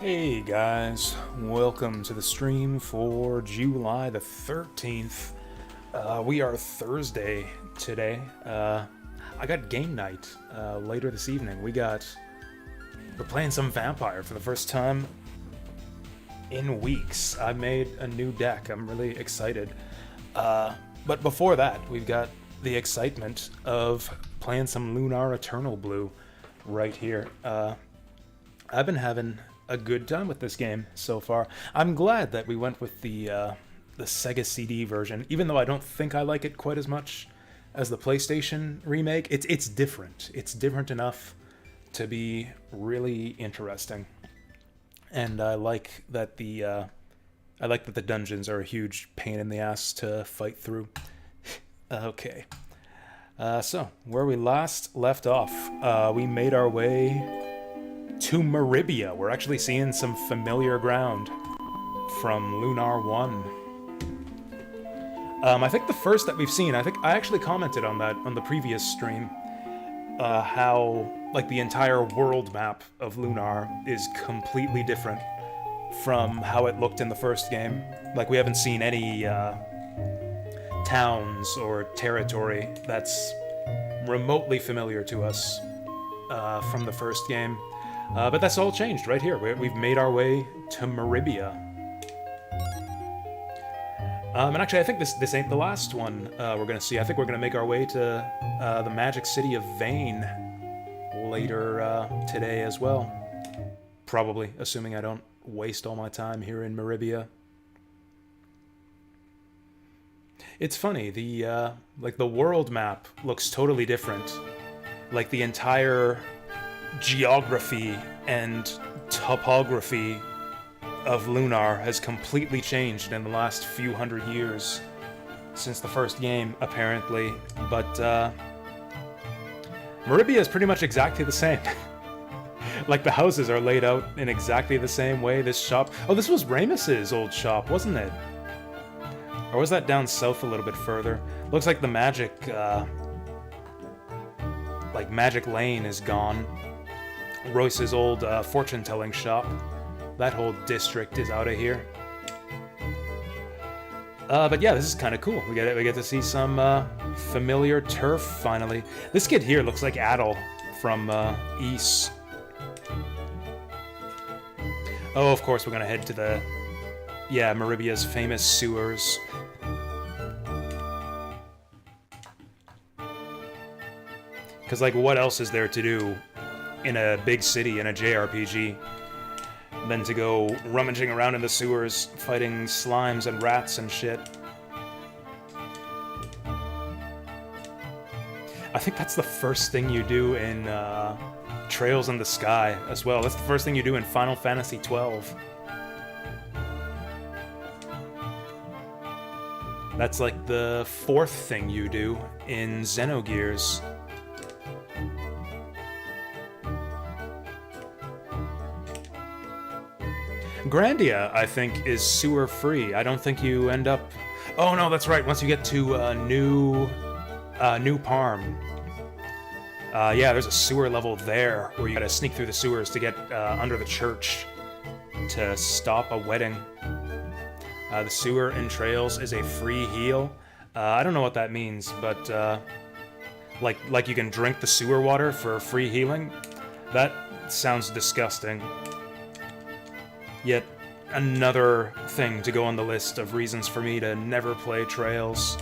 Hey guys, welcome to the stream for July the 13th. We are Thursday today. I got game night later this evening. We're playing some vampire for the first time in weeks. I made a new deck. I'm really excited. But before that, we've got the excitement of playing some Lunar Eternal Blue right here. I've been having a good time with this game so far. I'm glad that we went with the Sega CD version, even though I don't think I like it quite as much as the PlayStation remake. It's different. It's different enough to be really interesting, and I like that the dungeons are a huge pain in the ass to fight through. Okay, so where we last left off, we made our way to Meribia. We're actually seeing some familiar ground from Lunar 1. I think the first that we've seen, I actually commented on that on the previous stream, how like the entire world map of Lunar is completely different from how it looked in the first game. Like, we haven't seen any towns or territory that's remotely familiar to us from the first game. But that's all changed right here. We've made our way to Meribia. And actually, I think this ain't the last one we're going to see. I think we're going to make our way to the magic city of Vane later today as well. Probably, assuming I don't waste all my time here in Meribia. It's funny, the world map looks totally different. Like, the entire geography and topography of Lunar has completely changed in the last few hundred years since the first game, apparently. But Meribia is pretty much exactly the same. Like, the houses are laid out in exactly the same way. This shop... Oh, this was Ramus's old shop, wasn't it? Or was that down south a little bit further? Looks like the magic... Magic Lane is gone. Royce's old fortune-telling shop. That whole district is out of here. But yeah, this is kind of cool. We get to see some familiar turf finally. This kid here looks like Adel from Ys. Oh, of course we're gonna head to the Meribia's famous sewers. Because, like, what else is there to do in a big city in a JRPG than to go rummaging around in the sewers, fighting slimes and rats and shit? I think that's the first thing you do in Trails in the Sky as well. That's the first thing you do in Final Fantasy XII. That's like the fourth thing you do in Xenogears. Grandia, I think, is sewer-free. I don't think you end up... Oh, no, that's right. Once you get to New Parm. Yeah, there's a sewer level there where you gotta sneak through the sewers to get under the church to stop a wedding. The sewer in Trails is a free heal. I don't know what that means, but like you can drink the sewer water for free healing? That sounds disgusting. Yet another thing to go on the list of reasons for me to never play Trails.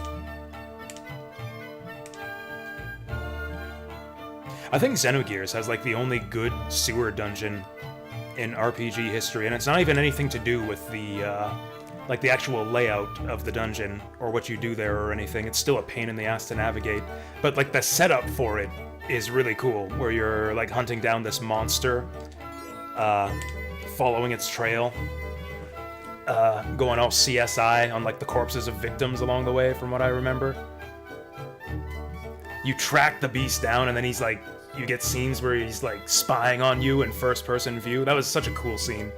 I think Xenogears has, like, the only good sewer dungeon in RPG history, and it's not even anything to do with the actual layout of the dungeon or what you do there or anything. It's still a pain in the ass to navigate, but, like, the setup for it is really cool, where you're, like, hunting down this monster, following its trail, going all CSI on, like, the corpses of victims along the way, from what I remember. You track the beast down, and then he's, like, you get scenes where he's, like, spying on you in first-person view. That was such a cool scene.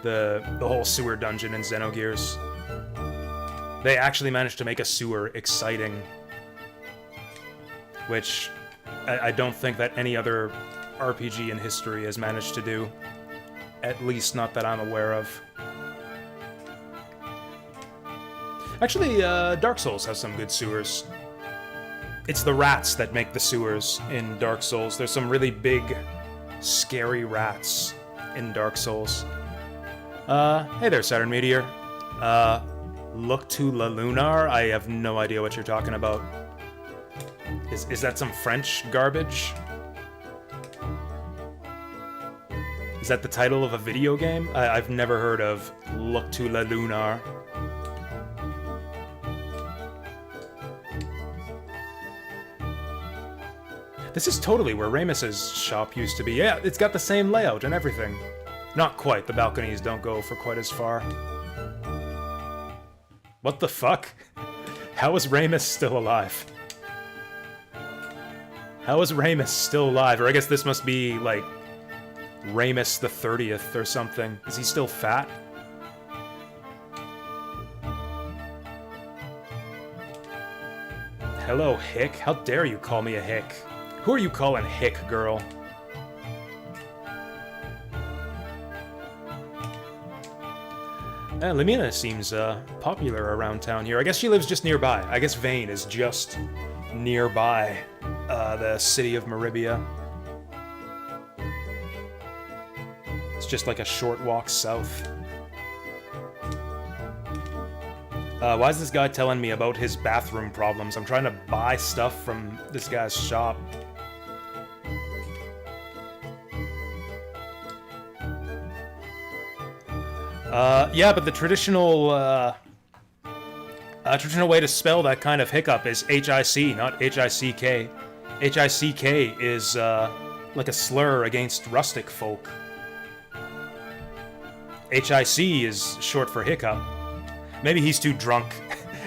The whole sewer dungeon in Xenogears. They actually managed to make a sewer exciting, which I don't think that any other RPG in history has managed to do. At least not that I'm aware of. Actually, Dark Souls has some good sewers. It's the rats that make the sewers in Dark Souls. There's some really big, scary rats in Dark Souls. Hey there, Saturn Meteor. Look to La Lunar? I have no idea what you're talking about. Is that some French garbage? Is that the title of a video game? I've never heard of Look to La Lunar. This is totally where Ramus's shop used to be. Yeah, it's got the same layout and everything. Not quite. The balconies don't go for quite as far. What the fuck? How is Ramus still alive? How is Ramus still alive? Or I guess this must be, like, Ramus the 30th or something. Is he still fat? Hello, Hick. How dare you call me a Hick? Who are you calling Hick, girl? Lamina seems popular around town here. I guess she lives just nearby. I guess Vane is just nearby the city of Meribia. It's just like a short walk south. Why is this guy telling me about his bathroom problems? I'm trying to buy stuff from this guy's shop. Yeah, but the traditional way to spell that kind of hiccup is H-I-C, not H-I-C-K. H-I-C-K is, like a slur against rustic folk. H-I-C is short for hiccup. Maybe he's too drunk.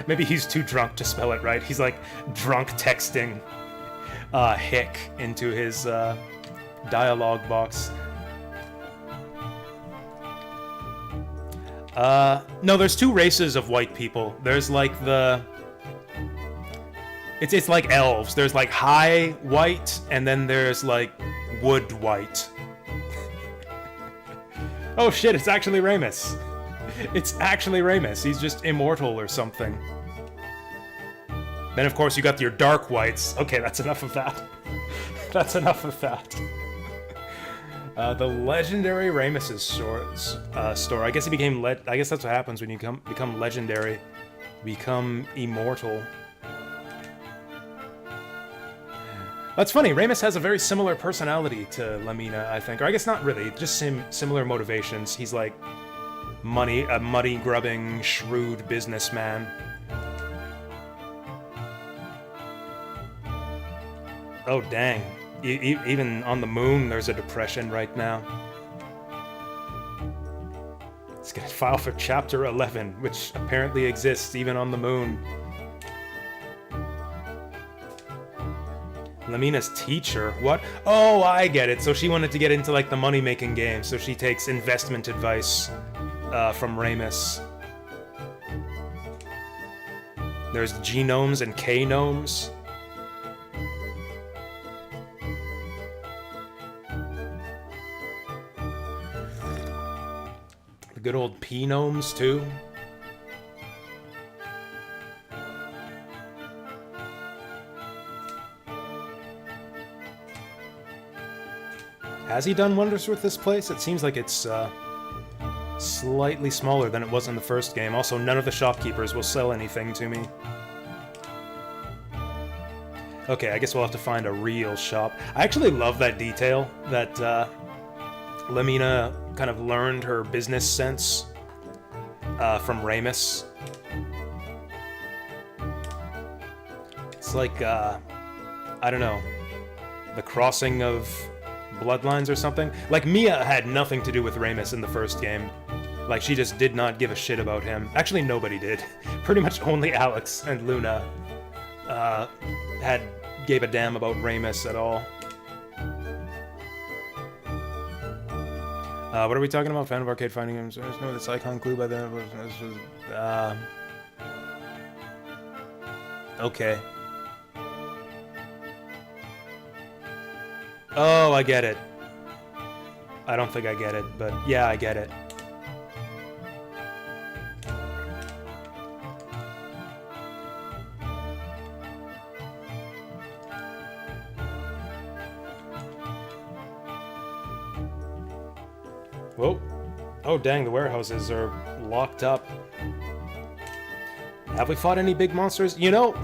Maybe he's too drunk to spell it right. He's, like, drunk texting, hick into his, dialogue box. No, there's two races of white people. There's like it's like elves. There's like high white, and then there's like wood white. Oh shit, it's actually Ramus. It's actually Ramus. He's just immortal or something. Then of course you got your dark whites. Okay, that's enough of that. That's enough of that. The legendary Ramus's store. I guess he became I guess that's what happens when you become legendary. Become immortal. That's funny. Ramus has a very similar personality to Lamina, I think. Or I guess not really. Just similar motivations. He's like a money-grubbing, shrewd businessman. Oh, dang. Even on the moon, there's a depression right now. Let's get a file for Chapter 11, which apparently exists even on the moon. Lamina's teacher? What? Oh, I get it. So she wanted to get into, like, the money-making game, so she takes investment advice from Ramus. There's genomes and K-gnomes. The good old P-gnomes, too. Has he done wonders with this place? It seems like it's slightly smaller than it was in the first game. Also, none of the shopkeepers will sell anything to me. Okay, I guess we'll have to find a real shop. I actually love that detail that Lamina kind of learned her business sense from Ramus. It's like, I don't know, the crossing of bloodlines or something. Like, Mia had nothing to do with Ramus in the first game. Like, she just did not give a shit about him. Actually, nobody did. Pretty much only Alex and Luna gave a damn about Ramus at all. What are we talking about? Fan of Arcade finding him. No, this icon clue by then. Okay. Oh, I get it. I don't think I get it, but yeah, I get it. Whoa. Oh, dang, the warehouses are locked up. Have we fought any big monsters? You know,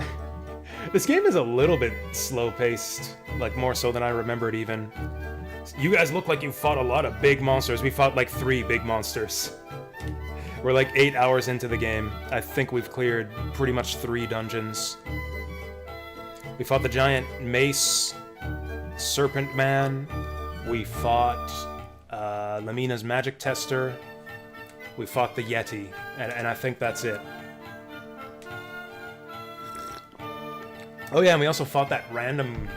this game is a little bit slow-paced, like more so than I remembered even. You guys look like you fought a lot of big monsters. We fought like 3 big monsters. We're like 8 hours into the game. I think we've cleared pretty much 3 dungeons. We fought the giant mace, serpent man. We fought Lamina's magic tester. We fought the Yeti, and I think that's it. Oh yeah, and we also fought that random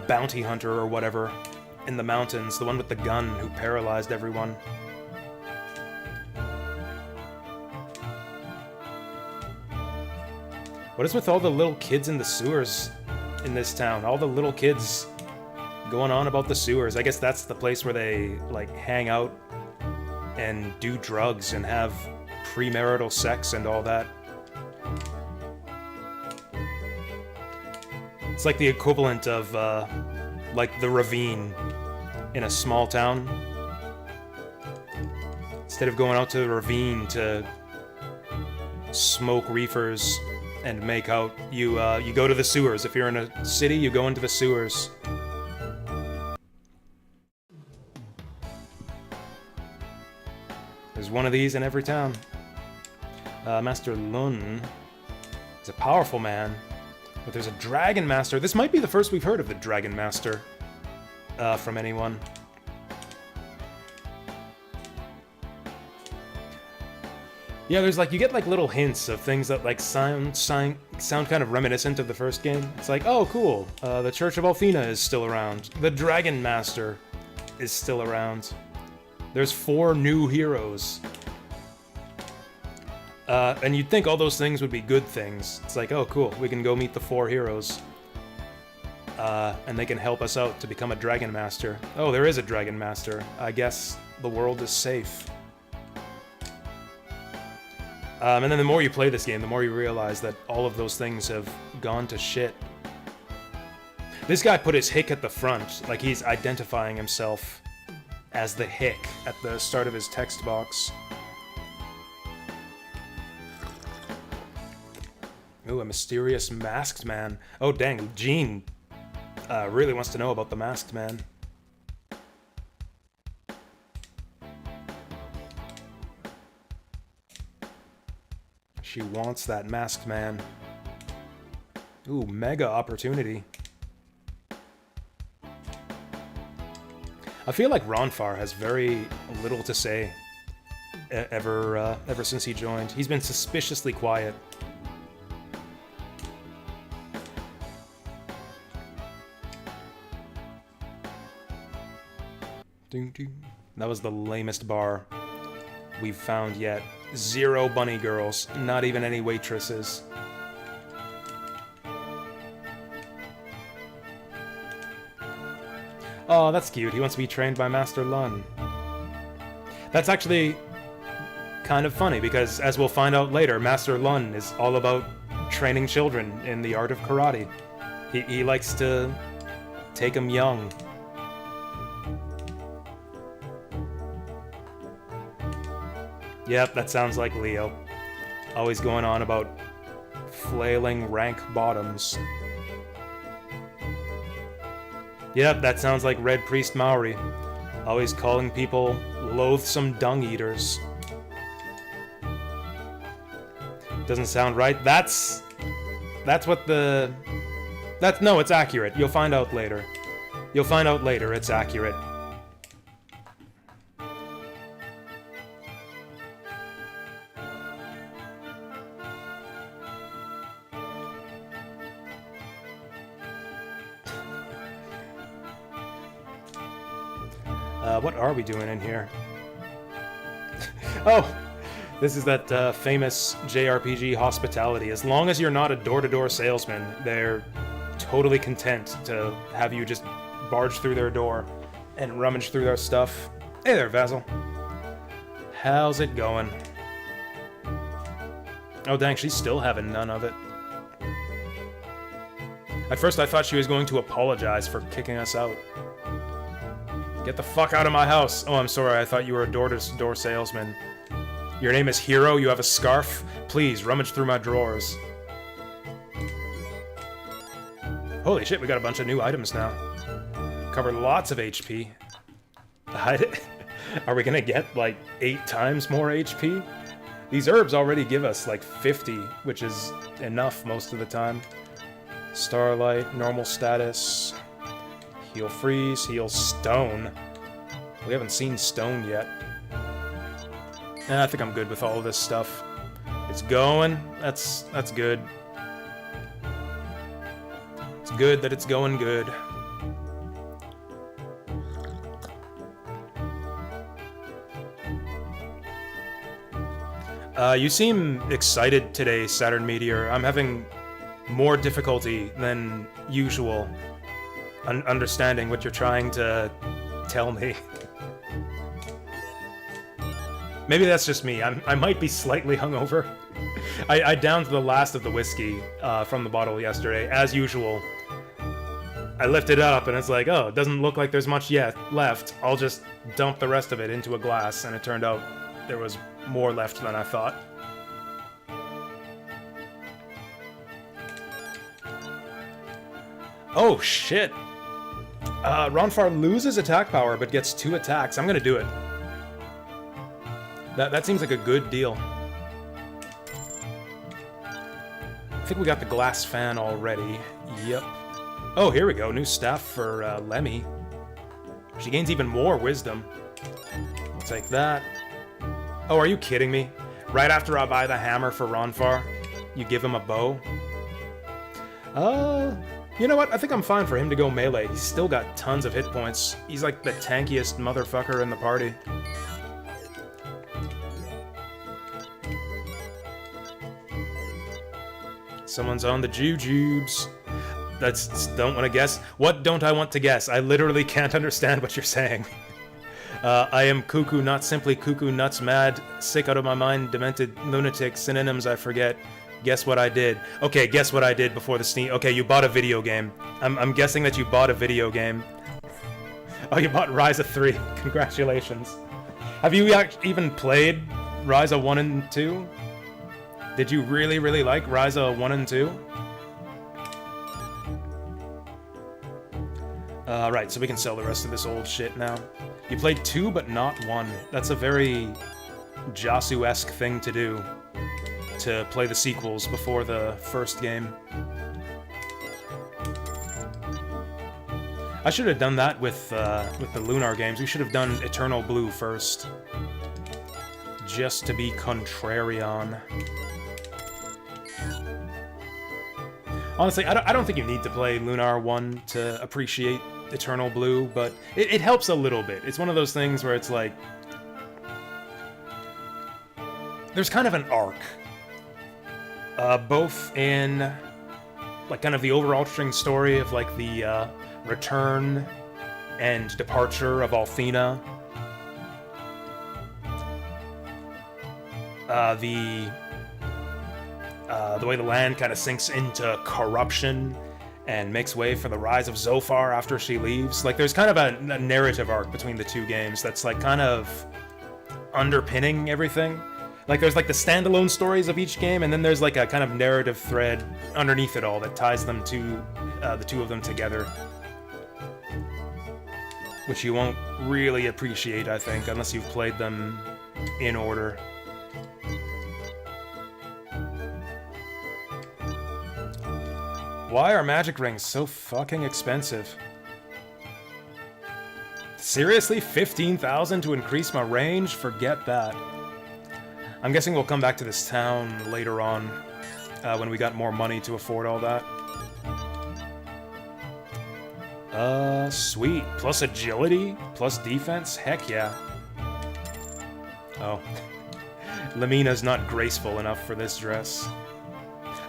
bounty hunter or whatever in the mountains, the one with the gun who paralyzed everyone. What is with all the little kids in the sewers in this town? All the little kids going on about the sewers. I guess that's the place where they, like, hang out and do drugs and have premarital sex and all that. It's like the equivalent of, like, the ravine in a small town. Instead of going out to the ravine to smoke reefers and make out, you go to the sewers. If you're in a city, you go into the sewers. There's one of these in every town. Master Lun is a powerful man, but there's a Dragon Master. This might be the first we've heard of the Dragon Master from anyone. Yeah, there's like, you get like little hints of things that like sound kind of reminiscent of the first game. It's like, oh cool, the Church of Althena is still around. The Dragon Master is still around. There's 4 new heroes. And you'd think all those things would be good things. It's like, oh cool, we can go meet the 4 heroes. And they can help us out to become a Dragon Master. Oh, there is a Dragon Master. I guess the world is safe. And then the more you play this game, the more you realize that all of those things have gone to shit. This guy put his hick at the front, like he's identifying himself as the hick at the start of his text box. Ooh, a mysterious masked man. Oh dang, Jean really wants to know about the masked man. She wants that masked man. Ooh, mega opportunity. I feel like Ronfar has very little to say ever since he joined. He's been suspiciously quiet. That was the lamest bar we've found yet. 0 bunny girls, not even any waitresses. Oh, that's cute. He wants to be trained by Master Lun. That's actually kind of funny, because as we'll find out later, Master Lun is all about training children in the art of karate. He likes to take them young. Yep, that sounds like Leo. Always going on about flailing rank bottoms. Yep, that sounds like Red Priest Maori. Always calling people loathsome dung eaters. Doesn't sound right. That's what the... No, it's accurate. You'll find out later. You'll find out later, it's accurate. What are we doing in here? Oh! This is that famous JRPG hospitality. As long as you're not a door-to-door salesman, they're totally content to have you just barge through their door and rummage through their stuff. Hey there, Vassal. How's it going? Oh dang, she's still having none of it. At first I thought she was going to apologize for kicking us out. Get the fuck out of my house! Oh, I'm sorry, I thought you were a door-to-door salesman. Your name is Hero, you have a scarf? Please, rummage through my drawers. Holy shit, we got a bunch of new items now. Cover lots of HP. Are we gonna get, like, 8 times more HP? These herbs already give us, like, 50, which is enough most of the time. Starlight, normal status. Heal freeze, heal stone. We haven't seen stone yet. I think I'm good with all of this stuff. It's going. That's good. It's good that it's going good. You seem excited today, Saturn Meteor. I'm having more difficulty than usual understanding what you're trying to tell me. Maybe that's just me. I might be slightly hungover. I downed the last of the whiskey from the bottle yesterday, as usual. I lifted it up and it's like, oh, it doesn't look like there's much yet left. I'll just dump the rest of it into a glass, and it turned out there was more left than I thought. Oh, shit. Ronfar loses attack power, but gets 2 attacks. I'm gonna do it. That seems like a good deal. I think we got the glass fan already. Yep. Oh, here we go. New staff for Lemmy. She gains even more wisdom. I'll take that. Oh, are you kidding me? Right after I buy the hammer for Ronfar, you give him a bow? You know what? I think I'm fine for him to go melee. He's still got tons of hit points. He's like the tankiest motherfucker in the party. Someone's on the jujubes. Don't want to guess. What don't I want to guess? I literally can't understand what you're saying. I am cuckoo, not simply cuckoo, nuts, mad, sick out of my mind, demented, lunatic, synonyms I forget. Guess what I did. Okay, guess what I did before the Steam. Okay, you bought a video game. I'm guessing that you bought a video game. Oh, you bought Ryza 3. Congratulations. Have you even played Ryza 1 and 2? Did you really, really like Ryza 1 and 2? Right, so we can sell the rest of this old shit now. You played 2, but not 1. That's a very Jasu-esque thing to do. To play the sequels before the first game. I should have done that with the Lunar games. We should have done Eternal Blue first. Just to be contrarian. Honestly, I don't think you need to play Lunar 1 to appreciate Eternal Blue, but it helps a little bit. It's one of those things where it's like... There's kind of an arc. Both in, like, kind of the overarching story of, like, the return and departure of Althena. The way the land kind of sinks into corruption and makes way for the rise of Zophar after she leaves. Like, there's kind of a narrative arc between the two games that's, like, kind of underpinning everything. Like, there's, like, the standalone stories of each game, and then there's, like, a kind of narrative thread underneath it all that ties them to, the two of them together. Which you won't really appreciate, I think, unless you've played them in order. Why are magic rings so fucking expensive? Seriously? 15,000 to increase my range? Forget that. I'm guessing we'll come back to this town later on, when we got more money to afford all that. Sweet. Plus agility? Plus defense? Heck yeah. Oh. Lamina's not graceful enough for this dress.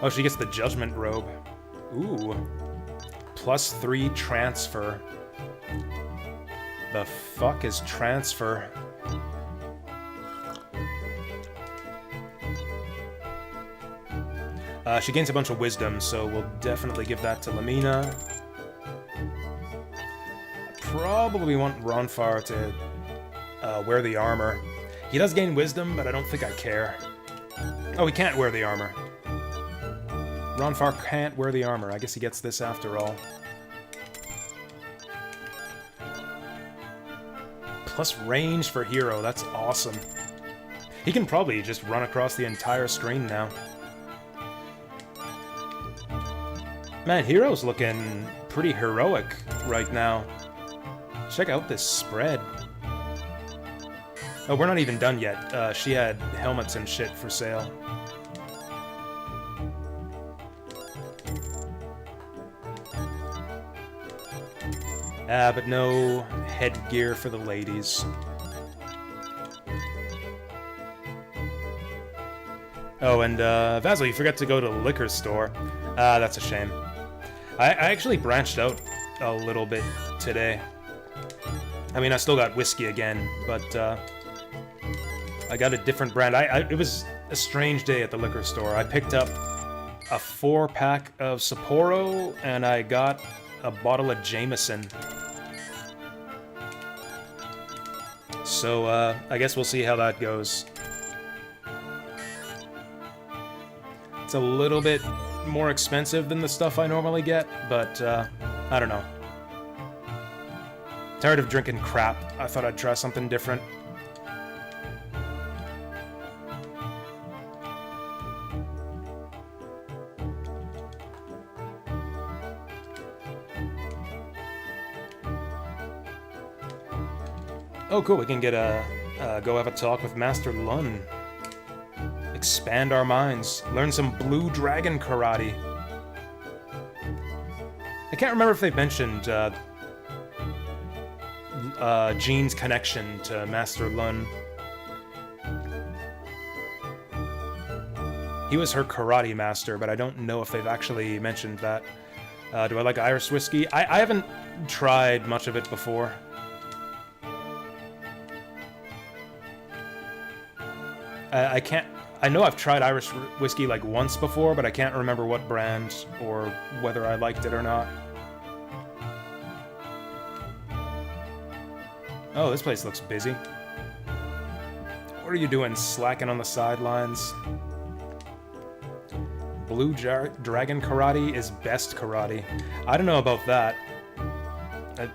Oh, she gets the judgment robe. Ooh. +3 transfer. the fuck is transfer? She gains a bunch of wisdom, so we'll definitely give that to Lamina. Probably want Ronfar to wear the armor. He does gain wisdom, but I don't think I care. Oh, he can't wear the armor. Ronfar can't wear the armor. I guess he gets this after all. Plus range for Hero, that's awesome. He can probably just run across the entire screen now. Man, Hero's looking pretty heroic right now. Check out this spread. Oh, we're not even done yet. She had helmets and shit for sale. But no headgear for the ladies. Oh, and Vasil, you forgot to go to the liquor store. That's a shame. I actually branched out a little bit today. I mean, I still got whiskey again, but I got a different brand. It was a strange day at the liquor store. I picked up a 4-pack of Sapporo, and I got a bottle of Jameson. So, I guess we'll see how that goes. It's a little bit more expensive than the stuff I normally get, but, I don't know. Tired of drinking crap. I thought I'd try something different. Oh, cool. We can get go have a talk with Master Lun. Expand our minds. Learn some Blue Dragon Karate. I can't remember if they mentioned Jean's connection to Master Lun. He was her karate master, but I don't know if they've actually mentioned that. Do I like Irish whiskey? I haven't tried much of it before. I know I've tried Irish whiskey like once before, but I can't remember what brand or whether I liked it or not. Oh, this place looks busy. What are you doing, slacking on the sidelines? Blue Dragon Karate is best karate. I don't know about that.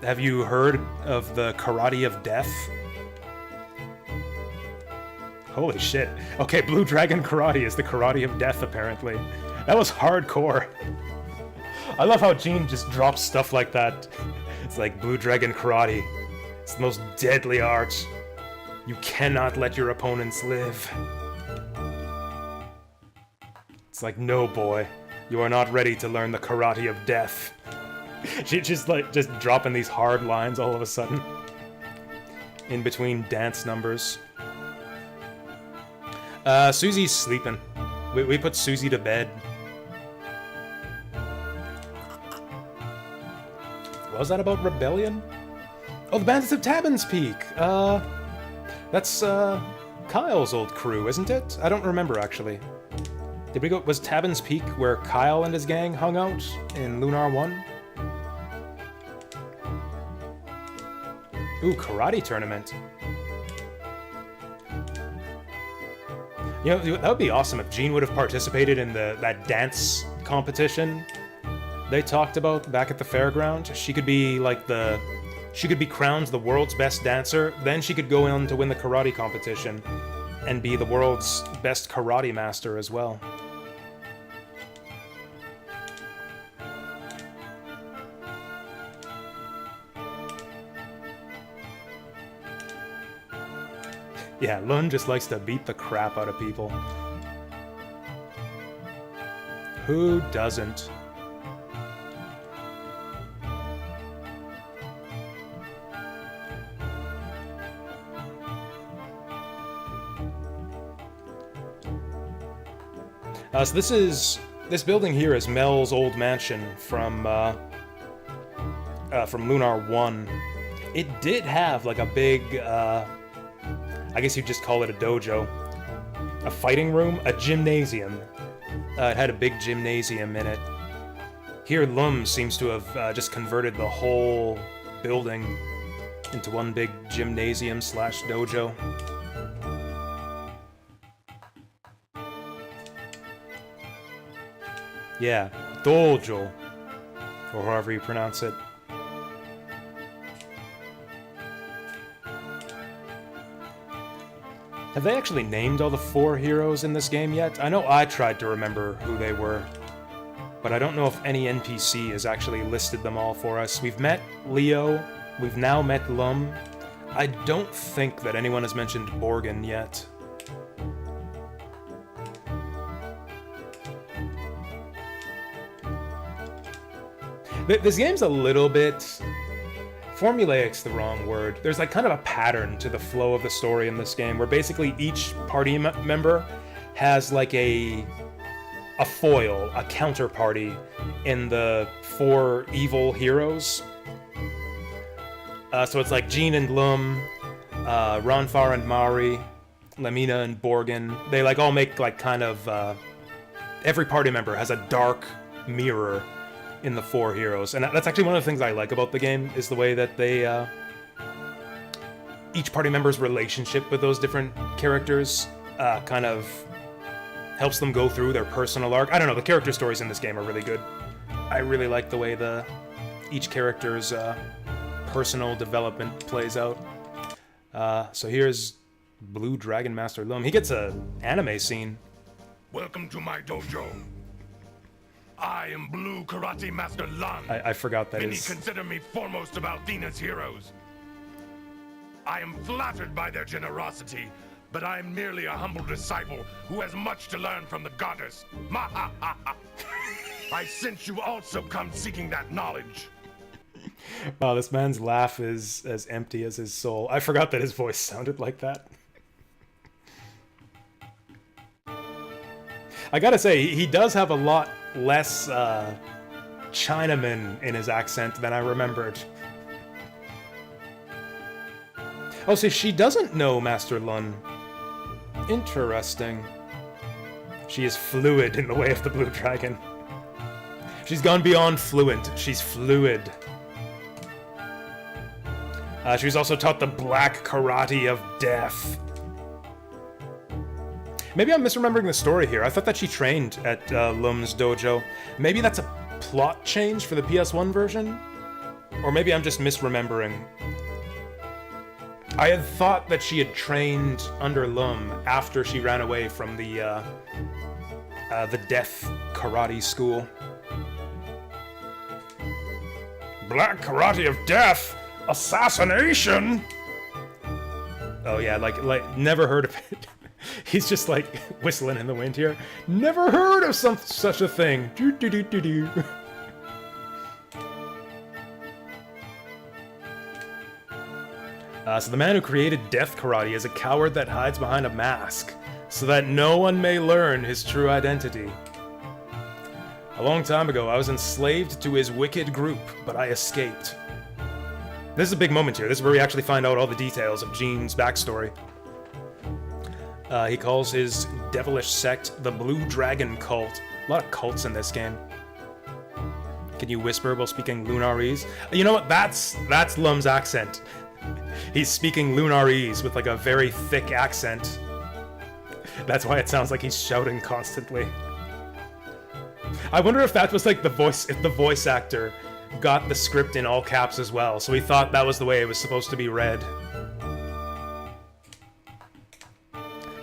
Have you heard of the Karate of Death? Holy shit. Okay, Blue Dragon Karate is the Karate of Death, apparently. That was hardcore. I love how Jean just drops stuff like that. It's like Blue Dragon Karate. It's the most deadly art. You cannot let your opponents live. It's like, no, boy. You are not ready to learn the Karate of Death. She's just dropping these hard lines all of a sudden. In between dance numbers. Susie's sleeping. We put Susie to bed. What was that about rebellion? Oh, the Bandits of Tabin's Peak! That's, Kyle's old crew, isn't it? I don't remember, actually. Did we go... Was Tabin's Peak where Kyle and his gang hung out in Lunar 1? Ooh, karate tournament. You know, that would be awesome if Jean would have participated in that dance competition they talked about back at the fairground. She could be like she could be crowned the world's best dancer, then she could go on to win the karate competition and be the world's best karate master as well. Yeah, Lun just likes to beat the crap out of people. Who doesn't? So this building here is Mel's old mansion from Lunar 1. It did have like a big, I guess you'd just call it a dojo. A fighting room, a gymnasium. It had a big gymnasium in it. Here, Lum seems to have just converted the whole building into one big gymnasium slash dojo. Yeah, dojo, or however you pronounce it. Have they actually named all the 4 heroes in this game yet? I know I tried to remember who they were, but I don't know if any NPC has actually listed them all for us. We've met Leo, we've now met Lum. I don't think that anyone has mentioned Borgen yet. This game's a little bit... formulaic's the wrong word. There's like kind of a pattern to the flow of the story in this game, where basically each party member has like a foil, a counterparty in the 4 evil heroes. So it's like Jean and Lum, Ronfar and Mari, Lamina and Borgen. They like all make like kind of... every party member has a dark mirror in the 4 heroes, and that's actually one of the things I like about the game, is the way that they, each party member's relationship with those different characters, kind of helps them go through their personal arc. I don't know, the character stories in this game are really good. I really like the way each character's, personal development plays out. So here's Blue Dragon Master Lum. He gets an anime scene. Welcome to my dojo. I am Blue Karate Master Lun. I forgot that Many is... consider me foremost of Althena's heroes. I am flattered by their generosity, but I am merely a humble disciple who has much to learn from the goddess. I sense you also come seeking that knowledge. Wow, this man's laugh is as empty as his soul. I forgot that his voice sounded like that. I gotta say, he does have a lot less Chinaman in his accent than I remembered. Oh, so she doesn't know Master Lun. Interesting. She is fluid in the way of the Blue Dragon. She's gone beyond fluent. She's fluid. She was also taught the black karate of death. Maybe I'm misremembering the story here. I thought that she trained at Lum's dojo. Maybe that's a plot change for the PS1 version? Or maybe I'm just misremembering. I had thought that she had trained under Lum after she ran away from the death karate school. Black karate of death? Assassination? Oh yeah, like never heard of it. He's just like whistling in the wind here. Never heard of such a thing. Do do do do do. So the man who created death karate is a coward that hides behind a mask, so that no one may learn his true identity. A long time ago, I was enslaved to his wicked group, but I escaped. This is a big moment here. This is where we actually find out all the details of Jean's backstory. He calls his devilish sect the Blue Dragon Cult. A lot of cults in this game. Can you whisper while speaking Lunarese? You know what? That's Lum's accent. He's speaking Lunarese with like a very thick accent. That's why it sounds like he's shouting constantly. I wonder if that was like if the voice actor got the script in all caps as well, so he thought that was the way it was supposed to be read.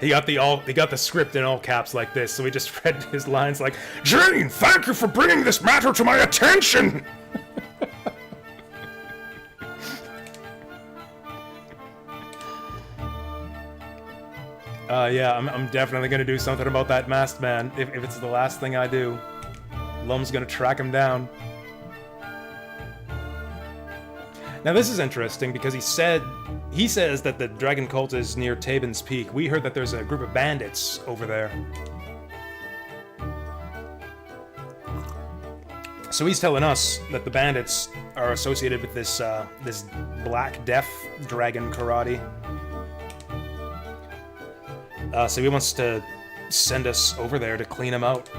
He got the script in all caps like this, so he just read his lines like, "Jane, thank you for bringing this matter to my attention!" Yeah, I'm definitely gonna do something about that masked man. If it's the last thing I do, Lum's gonna track him down. Now this is interesting because he says that the Dragon Cult is near Tabin's Peak. We heard that there's a group of bandits over there. So he's telling us that the bandits are associated with this this Black Death dragon karate. So he wants to send us over there to clean them out.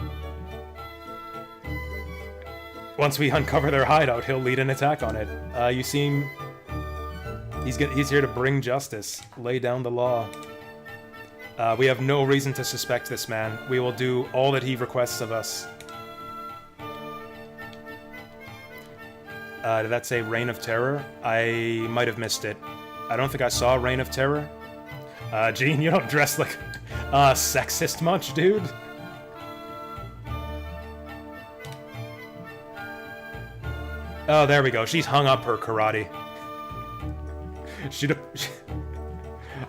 Once we uncover their hideout, he'll lead an attack on it. You seem... He's here to bring justice, lay down the law. We have no reason to suspect this man. We will do all that he requests of us. Did that say Reign of Terror? I might have missed it. I don't think I saw Reign of Terror. Gene, you don't dress like sexist much, dude. Oh, there we go. She's hung up her karate.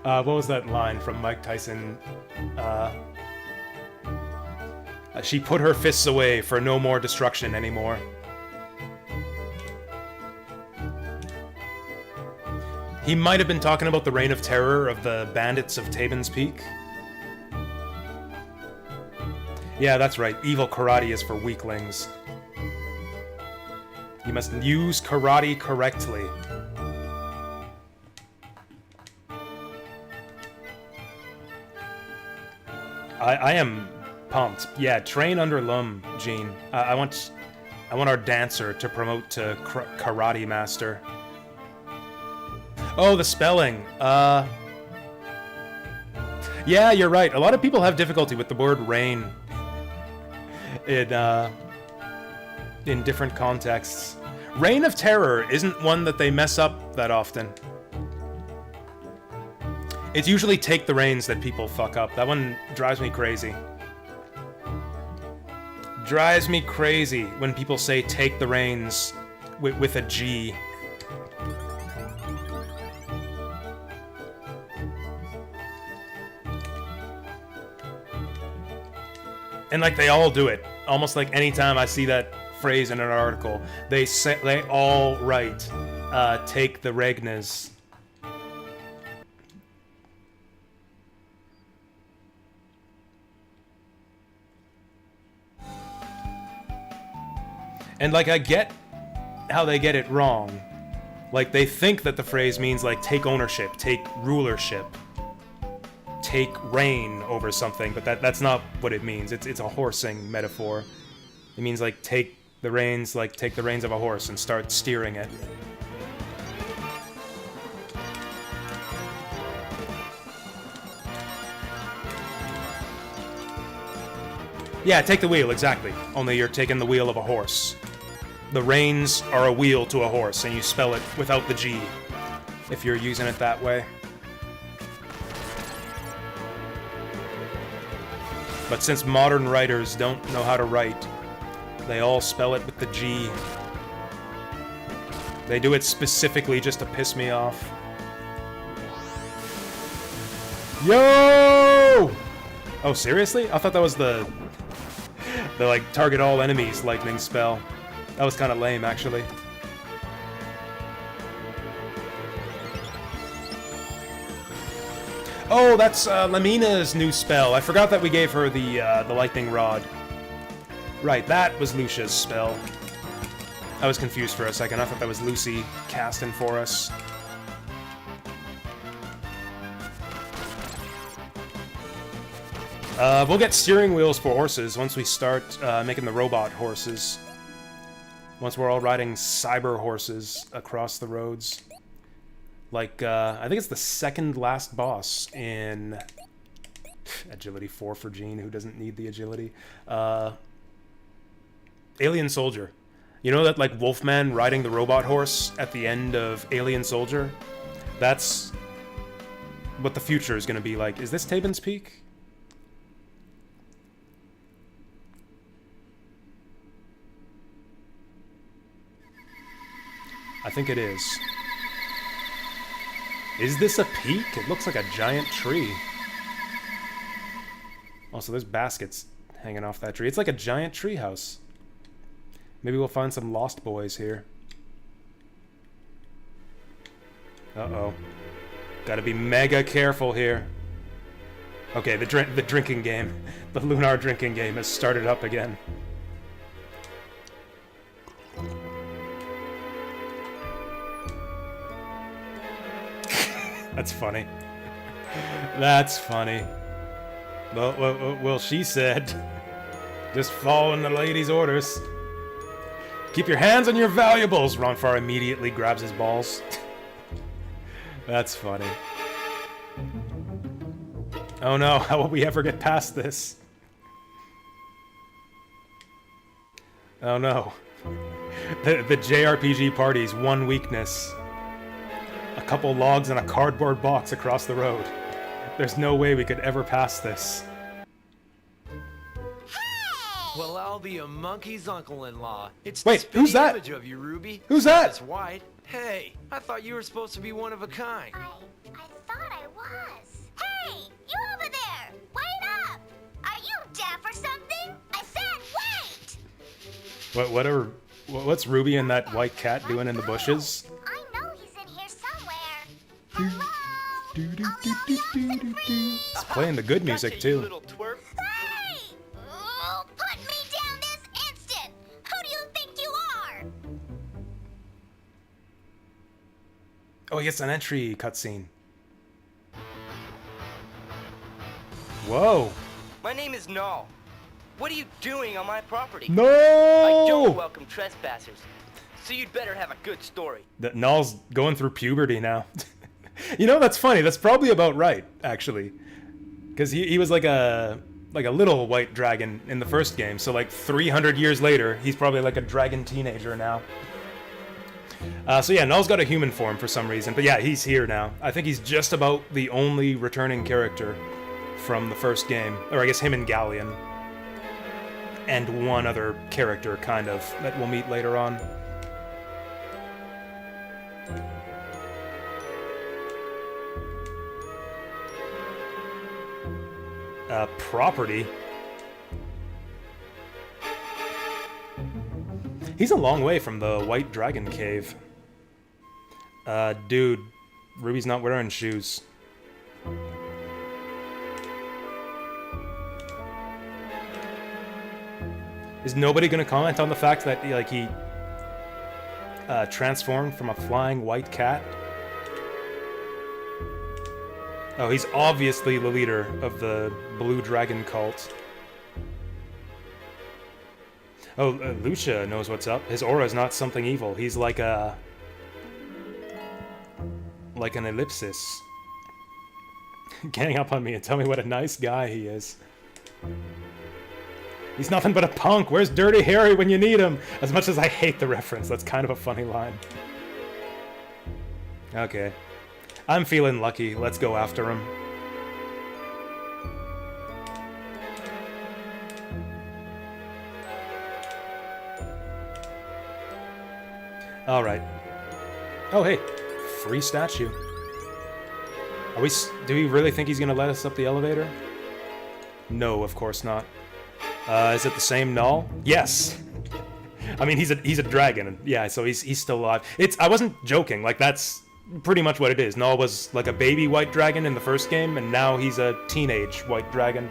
What was that line from Mike Tyson? She put her fists away for no more destruction anymore. He might have been talking about the Reign of Terror of the bandits of Tabin's Peak. Yeah, that's right. Evil karate is for weaklings. You must use karate correctly. I am pumped. Yeah, train under Lum, Gene. I want our dancer to promote to karate master. Oh, the spelling. Yeah, you're right. A lot of people have difficulty with the word rain in different contexts. Reign of Terror isn't one that they mess up that often. It's usually Take the Reins that people fuck up. That one drives me crazy. Drives me crazy when people say Take the Reins with a G. And like they all do it. Almost like anytime I see that phrase in an article, they all write take the regnas. And like I get how they get it wrong. Like they think that the phrase means like take ownership, take rulership, take reign over something, but that's not what it means. It's a horsing metaphor. It means like take the reins, like take the reins of a horse and start steering it. Yeah, take the wheel, exactly. Only you're taking the wheel of a horse. The reins are a wheel to a horse, and you spell it without the G, if you're using it that way. But since modern writers don't know how to write, they all spell it with the G. They do it specifically just to piss me off. Yo! Oh, seriously? I thought that was the like target all enemies lightning spell. That was kind of lame, actually. Oh, that's Lamina's new spell. I forgot that we gave her the lightning rod. Right, that was Lucia's spell. I was confused for a second. I thought that was Lucy casting for us. We'll get steering wheels for horses once we start making the robot horses. Once we're all riding cyber horses across the roads. Like, I think it's the second last boss in Agility 4 for Gene, who doesn't need the agility. Alien Soldier. You know that, like, Wolfman riding the robot horse at the end of Alien Soldier? That's what the future is going to be like. Is this Tabin's Peak? I think it is. Is this a peak? It looks like a giant tree. Also, there's baskets hanging off that tree. It's like a giant tree house. Maybe we'll find some lost boys here. Uh-oh. Gotta be mega careful here. Okay, the drinking game. The Lunar drinking game has started up again. That's funny. That's funny. Well, she said, just following the lady's orders. Keep your hands on your valuables. Ronfar immediately grabs his balls. That's funny. Oh no, how will we ever get past this? Oh no. The JRPG party's one weakness. A couple logs and a cardboard box across the road. There's no way we could ever pass this. Well, I'll be a monkey's uncle-in-law. It's Wait, the who's that? image of you, Ruby. Who's that? It's white. Hey, I thought you were supposed to be one of a kind. I thought I was. Hey, you over there! Wait up! Are you deaf or something? I said wait! What's Ruby and that white cat doing in the bushes? I know he's in here somewhere. Hello? It's playing the good music Gotcha, you too. little twerp. Hey! Oh, put me down this instant! Who do you think you are? Oh, he gets an entry cutscene. Whoa. My name is Null. What are you doing on my property? No! I don't welcome trespassers. So you'd better have a good story. That Null's going through puberty now. You know, that's funny. That's probably about right, actually. Because he was like a little white dragon in the first game. So like 300 years later, he's probably like a dragon teenager now. So yeah, Null's got a human form for some reason. But yeah, he's here now. I think he's just about the only returning character from the first game. Or I guess him and Galleon. And one other character, kind of, that we'll meet later on. Property? He's a long way from the White Dragon Cave. Dude, Ruby's not wearing shoes. Is nobody gonna comment on the fact that he transformed from a flying white cat? Oh, he's obviously the leader of the Blue Dragon cult. Oh, Lucia knows what's up. His aura is not something evil. He's like an ellipsis. Gang up on me and tell me what a nice guy he is. He's nothing but a punk. Where's Dirty Harry when you need him? As much as I hate the reference, that's kind of a funny line. Okay. I'm feeling lucky. Let's go after him. Alright. Oh, hey. Free statue. Do we really think he's gonna let us up the elevator? No, of course not. Is it the same Null? Yes! I mean, he's a dragon. Yeah, so he's still alive. I wasn't joking. Like, that's pretty much what it is. Null was like a baby white dragon in the first game, and now he's a teenage white dragon.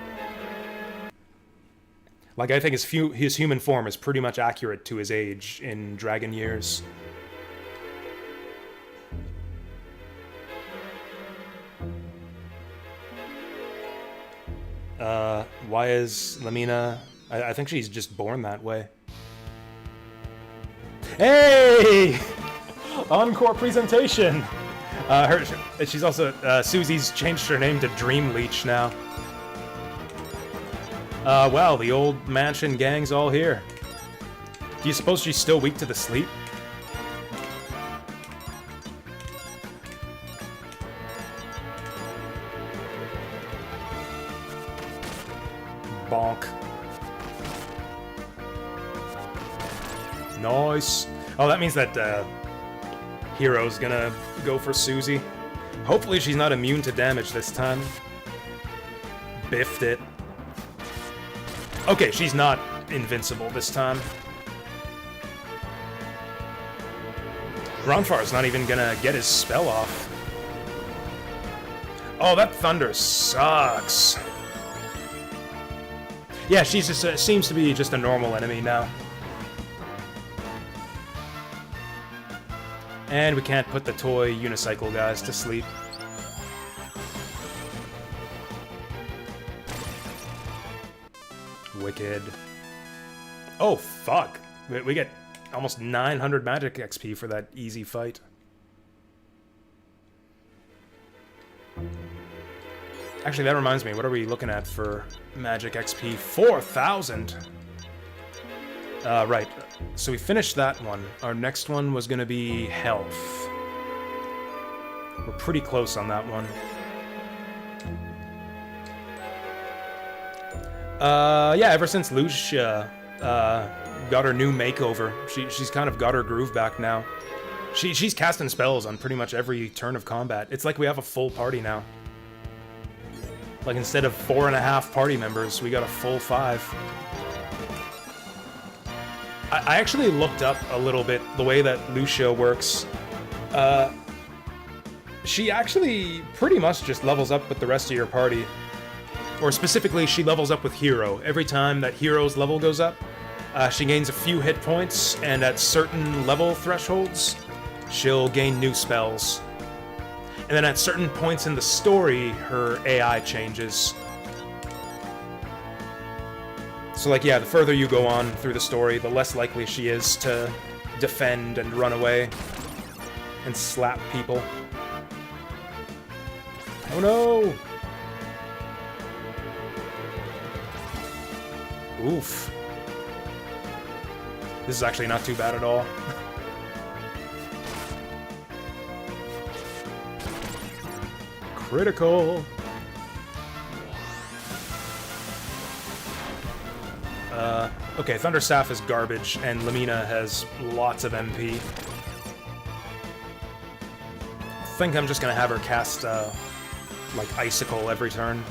Like, I think his human form is pretty much accurate to his age in dragon years. Why is Lamina... I think she's just born that way. Hey! Encore presentation! She's also... Susie's changed her name to Dream Leech now. Wow, the old mansion gang's all here. Do you suppose she's still weak to the sleep? Bonk. Nice. Oh, that means that Hero's gonna go for Susie. Hopefully she's not immune to damage this time. Biffed it. Okay, she's not invincible this time. Ronfar's not even gonna get his spell off. Oh, that thunder sucks. Yeah, she's just seems to be just a normal enemy now. And we can't put the toy unicycle guys to sleep. Wicked. Oh, fuck. We get almost 900 magic XP for that easy fight. Actually, that reminds me, what are we looking at for magic XP? 4,000! Right. So we finished that one. Our next one was gonna be health. We're pretty close on that one. Yeah, ever since Lucia, got her new makeover, she's kind of got her groove back now. She's casting spells on pretty much every turn of combat. It's like we have a full party now. Like, instead of 4.5 party members, we got a full 5. I actually looked up a little bit the way that Lucia works. She actually pretty much just levels up with the rest of your party. Or specifically, she levels up with Hero. Every time that Hero's level goes up, she gains a few hit points, and at certain level thresholds, she'll gain new spells. And then at certain points in the story, her AI changes. So, like, yeah, the further you go on through the story, the less likely she is to defend and run away and slap people. Oh no! Oof. This is actually not too bad at all. Critical! Okay, Thunderstaff is garbage, and Lamina has lots of MP. I think I'm just gonna have her cast, like, Icicle every turn.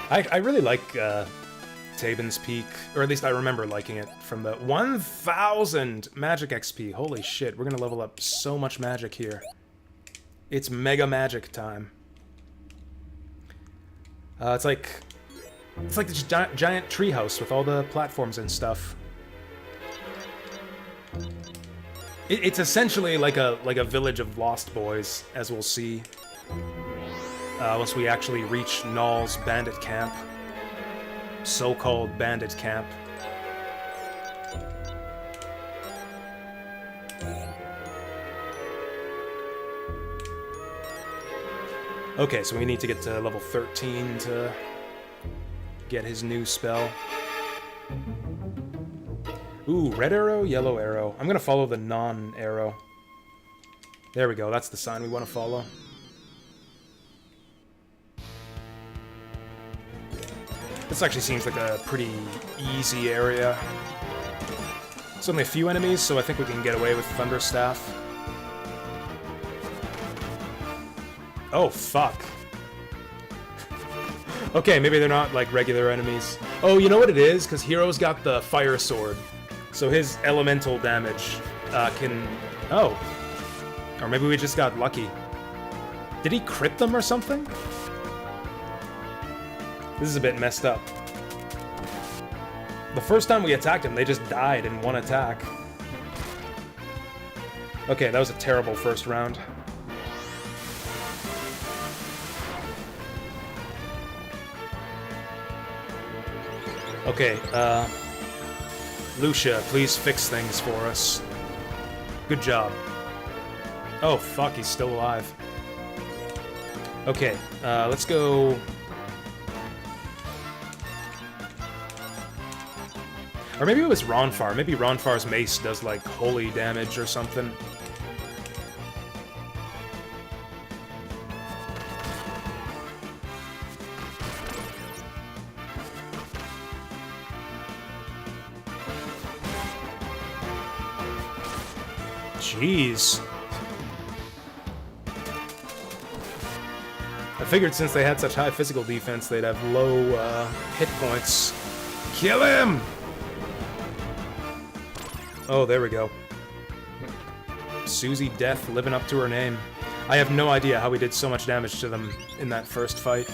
I really like Tabin's Peak, or at least I remember liking it from the 1,000 magic XP. Holy shit, we're gonna level up so much magic here. It's mega magic time. It's like this giant treehouse with all the platforms and stuff. It's essentially like a village of Lost Boys, as we'll see. Once we actually reach Null's bandit camp. So-called bandit camp. Okay, so we need to get to level 13 to get his new spell. Ooh, red arrow, yellow arrow. I'm gonna follow the non-arrow. There we go, that's the sign we want to follow. This actually seems like a pretty easy area. It's only a few enemies, so I think we can get away with Thunderstaff. Oh, fuck. Okay, maybe they're not, like, regular enemies. Oh, you know what it is? Because Hero's got the Fire Sword. So his elemental damage can... Oh. Or maybe we just got lucky. Did he crit them or something? This is a bit messed up. The first time we attacked him, they just died in one attack. Okay, that was a terrible first round. Okay, Lucia, please fix things for us. Good job. Oh, fuck, he's still alive. Okay, let's go... Or maybe it was Ronfar. Maybe Ronfar's mace does, like, holy damage or something. Jeez. I figured since they had such high physical defense, they'd have low, hit points. Kill him! Oh, there we go. Susie Death living up to her name. I have no idea how we did so much damage to them in that first fight.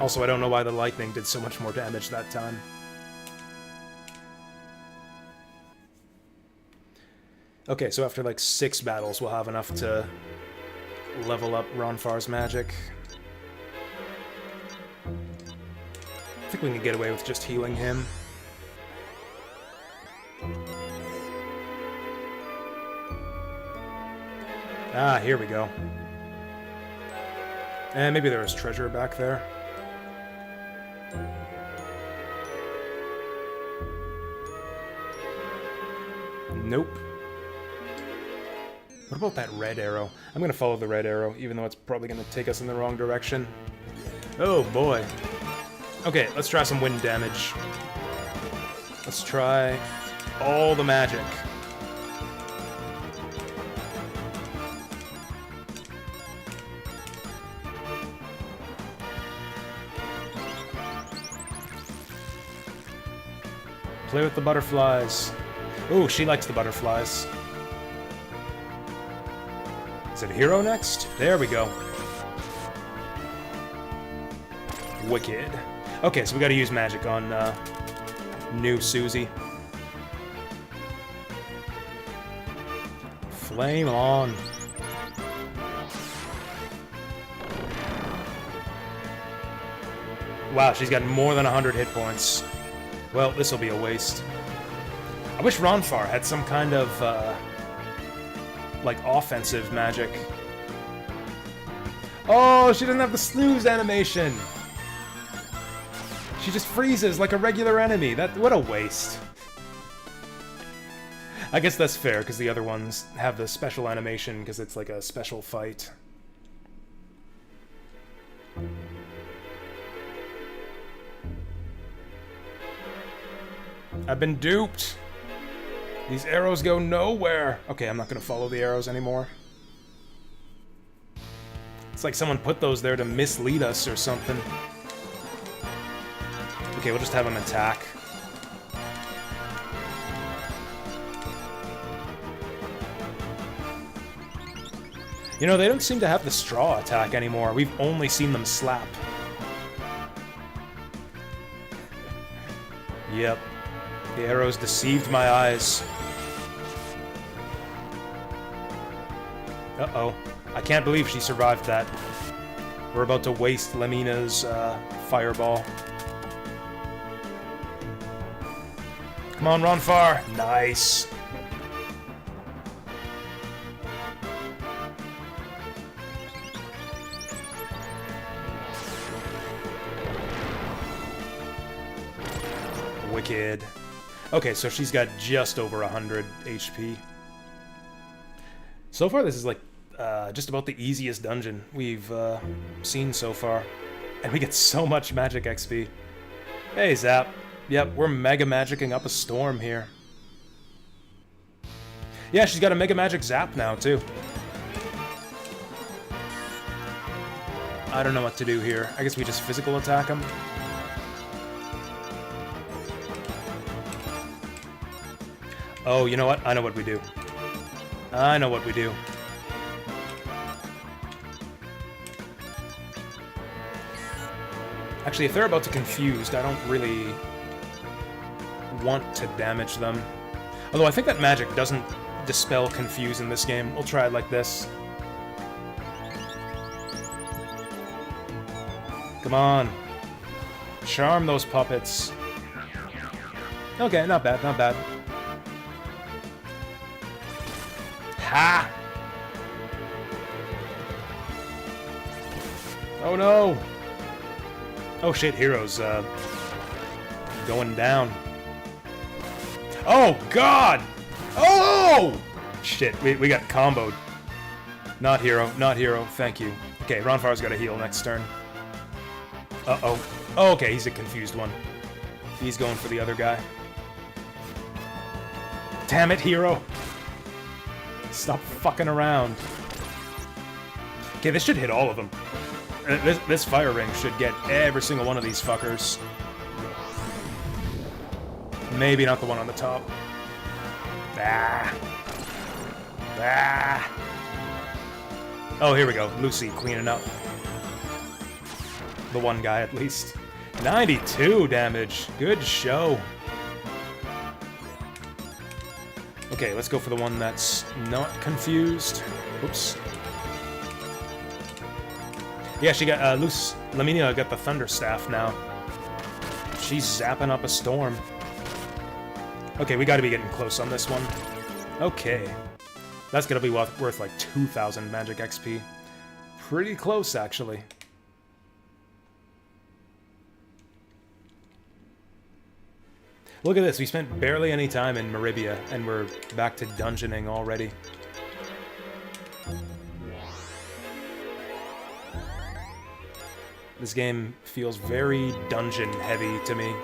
Also, I don't know why the lightning did so much more damage that time. Okay, so after like 6 battles, we'll have enough to level up Ronfar's magic. I think we can get away with just healing him. Ah, here we go. And maybe there was treasure back there. Nope. What about that red arrow? I'm gonna follow the red arrow, even though it's probably gonna take us in the wrong direction. Oh boy. Okay, let's try some wind damage. Let's try all the magic. Play with the butterflies. Ooh, she likes the butterflies. Is it hero next? There we go. Wicked. Okay, so we gotta use magic on new Susie. Flame on. Wow, she's got more than 100 hit points. Well, this will be a waste. I wish Ronfar had some kind of, like, offensive magic. Oh, she doesn't have the snooze animation! She just freezes like a regular enemy. What a waste. I guess that's fair, because the other ones have the special animation, because it's like a special fight. I've been duped. These arrows go nowhere. Okay, I'm not going to follow the arrows anymore. It's like someone put those there to mislead us or something. Okay, we'll just have him attack. You know, they don't seem to have the straw attack anymore. We've only seen them slap. Yep. The arrows deceived my eyes. Uh-oh. I can't believe she survived that. We're about to waste Lemina's fireball. Come on, Ronfar. Nice. Wicked. Okay, so she's got just over 100 HP. So far, this is like just about the easiest dungeon we've seen so far. And we get so much magic XP. Hey, Zap. Yep, we're mega magicking up a storm here. Yeah, she's got a mega magic Zap now, too. I don't know what to do here. I guess we just physical attack him. Oh, you know what? I know what we do. I know what we do. Actually, if they're about to confused, I don't really want to damage them. Although I think that magic doesn't dispel confuse in this game. We'll try it like this. Come on. Charm those puppets. Okay, not bad, not bad. Ha! Oh no! Oh shit, Hero's going down. Oh god! Oh! Shit, we got comboed. Not Hero, not Hero, thank you. Okay, Ronfar's got to heal next turn. Uh-oh. Oh, okay, he's a confused one. He's going for the other guy. Damn it, Hero! Stop fucking around. Okay, this should hit all of them. This fire ring should get every single one of these fuckers. Maybe not the one on the top. Ah. Ah. Oh, here we go. Lucy cleaning up. The one guy, at least. 92 damage. Good show. Okay, let's go for the one that's not confused. Oops. Yeah, she got, Lamina got the Thunder Staff now. She's zapping up a storm. Okay, we gotta be getting close on this one. Okay. That's gonna be worth like 2,000 magic XP. Pretty close, actually. Look at this, we spent barely any time in Meribia, and we're back to dungeoning already. This game feels very dungeon-heavy to me,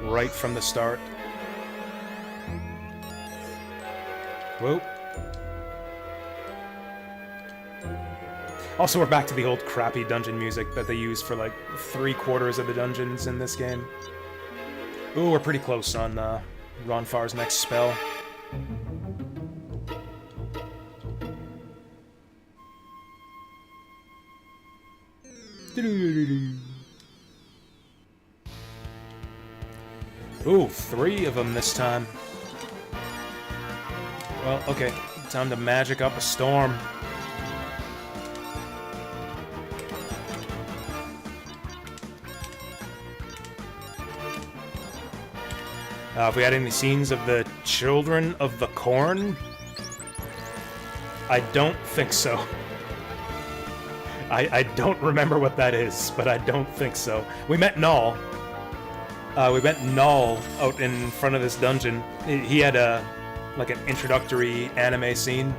right from the start. Whoa. Also, we're back to the old crappy dungeon music that they use for like 3/4 of the dungeons in this game. Ooh, we're pretty close on Ronfar's next spell. Ooh, 3 of them this time. Well, okay. Time to magic up a storm. If we had any scenes of the Children of the Corn? I don't think so. I don't remember what that is, but I don't think so. We met Null. We met Null out in front of this dungeon. He had like an introductory anime scene.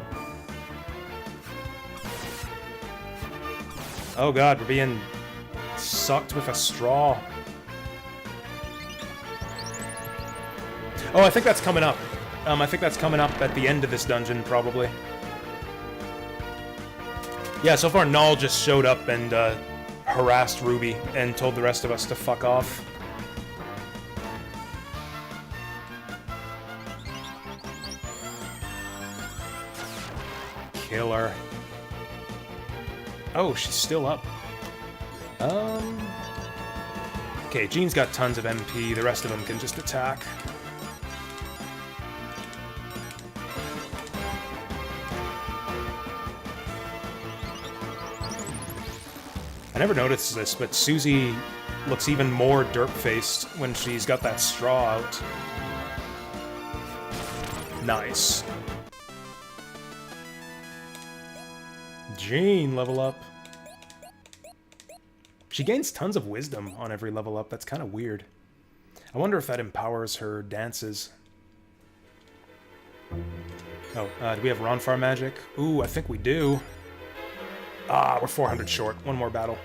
Oh god, we're being sucked with a straw. Oh, I think that's coming up. I think that's coming up at the end of this dungeon, probably. Yeah, so far Null just showed up and harassed Ruby and told the rest of us to fuck off. Killer. Oh, she's still up. Okay, Jean's got tons of MP. The rest of them can just attack. I never noticed this, but Susie looks even more derp-faced when she's got that straw out. Nice. Jean, level up. She gains tons of wisdom on every level up. That's kind of weird. I wonder if that empowers her dances. Oh, do we have Ronfar magic? Ooh, I think we do. Ah, we're 400 short. One more battle.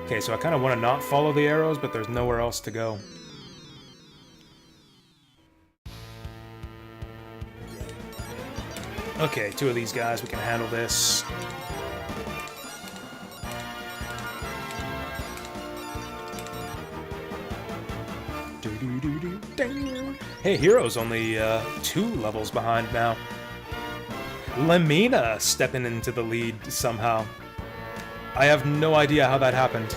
Okay, so I kind of want to not follow the arrows, but there's nowhere else to go. Okay, 2 of these guys, we can handle this. Hey, Hero's only 2 levels behind now. Lamina stepping into the lead somehow. I have no idea how that happened.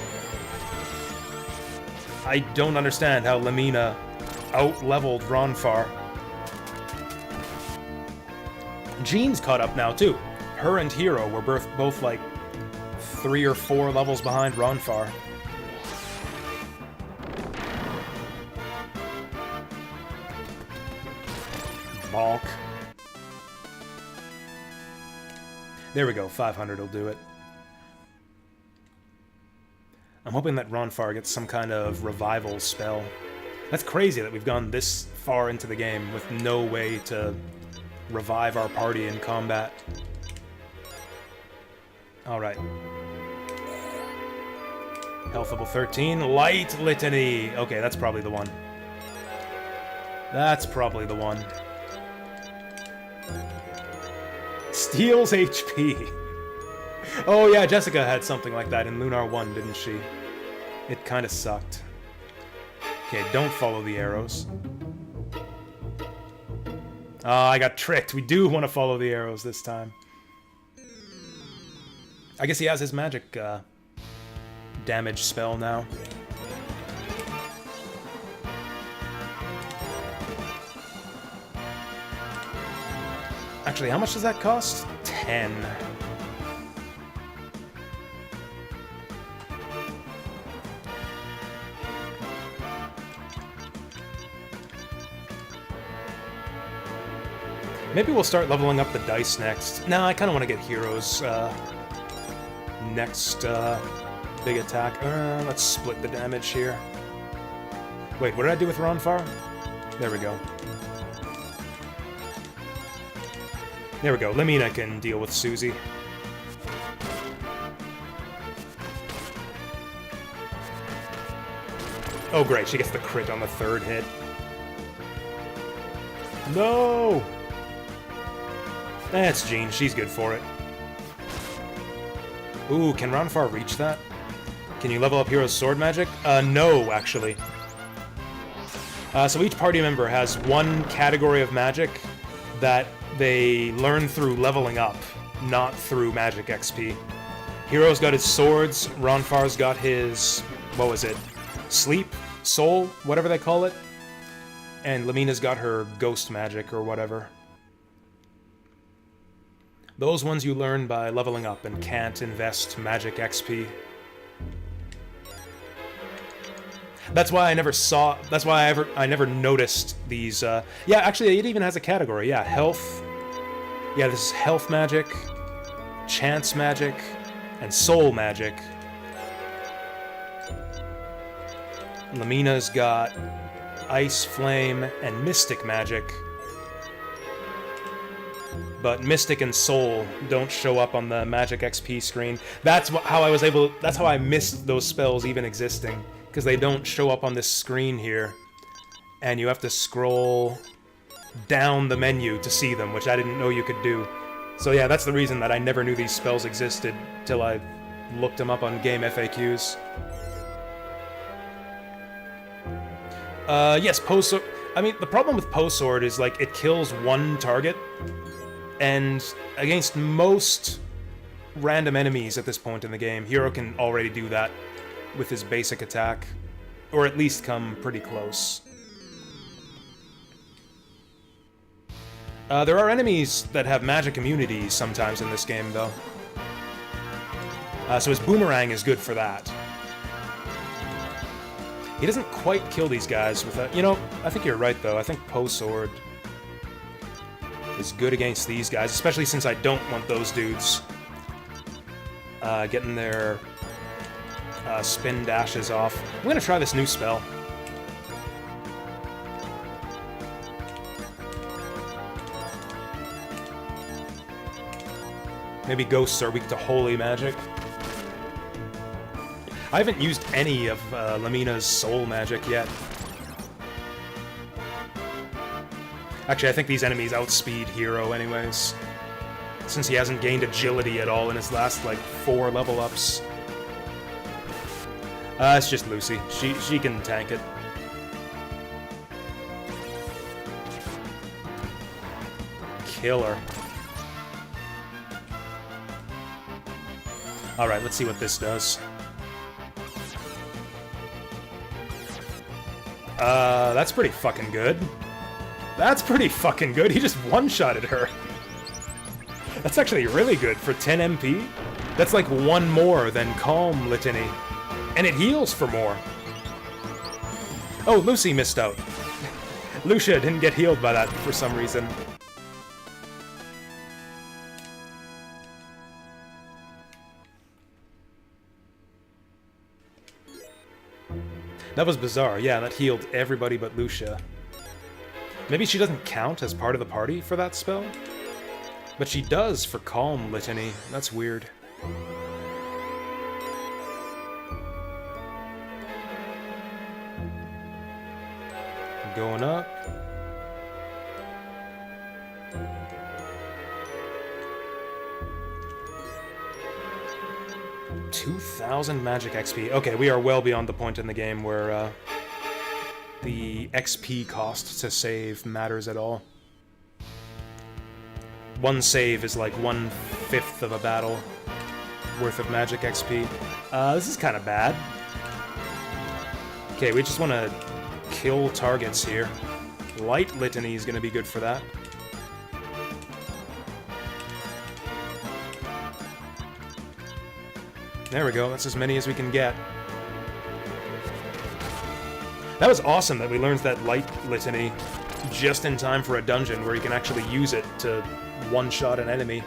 I don't understand how Lamina out-leveled Ronfar. Jean's caught up now, too. Her and Hero were both like 3 or 4 levels behind Ronfar. Bonk. There we go, 500 will do it. I'm hoping that Ronfar gets some kind of revival spell. That's crazy that we've gone this far into the game with no way to revive our party in combat. Alright. Health level 13. Light Litany! Okay, that's probably the one. That's probably the one. Steals HP. Oh yeah, Jessica had something like that in Lunar 1, didn't she? It kinda sucked. Okay, don't follow the arrows. I got tricked. We do want to follow the arrows this time. I guess he has his magic damage spell now. Actually, how much does that cost? 10. Maybe we'll start leveling up the dice next. No, I kind of want to get heroes next big attack. Let's split the damage here. Wait, what did I do with Ronfar? There we go. There we go. Lamina can deal with Susie. Oh great, she gets the crit on the third hit. No! That's Jean, she's good for it. Ooh, can Ronfar reach that? Can you level up Hero's sword magic? No, actually. So each party member has one category of magic that they learn through leveling up, not through magic XP. Hero's got his swords, Ronfar's got his... what was it? Sleep? Soul? Whatever they call it. And Lamina's got her ghost magic or whatever. Those ones you learn by leveling up and can't invest magic XP. That's why I never saw... that's why I never noticed these... yeah, actually, it even has a category. Yeah, health... yeah, this is health magic, chance magic, and soul magic. Lamina's got ice, flame, and mystic magic. But mystic and soul don't show up on the magic XP screen. That's how I was able... that's how I missed those spells even existing. Because they don't show up on this screen here. And you have to scroll down the menu to see them, which I didn't know you could do. So yeah, that's the reason that I never knew these spells existed till I looked them up on game FAQs. Yes, Poe Sword... I mean, the problem with Poe Sword is, like, it kills one target. And against most random enemies at this point in the game, Hero can already do that with his basic attack. Or at least come pretty close. There are enemies that have magic immunities sometimes in this game, though. So his boomerang is good for that. He doesn't quite kill these guys with a... you know, I think you're right, though. I think Poe Sword is good against these guys, especially since I don't want those dudes getting their spin dashes off. I'm gonna try this new spell. Maybe ghosts are weak to holy magic. I haven't used any of Lamina's soul magic yet. Actually, I think these enemies outspeed Hero anyways, since he hasn't gained agility at all in his last, like, 4 level ups. It's just Lucy. She can tank it. Killer. Alright, let's see what this does. That's pretty fucking good. That's pretty fucking good. He just one-shotted her. That's actually really good for 10 MP. That's like 1 more than Calm Litany. And it heals for more. Oh, Lucy missed out. Lucia didn't get healed by that for some reason. That was bizarre. Yeah, that healed everybody but Lucia. Maybe she doesn't count as part of the party for that spell? But she does for Calm Litany. That's weird. Going up. $2,000 magic XP. Okay, we are well beyond the point in the game where the XP cost to save matters at all. 1 save is like 1/5 of a battle. worth of magic XP. This is kind of bad. Okay, we just want to kill targets here. Light Litany is going to be good for that. There we go, that's as many as we can get. That was awesome that we learned that Light Litany just in time for a dungeon where you can actually use it to one-shot an enemy.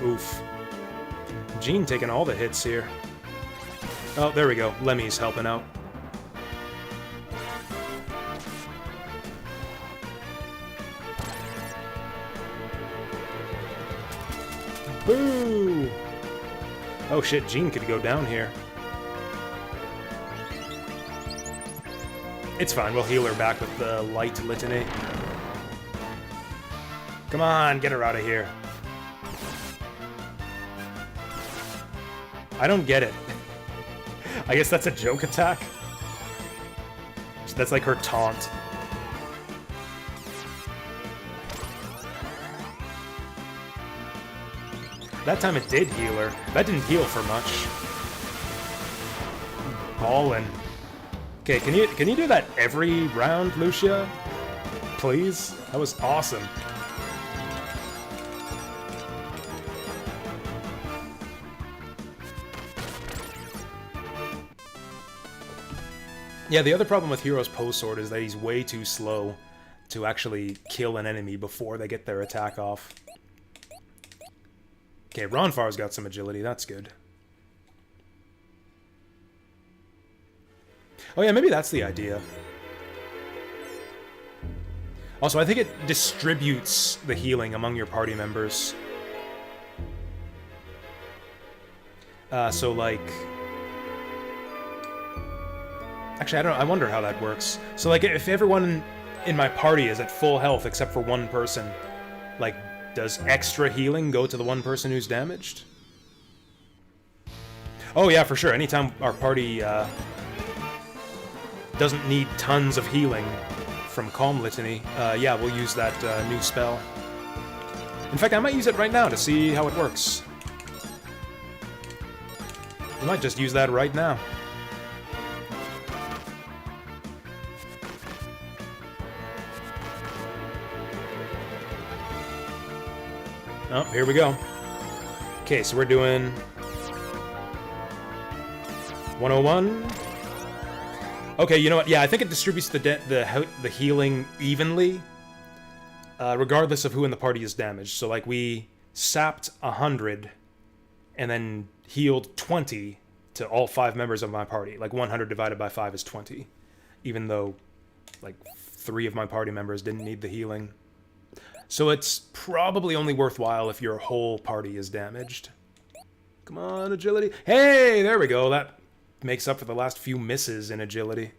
Oof. Jean taking all the hits here. Oh, there we go. Lemmy's helping out. Boo! Oh shit, Jean could go down here. It's fine, we'll heal her back with the Light Litany. Come on, get her out of here. I don't get it. I guess that's a joke attack? That's like her taunt. That time it did heal her. That didn't heal for much. Ballin'. Okay, can you do that every round, Lucia? Please? That was awesome. Yeah, the other problem with Hero's Pose Sword is that he's way too slow to actually kill an enemy before they get their attack off. Okay, Ronfar's got some agility, that's good. Oh yeah, maybe that's the idea. Also, I think it distributes the healing among your party members. So like... Actually, I don't know, I wonder how that works. So like, if everyone in my party is at full health except for one person, like, does extra healing go to the one person who's damaged? Oh yeah, for sure. Anytime our party doesn't need tons of healing from Calm Litany, yeah, we'll use that new spell. In fact, I might use it right now to see how it works. I might just use that right now. Oh, here we go. Okay, so we're doing 101. Okay, you know what? Yeah, I think it distributes the healing evenly, regardless of who in the party is damaged. So, like, we sapped 100 and then healed 20 to all 5 members of my party. Like, 100 divided by 5 is 20, even though, like, 3 of my party members didn't need the healing. So it's probably only worthwhile if your whole party is damaged. Come on, agility. Hey, there we go. That makes up for the last few misses in agility.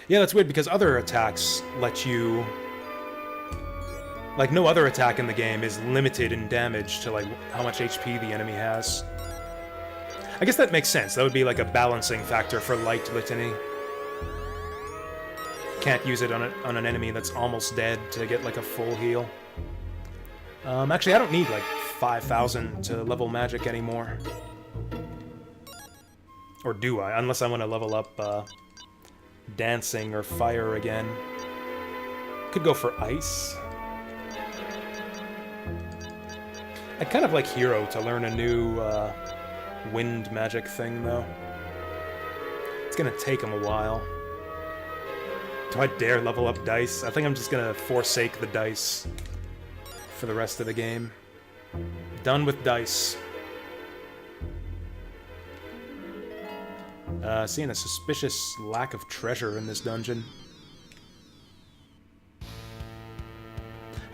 Yeah, that's weird because other attacks let you... Like, no other attack in the game is limited in damage to, like, how much HP the enemy has. I guess that makes sense. That would be, like, a balancing factor for Light Litany. Can't use it on an enemy that's almost dead to get, like, a full heal. Actually, I don't need, like, 5,000 to level magic anymore. Or do I? Unless I want to level up, dancing or fire again. Could go for ice. I'd kind of like Hero to learn a new wind magic thing, though. It's gonna take him a while. Do I dare level up dice? I think I'm just gonna forsake the dice for the rest of the game. Done with dice. Seeing a suspicious lack of treasure in this dungeon.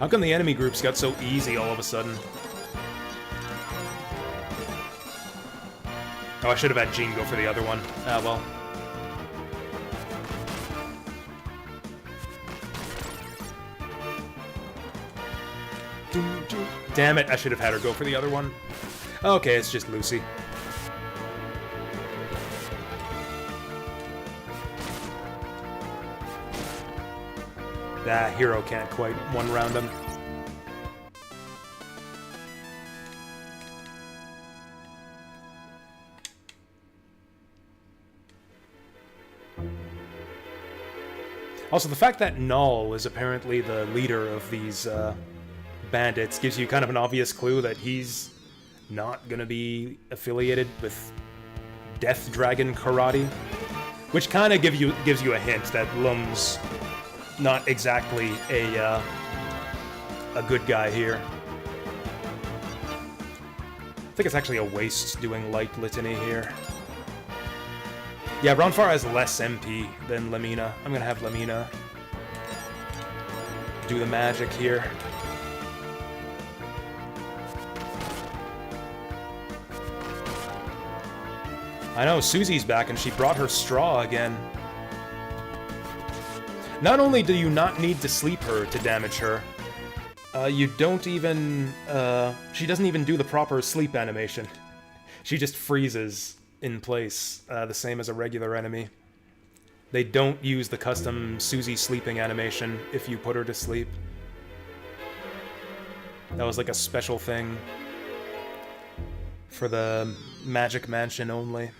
How come the enemy groups got so easy all of a sudden? Oh, I should have had Jean go for the other one. Ah, well. Damn it, I should have had her go for the other one. Okay, it's just Lucy. That hero can't quite one-round him. Also, the fact that Null is apparently the leader of these bandits gives you kind of an obvious clue that he's not gonna be affiliated with Death Dragon Karate, which kind of gives you a hint that Lum's not exactly a good guy here. I think it's actually a waste doing Light Litany here. Yeah, Ronfar has less MP than Lamina. I'm gonna have Lamina do the magic here. I know, Susie's back and she brought her straw again. Not only do you not need to sleep her to damage her, you don't even, she doesn't even do the proper sleep animation. She just freezes in place, the same as a regular enemy. They don't use the custom Susie sleeping animation if you put her to sleep. That was like a special thing for the Magic Mansion only.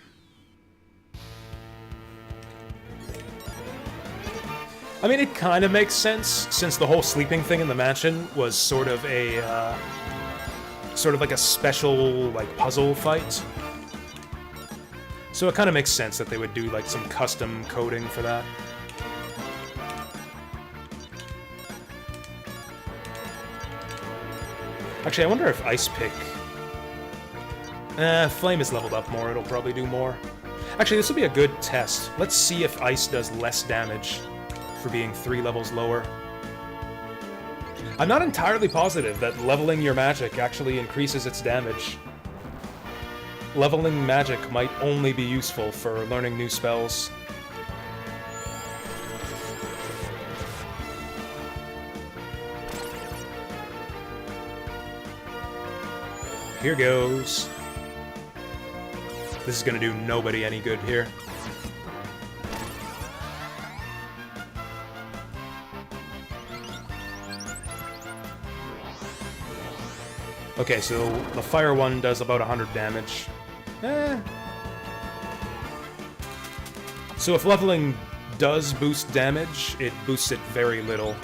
I mean, it kind of makes sense, since the whole sleeping thing in the mansion was sort of a, sort of like a special, like, puzzle fight. So it kind of makes sense that they would do, like, some custom coding for that. Actually, I wonder if Ice Pick... Flame is leveled up more, it'll probably do more. Actually, this will be a good test. Let's see if Ice does less damage for being 3 levels lower. I'm not entirely positive that leveling your magic actually increases its damage. Leveling magic might only be useful for learning new spells. Here goes. This is gonna do nobody any good here. Okay, so the fire one does about 100 damage. So if leveling does boost damage, it boosts it very little.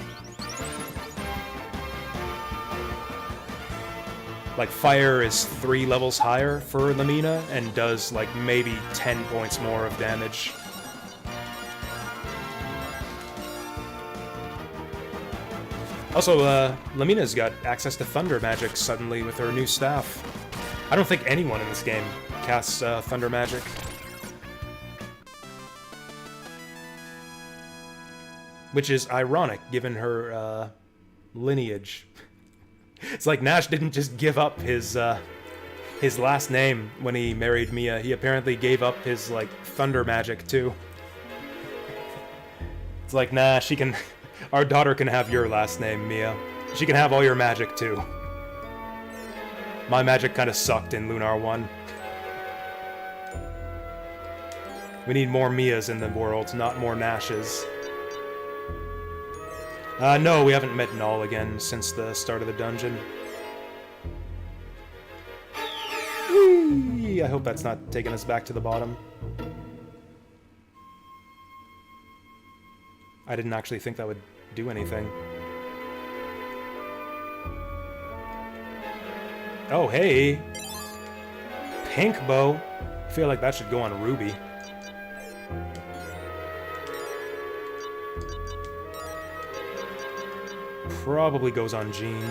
Like, fire is 3 levels higher for Lamina, and does, like, maybe 10 points more of damage. Also, Lamina's got access to thunder magic suddenly with her new staff. I don't think anyone in this game casts thunder magic. Which is ironic, given her lineage. It's like Nash didn't just give up his last name when he married Mia. He apparently gave up his, like, thunder magic, too. It's like, nah, she can... Our daughter can have your last name, Mia. She can have all your magic, too. My magic kind of sucked in Lunar 1. We need more Mias in the world, not more Nashes. No, we haven't met Null again since the start of the dungeon. Whee! I hope that's not taking us back to the bottom. I didn't actually think that would do anything. Oh, hey! Pink bow. I feel like that should go on Ruby. Probably goes on Jean.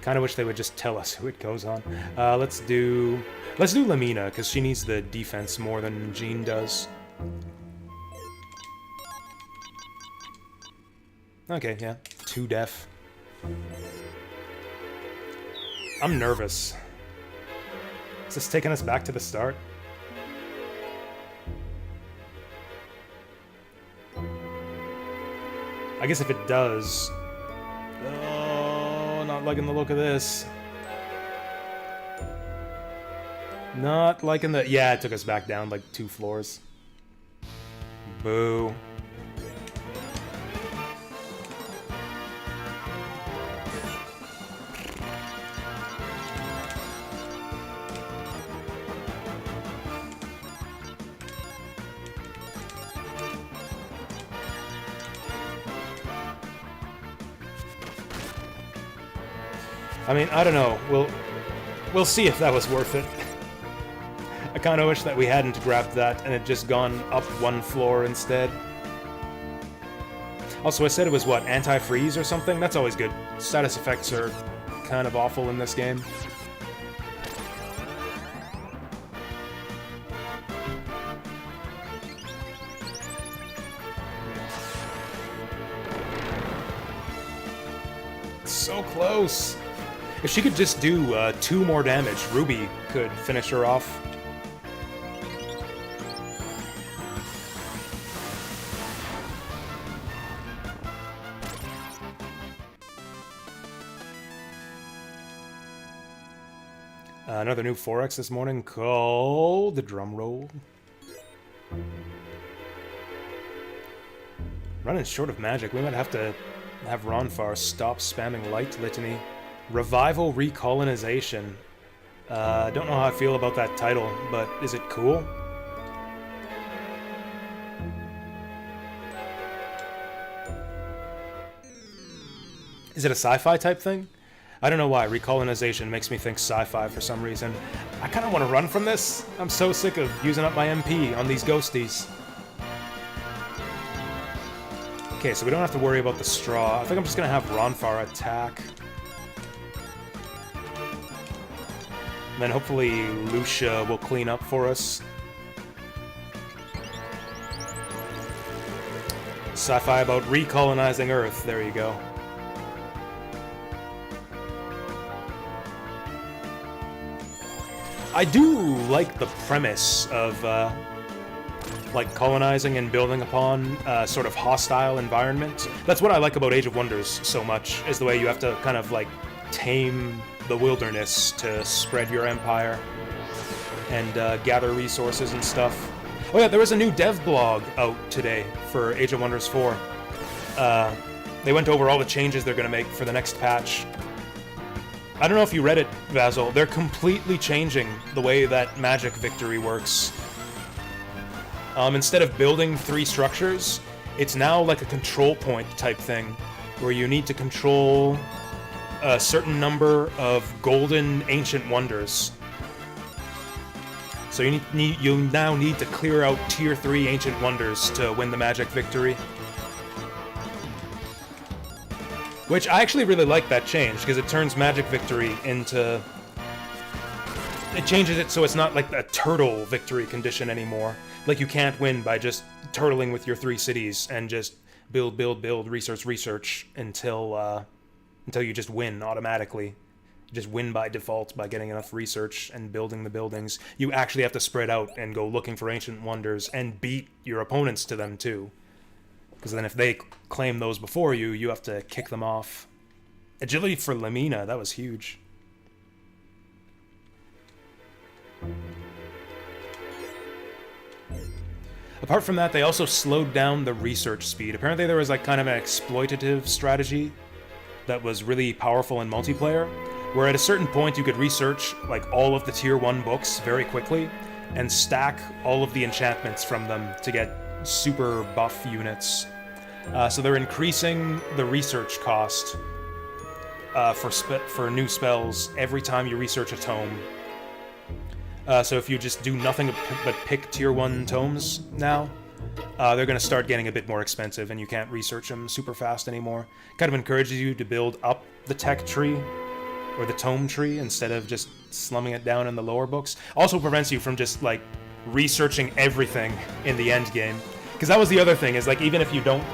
Kinda wish they would just tell us who it goes on. Let's do Lamina, because she needs the defense more than Jean does. Okay, yeah. 2 def. I'm nervous. Is this taking us back to the start? I guess if it does... Oh, not liking the look of this. Not liking the... Yeah, it took us back down like 2 floors. Boo. I mean, I don't know. We'll see if that was worth it. I kind of wish that we hadn't grabbed that and had just gone up one floor instead. Also, I said it was, what, anti-freeze or something? That's always good. Status effects are kind of awful in this game. So close! If she could just do 2 more damage, Ruby could finish her off. Another new 4X this morning called the drum roll. Running short of magic. We might have to have Ronfar stop spamming light litany. Revival recolonization. Don't know how I feel about that title, but is it cool? Is it a sci-fi type thing? I don't know why. Recolonization makes me think sci-fi for some reason. I kind of want to run from this. I'm so sick of using up my MP on these ghosties. Okay, so we don't have to worry about the straw. I think I'm just going to have Ronfar attack. And then hopefully Lucia will clean up for us. Sci-fi about recolonizing Earth. There you go. I do like the premise of, like, colonizing and building upon a sort of hostile environment. That's what I like about Age of Wonders so much, is the way you have to kind of, like, tame the wilderness to spread your empire and gather resources and stuff. Oh yeah, there was a new dev blog out today for Age of Wonders 4. They went over all the changes they're going to make for the next patch. I don't know if you read it, Basil. They're completely changing the way that Magic Victory works. Instead of building 3 structures, it's now like a control point type thing, where you need to control a certain number of golden ancient wonders. So you now need to clear out tier 3 ancient wonders to win the Magic Victory. Which I actually really like that change, because it turns Magic Victory into... It changes it so it's not like a turtle victory condition anymore. Like, you can't win by just turtling with your 3 cities and just build, research until you just win automatically. You just win by default by getting enough research and building the buildings. You actually have to spread out and go looking for ancient wonders and beat your opponents to them too. Because then if they claim those before you, you have to kick them off. Agility for Lamina, that was huge. Apart from that, they also slowed down the research speed. Apparently there was like kind of an exploitative strategy that was really powerful in multiplayer, where at a certain point you could research like all of the tier 1 books very quickly and stack all of the enchantments from them to get super buff units. So they're increasing the research cost for new spells every time you research a tome. So if you just do nothing but pick tier 1 tomes now, they're going to start getting a bit more expensive and you can't research them super fast anymore. Kind of encourages you to build up the tech tree or the tome tree instead of just slumming it down in the lower books. Also prevents you from just like researching everything in the end game. Because that was the other thing, is like even if you don't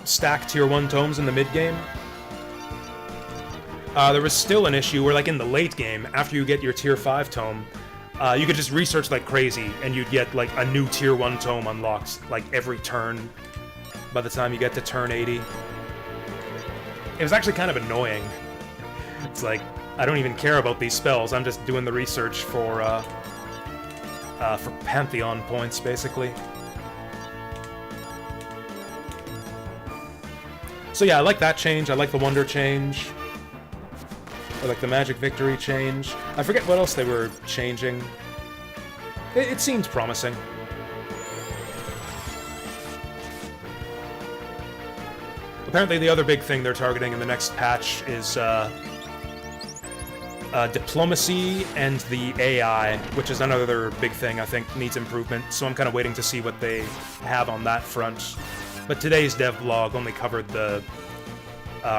stack tier 1 tomes in the mid game, there was still an issue where, like, in the late game, after you get your tier 5 tome, you could just research like crazy, and you'd get, like, a new tier 1 tome unlocked, like, every turn by the time you get to turn 80. It was actually kind of annoying. It's like, I don't even care about these spells, I'm just doing the research for Pantheon points, basically. So yeah, I like that change, I like the Wonder change. I like the Magic Victory change. I forget what else they were changing. It seemed promising. Apparently the other big thing they're targeting in the next patch is diplomacy and the AI, which is another big thing I think needs improvement. So I'm kind of waiting to see what they have on that front. But today's dev blog only covered the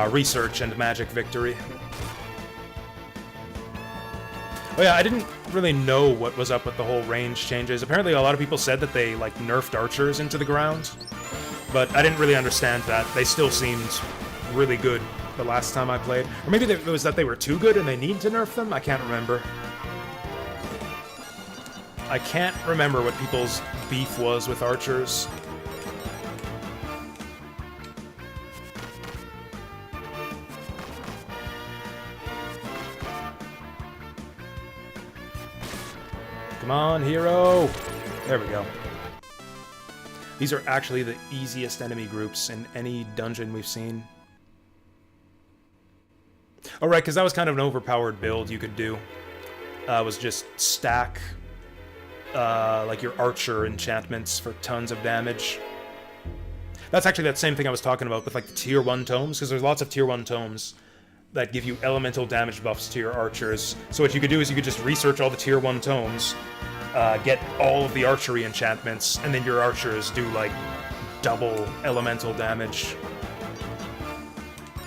research and magic victory. Oh yeah, I didn't really know what was up with the whole range changes. Apparently a lot of people said that they like nerfed archers into the ground, but I didn't really understand that. They still seemed really good the last time I played. Or maybe it was that they were too good and they need to nerf them? I can't remember. I can't remember what people's beef was with archers. Come on, hero! There we go. These are actually the easiest enemy groups in any dungeon we've seen. Oh right, because that was kind of an overpowered build you could do. Was just stack like your archer enchantments for tons of damage. That's actually that same thing I was talking about with like the tier 1 tomes, because there's lots of tier 1 tomes that give you elemental damage buffs to your archers. So what you could do is you could just research all the tier 1 tomes, get all of the archery enchantments, and then your archers do like double elemental damage.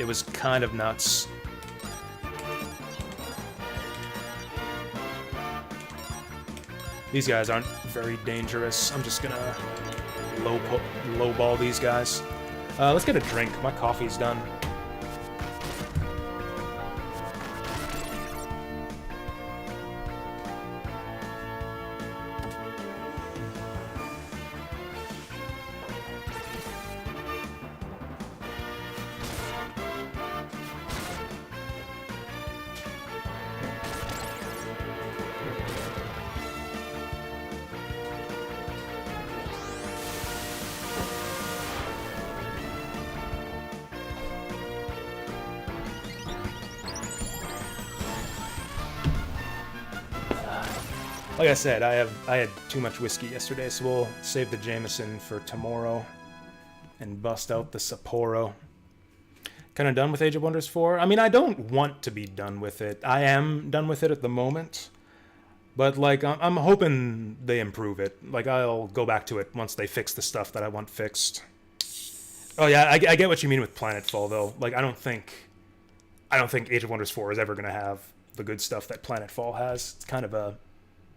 It was kind of nuts. These guys aren't very dangerous. I'm just gonna lowball these guys. Let's get a drink. My coffee's done. Like I said, I had too much whiskey yesterday, so we'll save the Jameson for tomorrow and bust out the Sapporo. Kind of done with Age of Wonders 4? I mean, I don't want to be done with it. I am done with it at the moment, but like I'm hoping they improve it. Like I'll go back to it once they fix the stuff that I want fixed. Oh yeah, I get what you mean with Planetfall though. Like I don't think Age of Wonders 4 is ever gonna have the good stuff that Planetfall has. It's kind of a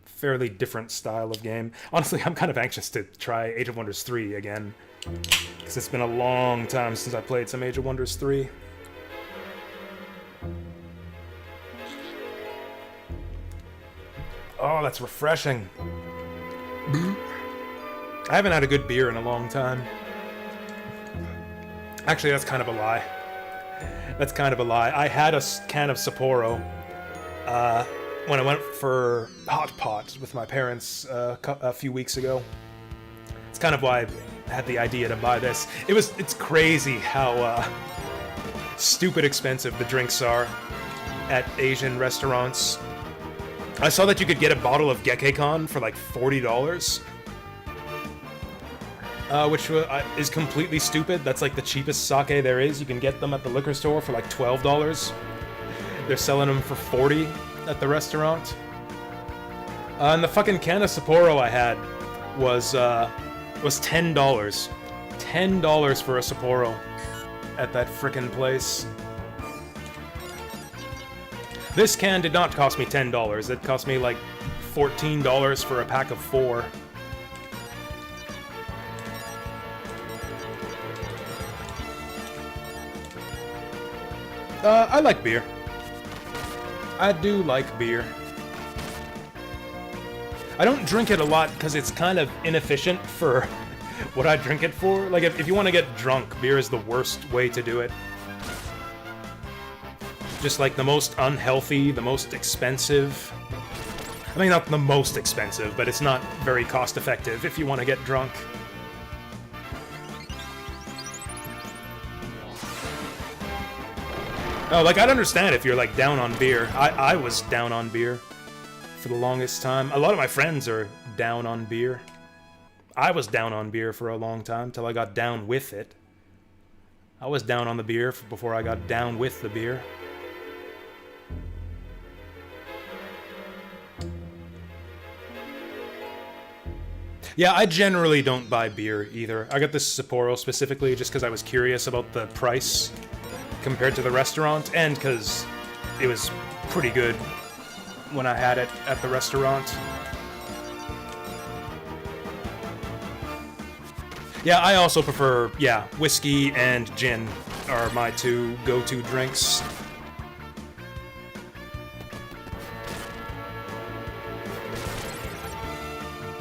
fairly different style of game. Honestly, I'm kind of anxious to try Age of Wonders 3 again, because it's been a long time since I played some Age of Wonders 3. Oh, that's refreshing. I haven't had a good beer in a long time. Actually, that's kind of a lie. That's kind of a lie. I had a can of Sapporo when I went for Hot Pot with my parents a few weeks ago. It's kind of why I had the idea to buy this. It's crazy how stupid expensive the drinks are at Asian restaurants. I saw that you could get a bottle of Gekekon for like $40. Which is completely stupid. That's like the cheapest sake there is. You can get them at the liquor store for like $12. They're selling them for $40 at the restaurant. And the fucking can of Sapporo I had was $10. $10 for a Sapporo at that frickin' place. This can did not cost me $10. It cost me like $14 for a pack of 4. I like beer. I do like beer. I don't drink it a lot because it's kind of inefficient for what I drink it for. Like, if you want to get drunk, beer is the worst way to do it. Just like the most unhealthy, the most expensive. I mean, not the most expensive, but it's not very cost effective if you want to get drunk. Oh, like, I'd understand if you're, like, down on beer. I was down on beer for the longest time. A lot of my friends are down on beer. I was down on beer for a long time, till I got down with it. I was down on the beer before I got down with the beer. Yeah, I generally don't buy beer either. I got this Sapporo specifically just because I was curious about the price compared to the restaurant, and because it was pretty good when I had it at the restaurant. Yeah, I also prefer, whiskey and gin are my two go-to drinks.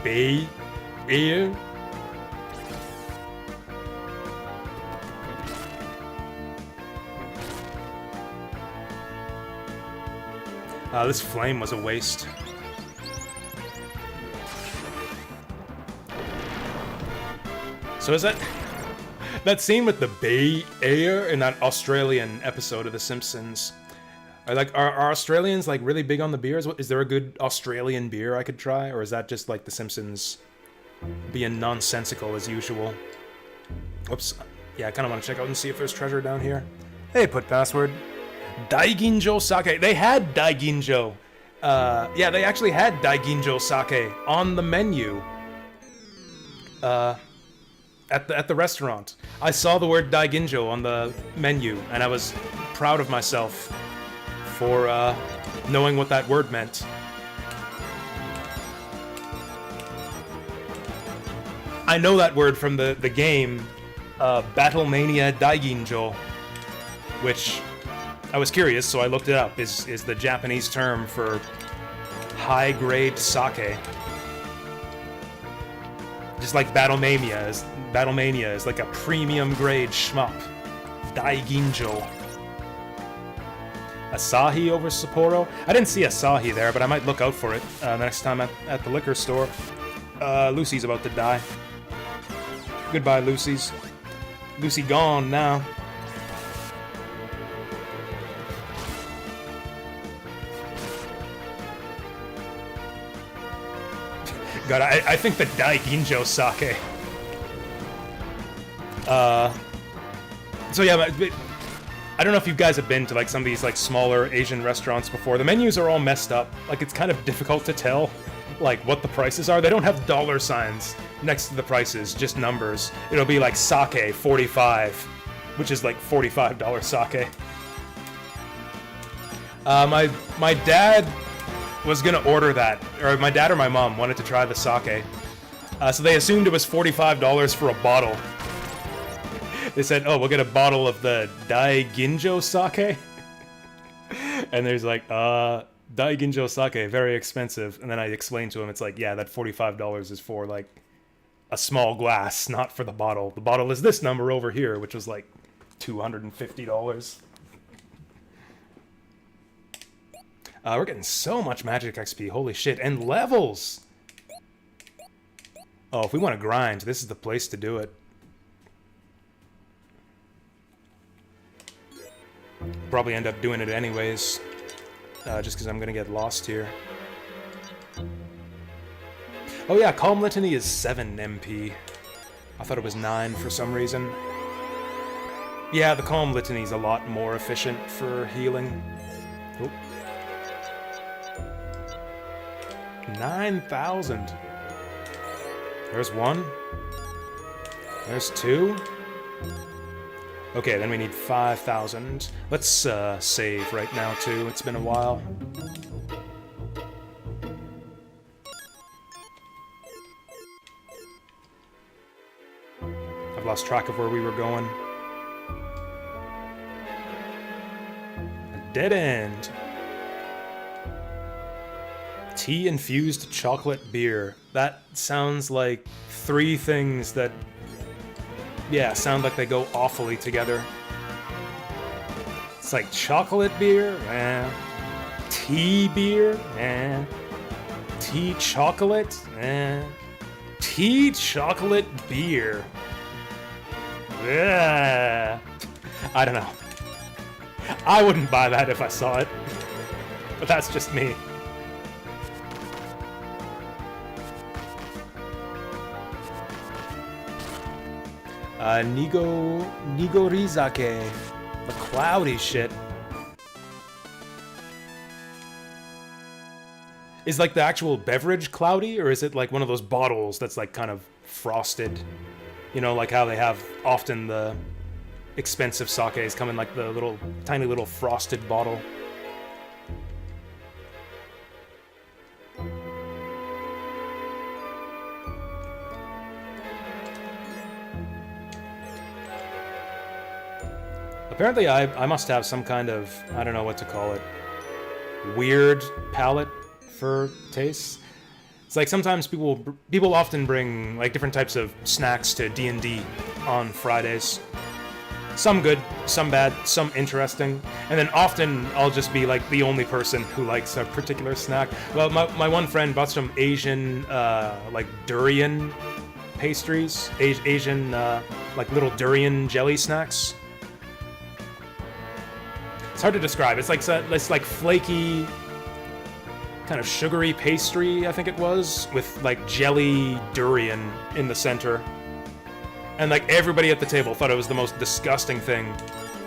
Beer. This flame was a waste. So is that scene with the Bay Air in that Australian episode of The Simpsons? Are Australians like really big on the beers? Is there a good Australian beer I could try, or is that just like The Simpsons being nonsensical as usual? Oops. Yeah, I kind of want to check out and see if there's treasure down here. Hey, put password. Daiginjo sake. They had Daiginjo. Yeah, they actually had Daiginjo sake on the menu. At the restaurant. I saw the word Daiginjo on the menu, and I was proud of myself for knowing what that word meant. I know that word from the game Battlemania Daiginjo, which I was curious, so I looked it up. Is the Japanese term for high-grade sake. Just like Battlemania is like a premium grade shmup. Daiginjo. Asahi over Sapporo? I didn't see Asahi there, but I might look out for it next time at the liquor store. Lucy's about to die. Goodbye, Lucy's. Lucy gone now. God, I think the Daiginjo sake. So yeah, I don't know if you guys have been to like some of these like smaller Asian restaurants before. The menus are all messed up. Like it's kind of difficult to tell like what the prices are. They don't have dollar signs next to the prices, just numbers. It'll be like sake 45, which is like $45 sake. My dad was gonna order that, or my dad or my mom wanted to try the sake. So they assumed it was $45 for a bottle. They said, oh, we'll get a bottle of the Daiginjo sake. And there's like, Daiginjo sake, very expensive. And then I explained to him, it's like, yeah, that $45 is for like a small glass, not for the bottle. The bottle is this number over here, which was like $250. We're getting so much magic XP, holy shit, and levels! Oh, if we want to grind, this is the place to do it. Probably end up doing it anyways, just because I'm gonna get lost here. Oh yeah, Calm Litany is 7 MP. I thought it was 9 for some reason. Yeah, the Calm Litany is a lot more efficient for healing. Oh. 9,000. There's one. There's two. Okay, then we need 5,000. Let's save right now too. It's been a while. I've lost track of where we were going. A dead end. Tea-infused chocolate beer. That sounds like 3 things that, yeah, sound like they go awfully together. It's like chocolate beer, tea beer, tea chocolate, tea chocolate beer. Yeah. I don't know. I wouldn't buy that if I saw it, but that's just me. Nigorizake. The cloudy shit. Is like the actual beverage cloudy, or is it like one of those bottles that's like kind of frosted? You know, like how they have often the expensive sakes come in like the little, tiny little frosted bottle. Apparently I must have some kind of, I don't know what to call it, weird palate for tastes. It's like sometimes people often bring like different types of snacks to D&D on Fridays. Some good, some bad, some interesting. And then often I'll just be like the only person who likes a particular snack. Well, my one friend bought some Asian like durian pastries, Asian like little durian jelly snacks. It's hard to describe. It's like flaky, kind of sugary pastry, I think it was, with like jelly durian in the center. And like everybody at the table thought it was the most disgusting thing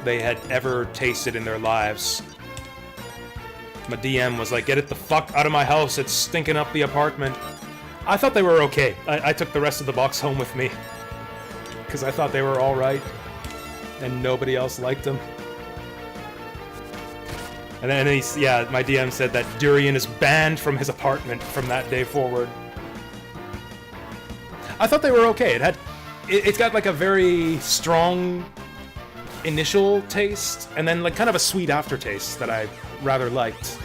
they had ever tasted in their lives. My DM was like, "Get it the fuck out of my house, it's stinking up the apartment." I thought they were okay. I took the rest of the box home with me, because I thought they were alright, and nobody else liked them. And then my DM said that durian is banned from his apartment from that day forward. I thought they were okay. It's got like a very strong initial taste, and then like kind of a sweet aftertaste that I rather liked.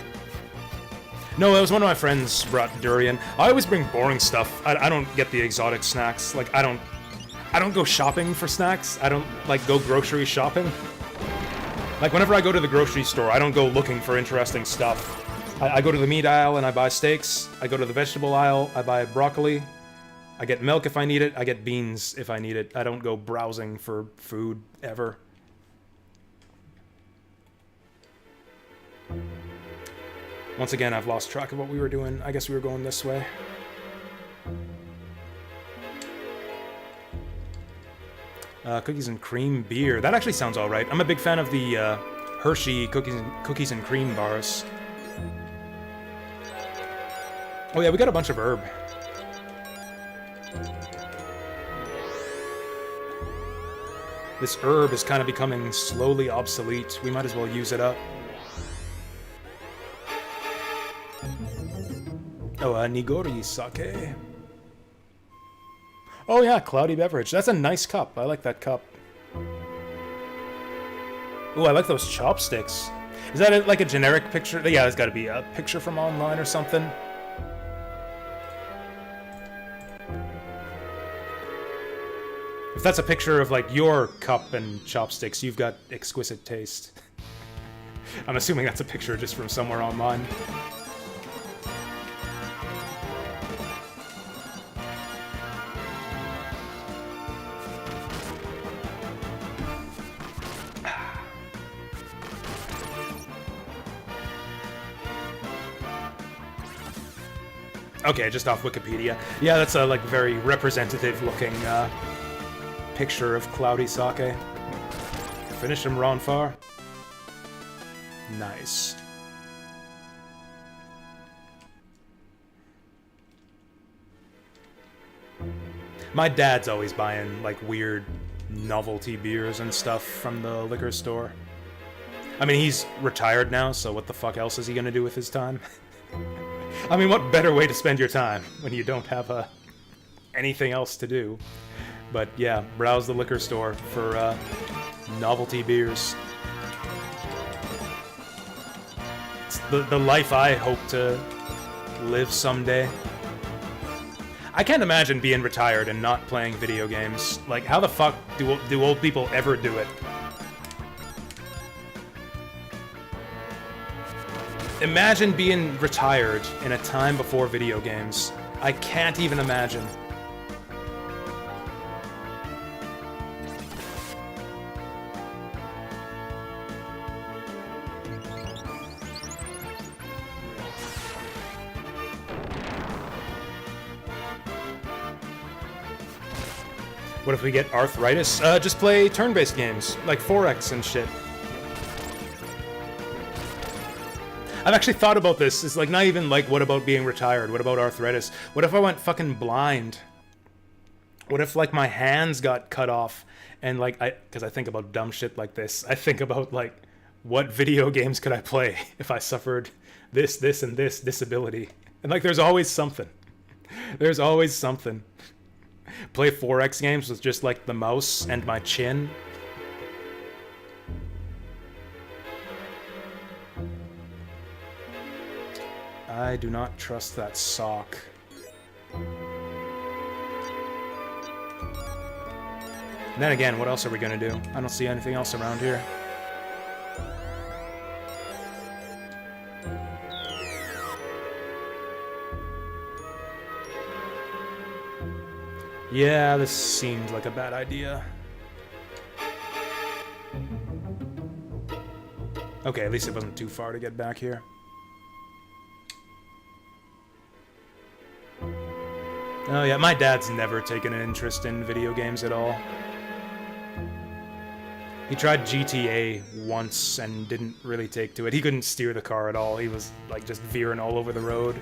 No, it was one of my friends brought durian. I always bring boring stuff. I don't get the exotic snacks. Like I don't go shopping for snacks. I don't like go grocery shopping. Like, whenever I go to the grocery store, I don't go looking for interesting stuff. I go to the meat aisle and I buy steaks. I go to the vegetable aisle, I buy broccoli. I get milk if I need it. I get beans if I need it. I don't go browsing for food, ever. Once again, I've lost track of what we were doing. I guess we were going this way. Cookies and cream beer. That actually sounds alright. I'm a big fan of the Hershey cookies and cream bars. Oh yeah, we got a bunch of herb. This herb is kind of becoming slowly obsolete. We might as well use it up. Oh, Nigori sake. Oh yeah, cloudy beverage. That's a nice cup. I like that cup. Ooh, I like those chopsticks. Is that like a generic picture? Yeah, there's got to be a picture from online or something. If that's a picture of like your cup and chopsticks, you've got exquisite taste. I'm assuming that's a picture just from somewhere online. Okay, just off Wikipedia. Yeah, that's a like very representative looking picture of cloudy sake. Finish him, Ron Farr. Nice. My dad's always buying like weird novelty beers and stuff from the liquor store. I mean, he's retired now, so what the fuck else is he gonna do with his time? I mean, what better way to spend your time when you don't have anything else to do? But yeah, browse the liquor store for novelty beers. It's the life I hope to live someday. I can't imagine being retired and not playing video games. Like, how the fuck do old people ever do it? Imagine being retired in a time before video games. I can't even imagine. What if we get arthritis? Just play turn-based games, like 4X and shit. I've actually thought about this. It's like not even like, what about being retired? What about arthritis? What if I went fucking blind? What if like my hands got cut off and like because I think about dumb shit like this. I think about like what video games could I play if I suffered this, and this disability? And like there's always something. There's always something. Play 4X games with just like the mouse and my chin. I do not trust that sock. And then again, what else are we gonna do? I don't see anything else around here. Yeah, this seemed like a bad idea. Okay, at least it wasn't too far to get back here. Oh yeah, my dad's never taken an interest in video games at all. He tried GTA once and didn't really take to it. He couldn't steer the car at all. He was like just veering all over the road,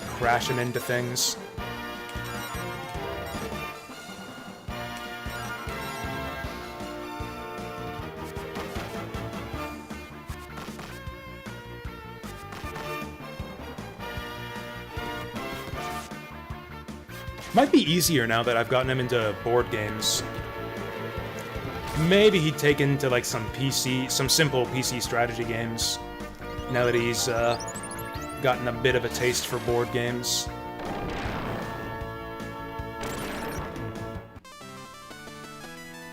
crashing into things. Might be easier now that I've gotten him into board games. Maybe he'd take into like some simple PC strategy games. Now that he's gotten a bit of a taste for board games.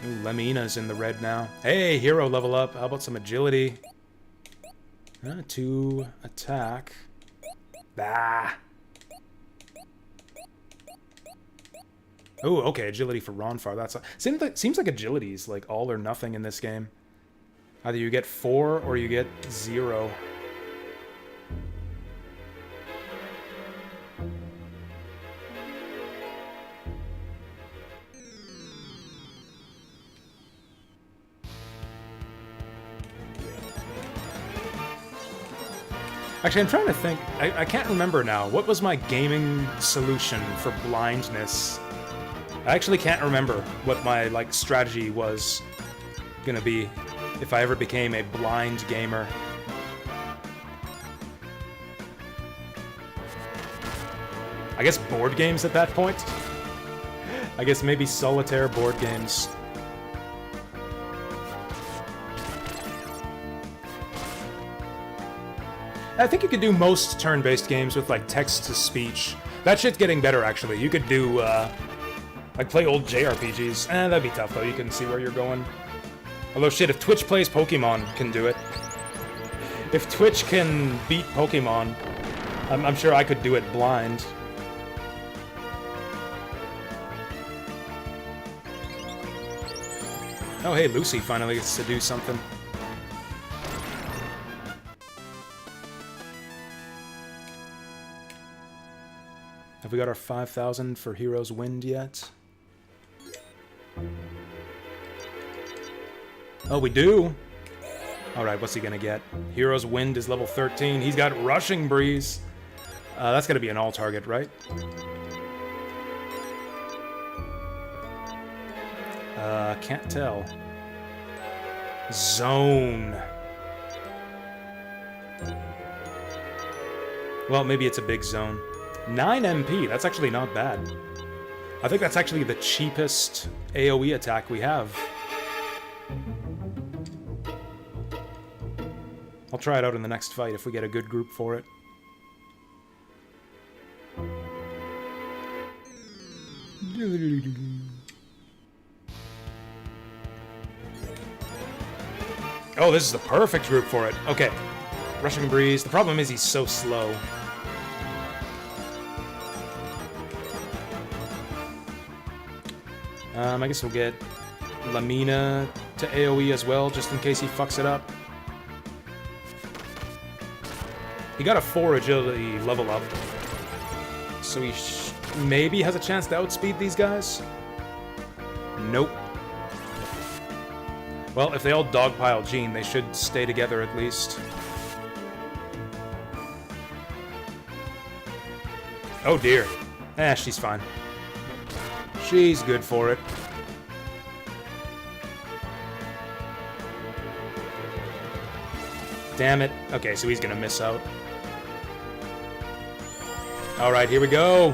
Ooh, Lemina's in the red now. Hey, hero level up. How about some agility? 2 attack. Ah. Oh, okay, agility for Ronfar. That's seems like agility is like all or nothing in this game. Either you get 4 or you get 0. Actually, I'm trying to think. I can't remember now. What was my gaming solution for blindness? I actually can't remember what my like strategy was gonna be if I ever became a blind gamer. I guess board games at that point? I guess maybe solitaire board games. I think you could do most turn-based games with like text-to-speech. That shit's getting better, actually. You could do, like play old JRPGs. That'd be tough, though. You couldn't see where you're going. Although, shit, if Twitch plays Pokemon can do it. If Twitch can beat Pokemon, I'm sure I could do it blind. Oh, hey, Lucy finally gets to do something. Have we got our 5,000 for Hero's Wind yet? Oh, we do! Alright, what's he gonna get? Hero's Wind is level 13. He's got Rushing Breeze. That's gonna be an all-target, right? Can't tell. Zone. Well, maybe it's a big zone. 9 MP, that's actually not bad. I think that's actually the cheapest AoE attack we have. I'll try it out in the next fight if we get a good group for it. Oh, this is the perfect group for it. Okay. Rushing Breeze. The problem is he's so slow. I guess we'll get Lamina to AoE as well, just in case he fucks it up. He got a 4 agility level up, so he maybe has a chance to outspeed these guys? Nope. Well, if they all dogpile Gene, they should stay together at least. Oh dear. She's fine. She's good for it. Damn it. Okay, so he's gonna miss out. Alright, here we go.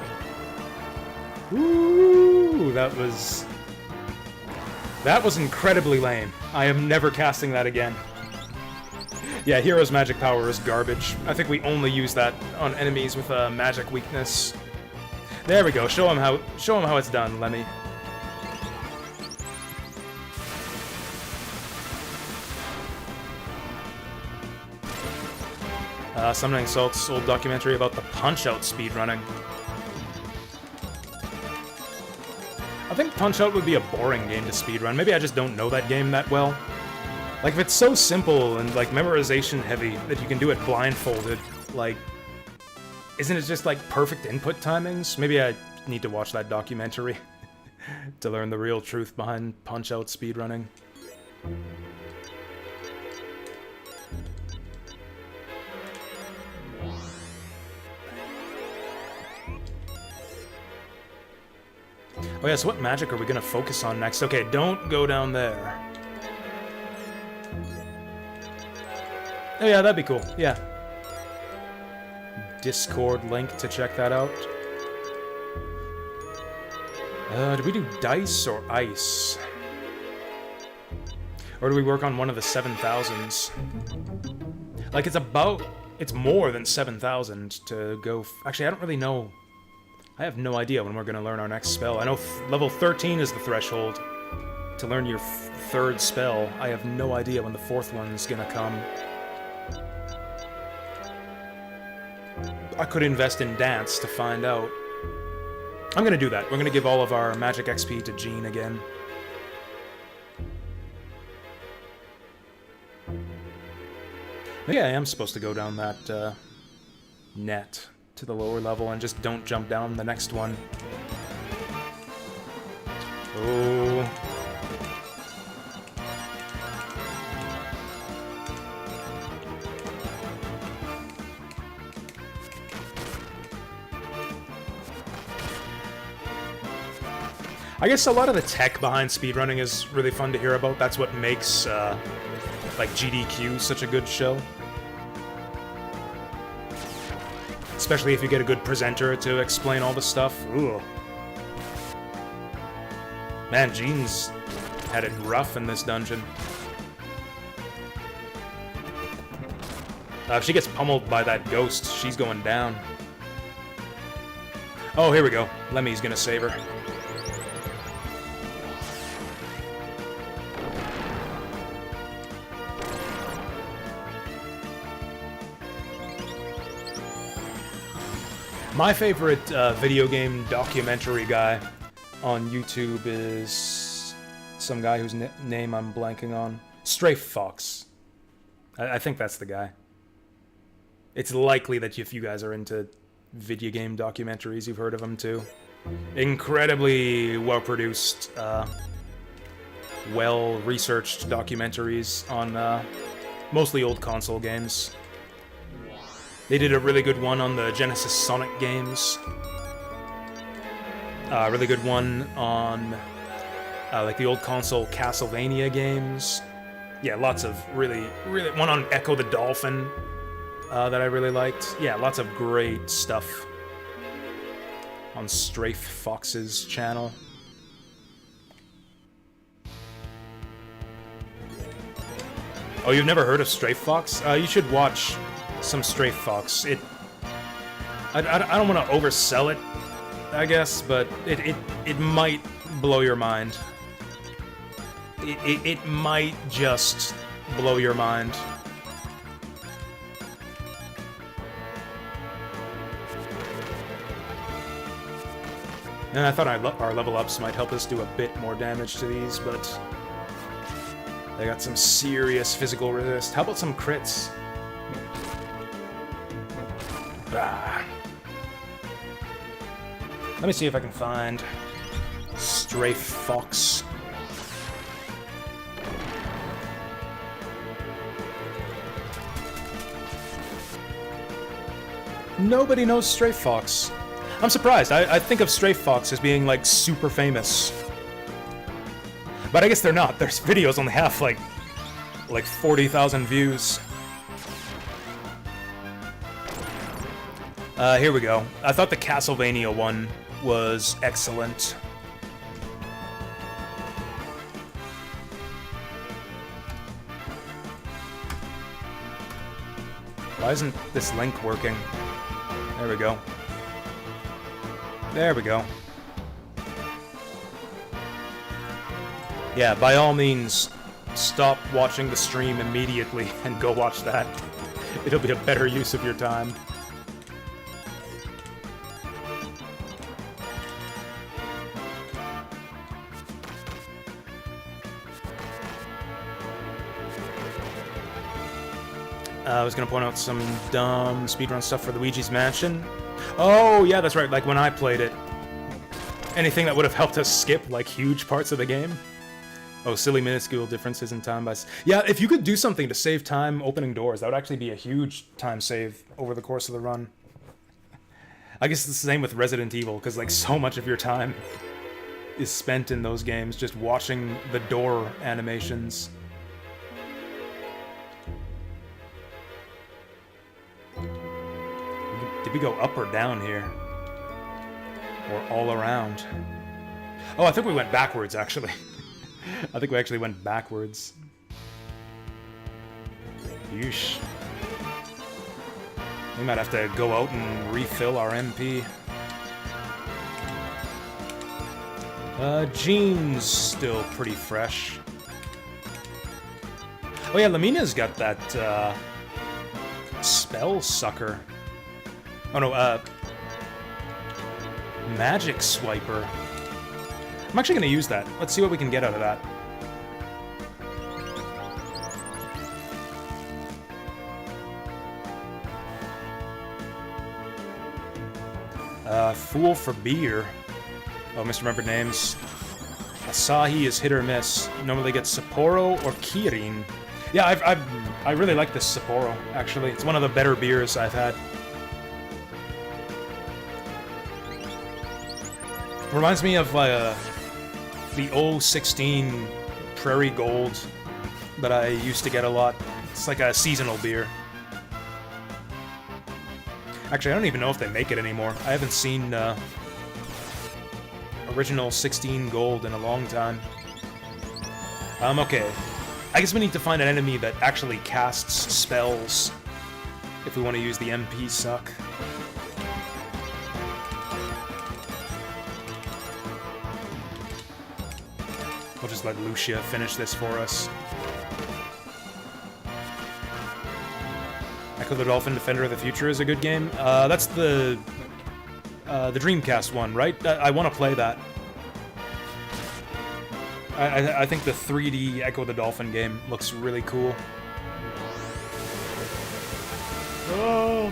Ooh, that was incredibly lame. I am never casting that again. Yeah, Hero's magic power is garbage. I think we only use that on enemies with a magic weakness. There we go. Show him how it's done, Lemmy. Summoning Salt's old documentary about the Punch-Out speedrunning. I think Punch-Out would be a boring game to speedrun. Maybe I just don't know that game that well. Like, if it's so simple and, like, memorization heavy that you can do it blindfolded, like, isn't it just, like, perfect input timings? Maybe I need to watch that documentary to learn the real truth behind Punch-Out speedrunning. Oh yeah, so what magic are we gonna focus on next? Okay, don't go down there. Oh yeah, that'd be cool. Yeah. Discord link to check that out. Do we do dice or ice? Or do we work on one of the 7,000s? Like, it's more than 7,000 to go... Actually, I don't really know. I have no idea when we're going to learn our next spell. I know level 13 is the threshold to learn your third spell. I have no idea when the fourth one's going to come. I could invest in dance to find out. I'm going to do that. We're going to give all of our magic XP to Jean again. Maybe I am supposed to go down that net to the lower level and just don't jump down the next one. Oh. I guess a lot of the tech behind speedrunning is really fun to hear about. That's what makes, like, GDQ such a good show. Especially if you get a good presenter to explain all the stuff. Ooh. Man, Jean's had it rough in this dungeon. If she gets pummeled by that ghost, she's going down. Oh, here we go. Lemmy's gonna save her. My favorite video game documentary guy on YouTube is some guy whose name I'm blanking on. Strafe Fox. I think that's the guy. It's likely that if you guys are into video game documentaries, you've heard of him too. Incredibly well-produced, well-researched documentaries on mostly old console games. They did a really good one on the Genesis Sonic games. A really good one on like the old console Castlevania games. Yeah, lots of really one on Echo the Dolphin that I really liked. Yeah, lots of great stuff on Strafe Fox's channel. Oh, you've never heard of Strafe Fox? You should watch some Strafe Fox. I don't want to oversell it, I guess, but it might blow your mind. It might just blow your mind. And I thought our level ups might help us do a bit more damage to these, but they got some serious physical resist. How about some crits? Ah. Let me see if I can find Strafe Fox. Nobody knows Strafe Fox. I'm surprised. I think of Stray Fox as being, like, super famous. But I guess they're not. Their videos only have, like 40,000 views. Here we go. I thought the Castlevania one was excellent. Why isn't this link working? There we go. There we go. Yeah, by all means, stop watching the stream immediately and go watch that. It'll be a better use of your time. I was gonna point out some dumb speedrun stuff for Luigi's Mansion. Oh, yeah, that's right, like when I played it. Anything that would have helped us skip, like, huge parts of the game. Oh, silly minuscule differences in time by... Yeah, if you could do something to save time opening doors, that would actually be a huge time save over the course of the run. I guess it's the same with Resident Evil, because, like, so much of your time is spent in those games just watching the door animations. Did we go up or down here? Or all around? Oh, I think we went backwards, actually. I think we actually went backwards. Yeesh. We might have to go out and refill our MP. Jean's still pretty fresh. Oh yeah, Lamina's got that, spell sucker. Oh no, magic swiper. I'm actually gonna use that. Let's see what we can get out of that. Fool for beer. Oh, misremembered names. Asahi is hit or miss. Normally gets Sapporo or Kirin. Yeah, I really like this Sapporo, actually. It's one of the better beers I've had. Reminds me of the 016 Prairie Gold that I used to get a lot. It's like a seasonal beer. Actually, I don't even know if they make it anymore. I haven't seen original 16 Gold in a long time. Okay. I guess we need to find an enemy that actually casts spells if we want to use the MP suck. We'll just let Lucia finish this for us. Echo the Dolphin Defender of the Future is a good game. That's the Dreamcast one, right? I want to play that. I think the 3D Echo the Dolphin game looks really cool. Oh!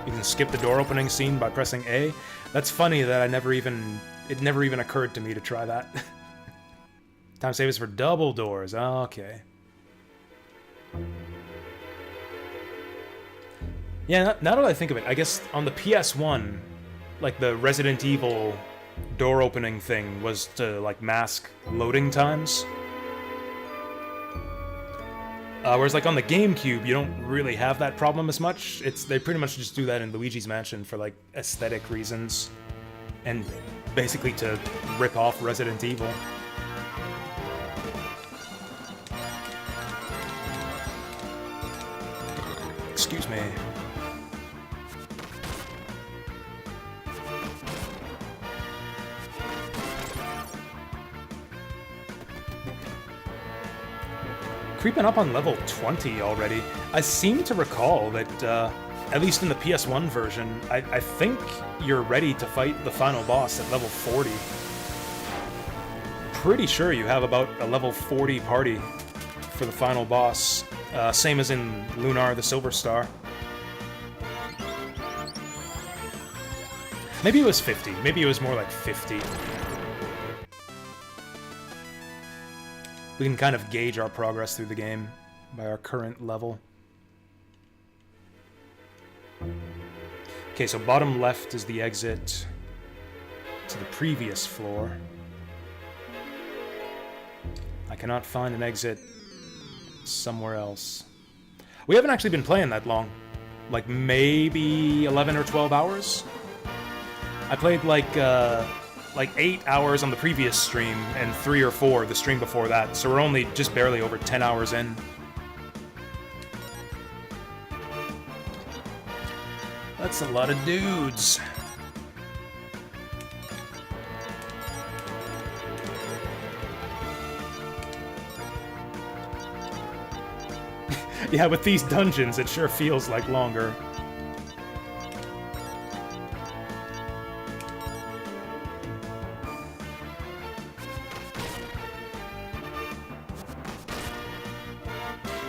You can skip the door opening scene by pressing A. That's funny that it never even occurred to me to try that. Time save is for double doors. Okay. Yeah, now that I think of it, I guess on the PS1, like the Resident Evil door opening thing was to like mask loading times. Whereas like on the GameCube, you don't really have that problem as much. They pretty much just do that in Luigi's Mansion for like aesthetic reasons. And basically to rip off Resident Evil. Excuse me. Creeping up on level 20 already. I seem to recall that, at least in the PS1 version, I think you're ready to fight the final boss at level 40. Pretty sure you have about a level 40 party for the final boss. Same as in Lunar, the Silver Star. Maybe it was 50. Maybe it was more like 50. We can kind of gauge our progress through the game by our current level. Okay, so bottom left is the exit to the previous floor. I cannot find an exit somewhere else. We haven't actually been playing that long. Like, maybe 11 or 12 hours? I played, like 8 hours on the previous stream, and 3 or 4 the stream before that, so we're only just barely over 10 hours in. That's a lot of dudes. Yeah, with these dungeons, it sure feels like longer.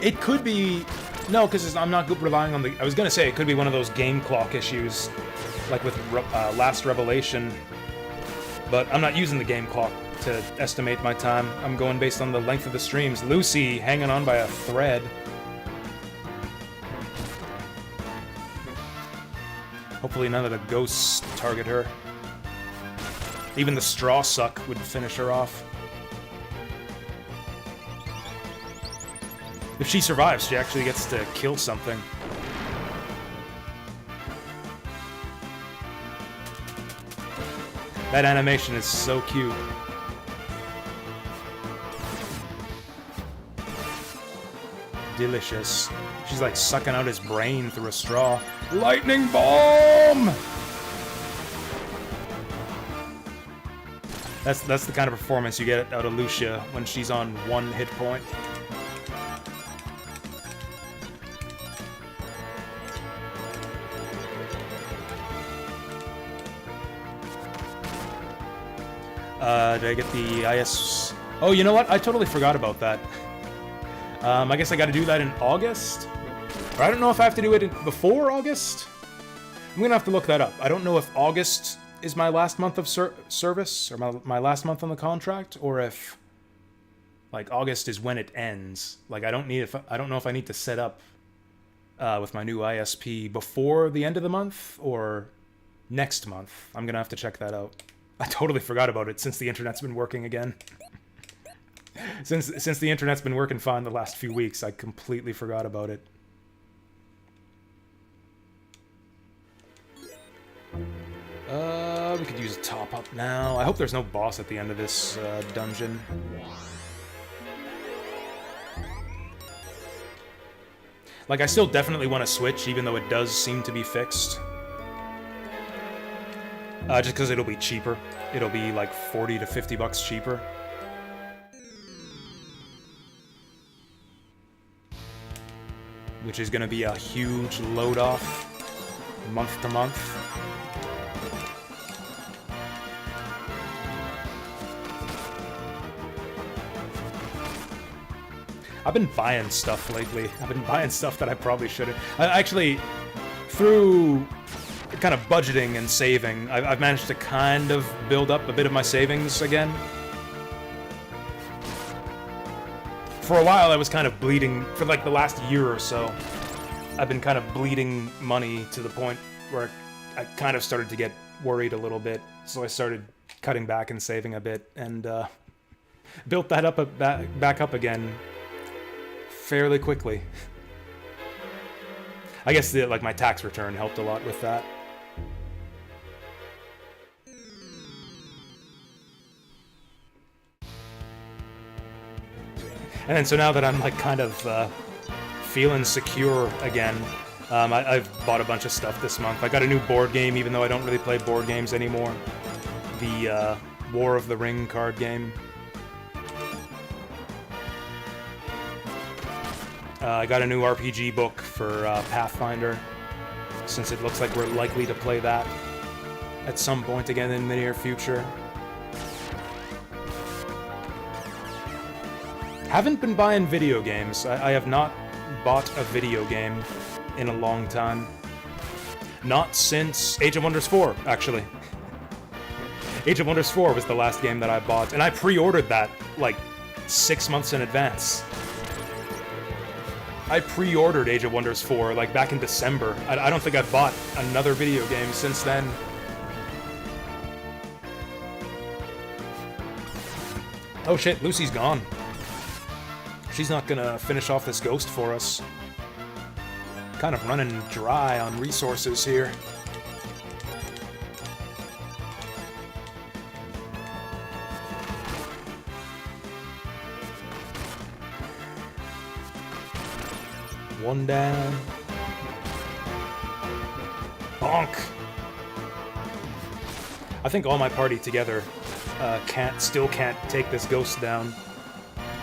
It could be... No, because I'm not relying on the... I was going to say, it could be one of those game clock issues, like with Last Revelation. But I'm not using the game clock to estimate my time. I'm going based on the length of the streams. Lucy hanging on by a thread. Hopefully none of the ghosts target her. Even the straw suck would finish her off. If she survives, she actually gets to kill something. That animation is so cute. Delicious. She's like sucking out his brain through a straw. Lightning bomb! That's the kind of performance you get out of Lucia when she's on 1 hit point. Did I get the IS... Oh, you know what? I totally forgot about that. I guess I gotta do that in August? Or I don't know if I have to do it before August? I'm gonna have to look that up. I don't know if August is my last month of service, or my last month on the contract, or if, like, August is when it ends. Like, I don't know if I need to set up with my new ISP before the end of the month, or next month. I'm gonna have to check that out. I totally forgot about it since the internet's been working again. Since the internet's been working fine the last few weeks, I completely forgot about it. We could use a top-up now. I hope there's no boss at the end of this dungeon. Like, I still definitely want to switch, even though it does seem to be fixed. Just because it'll be cheaper. It'll be like 40 to 50 bucks cheaper. Which is going to be a huge load off month to month. I've been buying stuff lately. I've been buying stuff that I probably shouldn't. Actually, through kind of budgeting and saving, I've managed to kind of build up a bit of my savings again. For a while, I was kind of bleeding, for like the last year or so, I've been kind of bleeding money to the point where I kind of started to get worried a little bit. So I started cutting back and saving a bit, and built that up back up again fairly quickly. I guess like my tax return helped a lot with that. And then so now that I'm like kind of feeling secure again, I've bought a bunch of stuff this month. I got a new board game, even though I don't really play board games anymore. The War of the Ring card game. I got a new RPG book for Pathfinder, since it looks like we're likely to play that at some point again in the near future. Haven't been buying video games. I have not bought a video game in a long time. Not since Age of Wonders 4, actually. Age of Wonders 4 was the last game that I bought, and I pre-ordered that, like, 6 months in advance. I pre-ordered Age of Wonders 4, like, back in December. I don't think I've bought another video game since then. Oh shit, Lucy's gone. She's not gonna finish off this ghost for us. Kind of running dry on resources here. One down. Bonk! I think all my party together still can't take this ghost down.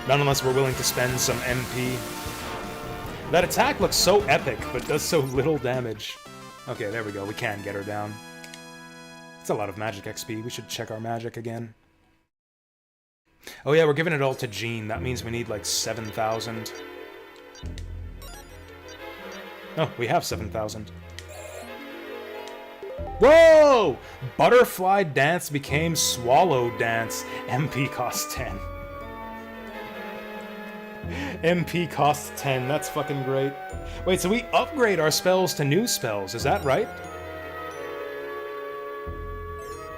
Not unless we're willing to spend some MP. That attack looks so epic, but does so little damage. Okay, there we go. We can get her down. It's a lot of magic XP. We should check our magic again. Oh yeah, we're giving it all to Jean. That means we need like 7,000. Oh, we have 7,000. Whoa! Butterfly Dance became Swallow Dance. MP costs 10. MP costs 10. That's fucking great. Wait, so we upgrade our spells to new spells. Is that right?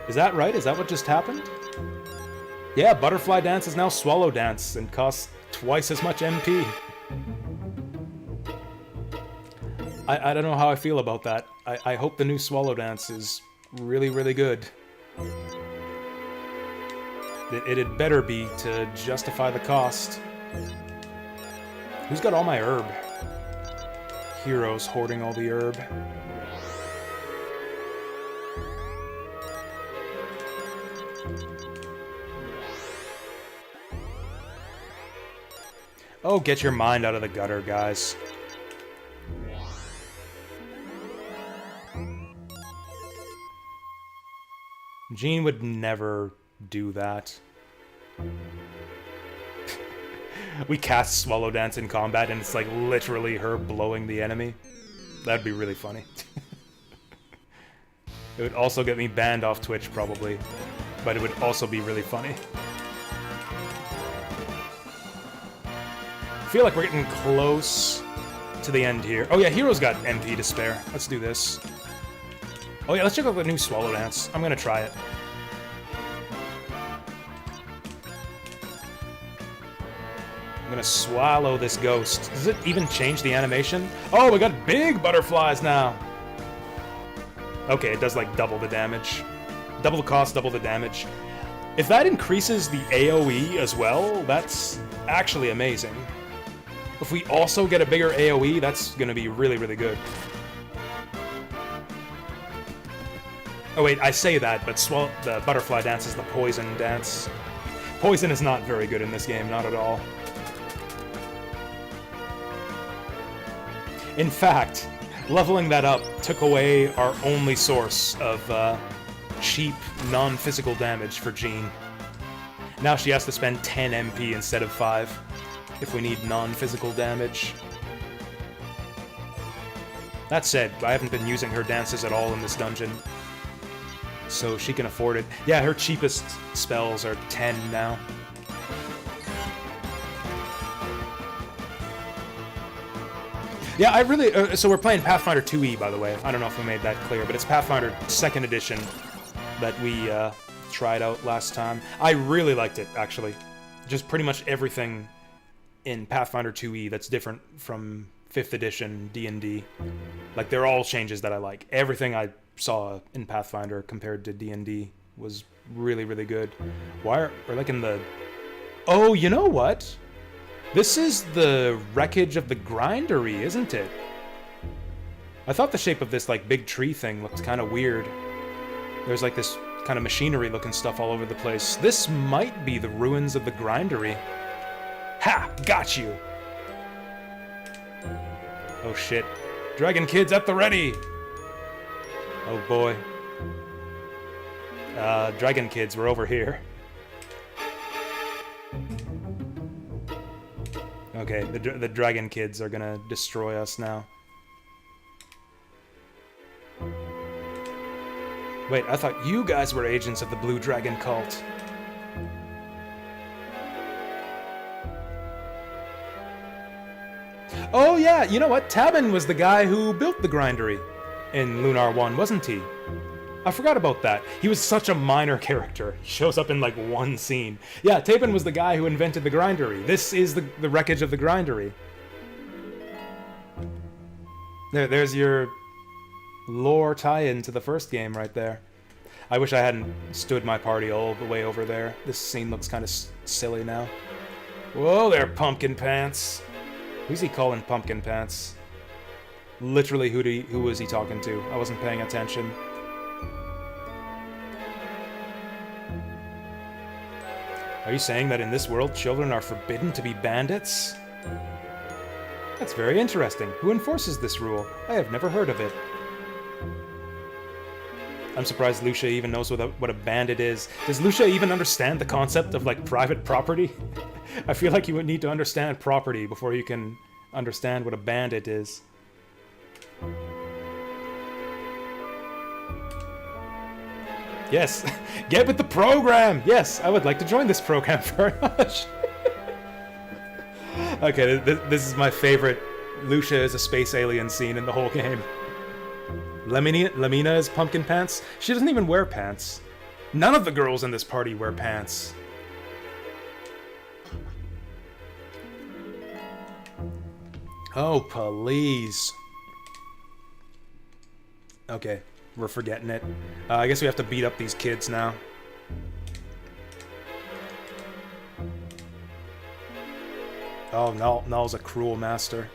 Is that right? Is that what just happened? Yeah, Butterfly Dance is now Swallow Dance and costs twice as much MP. I don't know how I feel about that. I hope the new Swallow Dance is really, really good. It had better be to justify the cost. Who's got all my herb? Heroes hoarding all the herb. Oh, get your mind out of the gutter, guys. Jean would never do that. We cast Swallow Dance in combat and it's like literally her blowing the enemy. That'd be really funny. It would also get me banned off Twitch probably, but it would also be really funny. I feel like we're getting close to the end here. Oh yeah, Hero's got MP to spare. Let's do this. Oh yeah, let's check out the new Swallow Dance. I'm gonna try it. I'm gonna swallow this ghost. Does it even change the animation? Oh, we got big butterflies now! Okay, it does like double the damage. Double the cost, double the damage. If that increases the AoE as well, that's actually amazing. If we also get a bigger AoE, that's gonna be really, really good. Oh wait, I say that, but the Butterfly Dance is the Poison Dance. Poison is not very good in this game, not at all. In fact, leveling that up took away our only source of cheap, non-physical damage for Jean. Now she has to spend 10 MP instead of 5 if we need non-physical damage. That said, I haven't been using her dances at all in this dungeon, so she can afford it. Yeah, her cheapest spells are 10 now. Yeah, I really... so we're playing Pathfinder 2e, by the way. I don't know if we made that clear, but it's Pathfinder 2nd edition that we tried out last time. I really liked it, actually. Just pretty much everything in Pathfinder 2e that's different from 5th edition D&D. Like, they're all changes that I like. Everything I saw in Pathfinder compared to D&D was really, really good. Why are... Or like in the... Oh, you know what? This is the wreckage of the grindery, isn't it? I thought the shape of this, like, big tree thing looked kind of weird. There's, like, this kind of machinery-looking stuff all over the place. This might be the ruins of the grindery. Ha! Got you! Oh, shit. Dragon Kids at the ready! Oh, boy. Dragon Kids, we're over here. Okay, the Dragon Kids are gonna destroy us now. Wait, I thought you guys were agents of the Blue Dragon cult. Oh yeah, you know what? Tabin was the guy who built the grindery in Lunar 1, wasn't he? I forgot about that. He was such a minor character. He shows up in like one scene. Yeah, Tabin was the guy who invented the grindery. This is the wreckage of the grindery. There's your lore tie-in to the first game right there. I wish I hadn't stood my party all the way over there. This scene looks kind of silly now. Whoa there, Pumpkin Pants. Who's he calling Pumpkin Pants? Literally, who was he talking to? I wasn't paying attention. Are you saying that in this world, children are forbidden to be bandits? That's very interesting. Who enforces this rule? I have never heard of it. I'm surprised Lucia even knows what a bandit is. Does Lucia even understand the concept of, like, private property? I feel like you would need to understand property before you can understand what a bandit is. Yes, get with the program! Yes, I would like to join this program very much. Okay, this is my favorite Lucia is a space alien scene in the whole game. Lamina is Pumpkin Pants. She doesn't even wear pants. None of the girls in this party wear pants. Oh, please. Okay, we're forgetting it. I guess we have to beat up these kids now. Oh, Null's a cruel master.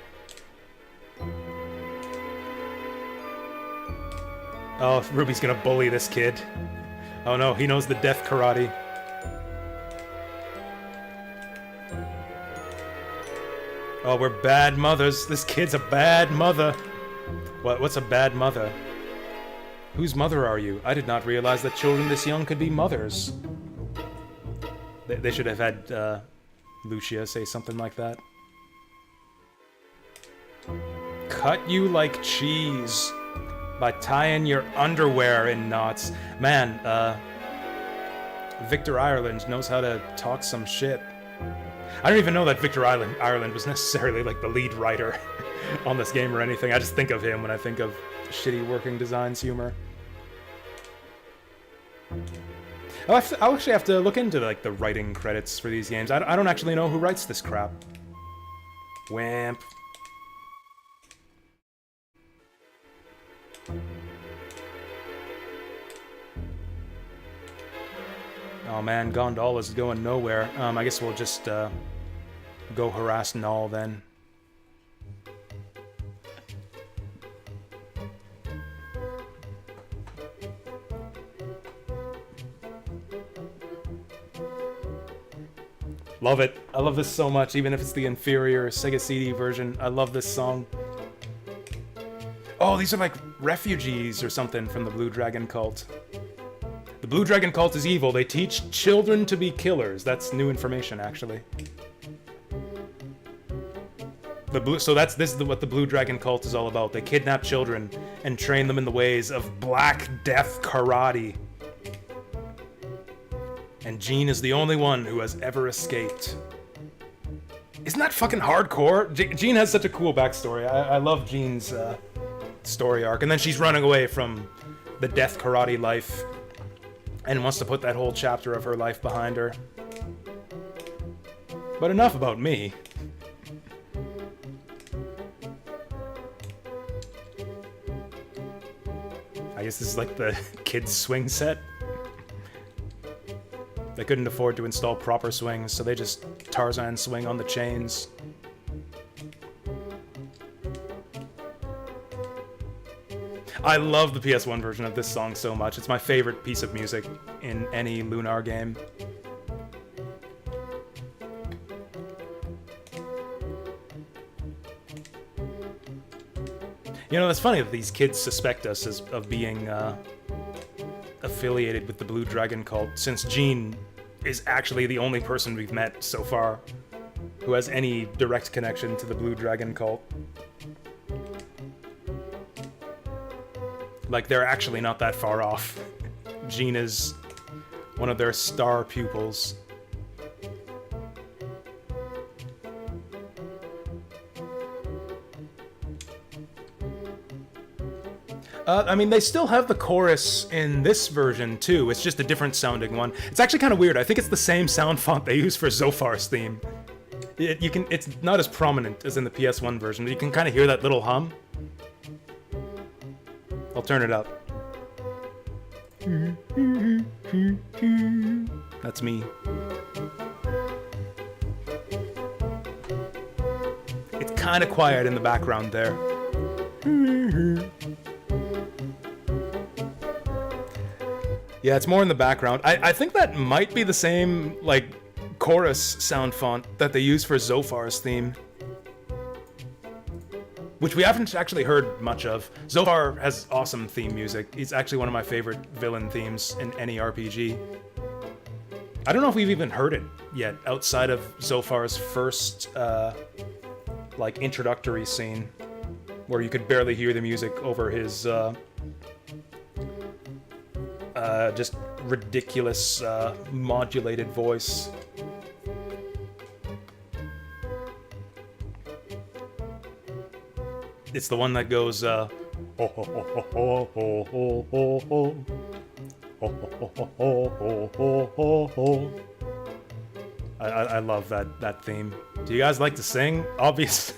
Oh, Ruby's gonna bully this kid. Oh no, he knows the death karate. Oh, we're bad mothers. This kid's a bad mother. What's a bad mother? Whose mother are you? I did not realize that children this young could be mothers. They should have had Lucia say something like that. Cut you like cheese by tying your underwear in knots. Man, Victor Ireland knows how to talk some shit. I don't even know that Victor Ireland was necessarily like the lead writer on this game or anything. I just think of him when I think of shitty working designs humor. I'll actually have to look into like the writing credits for these games. I don't actually know who writes this crap. Wimp. Oh man, Gondal is going nowhere. I guess we'll just go harass Null then. Love it. I love this so much, even if it's the inferior Sega CD version. I love this song. Oh, these are like refugees or something from the Blue Dragon cult. The Blue Dragon cult is evil. They teach children to be killers. That's new information, actually. So this is what the Blue Dragon cult is all about. They kidnap children and train them in the ways of Black Death Karate. And Jean is the only one who has ever escaped. Isn't that fucking hardcore? Jean has such a cool backstory. I love Jean's story arc. And then she's running away from the Death Karate life and wants to put that whole chapter of her life behind her. But enough about me. I guess this is like the kids' swing set. They couldn't afford to install proper swings, so they just Tarzan swing on the chains. I love the PS1 version of this song so much. It's my favorite piece of music in any Lunar game. You know, it's funny that these kids suspect us of being affiliated with the Blue Dragon cult, since Jean is actually the only person we've met so far who has any direct connection to the Blue Dragon cult. Like, they're actually not that far off. Jean is one of their star pupils. I mean, they still have the chorus in this version, too. It's just a different sounding one. It's actually kind of weird. I think it's the same sound font they use for Zophar's theme. It's not as prominent as in the PS1 version, but you can kind of hear that little hum. I'll turn it up. That's me. It's kind of quiet in the background there. Yeah, it's more in the background. I think that might be the same, like, chorus sound font that they use for Zophar's theme. Which we haven't actually heard much of. Zophar has awesome theme music. He's actually one of my favorite villain themes in any RPG. I don't know if we've even heard it yet, outside of Zophar's first, like, introductory scene, where you could barely hear the music over his, just ridiculous, modulated voice. It's the one that goes, ho ho ho ho ho ho ho ho ho ho ho ho ho. I love that theme. Do you guys like to sing? Obvious.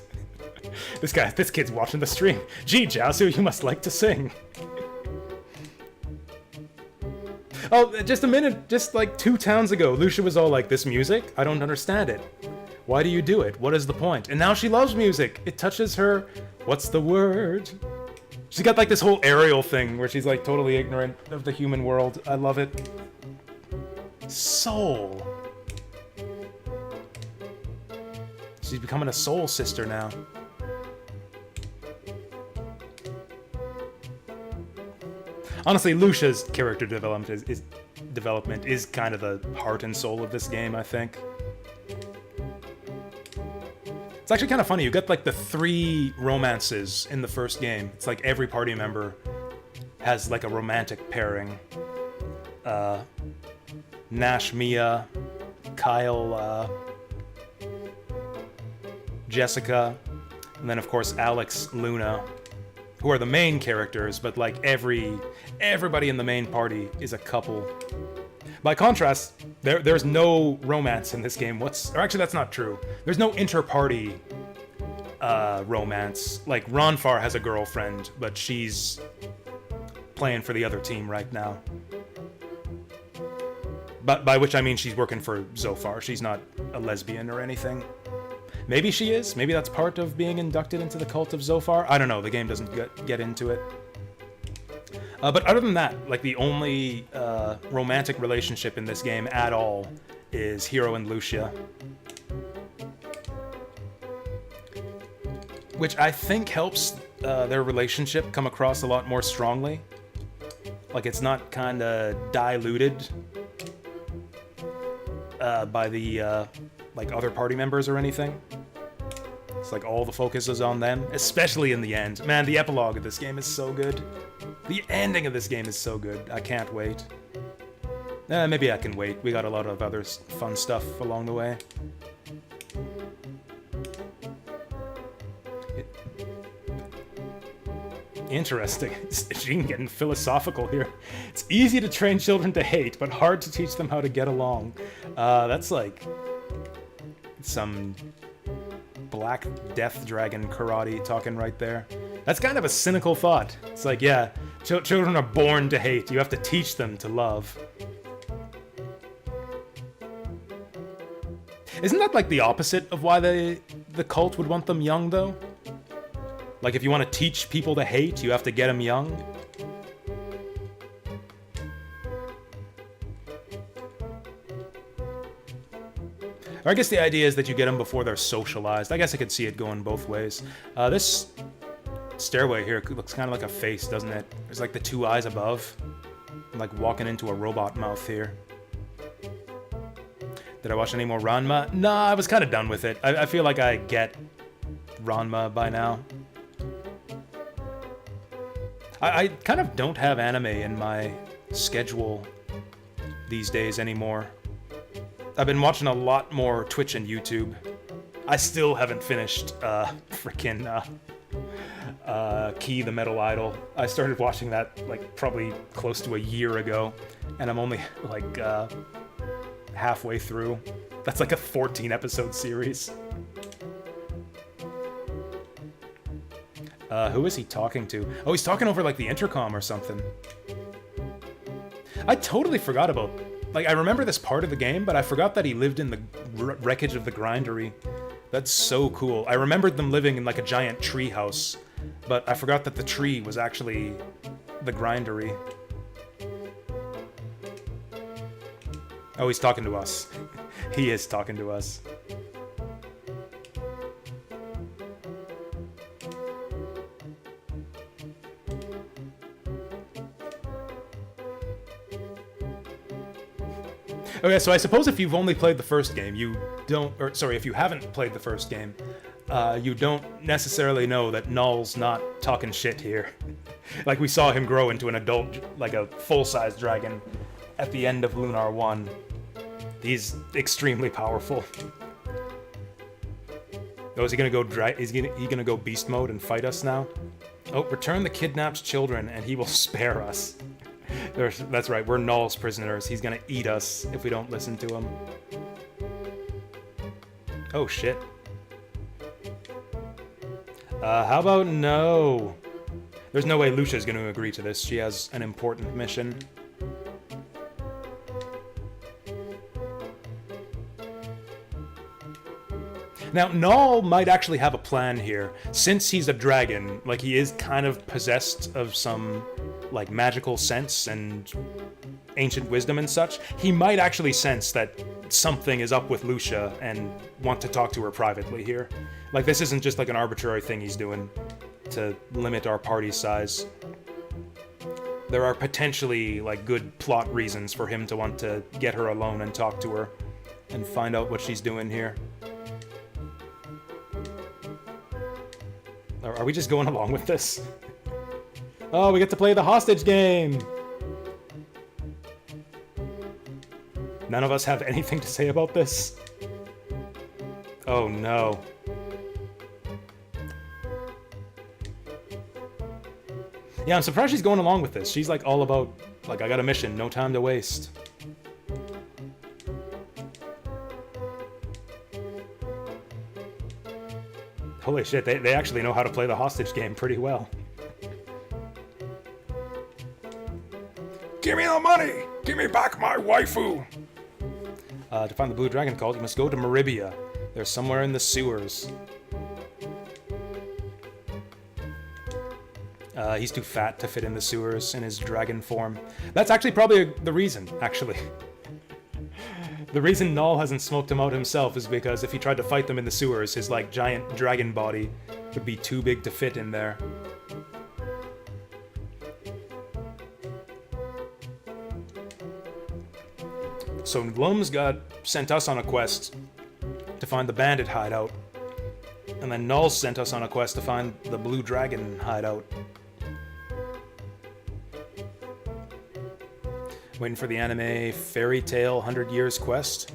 This kid's watching the stream. Gee, Jasu, you must like to sing. Oh, just a minute, just like 2 towns ago, Lucia was all like, this music? I don't understand it. Why do you do it? What is the point? And now she loves music. It touches her. What's the word? She's got like this whole aerial thing where she's like totally ignorant of the human world. I love it. Soul. She's becoming a soul sister now. Honestly, Lucia's character development is kind of the heart and soul of this game, I think. It's actually kind of funny. You get like the 3 romances in the first game. It's like every party member has like a romantic pairing. Nash, Mia, Kyle, Jessica, and then of course Alex, Luna, who are the main characters, but like everybody in the main party is a couple. By contrast, there's no romance in this game. Or actually, that's not true. There's no inter-party romance. Like, Ronfar has a girlfriend, but she's playing for the other team right now. But by which I mean she's working for Zophar. She's not a lesbian or anything. Maybe she is. Maybe that's part of being inducted into the cult of Zophar. I don't know. The game doesn't get into it. But other than that, like the only romantic relationship in this game at all is Hiro and Lucia. Which I think helps their relationship come across a lot more strongly. Like it's not kind of diluted by the like other party members or anything. It's like all the focus is on them, especially in the end. Man, the epilogue of this game is so good. The ending of this game is so good. I can't wait. Maybe I can wait. We got a lot of other fun stuff along the way. Interesting. Jean getting philosophical here. It's easy to train children to hate, but hard to teach them how to get along. That's like some Black Death Dragon karate talking right there. That's kind of a cynical thought. It's like, yeah, children are born to hate. You have to teach them to love. Isn't that like the opposite of why the cult would want them young, though? Like, if you want to teach people to hate, you have to get them young? Or I guess the idea is that you get them before they're socialized. I guess I could see it going both ways. This stairway here looks kind of like a face, doesn't it? There's like the 2 eyes above. I'm like walking into a robot mouth here. Did I watch any more Ranma? Nah, I was kind of done with it. I feel like I get Ranma by now. I kind of don't have anime in my schedule these days anymore. I've been watching a lot more Twitch and YouTube. I still haven't finished Key the Metal Idol. I started watching that like probably close to a year ago, and I'm only like halfway through. That's like a 14 episode series. Who is he talking to? Oh, he's talking over like the intercom or something. I totally forgot about... Like, I remember this part of the game, but I forgot that he lived in the wreckage of the grindery. That's so cool. I remembered them living in like a giant tree house, but I forgot that the tree was actually the grindery. Oh, he's talking to us. He is talking to us. Okay, so I suppose if you've only played the first game, you don't... Or, sorry, if you haven't played the first game, you don't necessarily know that Null's not talking shit here. Like, we saw him grow into an adult, like a full-size dragon at the end of Lunar 1. He's extremely powerful. Oh, is he gonna go he gonna go beast mode and fight us now? Oh, return the kidnapped children and he will spare us. That's right, we're Null's prisoners. He's gonna eat us if we don't listen to him. Oh, shit. How about no? There's no way Lucia's gonna agree to this. She has an important mission. Now, Null might actually have a plan here. Since he's a dragon, like, he is kind of possessed of some, like, magical sense and ancient wisdom and such. He might actually sense that something is up with Lucia and want to talk to her privately here. Like, this isn't just, like, an arbitrary thing he's doing to limit our party size. There are potentially, like, good plot reasons for him to want to get her alone and talk to her and find out what she's doing here. Are we just going along with this? Oh, we get to play the hostage game! None of us have anything to say about this? Oh no. Yeah, I'm surprised she's going along with this. She's like all about, like, I got a mission, no time to waste. Holy shit, they actually know how to play the hostage game pretty well. Give me the money! Give me back my waifu! To find the blue dragon cult, you must go to Meribia. They're somewhere in the sewers. He's too fat to fit in the sewers in his dragon form. That's actually probably the reason, actually. The reason Null hasn't smoked him out himself is because if he tried to fight them in the sewers, his, like, giant dragon body would be too big to fit in there. So Lums sent us on a quest to find the bandit hideout. And then Null sent us on a quest to find the blue dragon hideout. Waiting for the anime Fairy Tail 100 Years quest.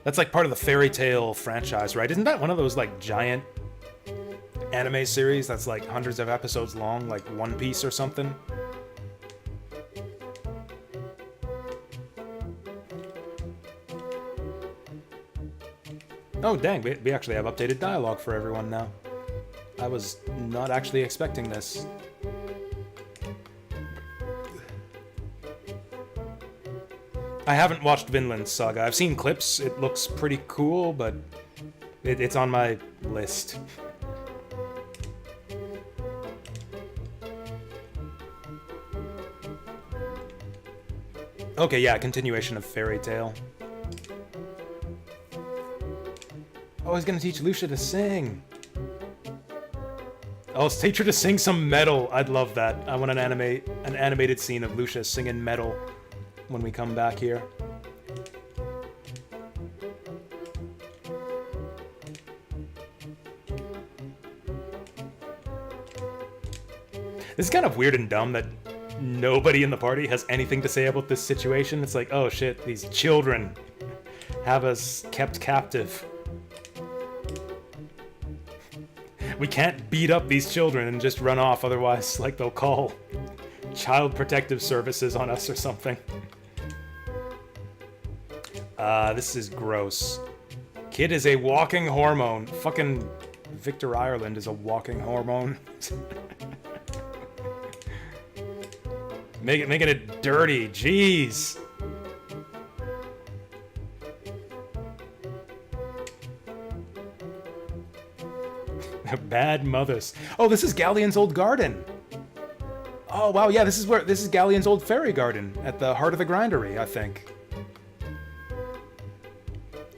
That's like part of the Fairy Tail franchise, right? Isn't that one of those like giant anime series that's like hundreds of episodes long, like One Piece or something? Oh dang, we actually have updated dialogue for everyone now. I was not actually expecting this. I haven't watched Vinland's Saga. I've seen clips. It looks pretty cool, but it's on my list. Okay, yeah, continuation of Fairy Tail. Oh, he's gonna teach Lucia to sing. Oh, let's teach her to sing some metal. I'd love that. I want an animated scene of Lucia singing metal when we come back here. This is kind of weird and dumb that nobody in the party has anything to say about this situation. It's like, oh shit, these children have us kept captive. We can't beat up these children and just run off, otherwise, like, they'll call Child Protective Services on us or something. This is gross. Kid is a walking hormone. Fucking Victor Ireland is a walking hormone. Making it dirty. Jeez. Bad mothers. Oh, this is Galleon's old garden. Oh wow, yeah, this is Galleon's old fairy garden at the heart of the grindery, I think.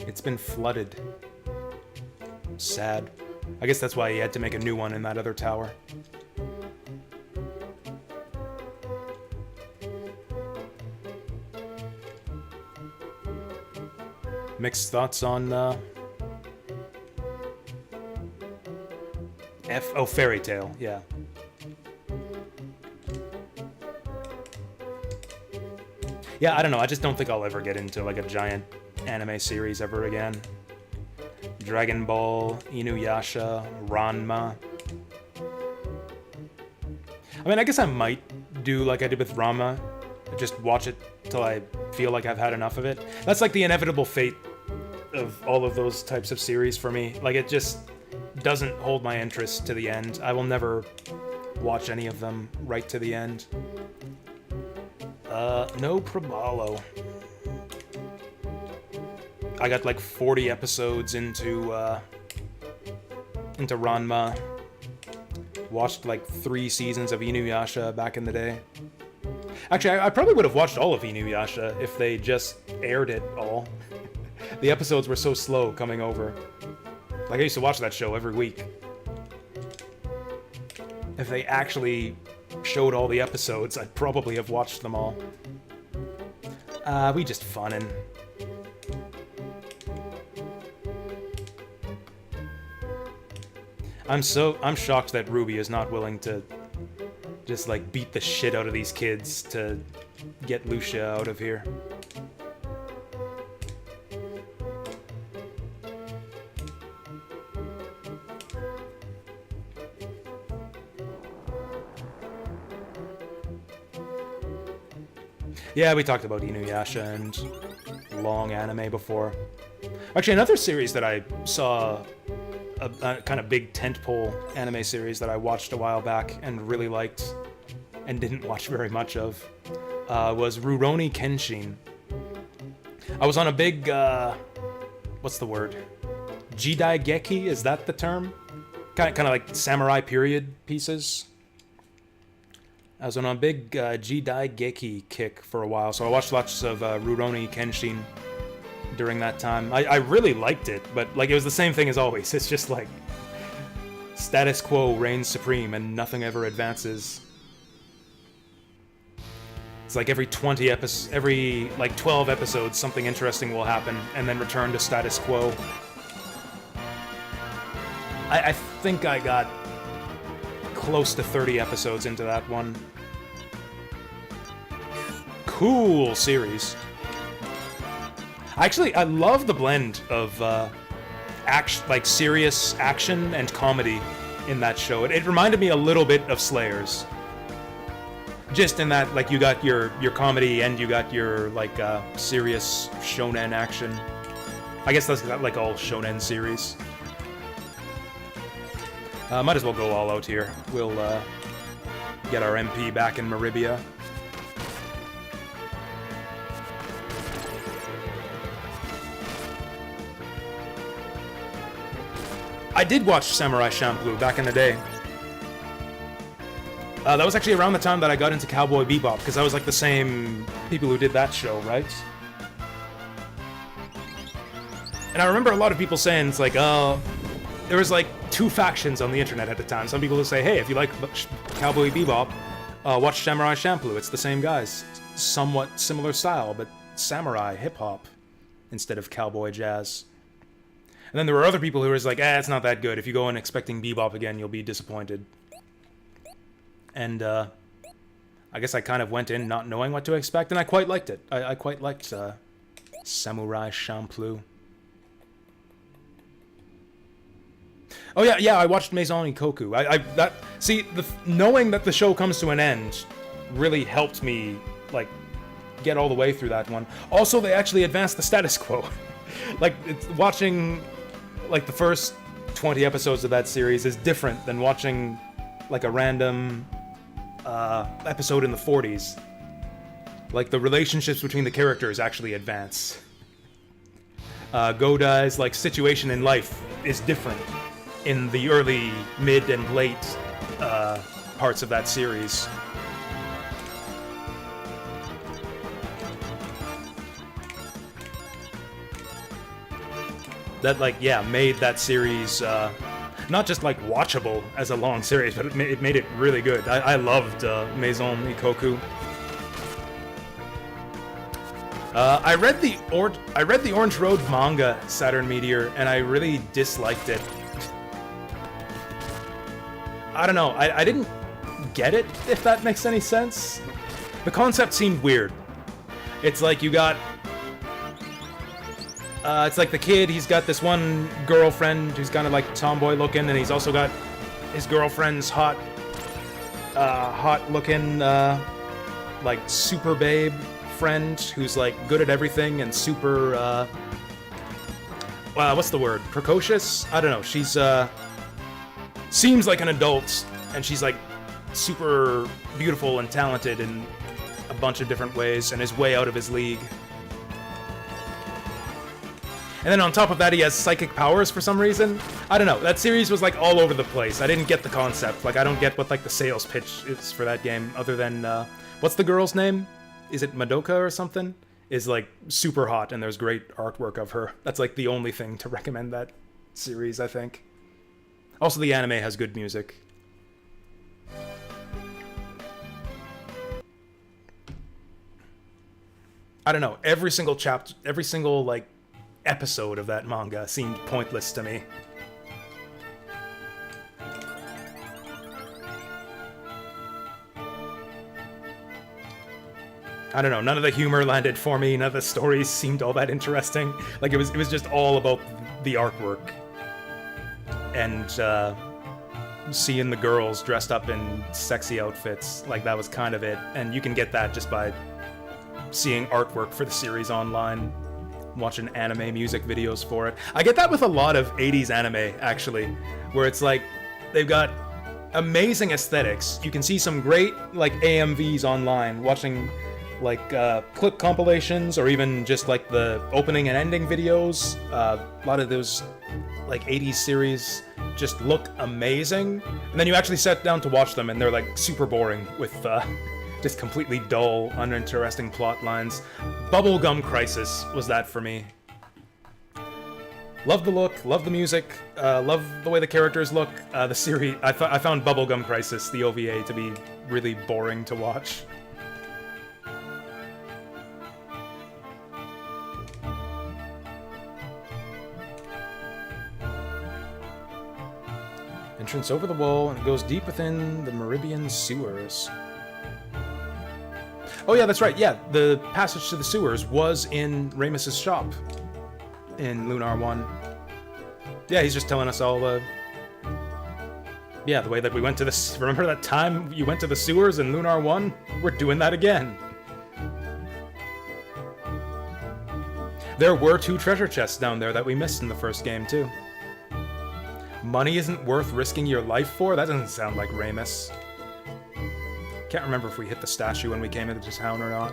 It's been flooded. Sad. I guess that's why he had to make a new one in that other tower. Mixed thoughts on Fairy Tale, yeah. Yeah, I don't know, I just don't think I'll ever get into like a giant anime series ever again. Dragon Ball, Inuyasha, Ranma. I mean, I guess I might do like I did with Ranma, just watch it till I feel like I've had enough of it. That's like the inevitable fate of all of those types of series for me. Like, it just doesn't hold my interest to the end. I will never watch any of them right to the end. No Probalo. I got like 40 episodes into Ranma. Watched like 3 seasons of Inuyasha back in the day. Actually, I probably would have watched all of Inuyasha if they just aired it all. The episodes were so slow coming over. Like, I used to watch that show every week. If they actually showed all the episodes, I'd probably have watched them all. We just funnin'. I'm shocked that Ruby is not willing to just like beat the shit out of these kids to get Lucia out of here. Yeah, we talked about Inuyasha and long anime before. Actually, another series that I saw, a kind of big tentpole anime series that I watched a while back and really liked and didn't watch very much of, was Rurouni Kenshin. I was on a big, what's the word? Jidaigeki, is that the term? Kind of like samurai period pieces. I was on a big Jidaigeki kick for a while, so I watched lots of Rurouni Kenshin during that time. I really liked it, but like it was the same thing as always. It's just like status quo reigns supreme and nothing ever advances. It's like every 12 episodes, something interesting will happen and then return to status quo. I think I got close to 30 episodes into that one. Cool series. Actually, I love the blend of serious action and comedy in that show. It reminded me a little bit of Slayers. Just in that, like, you got your comedy and you got your, like, serious shonen action. I guess that's like all shonen series. Might as well go all out here. We'll get our MP back in Meribia. I did watch Samurai Champloo back in the day. That was actually around the time that I got into Cowboy Bebop, because I was like the same people who did that show, right? And I remember a lot of people saying, it's like, oh, there was like 2 factions on the internet at the time. Some people would say, hey, if you like Cowboy Bebop, watch Samurai Champloo. It's the same guys. Somewhat similar style, but samurai hip-hop instead of cowboy jazz. And then there were other people who were like, it's not that good. If you go in expecting Bebop again, you'll be disappointed. And I guess I kind of went in not knowing what to expect, and I quite liked it. I quite liked Samurai Champloo. Oh yeah, yeah. I watched Maison Ikoku. Knowing that the show comes to an end really helped me like get all the way through that one. Also, they actually advanced the status quo. Like watching like the first 20 episodes of that series is different than watching like a random episode in the 40s. Like the relationships between the characters actually advance. Godai's like situation in life is different in the early, mid, and late parts of that series. That like made that series not just like watchable as a long series, but it made it really good. I loved Maison Ikoku. I read the Orange Road manga, Saturn Meteor, and I really disliked it. I don't know, I didn't get it, if that makes any sense. The concept seemed weird. It's like you got... it's like the kid, he's got this one girlfriend who's kind of like tomboy looking, and he's also got his girlfriend's hot looking, like super babe friend who's like good at everything and super, what's the word? Precocious? I don't know. She's, seems like an adult, and she's like super beautiful and talented in a bunch of different ways, and is way out of his league. And then on top of that, he has psychic powers for some reason. I don't know. That series was like all over the place. I didn't get the concept. Like, I don't get what like the sales pitch is for that game, other than what's the girl's name? Is it Madoka or something? Is like super hot, and there's great artwork of her. That's like the only thing to recommend that series, I think. Also, the anime has good music. I don't know. Every single chapter, every single like episode of that manga seemed pointless to me. I don't know, none of the humor landed for me, none of the stories seemed all that interesting. Like, it was just all about the artwork. And, seeing the girls dressed up in sexy outfits, like, that was kind of it. And you can get that just by seeing artwork for the series online, watching anime music videos for it. I get that with a lot of 80s anime, actually, where it's like, they've got amazing aesthetics. You can see some great, like, AMVs online, watching... like clip compilations, or even just like the opening and ending videos. A lot of those like 80s series just look amazing, and then you actually sit down to watch them and they're like super boring with just completely dull, uninteresting plot lines. Bubblegum Crisis was that for me. Love the look, love the music, love the way the characters look. The series, I found Bubblegum Crisis, the OVA, to be really boring to watch. Entrance over the wall, and it goes deep within the Meribian sewers. Oh yeah, that's right, yeah, the passage to the sewers was in Ramus's shop in Lunar 1. Yeah, he's just telling us all the way that we went to the... Remember that time you went to the sewers in Lunar 1? We're doing that again. There were 2 treasure chests down there that we missed in the first game, too. Money isn't worth risking your life for? That doesn't sound like Ramus. Can't remember if we hit the statue when we came into town or not.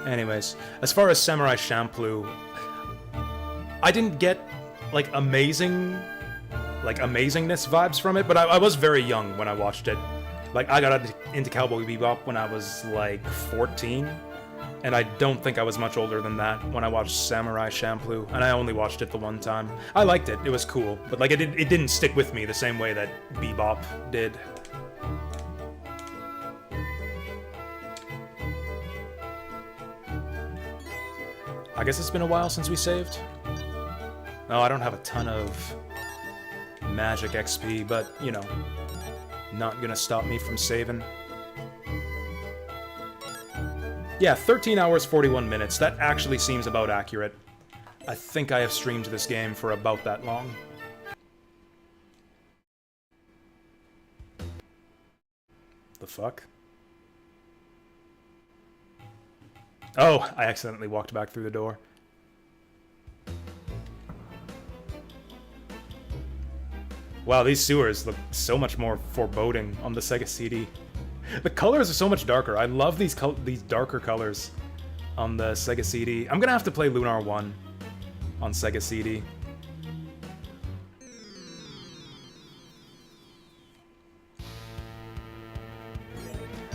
Anyways, as far as Samurai Champloo, I didn't get, like, amazingness vibes from it, but I was very young when I watched it. Like, I got into Cowboy Bebop when I was, like, 14, and I don't think I was much older than that when I watched Samurai Champloo, and I only watched it the one time. I liked it, it was cool, but, like, it didn't stick with me the same way that Bebop did. I guess it's been a while since we saved. Oh, I don't have a ton of magic XP, but, you know, Not gonna stop me from saving. Yeah, 13 hours, 41 minutes. That actually seems about accurate. I think I have streamed this game for about that long. The fuck? Oh, I accidentally walked back through the door. Wow, these sewers look so much more foreboding on the Sega CD. The colors are so much darker. I love these darker colors on the Sega CD. I'm gonna have to play Lunar 1 on Sega CD.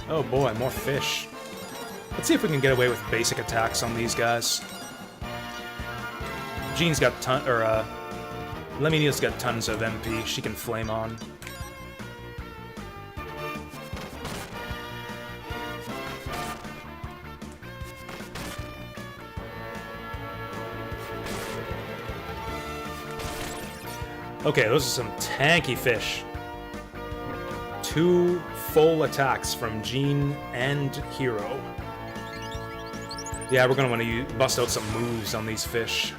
Oh boy, more fish. Let's see if we can get away with basic attacks on these guys. Jean's got Leminia's got tons of MP. She can flame on. Okay, those are some tanky fish. 2 full attacks from Jean and Hero. Yeah, we're gonna want to bust out some moves on these fish.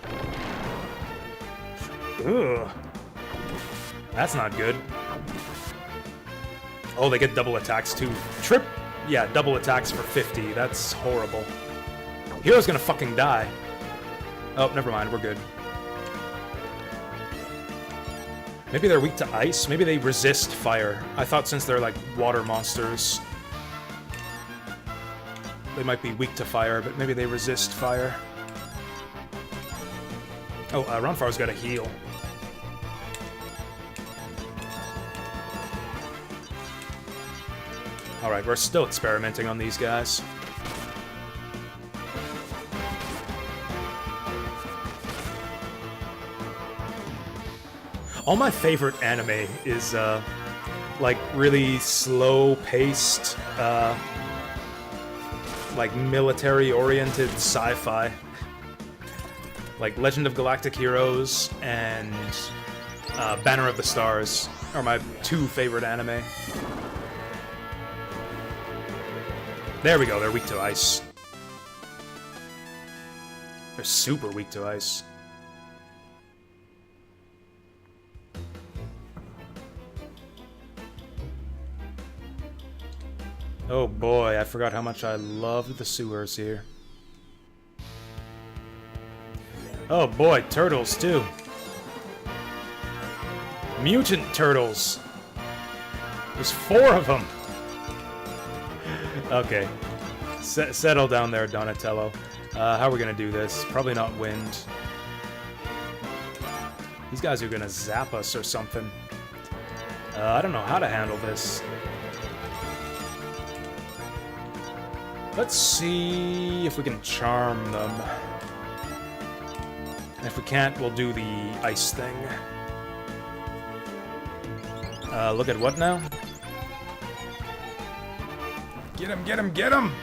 Ugh. That's not good. Oh, they get double attacks too. Yeah, double attacks for 50. That's horrible. Hero's gonna fucking die. Oh, never mind, we're good. Maybe they're weak to ice? Maybe they resist fire. I thought since they're like water monsters, they might be weak to fire, but maybe they resist fire. Oh, Ronfar's got a heal. Alright, we're still experimenting on these guys. All my favorite anime is, like, really slow-paced, like, military-oriented sci-fi. Like, Legend of Galactic Heroes and Banner of the Stars are my 2 favorite anime. There we go, they're weak to ice. They're super weak to ice. Oh boy, I forgot how much I loved the sewers here. Oh boy, turtles too. Mutant turtles. There's 4 of them. Okay. Settle down there, Donatello. How are we gonna do this? Probably not wind. These guys are gonna zap us or something. I don't know how to handle this. Let's see if we can charm them. And if we can't, we'll do the ice thing. Look at what now? Get him, get him, get him!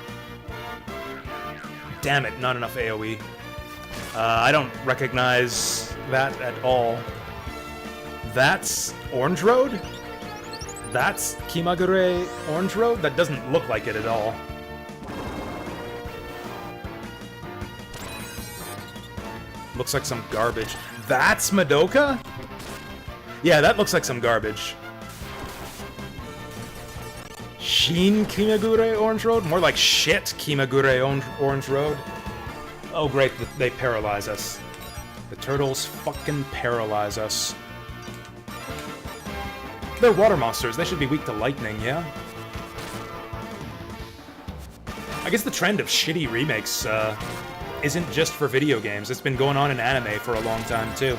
Damn it, not enough AoE. I don't recognize that at all. That's Orange Road? That's Kimagure Orange Road? That doesn't look like it at all. Looks like some garbage. That's Madoka? Yeah, that looks like some garbage. Shin Kimagure Orange Road? More like shit Kimagure Orange Road. Oh great, they paralyze us. The turtles fucking paralyze us. They're water monsters, they should be weak to lightning, yeah? I guess the trend of shitty remakes, isn't just for video games. It's been going on in anime for a long time, too.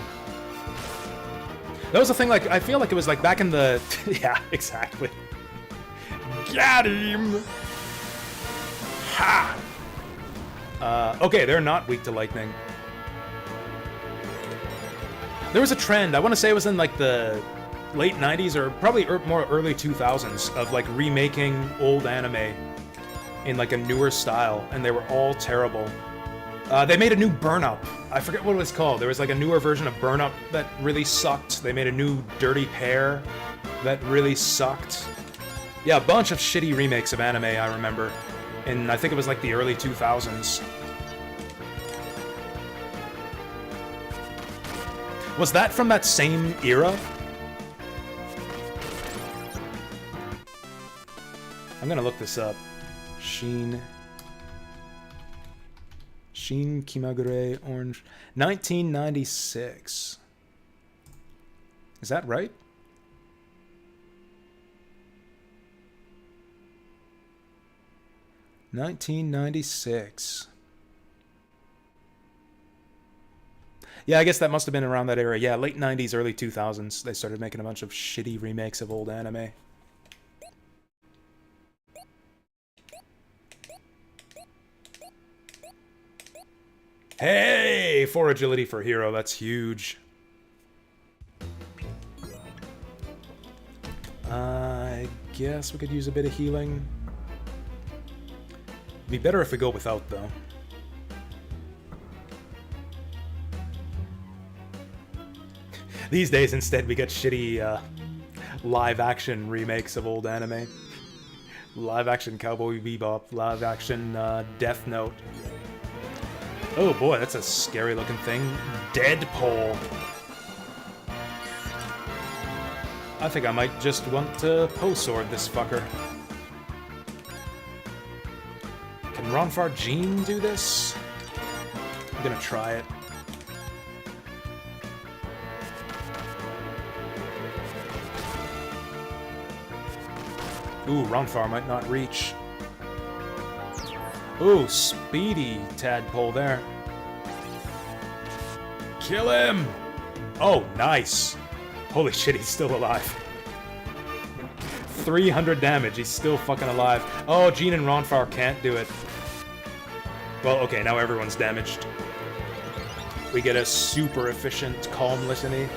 That was the thing, like, I feel like it was, like, back in the... yeah, exactly. Got him! Ha! Okay, they're not weak to lightning. There was a trend, I want to say it was in, like, the late 90s, or probably more early 2000s, of, like, remaking old anime in, like, a newer style, and they were all terrible. They made a new Burn Up. I forget what it was called. There was like a newer version of Burn Up that really sucked. They made a new Dirty Pair that really sucked. Yeah, a bunch of shitty remakes of anime, I remember. And I think it was like the early 2000s. Was that from that same era? I'm gonna look this up. Shin Kimagure Orange. 1996. Is that right? $1996. Yeah, I guess that must have been around that era. Yeah, late 90s, early 2000s. They started making a bunch of shitty remakes of old anime. Hey! 4 agility for hero. That's huge. I guess we could use a bit of healing. It'd be better if we go without, though. These days, instead, we get shitty live-action remakes of old anime. Live-action Cowboy Bebop, live-action Death Note. Oh boy, that's a scary-looking thing. Deadpool. I think I might just want to post-sword this fucker. Can Ronfar Jean do this? I'm gonna try it. Ooh, Ronfar might not reach. Ooh, speedy tadpole there. Kill him! Oh, nice. Holy shit, he's still alive. 300 damage, he's still fucking alive. Oh, Jean and Ronfar can't do it. Well, okay, now everyone's damaged. We get a super efficient Calm Litany.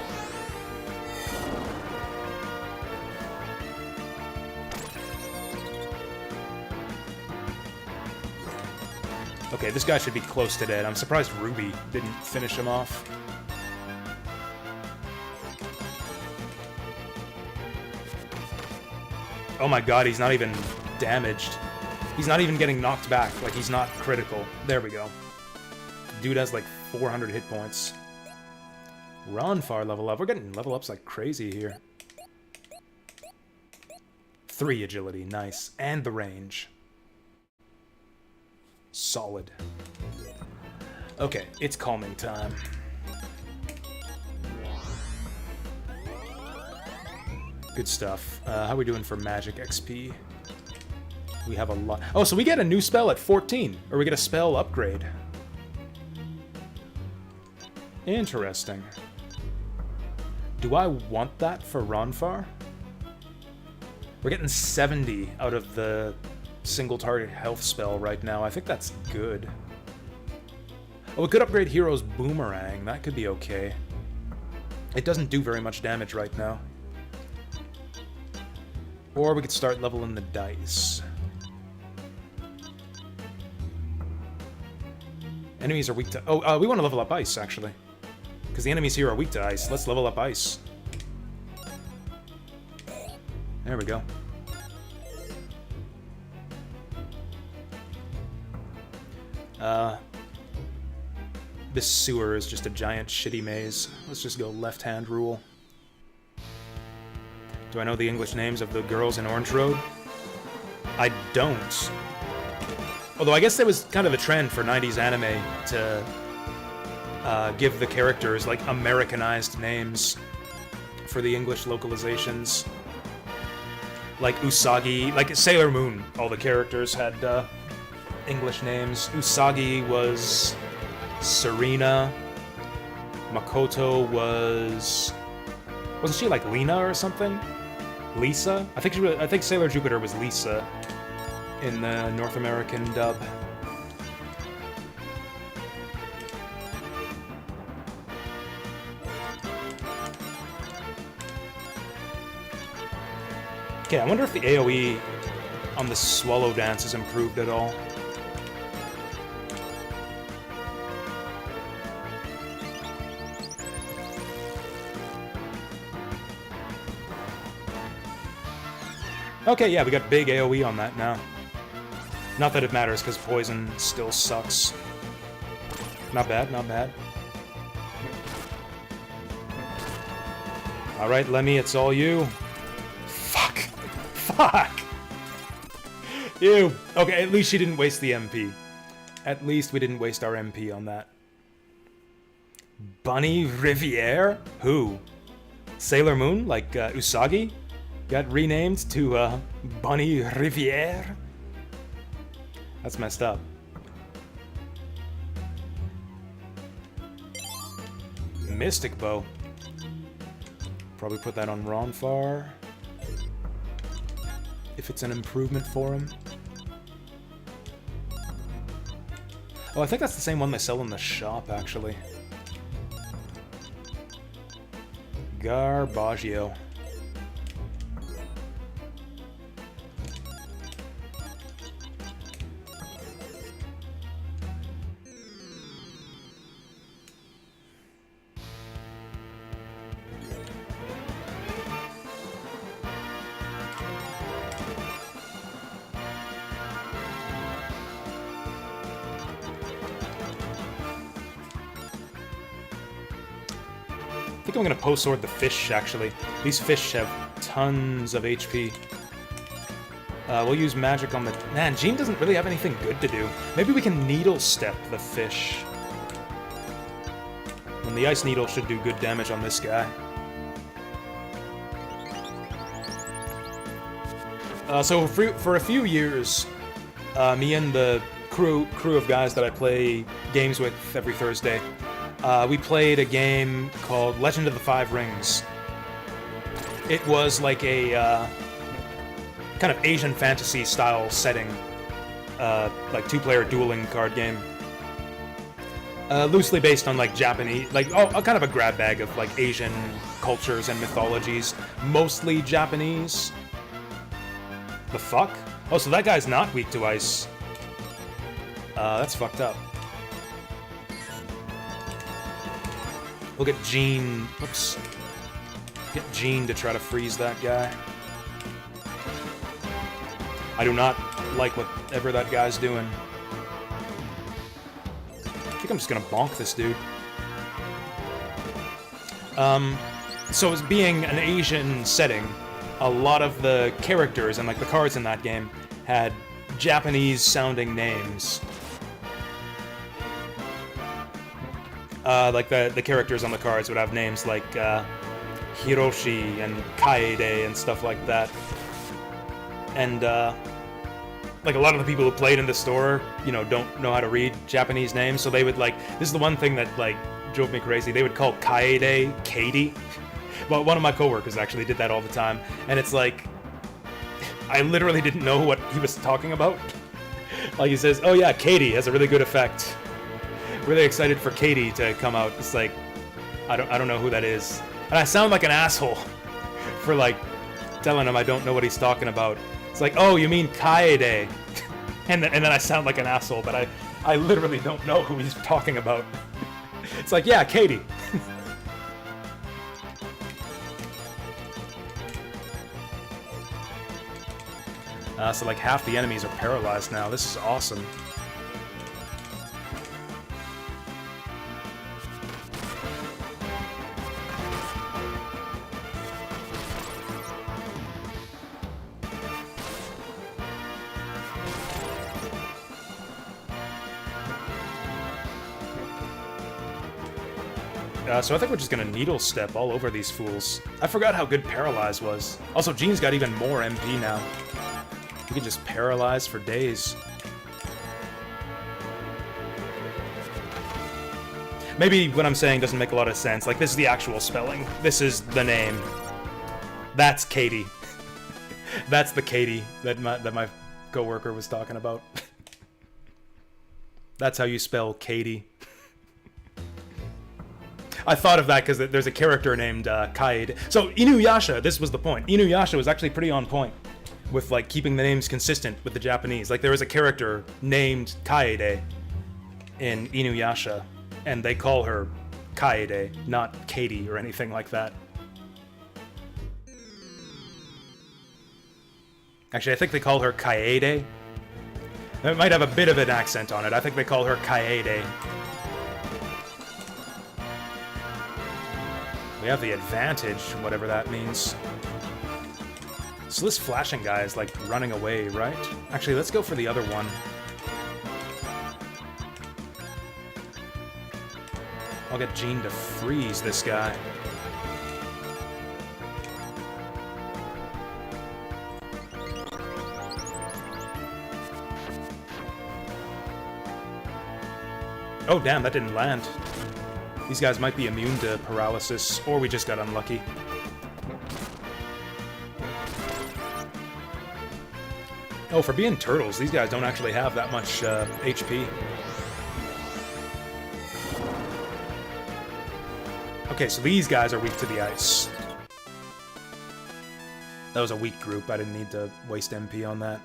Okay, this guy should be close to dead. I'm surprised Ruby didn't finish him off. Oh my god, he's not even damaged. He's not even getting knocked back. Like, he's not critical. There we go. Dude has like 400 hit points. Ronfar level up. We're getting level ups like crazy here. 3 agility, nice. And the range. Solid. Okay, it's calming time. Good stuff. How are we doing for magic XP? We have a lot. Oh, so we get a new spell at 14. Or we get a spell upgrade. Interesting. Do I want that for Ronfar? We're getting 70 out of the single target health spell right now. I think that's good. Oh, we could upgrade Hero's Boomerang. That could be okay. It doesn't do very much damage right now. Or we could start leveling the dice. Enemies are weak to... Oh, we want to level up ice, actually. Because the enemies here are weak to ice. Let's level up ice. There we go. This sewer is just a giant shitty maze. Let's just go left-hand rule. Do I know the English names of the girls in Orange Road? I don't. Although I guess there was kind of a trend for 90s anime to give the characters, like, Americanized names for the English localizations. Like Usagi, like Sailor Moon, all the characters had English names. Usagi was Serena. Makoto was... Wasn't she like Lena or something? Lisa? I think Sailor Jupiter was Lisa in the North American dub. Okay, I wonder if the AoE on the Swallow Dance is improved at all. Okay, yeah, we got big AoE on that now. Not that it matters, because poison still sucks. Not bad, not bad. Alright, Lemmy, it's all you. Fuck. Fuck! Ew. Okay, at least she didn't waste the MP. At least we didn't waste our MP on that. Bunny Riviere? Who? Sailor Moon? Like Usagi? Got renamed to Bunny Riviere? That's messed up. Mystic Bow. Probably put that on Ronfar. If it's an improvement for him. Oh, I think that's the same one they sell in the shop, actually. Garbaggio. I think I'm gonna post-sword the fish, actually. These fish have tons of HP. We'll use magic on the... Man, Jean doesn't really have anything good to do. Maybe we can needle step the fish. And the ice needle should do good damage on this guy. So for a few years, me and the crew of guys that I play games with every Thursday, we played a game called Legend of the Five Rings. It was like a kind of Asian fantasy style setting, like two-player dueling card game. Loosely based on like Japanese, like kind of a grab bag of like Asian cultures and mythologies, mostly Japanese. The fuck? Oh, so that guy's not weak to ice. That's fucked up. We'll get Jean... Oops. Get Jean to try to freeze that guy. I do not like whatever that guy's doing. I think I'm just gonna bonk this dude. So as being an Asian setting, a lot of the characters and like the cards in that game had Japanese-sounding names. Like the characters on the cards would have names like Hiroshi and Kaede and stuff like that. And like a lot of the people who played in the store, you know, don't know how to read Japanese names, so they would like, this is the one thing that like drove me crazy. They would call Kaede Katie. Well, one of my coworkers actually did that all the time, and it's like, I literally didn't know what he was talking about. Like he says, oh yeah, Katie has a really good effect. Really excited for Katie to come out. It's like, I don't know who that is. And I sound like an asshole for like telling him I don't know what he's talking about. It's like, oh, you mean Kaede. and then I sound like an asshole, but I literally don't know who he's talking about. It's like, yeah, Katie. So like half the enemies are paralyzed now. This is awesome. So I think we're just gonna needle step all over these fools. I forgot how good Paralyze was. Also, Jean's got even more MP now. We can just paralyze for days. Maybe what I'm saying doesn't make a lot of sense. Like, this is the actual spelling. This is the name. That's Katie. That's the Katie that my coworker was talking about. That's how you spell Katie. I thought of that because there's a character named Kaede. So Inuyasha, this was the point. Inuyasha was actually pretty on point with like keeping the names consistent with the Japanese. Like there was a character named Kaede in Inuyasha, and they call her Kaede, not Katie or anything like that. Actually, I think they call her Kaede. It might have a bit of an accent on it. I think they call her Kaede. We have the advantage, whatever that means. So this flashing guy is like running away, right? Actually, let's go for the other one. I'll get Jean to freeze this guy. Oh, damn, that didn't land. These guys might be immune to paralysis, or we just got unlucky. Oh, for being turtles, these guys don't actually have that much HP. Okay, so these guys are weak to the ice. That was a weak group. I didn't need to waste MP on that.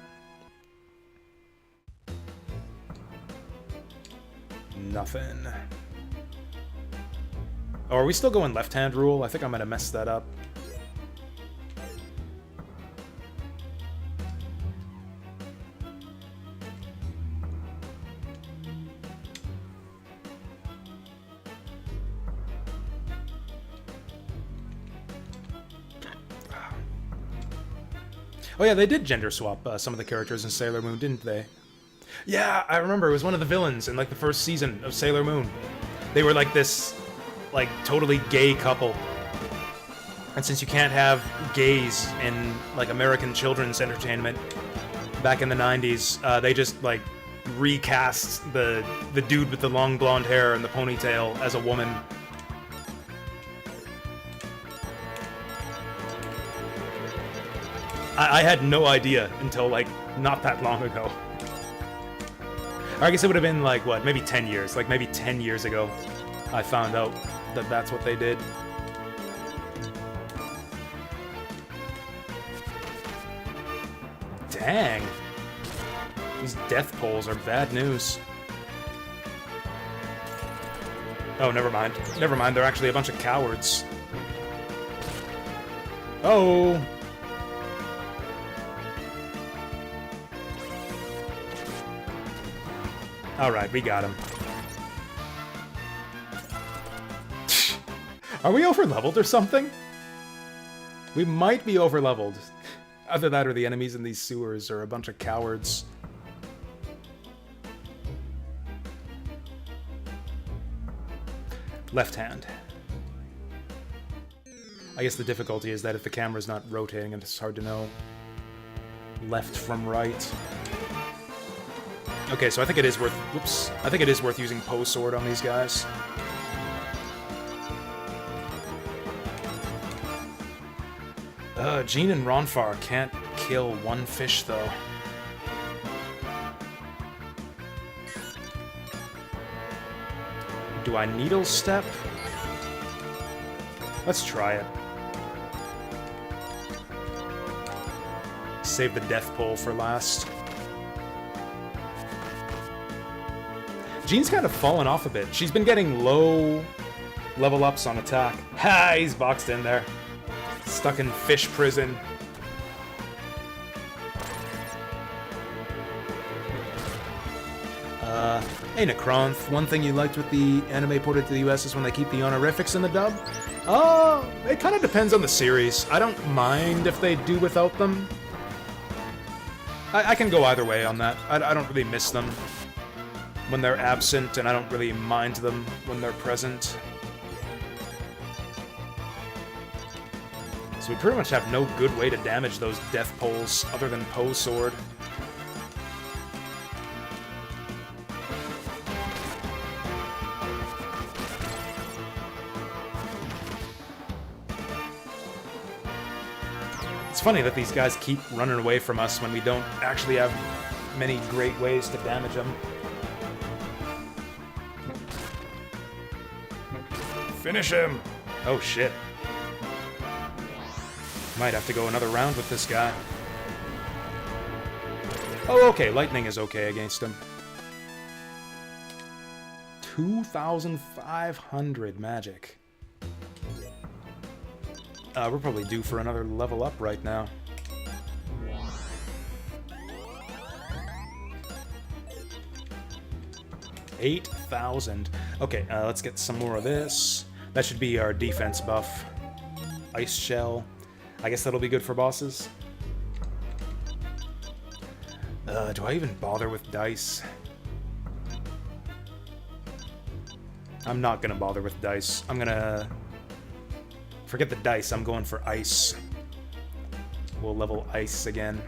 Nothing. Oh, are we still going left-hand rule? I think I might have messed that up. Oh yeah, they did gender swap some of the characters in Sailor Moon, didn't they? Yeah, I remember. It was one of the villains in like the first season of Sailor Moon. They were like this, like, totally gay couple. And since you can't have gays in like American children's entertainment back in the 90s, they just like recast the dude with the long blonde hair and the ponytail as a woman. I had no idea until, like, not that long ago. Or I guess it would have been, like, what, maybe 10 years. Like, maybe 10 years ago, I found out that that's what they did. Dang. These death poles are bad news. Oh, never mind. Never mind, they're actually a bunch of cowards. Oh! Alright, we got him. Are we over-leveled or something? We might be over-leveled. Either that or the enemies in these sewers are a bunch of cowards. Left hand. I guess the difficulty is that if the camera's not rotating, it's hard to know left from right. Okay, so I think it is worth... Whoops. I think it is worth using Poe Sword on these guys. Jean and Ronfar can't kill one fish, though. Do I Needle Step? Let's try it. Save the Death Pole for last. Jean's kind of fallen off a bit. She's been getting low level ups on attack. Ha! He's boxed in there. Stuck in fish prison. Hey Necronth, one thing you liked with the anime ported to the US is when they keep the honorifics in the dub? It kind of depends on the series. I don't mind if they do without them. I can go either way on that. I don't really miss them when they're absent, and I don't really mind them when they're present. So we pretty much have no good way to damage those death poles other than Poe Sword. It's funny that these guys keep running away from us when we don't actually have many great ways to damage them. Finish him! Oh shit. Might have to go another round with this guy. Oh, okay, lightning is okay against him. 2,500 magic. We're probably due for another level up right now. 8,000. Okay, let's get some more of this. That should be our defense buff. Ice Shell. I guess that'll be good for bosses. Do I even bother with dice? I'm not gonna bother with dice. I'm gonna... Forget the dice, I'm going for ice. We'll level ice again.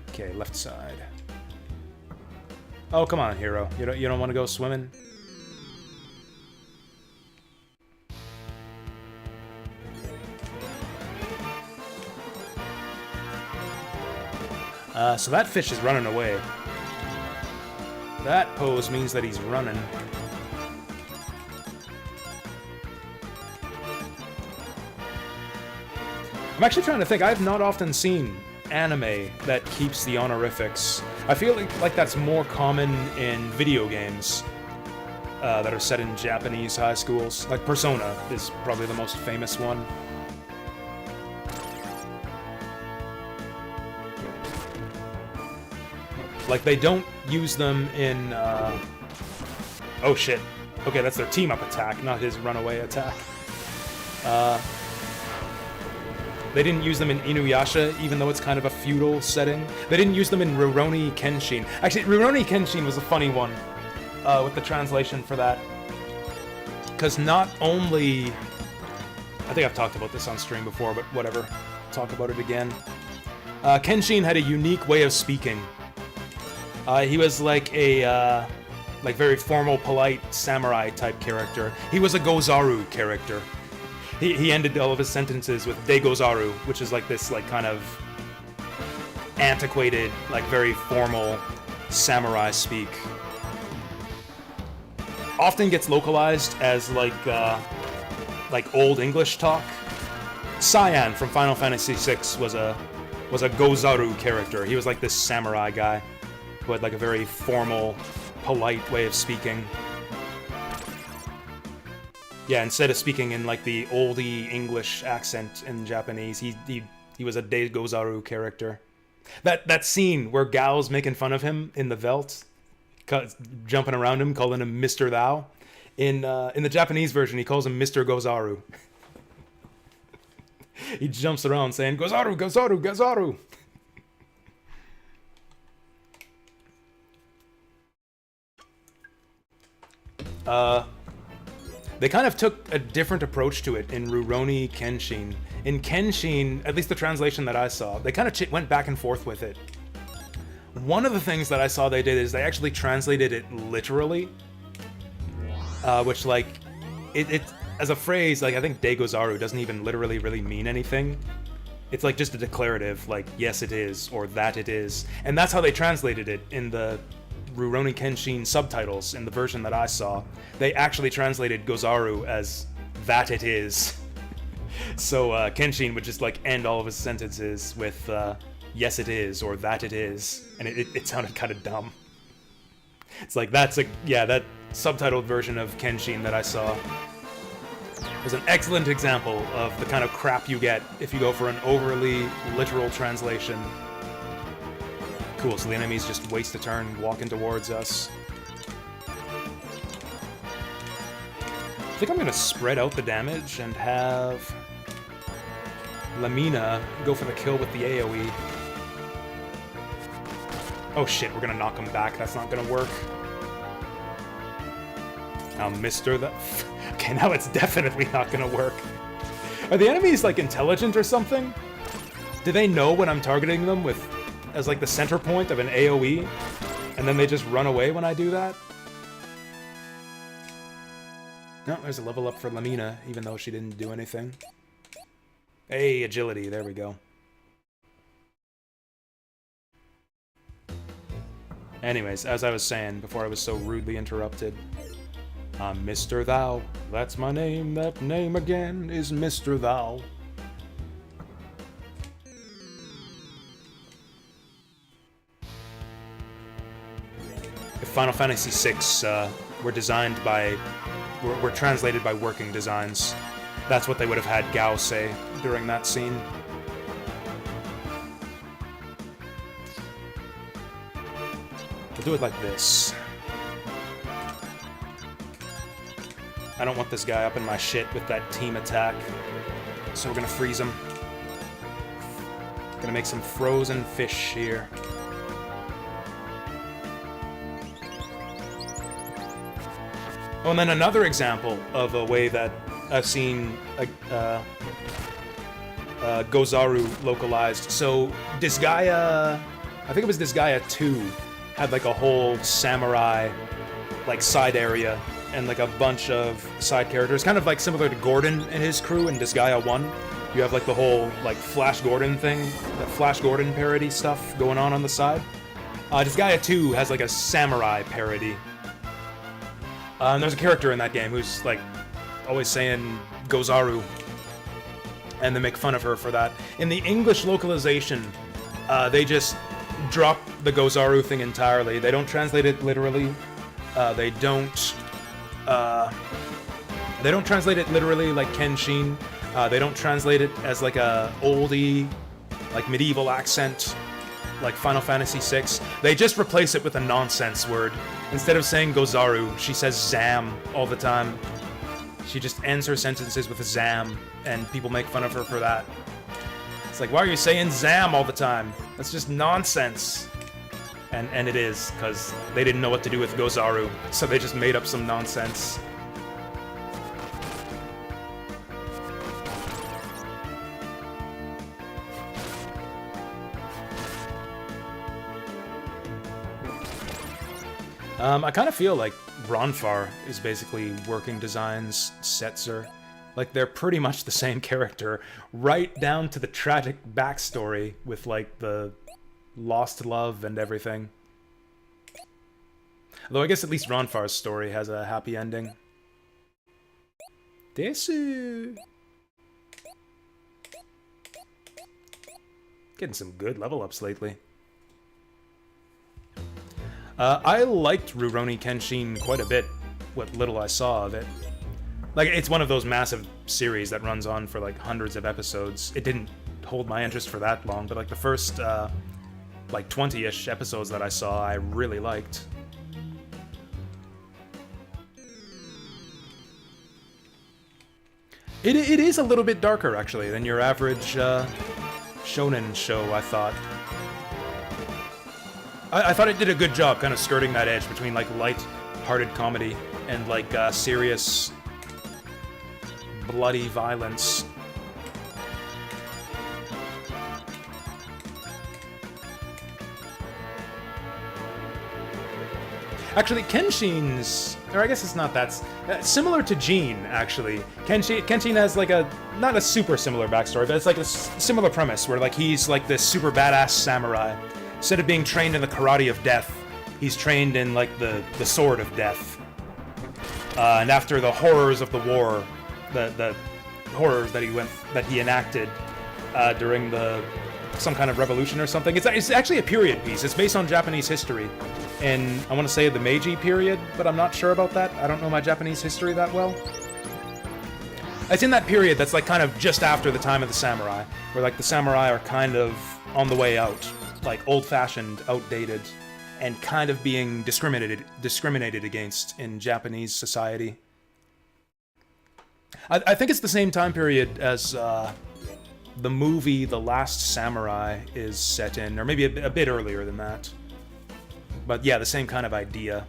Okay, left side. Oh, come on, hero. You don't want to go swimming? So that fish is running away. That pose means that he's running. I'm actually trying to think. I've not often seen anime that keeps the honorifics. I feel like that's more common in video games that are set in Japanese high schools. Like Persona is probably the most famous one. Like, they don't use them in, oh shit. Okay, that's their team-up attack, not his runaway attack. They didn't use them in Inuyasha, even though it's kind of a feudal setting. They didn't use them in Rurouni Kenshin. Actually, Rurouni Kenshin was a funny one, with the translation for that. Because not only... I think I've talked about this on stream before, but whatever. Talk about it again. Kenshin had a unique way of speaking. He was like a, very formal, polite samurai-type character. He was a Gozaru character. He ended all of his sentences with De Gozaru, which is like this, kind of antiquated, very formal samurai speak. Often gets localized as, Old English talk. Cyan from Final Fantasy VI was a Gozaru character. He was like this samurai guy who had a very formal, polite way of speaking. Yeah, instead of speaking in the oldie English accent in Japanese, he was a De Gozaru character. That scene where Gao's making fun of him in the Veld, jumping around him, calling him Mr. Thou. In the Japanese version, he calls him Mr. Gozaru. He jumps around saying, Gozaru, Gozaru, Gozaru! They kind of took a different approach to it in Rurouni Kenshin. In Kenshin, at least the translation that I saw, they kind of went back and forth with it. One of the things that I saw they did is they actually translated it literally. Which, it as a phrase, I think De Gozaru doesn't even literally really mean anything. It's just a declarative, yes it is, or that it is. And that's how they translated it in the Rurouni Kenshin subtitles in the version that I saw. They actually translated Gozaru as that it is. So Kenshin would just end all of his sentences with yes it is or that it is, and it sounded kind of dumb. It's that subtitled version of Kenshin that I saw was an excellent example of the kind of crap you get if you go for an overly literal translation. Cool, so the enemies just waste a turn walking towards us. I think I'm gonna spread out the damage and have Lamina go for the kill with the AoE. Oh shit, we're gonna knock him back. That's not gonna work. Now, Mr. the... Okay, now it's definitely not gonna work. Are the enemies, intelligent or something? Do they know when I'm targeting them as the center point of an AoE, and then they just run away when I do that? No, there's a level up for Lamina, even though she didn't do anything. Hey, agility, there we go. Anyways, as I was saying before I was so rudely interrupted, I'm Mr. Thou. That's my name. That name again is Mr. Thou. If Final Fantasy VI were translated by Working Designs, that's what they would have had Gao say during that scene. We'll do it like this. I don't want this guy up in my shit with that team attack. So we're gonna freeze him. Gonna make some frozen fish here. Oh, and then another example of a way that I've seen Gozaru localized. So Disgaea, I think it was Disgaea 2, had like a whole samurai like side area and like a bunch of side characters, kind of like similar to Gordon and his crew in Disgaea 1. You have like the whole like Flash Gordon thing, that Flash Gordon parody stuff going on the side. Disgaea 2 has like a samurai parody. And there's a character in that game who's like always saying Gozaru, and they make fun of her for that. In the English localization, they just drop the Gozaru thing entirely. They don't translate it literally. They don't translate it literally like Kenshin. They don't translate it as like a oldie, like medieval accent, like Final Fantasy VI. They just replace it with a nonsense word. Instead of saying Gozaru, she says Zam all the time. She just ends her sentences with Zam, and people make fun of her for that. It's like, why are you saying Zam all the time? That's just nonsense. And it is, because they didn't know what to do with Gozaru, so they just made up some nonsense. I kind of feel like Ronfar is basically Working Designs Setzer. Like, they're pretty much the same character, right down to the tragic backstory with, like, the lost love and everything. Although I guess at least Ronfar's story has a happy ending. Jasu! Getting some good level ups lately. I liked Rurouni Kenshin quite a bit, what little I saw of it. Like, it's one of those massive series that runs on for, like, hundreds of episodes. It didn't hold my interest for that long, but, like, the first, like, 20-ish episodes that I saw, I really liked. It is a little bit darker, actually, than your average, shonen show, I thought. I thought it did a good job kind of skirting that edge between, like, light-hearted comedy and, like, serious, bloody violence. Actually, Kenshin's... Or I guess it's not that... similar to Jean, actually. Kenshin has, like, a... Not a super similar backstory, but it's, like, a similar premise, where, like, he's, like, this super badass samurai. Instead of being trained in the karate of death, he's trained in, like, the sword of death. And after the horrors of the war, the horrors that he enacted during some kind of revolution or something, it's actually a period piece. It's based on Japanese history, and I want to say the Meiji period, but I'm not sure about that. I don't know my Japanese history that well. It's in that period that's, like, kind of just after the time of the samurai, where, like, the samurai are kind of on the way out. Like, old-fashioned, outdated, and kind of being discriminated against in Japanese society. I think it's the same time period as the movie The Last Samurai is set in, or maybe a bit earlier than that. But yeah, the same kind of idea.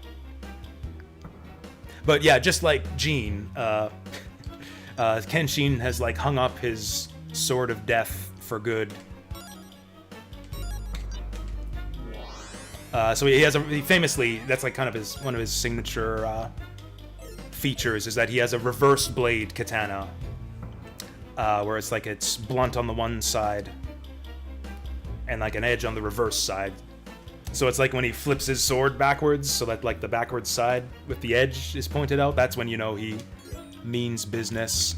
But yeah, just like Jean, Kenshin has, like, hung up his sword of death for good. So he famously, that's, like, kind of one of his signature features, is that he has a reverse blade katana, where it's, like, it's blunt on the one side and, like, an edge on the reverse side. So it's like when he flips his sword backwards, so that, like, the backwards side with the edge is pointed out, that's when you know he means business.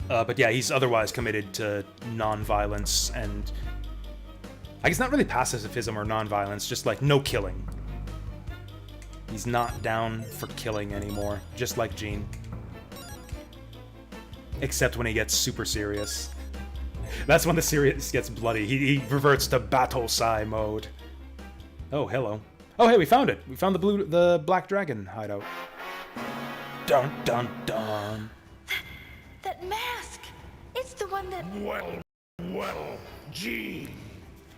But yeah, he's otherwise committed to non-violence and... I guess not really pacifism or non-violence, just, like, no killing. He's not down for killing anymore, just like Jean. Except when he gets super serious. That's when the serious gets bloody. He reverts to Battle Sai mode. Oh, hello. Oh, hey, we found it. We found the black dragon hideout. Dun dun dun. That mask! It's the one that... Well, Gene.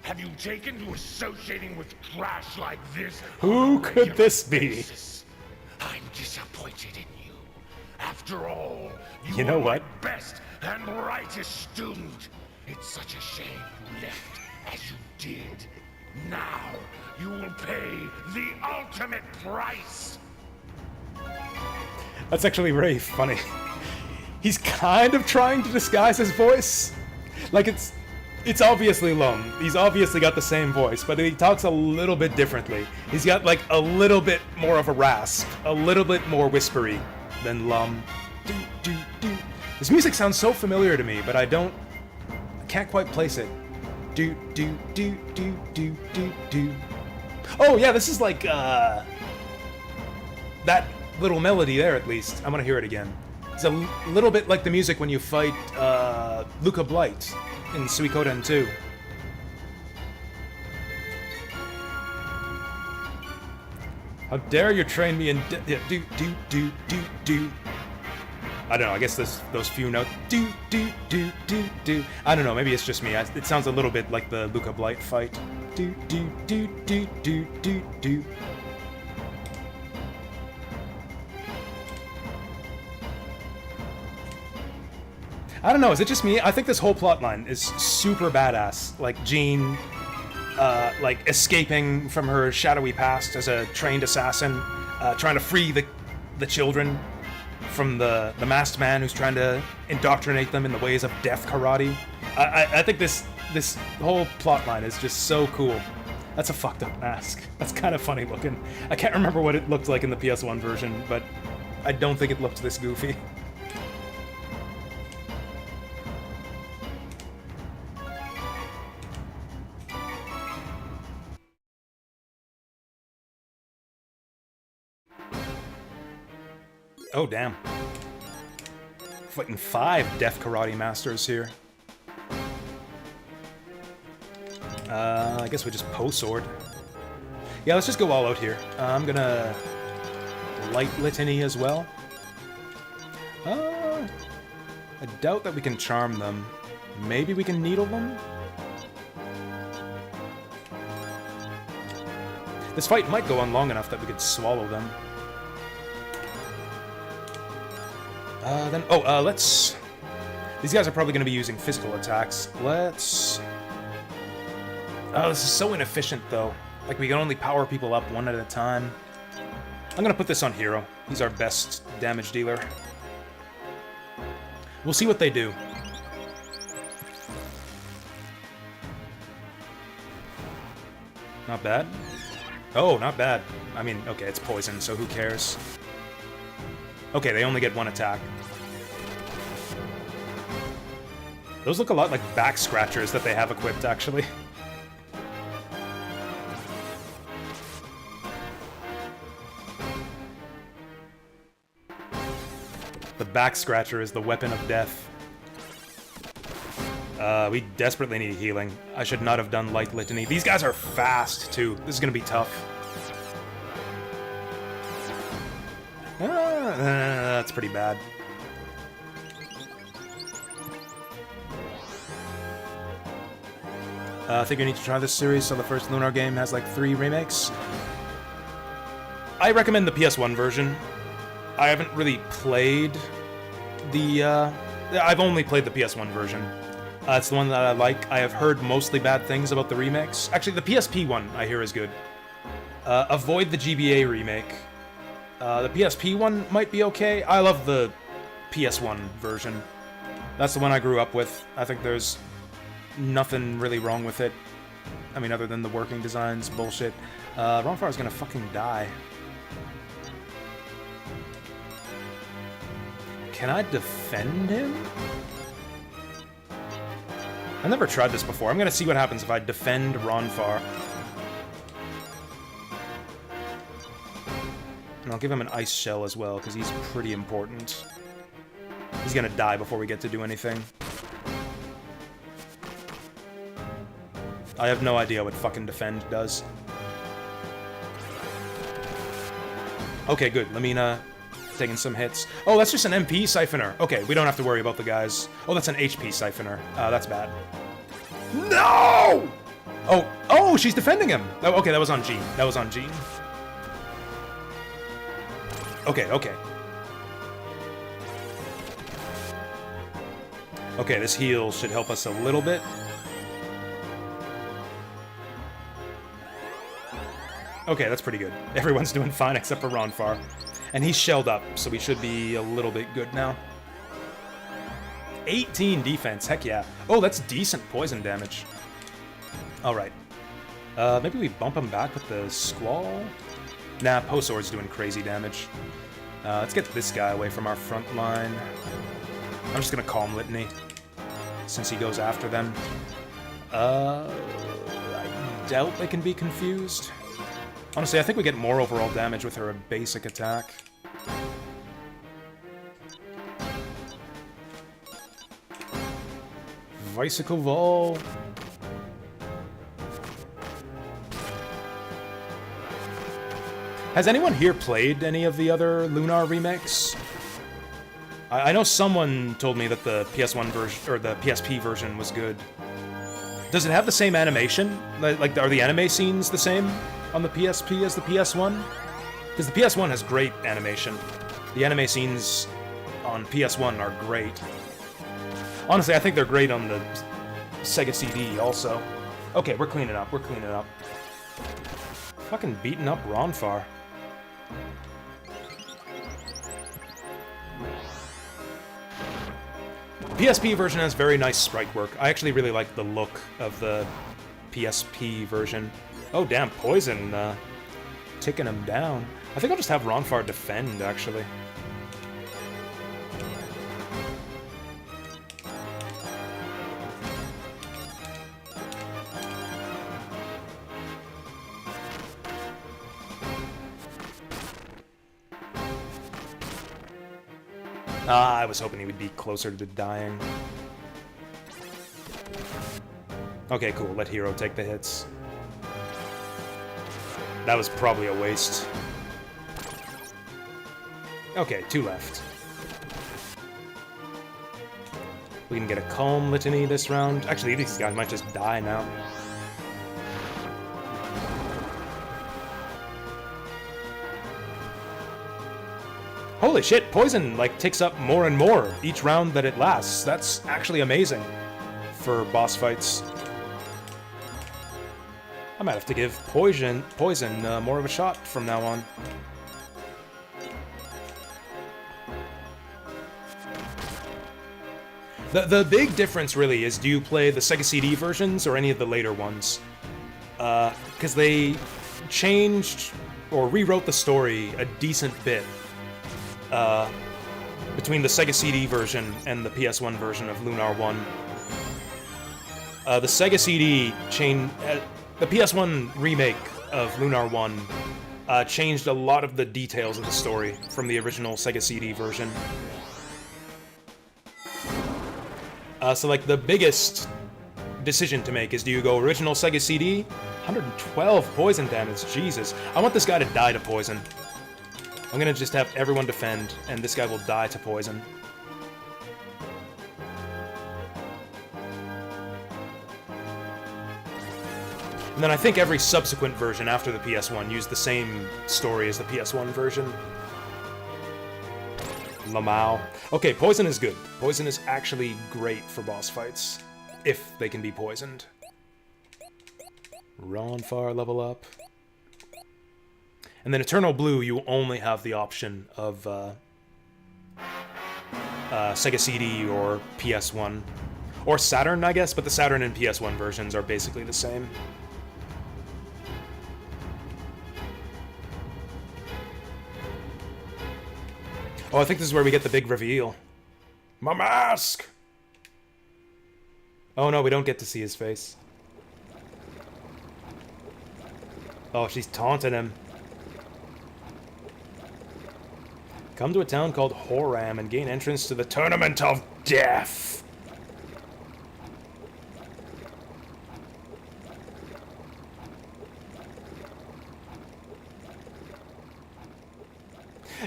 Have you taken to associating with trash like this? Who on a could regular this be? basis? I'm disappointed in you. After all, You know were what? my best and brightest student. It's such a shame you left as you did. Now, you will pay the ultimate price. That's actually very funny. He's kind of trying to disguise his voice. Like it's obviously Lum. He's obviously got the same voice, but he talks a little bit differently. He's got like a little bit more of a rasp, a little bit more whispery than Lum. Do, do, do. This music sounds so familiar to me, but I can't quite place it. Do, do, do, do, do, do, do. Oh yeah, this is like that little melody there at least. I'm gonna hear it again. It's a little bit like the music when you fight Luca Blight in Suikoden 2. How dare you train me in do do do do do. I don't know. I guess those few notes. Do do do do do. I don't know. Maybe it's just me. It sounds a little bit like the Luca Blight fight. Do do do do do do do. I don't know, is it just me? I think this whole plotline is super badass. Like, Jean, like, escaping from her shadowy past as a trained assassin, trying to free the children from the masked man who's trying to indoctrinate them in the ways of death karate. I think this whole plotline is just so cool. That's a fucked up mask. That's kind of funny looking. I can't remember what it looked like in the PS1 version, but I don't think it looked this goofy. Oh, damn. Fighting 5 Death Karate Masters here. I guess we just Sword. Yeah, let's just go all out here. I'm gonna Light Litany as well. I doubt that we can charm them. Maybe we can needle them? This fight might go on long enough that we could swallow them. Let's... These guys are probably going to be using physical attacks. Let's... Oh, this is so inefficient, though. Like, we can only power people up one at a time. I'm going to put this on Hero. He's our best damage dealer. We'll see what they do. Not bad. Oh, not bad. I mean, okay, it's poison, so who cares? Okay, they only get 1 attack. Those look a lot like back scratchers that they have equipped, actually. The back scratcher is the weapon of death. We desperately need healing. I should not have done Light Litany. These guys are fast, too. This is gonna be tough. That's pretty bad. I think I need to try this series, so the first Lunar game has like 3 remakes. I recommend the PS1 version. I haven't really played the, I've only played the PS1 version. It's the one that I like. I have heard mostly bad things about the remakes. Actually, the PSP one I hear is good. Avoid the GBA remake. The PSP one might be okay. I love the PS1 version. That's the one I grew up with. I think there's nothing really wrong with it. I mean, other than the working designs bullshit. Ronfar is gonna fucking die. Can I defend him? I've never tried this before. I'm gonna see what happens if I defend Ronfar. And I'll give him an ice shell as well, because he's pretty important. He's gonna die before we get to do anything. I have no idea what fucking defend does. Okay, good. Lamina taking some hits. Oh, that's just an MP siphoner. Okay, we don't have to worry about the guys. Oh, that's an HP siphoner. That's bad. No! Oh, she's defending him. Oh, okay, that was on Jean. That was on Jean. Okay. Okay, this heal should help us a little bit. Okay, that's pretty good. Everyone's doing fine except for Ronfar. And he's shelled up, so we should be a little bit good now. 18 defense, heck yeah. Oh, that's decent poison damage. Alright. Maybe we bump him back with the Squall? Nah, Posword's doing crazy damage. Let's get this guy away from our front line. I'm just gonna Calm Litany, since he goes after them. I doubt they can be confused. Honestly, I think we get more overall damage with her basic attack. Vicicle Vol. Has anyone here played any of the other Lunar remakes? I know someone told me that the PS1 version, or the PSP version was good. Does it have the same animation? Like, are the anime scenes the same on the PSP as the PS1? Because the PS1 has great animation. The anime scenes on PS1 are great. Honestly, I think they're great on the Sega CD also. Okay, we're cleaning up, Fucking beating up Ronfar. PSP version has very nice sprite work. I actually really like the look of the PSP version. Oh damn, Poison ticking him down. I think I'll just have Ronfar defend, actually. I was hoping he would be closer to dying. Okay, cool. Let Hero take the hits. That was probably a waste. Okay, 2 left. We can get a Calm Litany this round. Actually, these guys might just die now. Holy shit, Poison, like, takes up more and more each round that it lasts. That's actually amazing for boss fights. I might have to give Poison more of a shot from now on. The big difference really is, do you play the Sega CD versions or any of the later ones? Because they changed or rewrote the story a decent bit between the Sega CD version and the PS1 version of Lunar 1. The Sega CD changed... the PS1 remake of Lunar 1 changed a lot of the details of the story from the original Sega CD version. So, like, the biggest decision to make is, do you go original Sega CD? 112 poison damage, Jesus. I want this guy to die to poison. I'm gonna just have everyone defend, and this guy will die to poison. And then I think every subsequent version after the PS1 used the same story as the PS1 version. Lamau. Okay, poison is good. Poison is actually great for boss fights, if they can be poisoned. Ronfar level up. And then Eternal Blue, you only have the option of Sega CD or PS1. Or Saturn, I guess, but the Saturn and PS1 versions are basically the same. Oh, I think this is where we get the big reveal. My mask! Oh no, we don't get to see his face. Oh, she's taunting him. Come to a town called Horam and gain entrance to the Tournament of Death.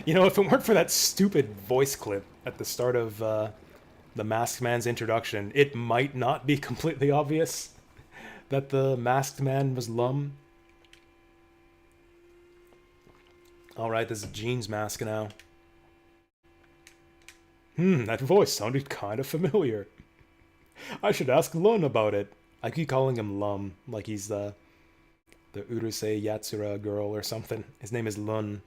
You know, if it weren't for that stupid voice clip at the start of the Masked Man's introduction, it might not be completely obvious that the Masked Man was Lum. Alright, this is Jean's mask now. That voice sounded kind of familiar. I should ask Lun about it. I keep calling him Lum, like he's the Urusei Yatsura girl or something. His name is Lun.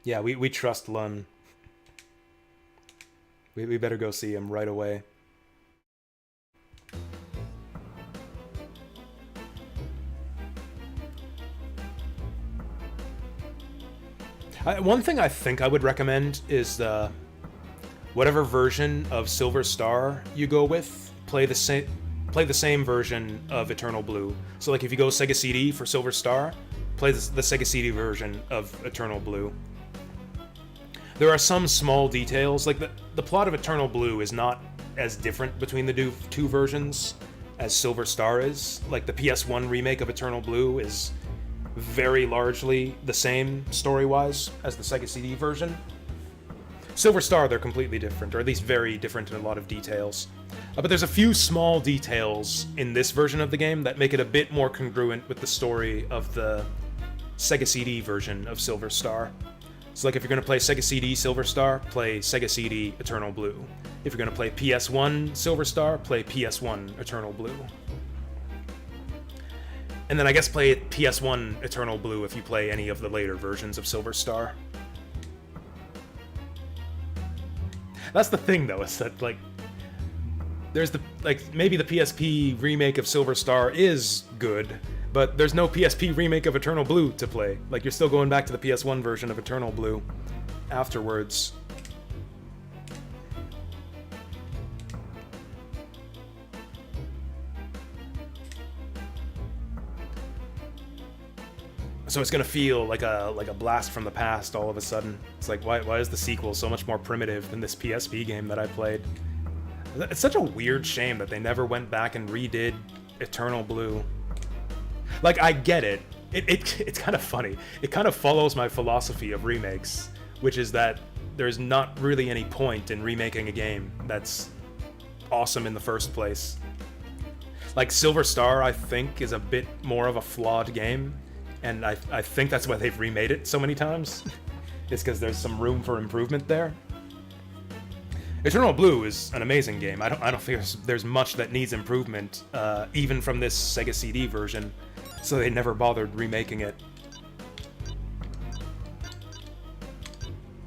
Yeah, we trust Lun. We better go see him right away. One thing I think I would recommend is whatever version of Silver Star you go with, play the same version of Eternal Blue. So like if you go Sega CD for Silver Star, play the Sega CD version of Eternal Blue. There are some small details, like the plot of Eternal Blue is not as different between the two versions as Silver Star is. Like the PS1 remake of Eternal Blue is very largely the same story-wise as the Sega CD version. Silver Star, they're completely different, or at least very different in a lot of details. But there's a few small details in this version of the game that make it a bit more congruent with the story of the Sega CD version of Silver Star. So like if you're going to play Sega CD Silver Star, play Sega CD Eternal Blue. If you're going to play PS1 Silver Star, play PS1 Eternal Blue. And then I guess play PS1 Eternal Blue if you play any of the later versions of Silver Star. That's the thing though, is that like there's maybe the PSP remake of Silver Star is good, but there's no PSP remake of Eternal Blue to play. Like you're still going back to the PS1 version of Eternal Blue afterwards. So it's gonna feel like a blast from the past all of a sudden. It's like, why is the sequel so much more primitive than this PSP game that I played? It's such a weird shame that they never went back and redid Eternal Blue. Like, I get it. It's kind of funny. It kind of follows my philosophy of remakes, which is that there's not really any point in remaking a game that's awesome in the first place. Like, Silver Star, I think, is a bit more of a flawed game. And I think that's why they've remade it so many times. It's because there's some room for improvement there. Eternal Blue is an amazing game. I don't think there's much that needs improvement, even from this Sega CD version. So they never bothered remaking it.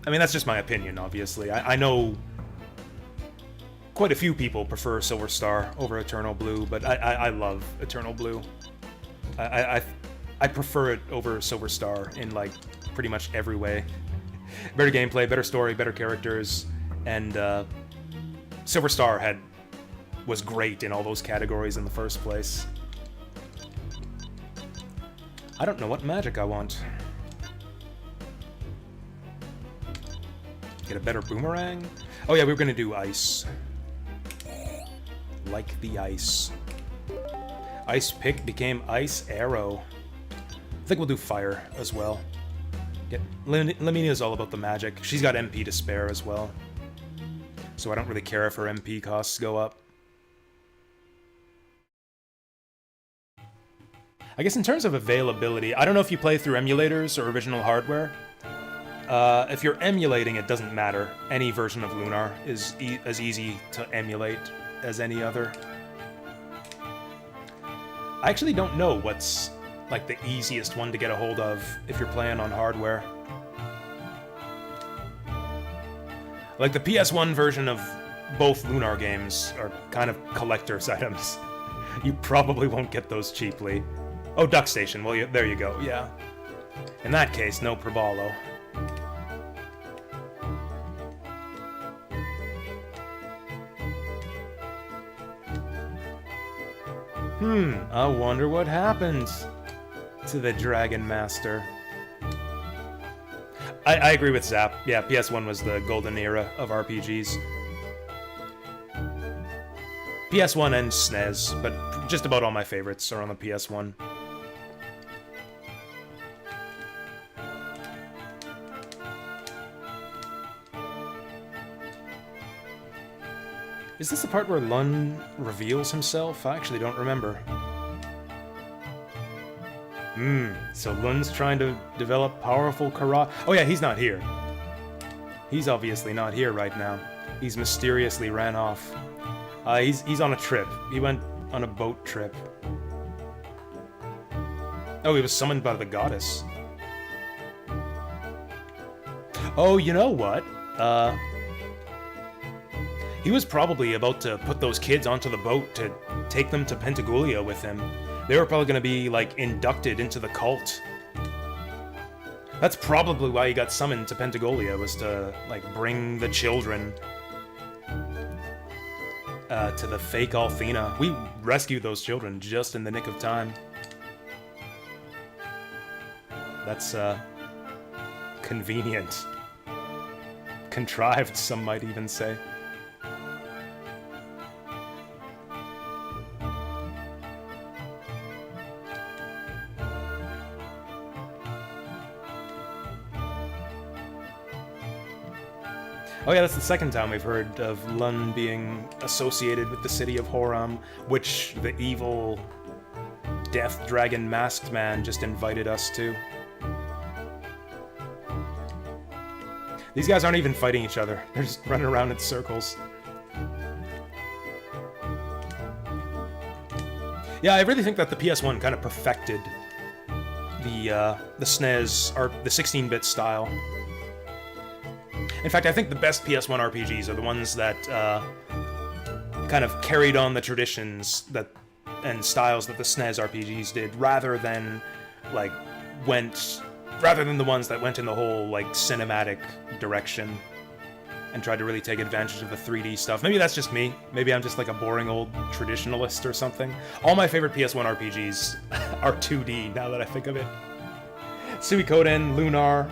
I mean, that's just my opinion, obviously. I know quite a few people prefer Silver Star over Eternal Blue, but I love Eternal Blue. I prefer it over Silver Star in, like, pretty much every way. Better gameplay, better story, better characters, and Silver Star was great in all those categories in the first place. I don't know what magic I want. Get a better boomerang? Oh yeah, we were gonna do ice. Like the ice. Ice pick became ice arrow. I think we'll do fire as well. Lamina's all about the magic. She's got MP to spare as well. So I don't really care if her MP costs go up. I guess in terms of availability, I don't know if you play through emulators or original hardware. If you're emulating, it doesn't matter. Any version of Lunar is as easy to emulate as any other. I actually don't know what's like the easiest one to get a hold of if you're playing on hardware. Like the PS1 version of both Lunar games are kind of collector's items. You probably won't get those cheaply. Oh, Duck Station. Well, there you go. Yeah. In that case, no Probalo. I wonder what happens to the Dragon Master. I agree with Zap. Yeah, PS1 was the golden era of RPGs. PS1 and SNES, but just about all my favorites are on the PS1. Is this the part where Lun reveals himself? I actually don't remember. So Lun's trying to develop powerful karate. Oh yeah, he's not here. He's obviously not here right now. He's mysteriously ran off. He's on a trip. He went on a boat trip. Oh, he was summoned by the goddess. Oh, you know what? He was probably about to put those kids onto the boat to take them to Pentagoulia with him. They were probably going to be, like, inducted into the cult. That's probably why he got summoned to Pentagoulia, was to, like, bring the children to the fake Althena. We rescued those children just in the nick of time. That's, convenient. Contrived, some might even say. Oh yeah, that's the second time we've heard of Lun being associated with the city of Horam, which the evil Death Dragon Masked Man just invited us to. These guys aren't even fighting each other. They're just running around in circles. Yeah, I really think that the PS1 kind of perfected the SNES, or the 16-bit style. In fact, I think the best PS1 RPGs are the ones that kind of carried on the traditions and styles that the SNES RPGs did, rather than the ones that went in the whole like cinematic direction and tried to really take advantage of the 3D stuff. Maybe that's just me. Maybe I'm just like a boring old traditionalist or something. All my favorite PS1 RPGs are 2D, now that I think of it. Suikoden, Lunar,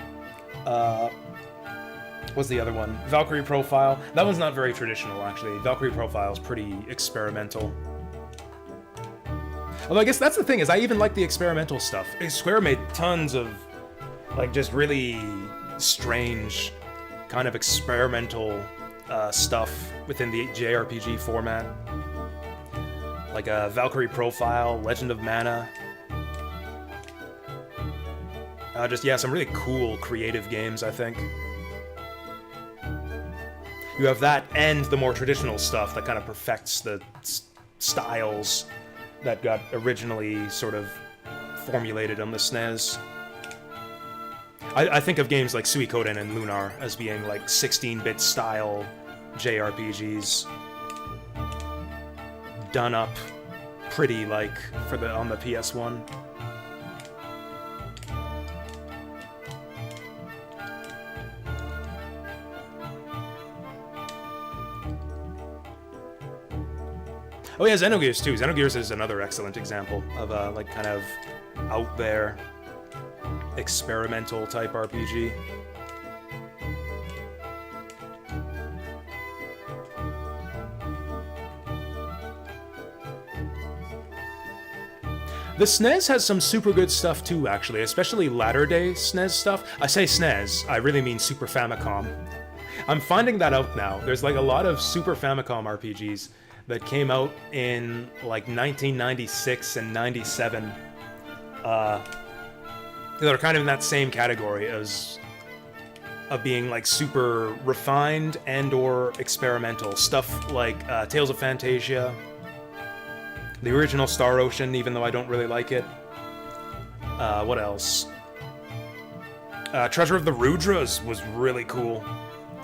what's the other one? Valkyrie Profile. That one's not very traditional, actually. Valkyrie Profile is pretty experimental. Although I guess that's the thing, is I even like the experimental stuff. Square made tons of, like, just really strange, kind of experimental stuff within the JRPG format. Like Valkyrie Profile, Legend of Mana. Yeah, some really cool, creative games, I think. You have that and the more traditional stuff that kind of perfects the styles that got originally sort of formulated on the SNES. I think of games like Suikoden and Lunar as being like 16-bit style JRPGs done up pretty like on the PS1. Oh yeah, Xenogears too. Xenogears is another excellent example of a like kind of out there experimental type RPG. The SNES has some super good stuff too, actually, especially latter-day SNES stuff. I say SNES, I really mean Super Famicom. I'm finding that out now. There's like a lot of Super Famicom RPGs that came out in like 1996 and 97 that are kind of in that same category as of being like super refined and or experimental. Stuff like Tales of Phantasia, the original Star Ocean, even though I don't really like it. What else? Treasure of the Rudras was really cool,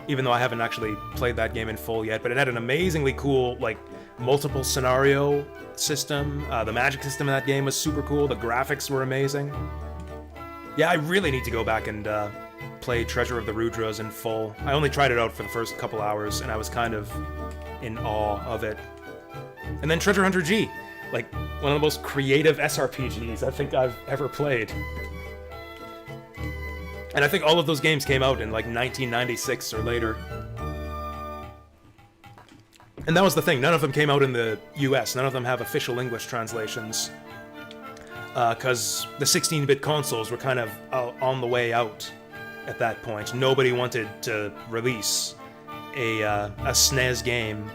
even though I haven't actually played that game in full yet, but it had an amazingly cool, like, multiple scenario system. The magic system in that game was super cool. The graphics were amazing. Yeah, I really need to go back and play Treasure of the Rudras in full. I only tried it out for the first couple hours, and I was kind of in awe of it. And then Treasure Hunter G, like, one of the most creative SRPGs I think I've ever played. And I think all of those games came out in, like, 1996 or later. And that was the thing, none of them came out in the US, none of them have official English translations. Because the 16-bit consoles were kind of on the way out at that point. Nobody wanted to release a SNES game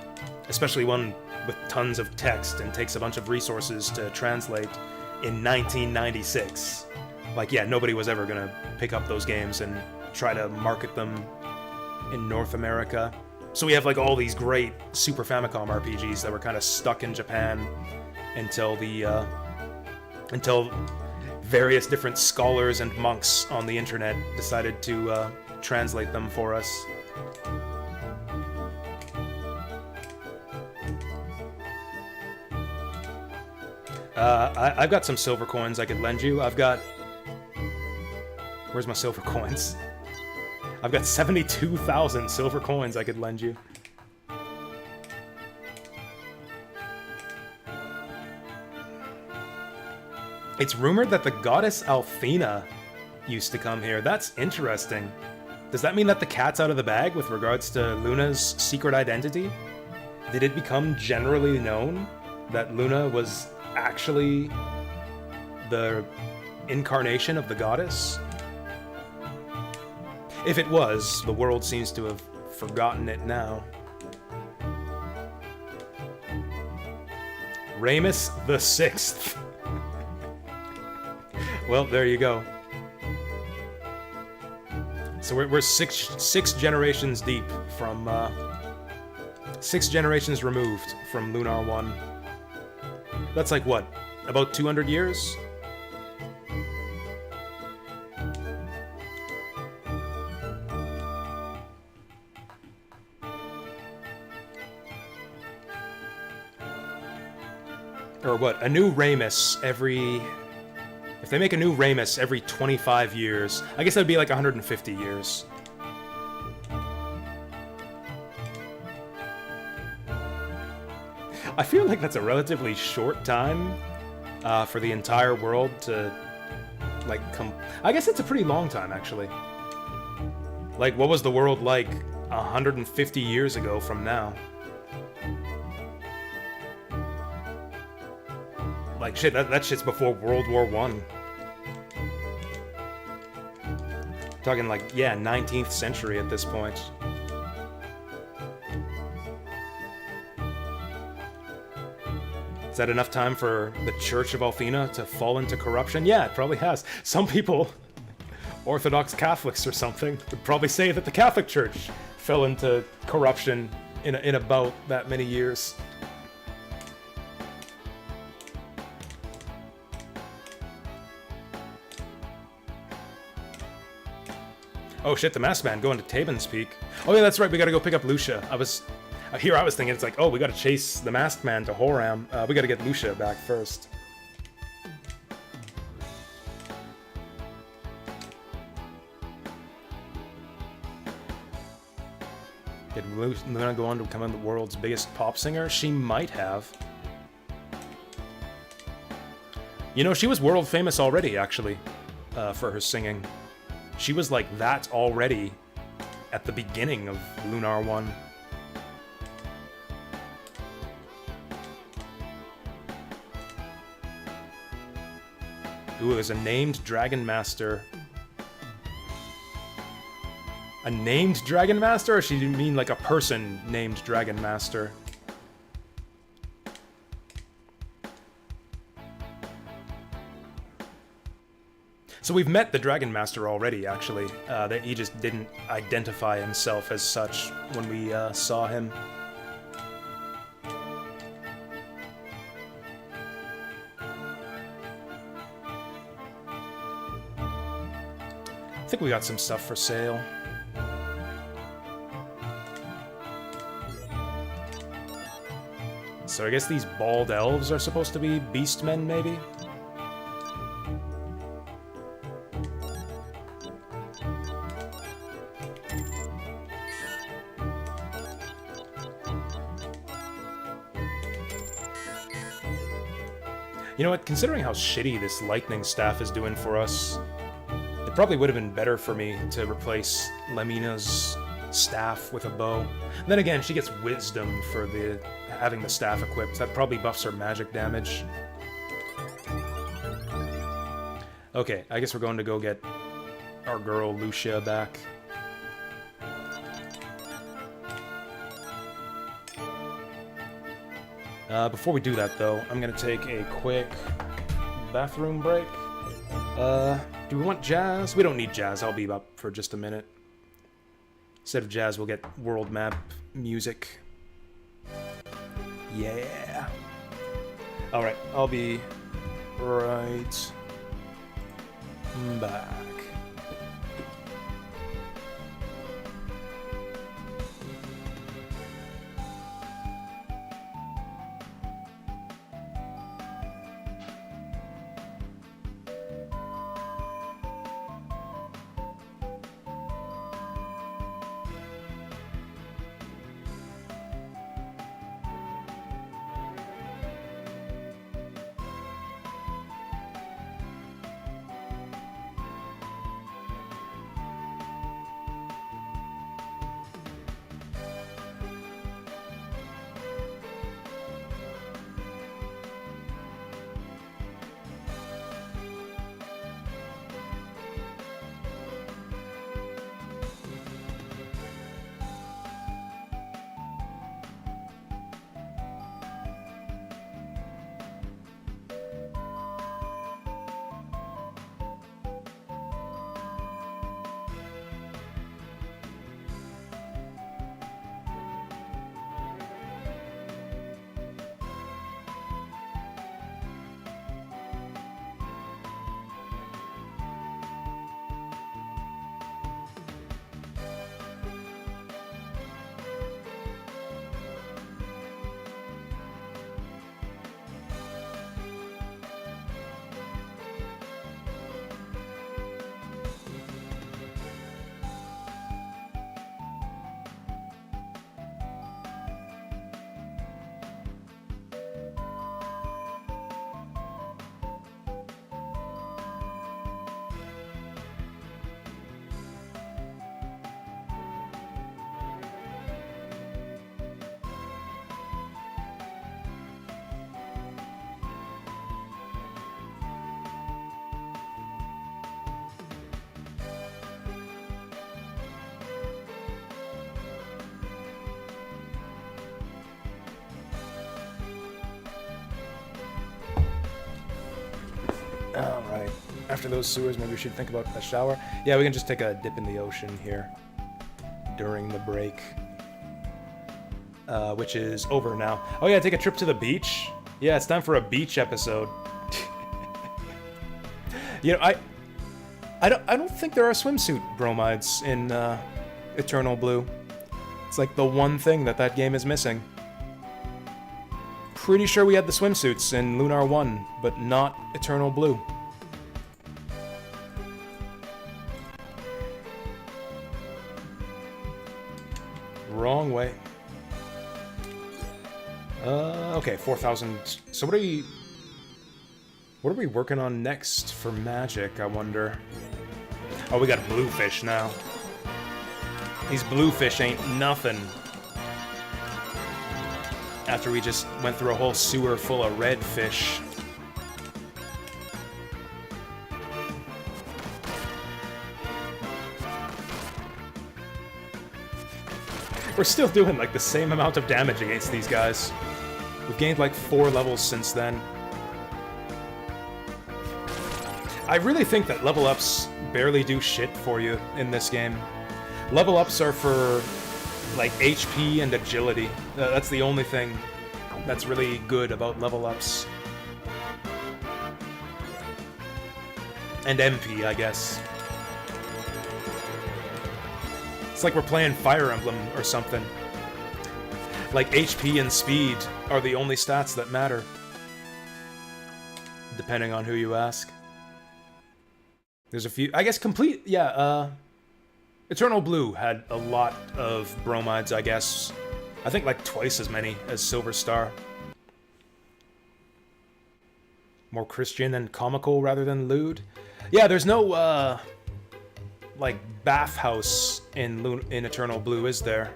especially one with tons of text and takes a bunch of resources to translate in 1996. Like, yeah, nobody was ever gonna pick up those games and try to market them in North America. So we have like all these great Super Famicom RPGs that were kind of stuck in Japan until various different scholars and monks on the internet decided to translate them for us. I've got some silver coins I could lend you. I've got... Where's my silver coins? I've got 72,000 silver coins I could lend you. It's rumored that the goddess Althena used to come here. That's interesting. Does that mean that the cat's out of the bag with regards to Luna's secret identity? Did it become generally known that Luna was actually the incarnation of the goddess? If it was, the world seems to have forgotten it now. Ramus the Sixth. Well, there you go. So we're six generations deep from 6 generations removed from Lunar 1. That's like what? About 200 years? Or what? A new Ramus every... If they make a new Ramus every 25 years, I guess that would be like 150 years. I feel like that's a relatively short time for the entire world to, like, I guess it's a pretty long time, actually. Like, what was the world like 150 years ago from now? Like, shit, that shit's before World War I. Talking like, yeah, 19th century at this point. Is that enough time for the Church of Althena to fall into corruption? Yeah, it probably has. Some people, Orthodox Catholics or something, would probably say that the Catholic Church fell into corruption in about that many years. Oh shit, the masked man going to Tabin's Peak. Oh yeah, that's right, we gotta go pick up Lucia. I was thinking, it's like, oh, we gotta chase the masked man to Horam. We gotta get Lucia back first. Did Luna go on to become the world's biggest pop singer? She might have. You know, she was world famous already, actually, for her singing. She was like that already at the beginning of Lunar 1. Ooh, there's a named Dragon Master. A named Dragon Master? Or she didn't mean like a person named Dragon Master? So we've met the Dragon Master already, actually. That he just didn't identify himself as such when we saw him. I think we got some stuff for sale. So I guess these bald elves are supposed to be beastmen, maybe? You know what, considering how shitty this lightning staff is doing for us, it probably would have been better for me to replace Lemina's staff with a bow. Then again, she gets wisdom for having the staff equipped. That probably buffs her magic damage. Okay, I guess we're going to go get our girl Lucia back. Before we do that, though, I'm gonna take a quick bathroom break. Do we want jazz? We don't need jazz. I'll be up for just a minute. Instead of jazz, we'll get world map music. Yeah. Alright, I'll be right back. Alright, after those sewers, maybe we should think about a shower. Yeah, we can just take a dip in the ocean here during the break. Which is over now. Oh yeah, take a trip to the beach? Yeah, it's time for a beach episode. You know, I don't think there are swimsuit bromides in Eternal Blue. It's like the one thing that game is missing. Pretty sure we had the swimsuits in Lunar 1, but not Eternal Blue. Wrong way. Okay, 4,000. So what are we working on next for magic, I wonder? Oh, we got bluefish now. These bluefish ain't nothing. After we just went through a whole sewer full of red fish. We're still doing like the same amount of damage against these guys. We've gained like 4 levels since then. I really think that level ups barely do shit for you in this game. Level ups are for like HP and agility. That's the only thing that's really good about level ups. And MP, I guess. It's like we're playing Fire Emblem or something. Like HP and speed are the only stats that matter. Depending on who you ask. There's a few, I guess Eternal Blue had a lot of bromides, I guess. I think like twice as many as Silver Star. More Christian and comical rather than lewd. Yeah, there's no, like, bathhouse in Eternal Blue, is there?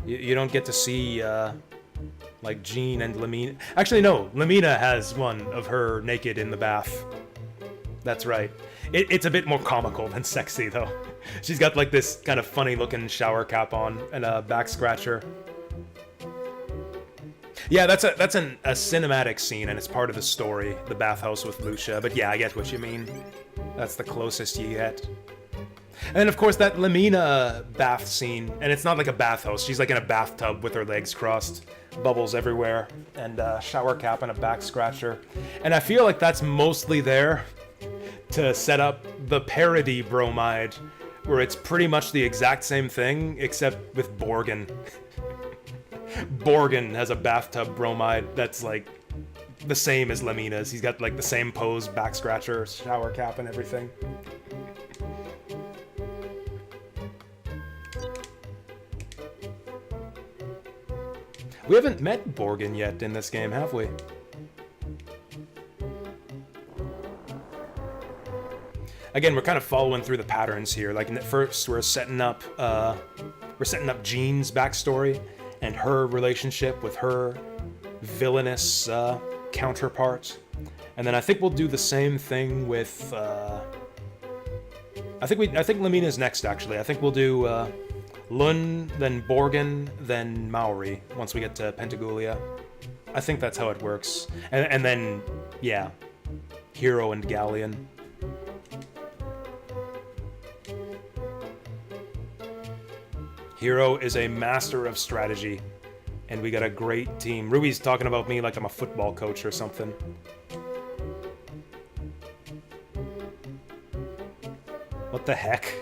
You don't get to see, like, Jean and Lamina. Actually, no, Lamina has one of her naked in the bath. That's right. It's a bit more comical than sexy, though. She's got, like, this kind of funny-looking shower cap on and a back scratcher. Yeah, that's a cinematic scene, and it's part of the story, the bathhouse with Lucia. But yeah, I get what you mean. That's the closest you get. And then, of course, that Lamina bath scene, and it's not like a bathhouse. She's like in a bathtub with her legs crossed, bubbles everywhere, and a shower cap and a back scratcher. And I feel like that's mostly there to set up the parody bromide, where it's pretty much the exact same thing, except with Borgin. Borgin has a bathtub bromide that's like the same as Lamina's. He's got like the same pose, back scratcher, shower cap, and everything. We haven't met Borgin yet in this game, have we? Again, we're kind of following through the patterns here. Like, at first, we're setting up Jean's backstory and her relationship with her villainous counterpart, and then I think we'll do the same thing with. I think Lamina's next. Actually, I think we'll do Lun, then Borgin, then Maori once we get to Pentagoulia. I think that's how it works, and then yeah, Hero and Galleon. Hero is a master of strategy, and we got a great team. Ruby's talking about me like I'm a football coach or something. What the heck?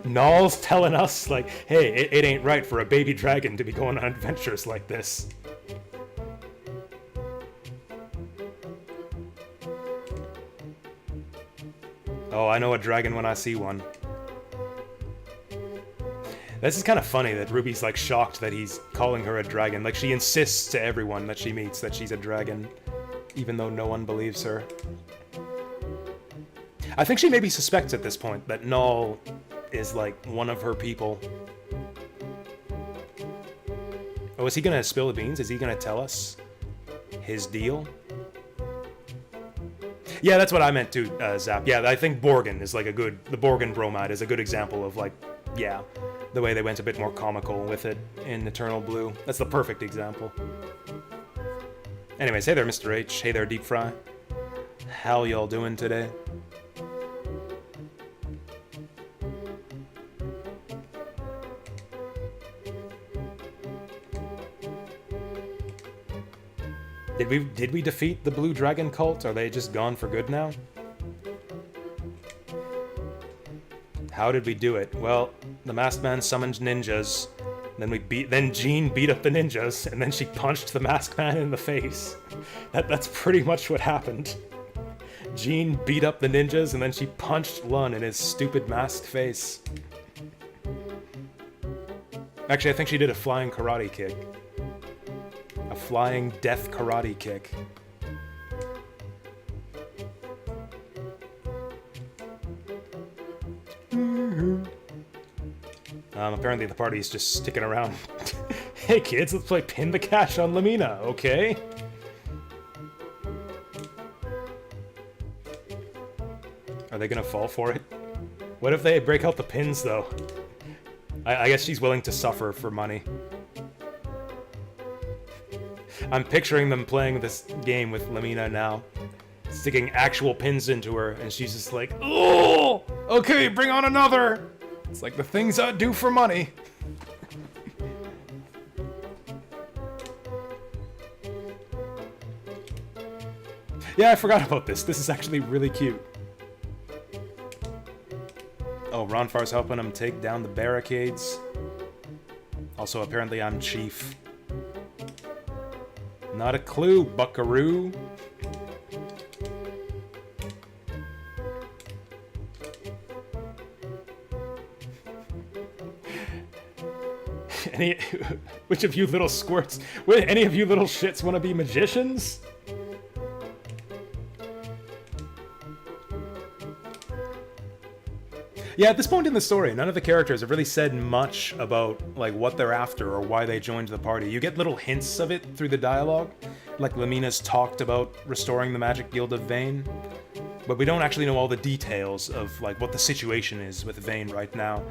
Null's telling us, like, hey, it ain't right for a baby dragon to be going on adventures like this. Oh, I know a dragon when I see one. This is kind of funny that Ruby's like shocked that he's calling her a dragon. Like, she insists to everyone that she meets that she's a dragon, even though no one believes her. I think she maybe suspects at this point that Null is like one of her people. Oh, is he gonna spill the beans? Is he gonna tell us his deal? Yeah, that's what I meant too, Zap. Yeah, I think Borgin is like the Borgin bromide is a good example of like, yeah, the way they went a bit more comical with it in Eternal Blue. That's the perfect example. Anyways, hey there, Mr. H. Hey there, Deep Fry. How y'all doing today? Did we defeat the Blue Dragon cult? Are they just gone for good now? How did we do it? Well, the masked man summoned ninjas. Then Jean beat up the ninjas, and then she punched the masked man in the face. That's pretty much what happened. Jean beat up the ninjas, and then she punched Lun in his stupid masked face. Actually, I think she did a flying karate kick. A flying death karate kick. Apparently the party's just sticking around. Hey kids, let's play Pin the Cash on Lamina, okay? Are they gonna fall for it? What if they break out the pins, though? I guess she's willing to suffer for money. I'm picturing them playing this game with Lamina now. Sticking actual pins into her, and she's just like, oh, okay, bring on another! It's like the things I do for money. Yeah, I forgot about this. This is actually really cute. Oh, Ronfar's helping him take down the barricades. Also, apparently I'm chief. Not a clue, buckaroo. Which of you little squirts, any of you little shits want to be magicians? Yeah, at this point in the story, none of the characters have really said much about like what they're after or why they joined the party. You get little hints of it through the dialogue, like Lamina's talked about restoring the Magic Guild of Vane, but we don't actually know all the details of like what the situation is with Vane right now.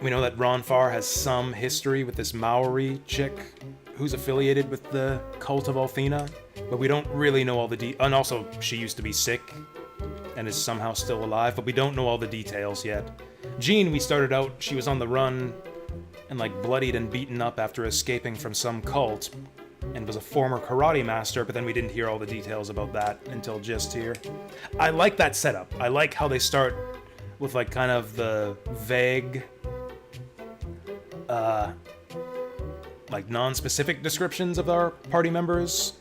We know that Ronfar has some history with this Maori chick who's affiliated with the cult of Althena, but we don't really know all the and also, she used to be sick and is somehow still alive, but we don't know all the details yet. Jean, we started out, she was on the run and like bloodied and beaten up after escaping from some cult, and was a former karate master, but then we didn't hear all the details about that until just here. I like that setup. I like how they start with like kind of the vague, like non-specific descriptions of our party members'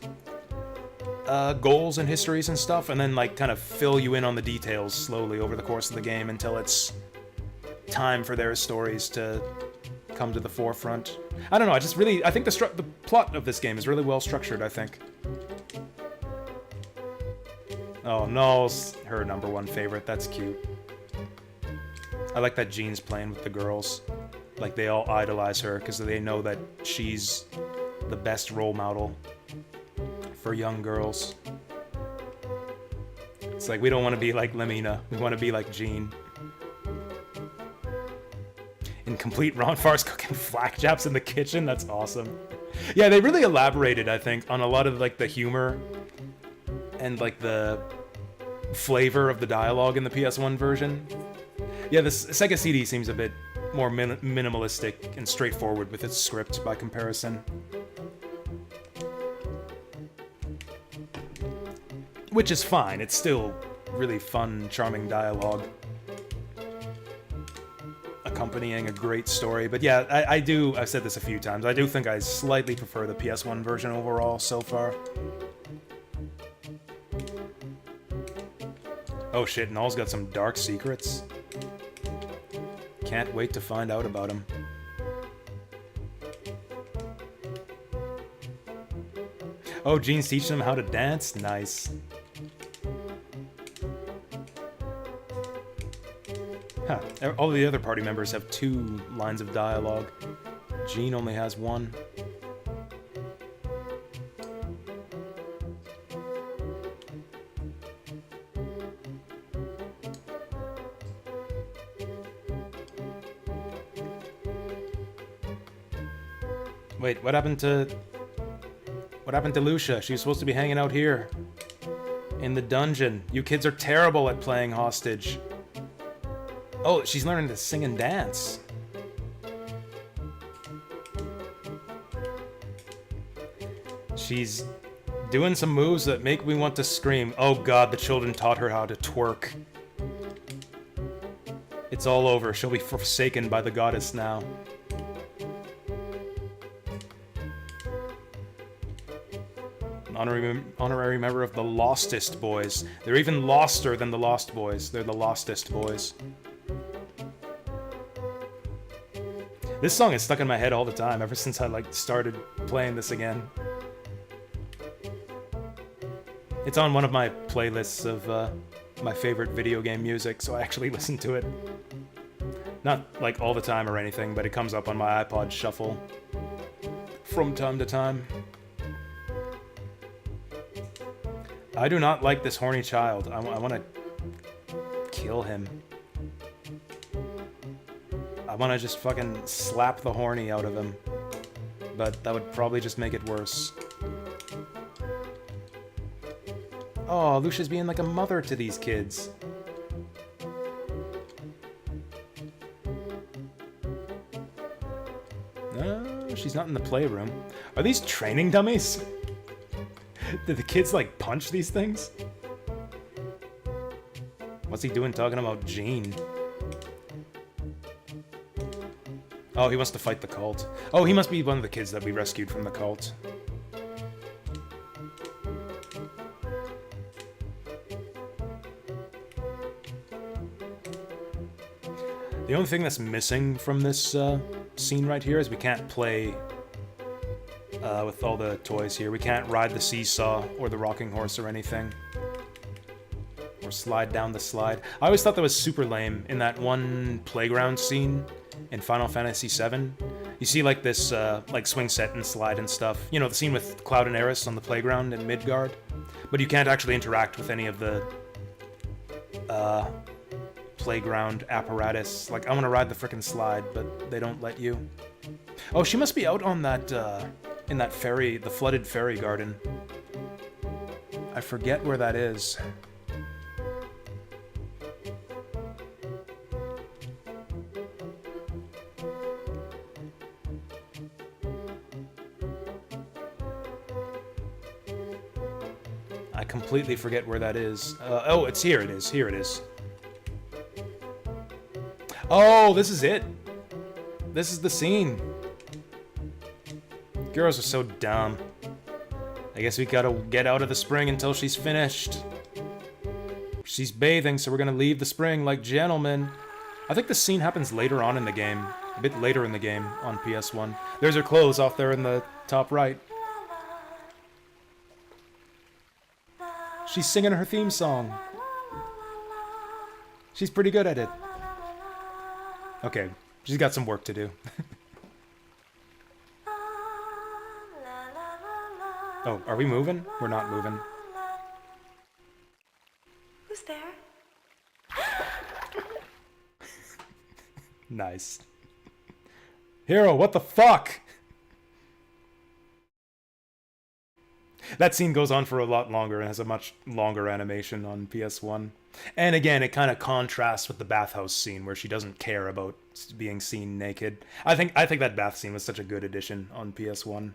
goals and histories and stuff, and then like kind of fill you in on the details slowly over the course of the game until it's time for their stories to come to the forefront. I don't know, I think the plot of this game is really well structured, I think. Oh, Null's her #1 favorite, that's cute. I like that Jean's playing with the girls. Like, they all idolize her because they know that she's the best role model for young girls. It's like, we don't want to be like Lemina, we want to be like Jean. In complete, Ronfar's cooking flakjaps in the kitchen, that's awesome. Yeah, they really elaborated, I think, on a lot of like the humor and like the flavor of the dialogue in the PS1 version. Yeah, the Sega CD seems a bit more minimalistic and straightforward with its script by comparison. Which is fine, it's still really fun, charming dialogue, accompanying a great story. But yeah, I've said this a few times, I do think I slightly prefer the PS1 version overall so far. Oh shit, Null's got some dark secrets. Can't wait to find out about him. Oh, Jean's teaching him how to dance? Nice. Huh. All the other party members have 2 lines of dialogue. Jean only has 1. Wait, what happened to Lucia? She was supposed to be hanging out here. In the dungeon. You kids are terrible at playing hostage. Oh, she's learning to sing and dance. She's doing some moves that make me want to scream. Oh god, the children taught her how to twerk. It's all over. She'll be forsaken by the goddess now. Honorary member of the Lostest Boys. They're even loster than the Lost Boys. They're the Lostest Boys. This song is stuck in my head all the time, ever since I started playing this again. It's on one of my playlists of my favorite video game music, so I actually listen to it. Not like all the time or anything, but it comes up on my iPod Shuffle from time to time. I do not like this horny child. I want to kill him. I want to just fucking slap the horny out of him. But that would probably just make it worse. Oh, Lucia's being like a mother to these kids. No, she's not in the playroom. Are these training dummies? Did the kids, like, punch these things? What's he doing talking about Jean? Oh, he wants to fight the cult. Oh, he must be one of the kids that we rescued from the cult. The only thing that's missing from this scene right here is we can't play with all the toys here. We can't ride the seesaw or the rocking horse or anything. Or slide down the slide. I always thought that was super lame in that one playground scene in Final Fantasy VII. You see like this like swing set and slide and stuff. You know, the scene with Cloud and Aeris on the playground in Midgard. But you can't actually interact with any of the playground apparatus. Like, I want to ride the frickin' slide, but they don't let you. Oh, she must be out on that, in that ferry, the flooded ferry garden. I forget where that is. I completely forget where that is. Oh, it's here. It is. Here it is. Oh, this is it. This is the scene. Girls are so dumb. I guess we gotta get out of the spring until she's finished. She's bathing, so we're gonna leave the spring like gentlemen. I think this scene happens later on in the game. A bit later in the game on PS1. There's her clothes off there in the top right. She's singing her theme song. She's pretty good at it. Okay, she's got some work to do. Oh, are we moving? We're not moving. Who's there? Nice. Hero, what the fuck? That scene goes on for a lot longer and has a much longer animation on PS1. And again, it kind of contrasts with the bathhouse scene where she doesn't care about being seen naked. I think that bath scene was such a good addition on PS1.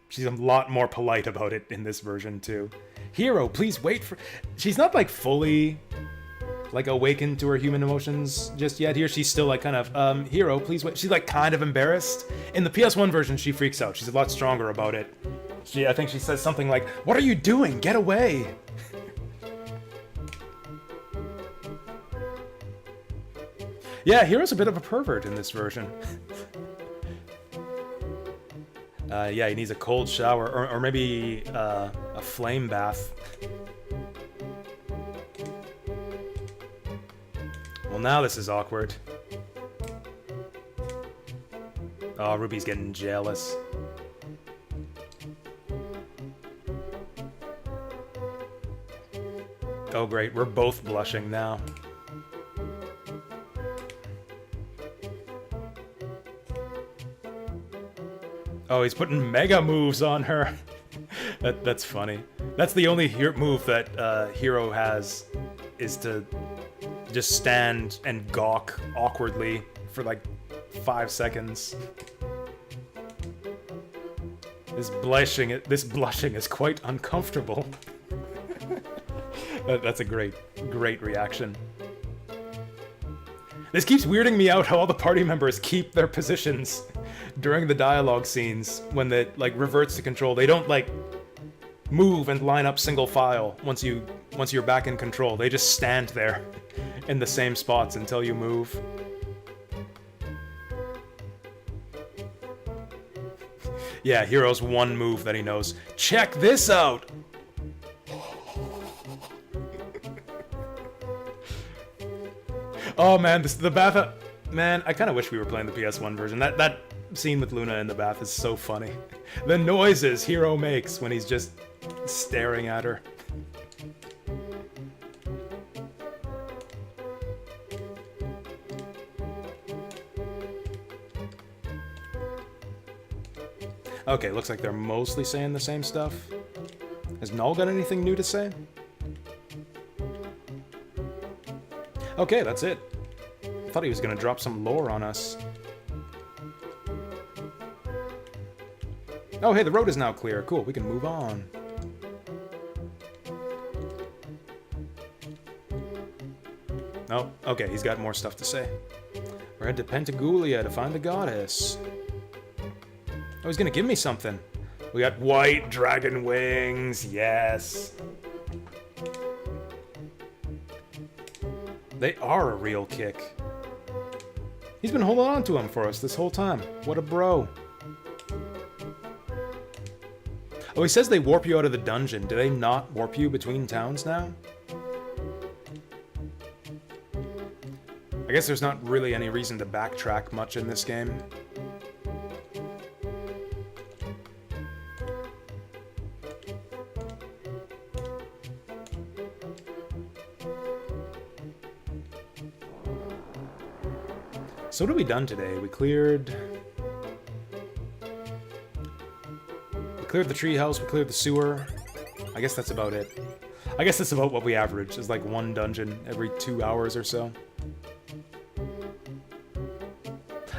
She's a lot more polite about it in this version too. Hero, please wait for... She's not like fully like awakened to her human emotions just yet. Here she's still like kind of, Hero, please wait. She's like kind of embarrassed. In the PS1 version, she freaks out. She's a lot stronger about it. I think she says something like, "What are you doing? Get away!" Yeah, Hero's a bit of a pervert in this version. Yeah, he needs a cold shower, or maybe a flame bath. Well, now this is awkward. Oh, Ruby's getting jealous. Oh, great, we're both blushing now. Oh, he's putting mega moves on her. That's funny. That's the only move that Hero has, is to just stand and gawk awkwardly for like 5 seconds. This blushing is quite uncomfortable. That's a great reaction. This keeps weirding me out how all the party members keep their positions during the dialogue scenes when it like reverts to control. They don't like move and line up single file once you're back in control. They just stand there in the same spots until you move. Yeah, Hero's one move that he knows. Check this out! Oh man, the bath... Man, I kind of wish we were playing the PS1 version. That scene with Luna in the bath is so funny. The noises Hero makes when he's just staring at her. Okay, looks like they're mostly saying the same stuff. Has Null got anything new to say? Okay, that's it. I thought he was gonna drop some lore on us. Oh, hey, the road is now clear. Cool, we can move on. Oh, okay, he's got more stuff to say. We're headed to Pentagoulia to find the goddess. Oh, he's gonna give me something. We got white dragon wings, yes. They are a real kick. He's been holding on to them for us this whole time. What a bro. Oh, he says they warp you out of the dungeon. Do they not warp you between towns now? I guess there's not really any reason to backtrack much in this game. So what have we done today? We cleared the treehouse, we cleared the sewer. I guess that's about it. I guess that's about what we average, is like one dungeon every 2 hours or so.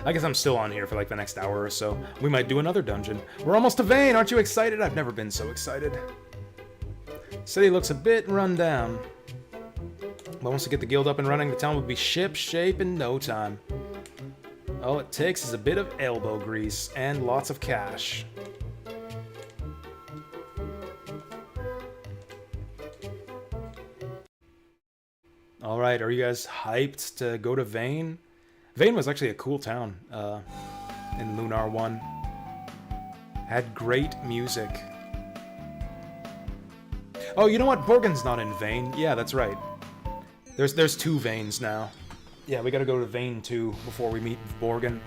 I guess I'm still on here for like the next hour or so. We might do another dungeon. We're almost to Vane, aren't you excited? I've never been so excited. City looks a bit run down. But once we get the guild up and running, the town will be ship-shape in no time. All it takes is a bit of elbow grease and lots of cash. Alright, are you guys hyped to go to Vane? Vane was actually a cool town in Lunar 1. Had great music. Oh, you know what? Borgen's not in Vane. Yeah, that's right. There's 2 Vanes now. Yeah, we gotta go to Vane 2 before we meet Borgen.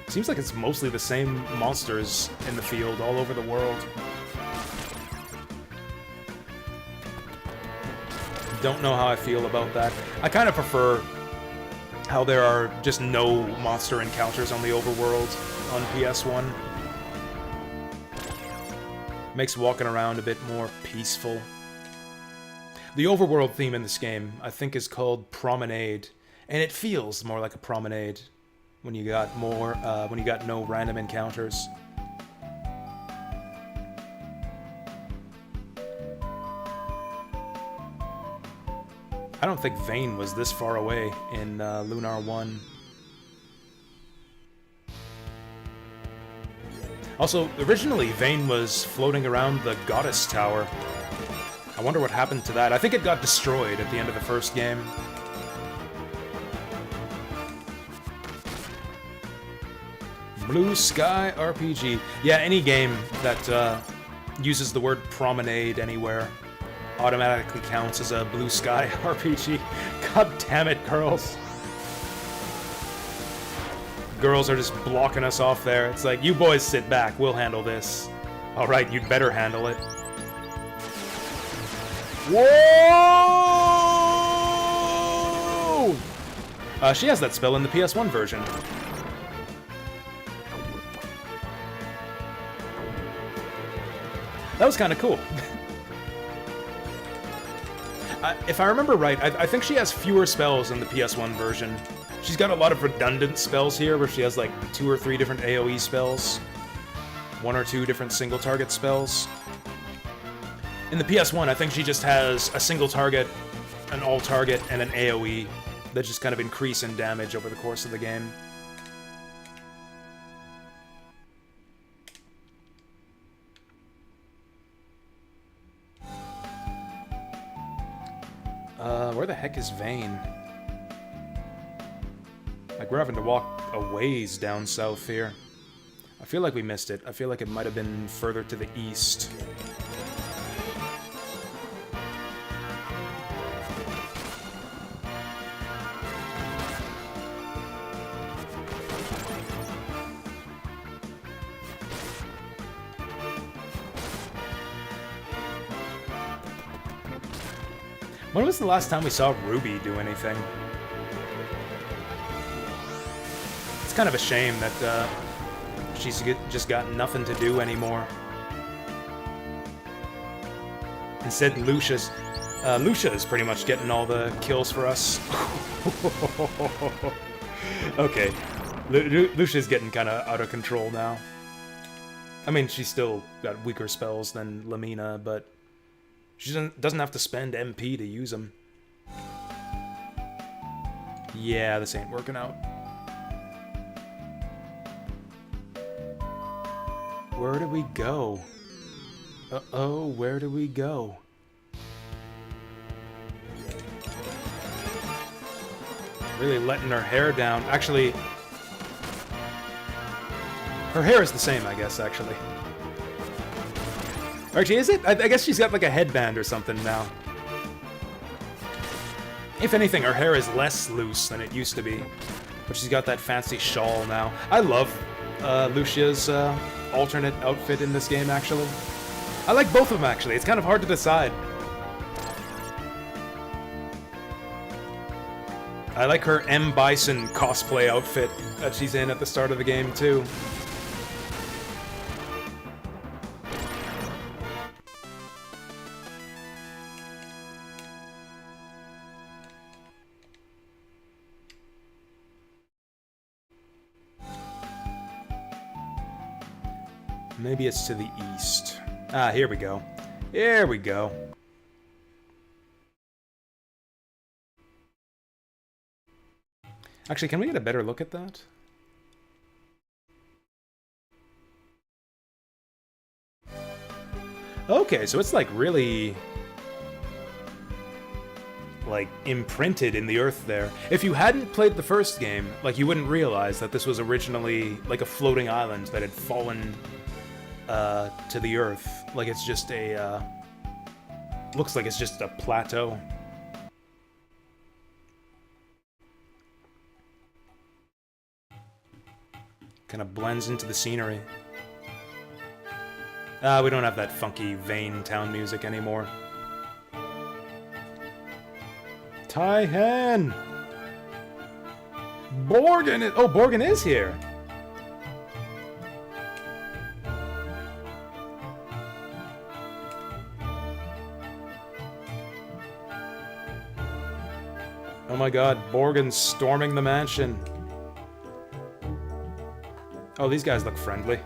Seems like it's mostly the same monsters in the field all over the world. Don't know how I feel about that. I kind of prefer how there are just no monster encounters on the overworld on PS1. Makes walking around a bit more peaceful. The overworld theme in this game, I think, is called Promenade, and it feels more like a promenade when you got no random encounters. I don't think Vane was this far away in Lunar 1. Also, originally Vane was floating around the Goddess Tower. I wonder what happened to that. I think it got destroyed at the end of the first game. Blue Sky RPG. Yeah, any game that uses the word promenade anywhere automatically counts as a Blue Sky RPG. God damn it, girls. Girls are just blocking us off there. It's like, you boys sit back, we'll handle this. Alright, you'd better handle it. Whoa! She has that spell in the PS1 version. That was kind of cool. If I remember right, I think she has fewer spells in the PS1 version. She's got a lot of redundant spells here, where she has like 2 or 3 different AoE spells. 1 or 2 different single target spells. In the PS1, I think she just has a single target, an all target, and an AoE that just kind of increase in damage over the course of the game. Where the heck is Vane? Like, we're having to walk a ways down south here. I feel like we missed it. I feel like it might have been further to the east. When was the last time we saw Ruby do anything? It's kind of a shame that she's just got nothing to do anymore. Instead, Lucia is pretty much getting all the kills for us. Okay, Lucia's getting kind of out of control now. I mean, she's still got weaker spells than Lamina, but she doesn't have to spend MP to use them. Yeah, this ain't working out. Where do we go? Uh-oh, where do we go? Really letting her hair down. Actually, her hair is the same, I guess, actually. Or actually, is it? I guess she's got like a headband or something now. If anything, her hair is less loose than it used to be. But she's got that fancy shawl now. I love Lucia's alternate outfit in this game, actually. I like both of them, actually. It's kind of hard to decide. I like her M. Bison cosplay outfit that she's in at the start of the game, too. Maybe it's to the east. Ah, here we go. Here we go. Actually, can we get a better look at that? Okay, so it's like really... like imprinted in the earth there. If you hadn't played the first game, like you wouldn't realize that this was originally like a floating island that had fallen to the earth. Like it's just a looks like it's just a plateau. Kind of blends into the scenery. We don't have that funky Vane town music anymore. Taihan! Borgin is... oh, Borgin is here! Oh my god, Borgin's storming the mansion. Oh, these guys look friendly.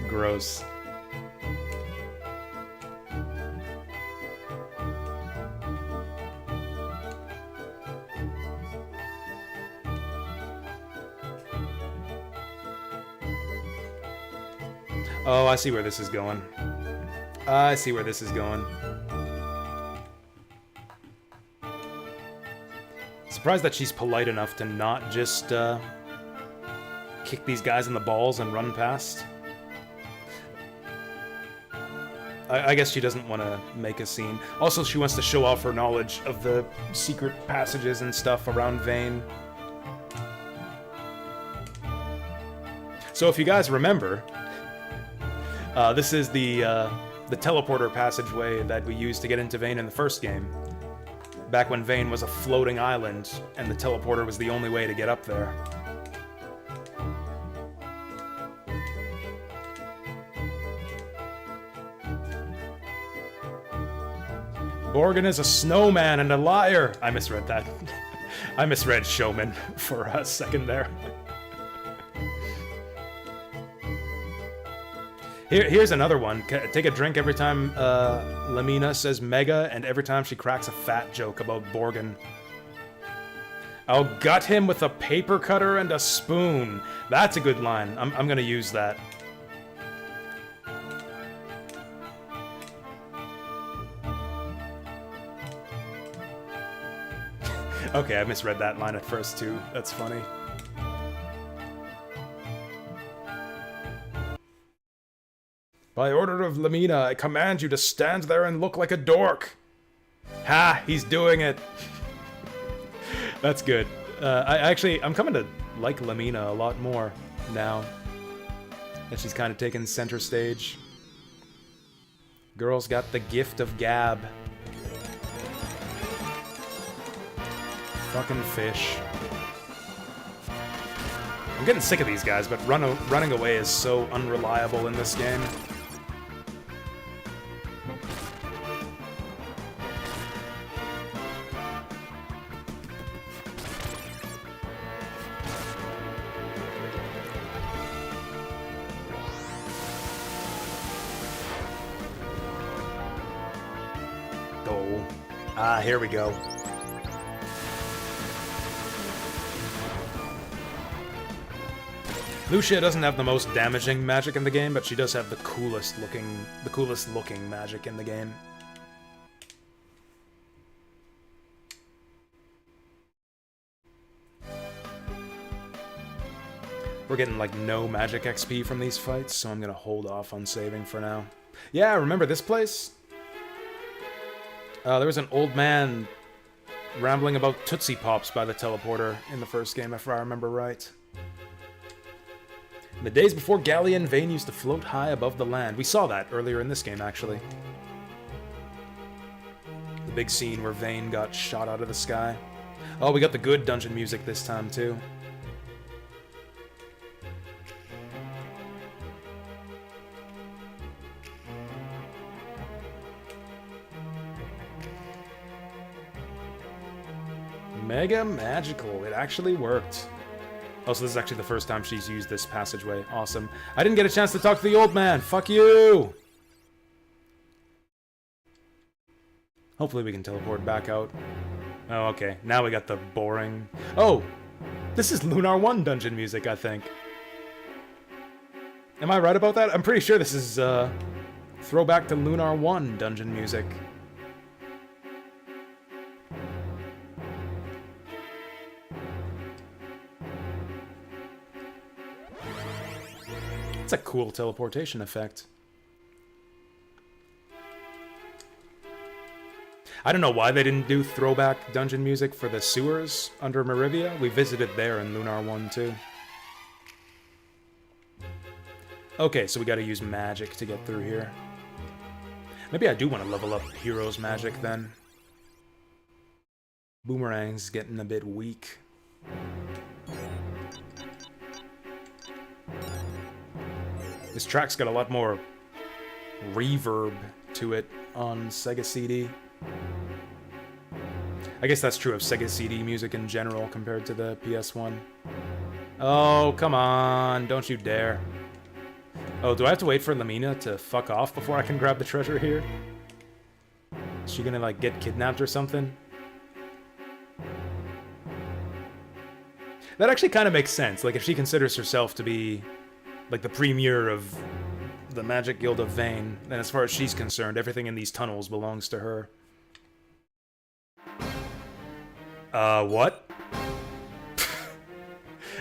Gross. Oh, I see where this is going. I see where this is going. Surprised that she's polite enough to not just kick these guys in the balls and run past. I guess she doesn't want to make a scene. Also, she wants to show off her knowledge of the secret passages and stuff around Vane. So if you guys remember, this is the teleporter passageway that we used to get into Vane in the first game. Back when Vane was a floating island, and the teleporter was the only way to get up there. Borgin is a snowman and a liar! I misread that. I misread showman for a second there. Here's another one. Take a drink every time Lamina says mega, and every time she cracks a fat joke about Borgin. I'll gut him with a paper cutter and a spoon. That's a good line. I'm gonna use that. Okay, I misread that line at first too. That's funny. By order of Lamina, I command you to stand there and look like a dork. Ha! He's doing it. That's good. I'm coming to like Lamina a lot more now that she's kind of taken center stage. Girl's got the gift of gab. Fucking fish. I'm getting sick of these guys, but running away is so unreliable in this game. Oh. Ah, here we go. Lucia doesn't have the most damaging magic in the game, but she does have the coolest looking magic in the game. We're getting like no magic XP from these fights, so I'm gonna hold off on saving for now. Yeah, remember this place? There was an old man rambling about Tootsie Pops by the teleporter in the first game, if I remember right. In the days before Galleon, Vane used to float high above the land. We saw that earlier in this game, actually. The big scene where Vane got shot out of the sky. Oh, we got the good dungeon music this time, too. Mega magical. It actually worked. Oh, so this is actually the first time she's used this passageway. Awesome. I didn't get a chance to talk to the old man. Fuck you! Hopefully we can teleport back out. Oh, okay. Now we got the boring... Oh! This is Lunar 1 dungeon music, I think. Am I right about that? I'm pretty sure this is, throwback to Lunar 1 dungeon music. It's a cool teleportation effect. I don't know why they didn't do throwback dungeon music for the sewers under Meribia. We visited there in Lunar 1 too. Okay, so we gotta use magic to get through here. Maybe I do want to level up Hero's magic then. Boomerang's getting a bit weak. This track's got a lot more reverb to it on Sega CD. I guess that's true of Sega CD music in general compared to the PS1. Oh, come on. Don't you dare. Oh, do I have to wait for Lamina to fuck off before I can grab the treasure here? Is she gonna, like, get kidnapped or something? That actually kind of makes sense. Like, if she considers herself to be, like, the premier of the Magic Guild of Vane, then as far as she's concerned, everything in these tunnels belongs to her. What?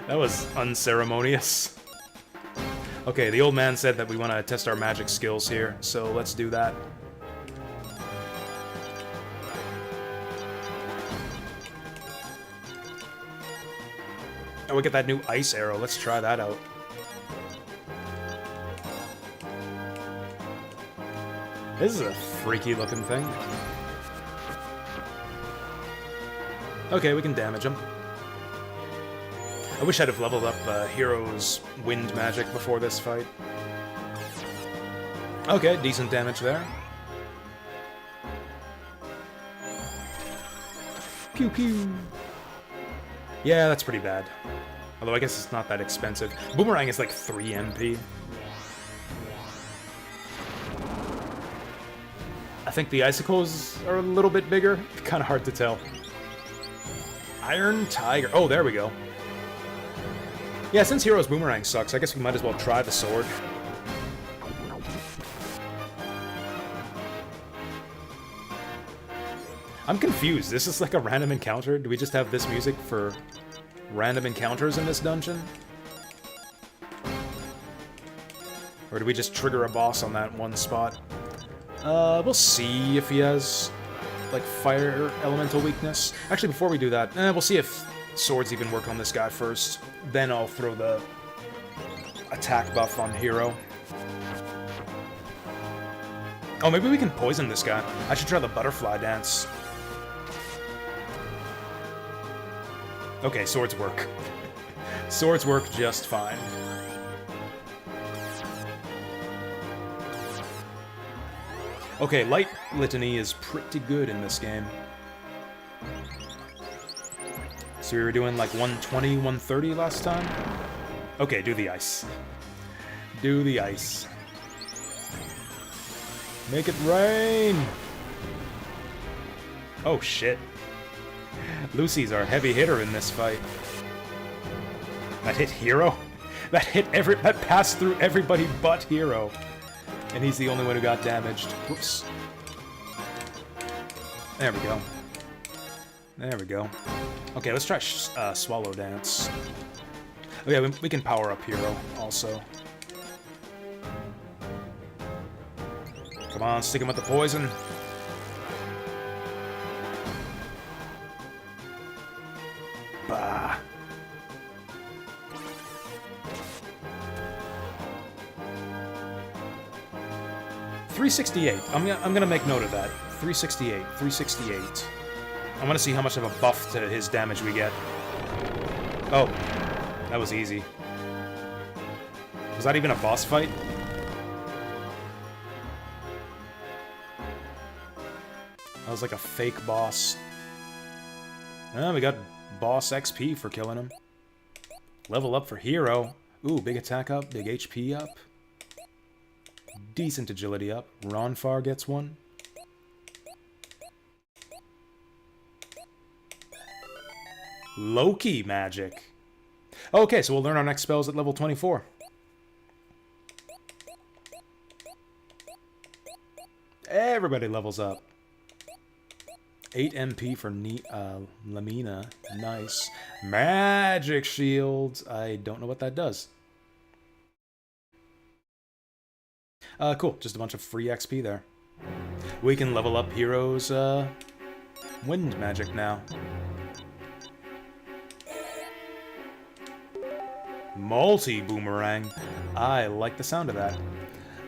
That was unceremonious. Okay, the old man said that we want to test our magic skills here, so let's do that. Oh, we get that new ice arrow. Let's try that out. This is a freaky looking thing. Okay, we can damage him. I wish I'd have leveled up Hero's wind magic before this fight. Okay, decent damage there. Pew pew. Yeah, that's pretty bad. Although I guess it's not that expensive. Boomerang is like 3 MP. I think the icicles are a little bit bigger. Kind of hard to tell. Iron Tiger. Oh, there we go. Yeah, since Hero's Boomerang sucks, I guess we might as well try the sword. I'm confused. This is like a random encounter? Do we just have this music for random encounters in this dungeon? Or do we just trigger a boss on that one spot? We'll see if he has, like, fire elemental weakness. Actually, before we do that, we'll see if swords even work on this guy first. Then I'll throw the attack buff on Hero. Oh, maybe we can poison this guy. I should try the butterfly dance. Okay, swords work. Swords work just fine. Okay, Light Litany is pretty good in this game. So we were doing like 120, 130 last time? Okay, do the ice. Do the ice. Make it rain! Oh shit. Lucy's our heavy hitter in this fight. That hit Hero? That passed through everybody but Hero. And he's the only one who got damaged. Whoops. There we go. There we go. Okay, let's try Swallow Dance. Oh yeah, we can power up Hero also. Come on, stick him with the poison. 368. I'm gonna make note of that. 368. 368. I want to see how much of a buff to his damage we get. Oh, that was easy. Was that even a boss fight? That was like a fake boss. Oh, we got boss XP for killing him. Level up for hero. Ooh, big attack up, big HP up. Decent agility up. Ronfar gets one. Loki magic. Okay, so we'll learn our next spells at level 24. Everybody levels up. 8 MP for Lamina. Nice. Magic shields. I don't know what that does. Cool. Just a bunch of free XP there. We can level up heroes' wind magic now. Multi-boomerang. I like the sound of that.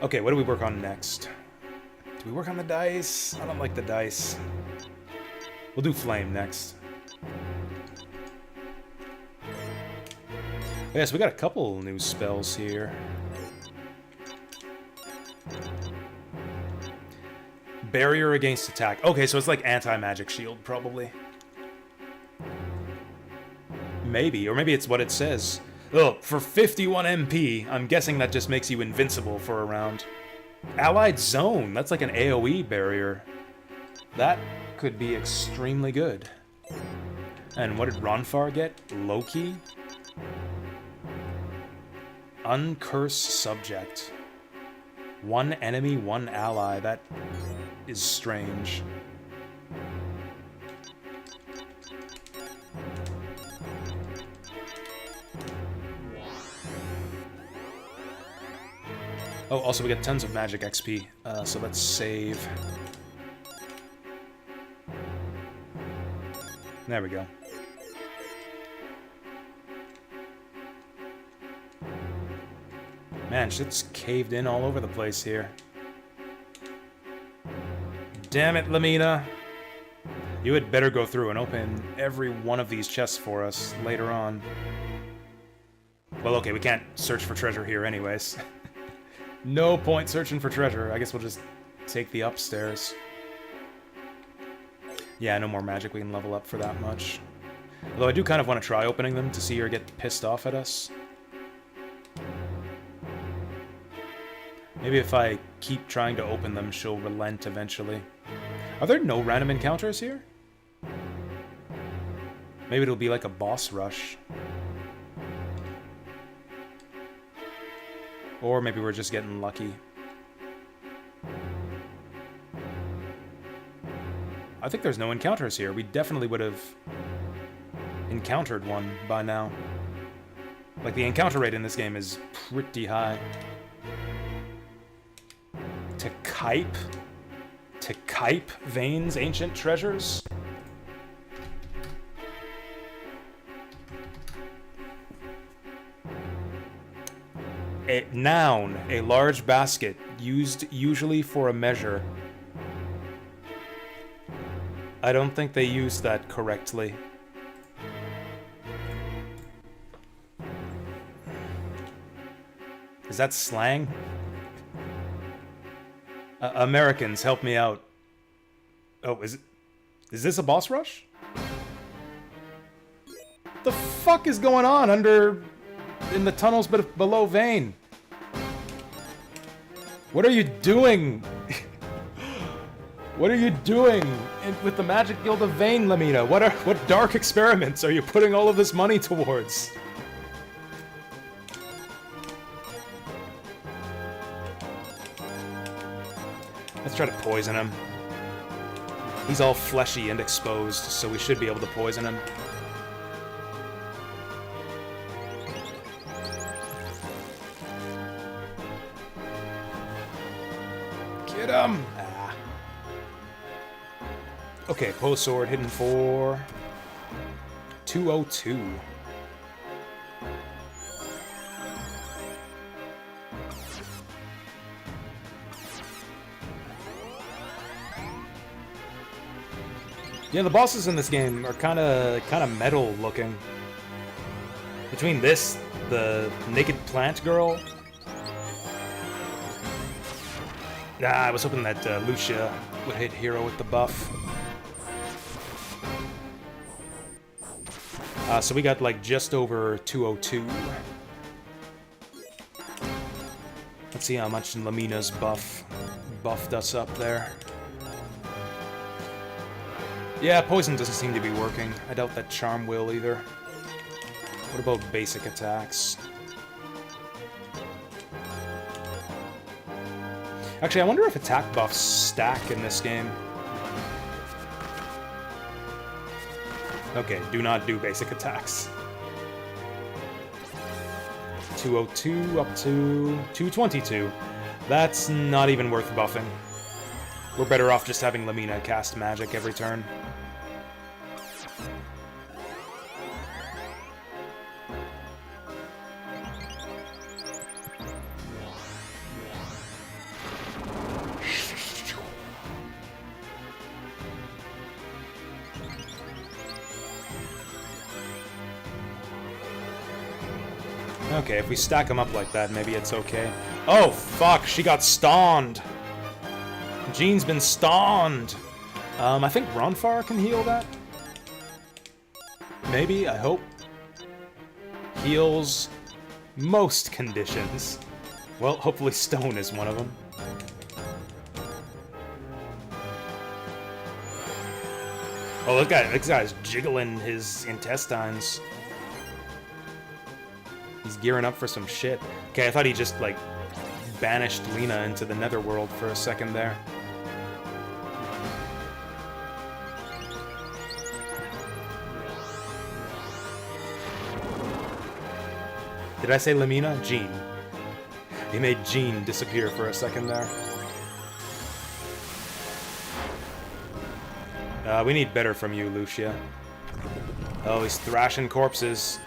Okay, what do we work on next? Do we work on the dice? I don't like the dice. We'll do flame next. Yeah, so we got a couple new spells here. Barrier against attack. Okay, so it's like anti-magic shield, probably. Maybe, or maybe it's what it says. Oh, for 51 MP, I'm guessing that just makes you invincible for a round. Allied Zone, that's like an AoE barrier. That could be extremely good. And what did Ronfar get? Loki? Uncursed subject. One enemy, one ally. That is strange. Oh, also we get tons of magic XP, so let's save. There we go. Man, shit's caved in all over the place here. Damn it, Lamina. You had better go through and open every one of these chests for us later on. Well, okay, we can't search for treasure here anyways. No point searching for treasure. I guess we'll just take the upstairs. Yeah, no more magic we can level up for that much. Although I do kind of want to try opening them to see her get pissed off at us. Maybe if I keep trying to open them, she'll relent eventually. Are there no random encounters here? Maybe it'll be like a boss rush. Or maybe we're just getting lucky. I think there's no encounters here. We definitely would have encountered one by now. Like, the encounter rate in this game is pretty high. To Kype? To Kype Vane's ancient treasures? A noun, a large basket, used usually for a measure. I don't think they used that correctly. Is that slang? Americans, help me out. Oh, is this a boss rush? The fuck is going on in the tunnels below Vane? What are you doing? What are you doing with the Magic Guild of Vane, Lamina? What dark experiments are you putting all of this money towards? Let's try to poison him. He's all fleshy and exposed, so we should be able to poison him. Get him! Ah. Okay, post sword hidden for 202. Yeah, the bosses in this game are kind of metal looking. Between this, the naked plant girl. I was hoping that Lucia would hit Hero with the buff. So we got like just over 202. Let's see how much Lamina's buffed us up there. Yeah, poison doesn't seem to be working. I doubt that charm will either. What about basic attacks? Actually, I wonder if attack buffs stack in this game. Okay, do not do basic attacks. 202 up to 222. That's not even worth buffing. We're better off just having Lamina cast magic every turn. Okay, if we stack them up like that, maybe it's okay. Oh, fuck, she got stunned. Jean's been stunned. I think Ronfar can heal that? Maybe, I hope. Heals most conditions. Well, hopefully stone is one of them. Oh, look at it. This guy's jiggling his intestines. He's gearing up for some shit. Okay, I thought he just, like, banished Lena into the netherworld for a second there. Did I say Lamina? Jean. He made Jean disappear for a second there. We need better from you, Lucia. Oh, he's thrashing corpses.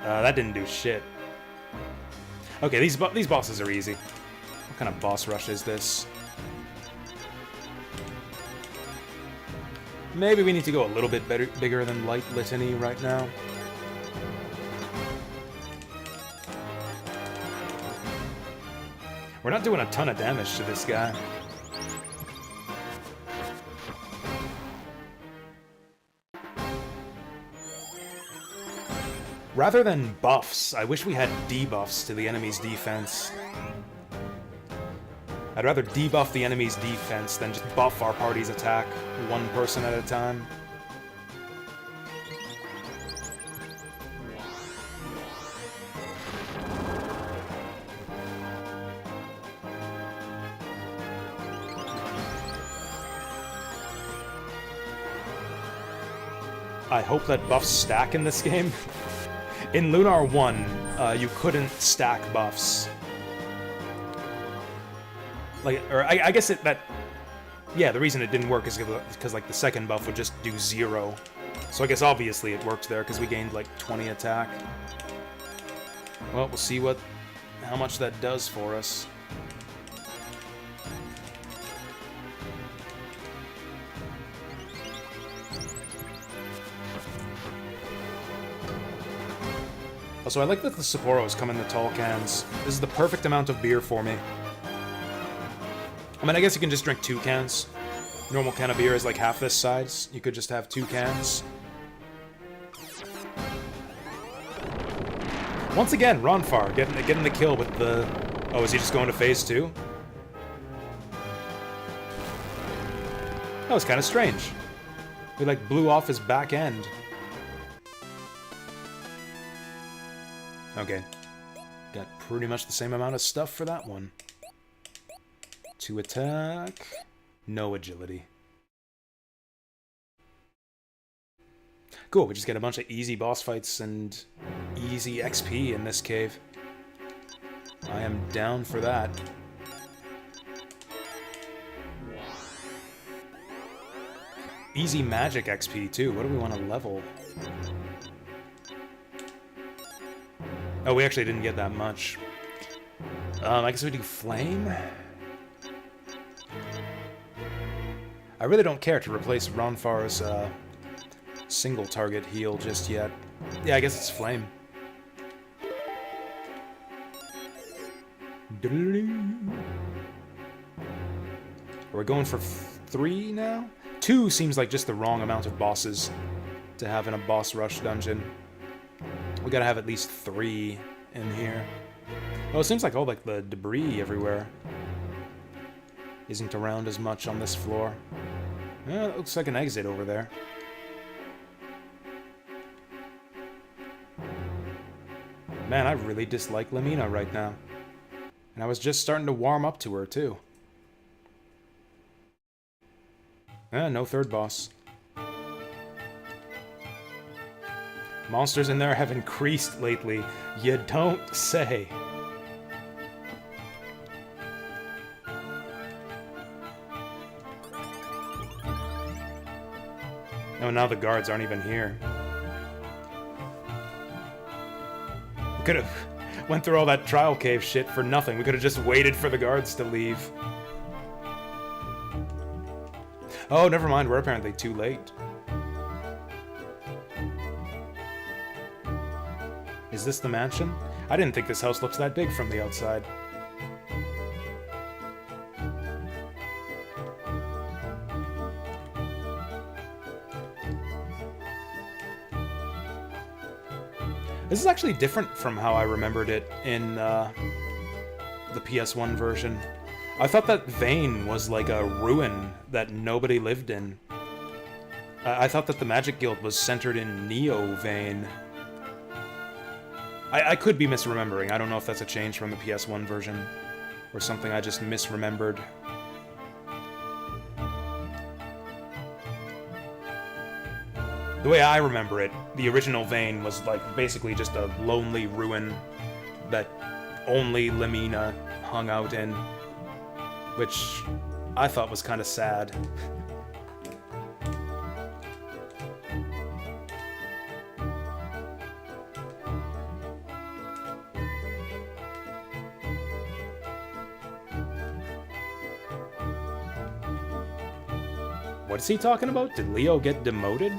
That didn't do shit. Okay, these bosses are easy. What kind of boss rush is this? Maybe we need to go a little bit bigger than Light Litany right now. We're not doing a ton of damage to this guy. Rather than buffs, I wish we had debuffs to the enemy's defense. I'd rather debuff the enemy's defense than just buff our party's attack, one person at a time. I hope that buffs stack in this game. In Lunar 1, you couldn't stack buffs. Like, or I guess yeah, the reason it didn't work is because, like, the second buff would just do 0. So I guess obviously it worked there, because we gained, like, 20 attack. Well, we'll see how much that does for us. Also, I like that the Sapporos come in the tall cans. This is the perfect amount of beer for me. I mean, I guess you can just drink 2 cans. Normal can of beer is like half this size. You could just have 2 cans. Once again, Ronfar getting the kill with the... Oh, is he just going to phase 2? That was kind of strange. We, like, blew off his back end. Okay. Got pretty much the same amount of stuff for that one. 2 attack. No agility. Cool, we just get a bunch of easy boss fights and easy XP in this cave. I am down for that. Easy magic XP, too. What do we want to level? Oh, we actually didn't get that much. I guess we do Flame? I really don't care to replace Ronfar's single target heal just yet. Yeah, I guess it's Flame. Are we going for 3 now? 2 seems like just the wrong amount of bosses to have in a boss rush dungeon. We gotta have at least 3 in here. Oh, it seems like all like the debris everywhere isn't around as much on this floor. It looks like an exit over there. Man, I really dislike Lamina right now. And I was just starting to warm up to her, too. No third boss. Monsters in there have increased lately. You don't say. Oh, now the guards aren't even here. We could have went through all that trial cave shit for nothing. We could have just waited for the guards to leave. Oh, never mind. We're apparently too late. Is this the mansion? I didn't think this house looks that big from the outside. This is actually different from how I remembered it in the PS1 version. I thought that Vane was like a ruin that nobody lived in. I thought that the Magic Guild was centered in Neo Vane. I could be misremembering. I don't know if that's a change from the PS1 version or something I just misremembered. The way I remember it, the original Vane was like basically just a lonely ruin that only Lamina hung out in, which I thought was kind of sad. What is he talking about? Did Leo get demoted?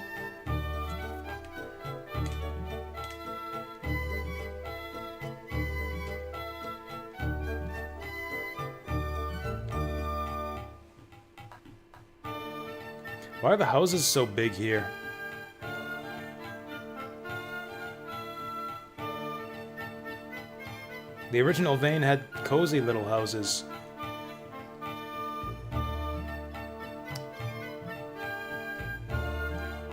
Why are the houses so big here? The original Vane had cozy little houses.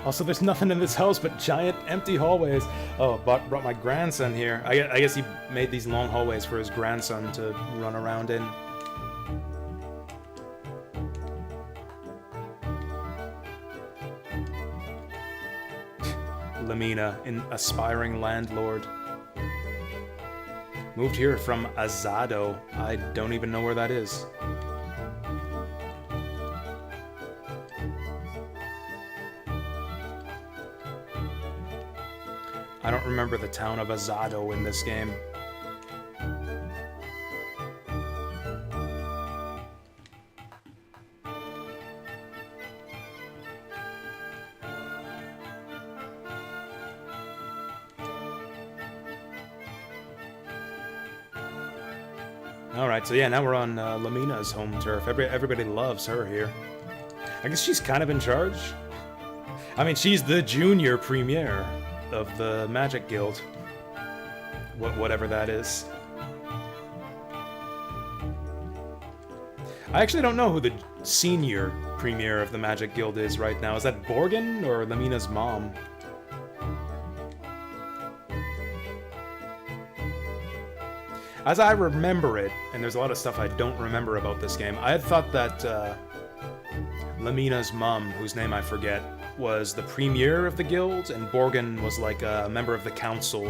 Also, there's nothing in this house but giant empty hallways. Oh, brought my grandson here. I guess he made these long hallways for his grandson to run around in. Lamina, an aspiring landlord. Moved here from Azado. I don't even know where that is. I don't remember the town of Azado in this game. Alright, so yeah, now we're on Lamina's home turf. Everybody loves her here. I guess she's kind of in charge. I mean, she's the junior premier of the Magic Guild. Whatever that is. I actually don't know who the senior premier of the Magic Guild is right now. Is that Borgin or Lamina's mom? As I remember it, and there's a lot of stuff I don't remember about this game, I had thought that Lamina's mom, whose name I forget, was the premier of the guild, and Borgin was like a member of the council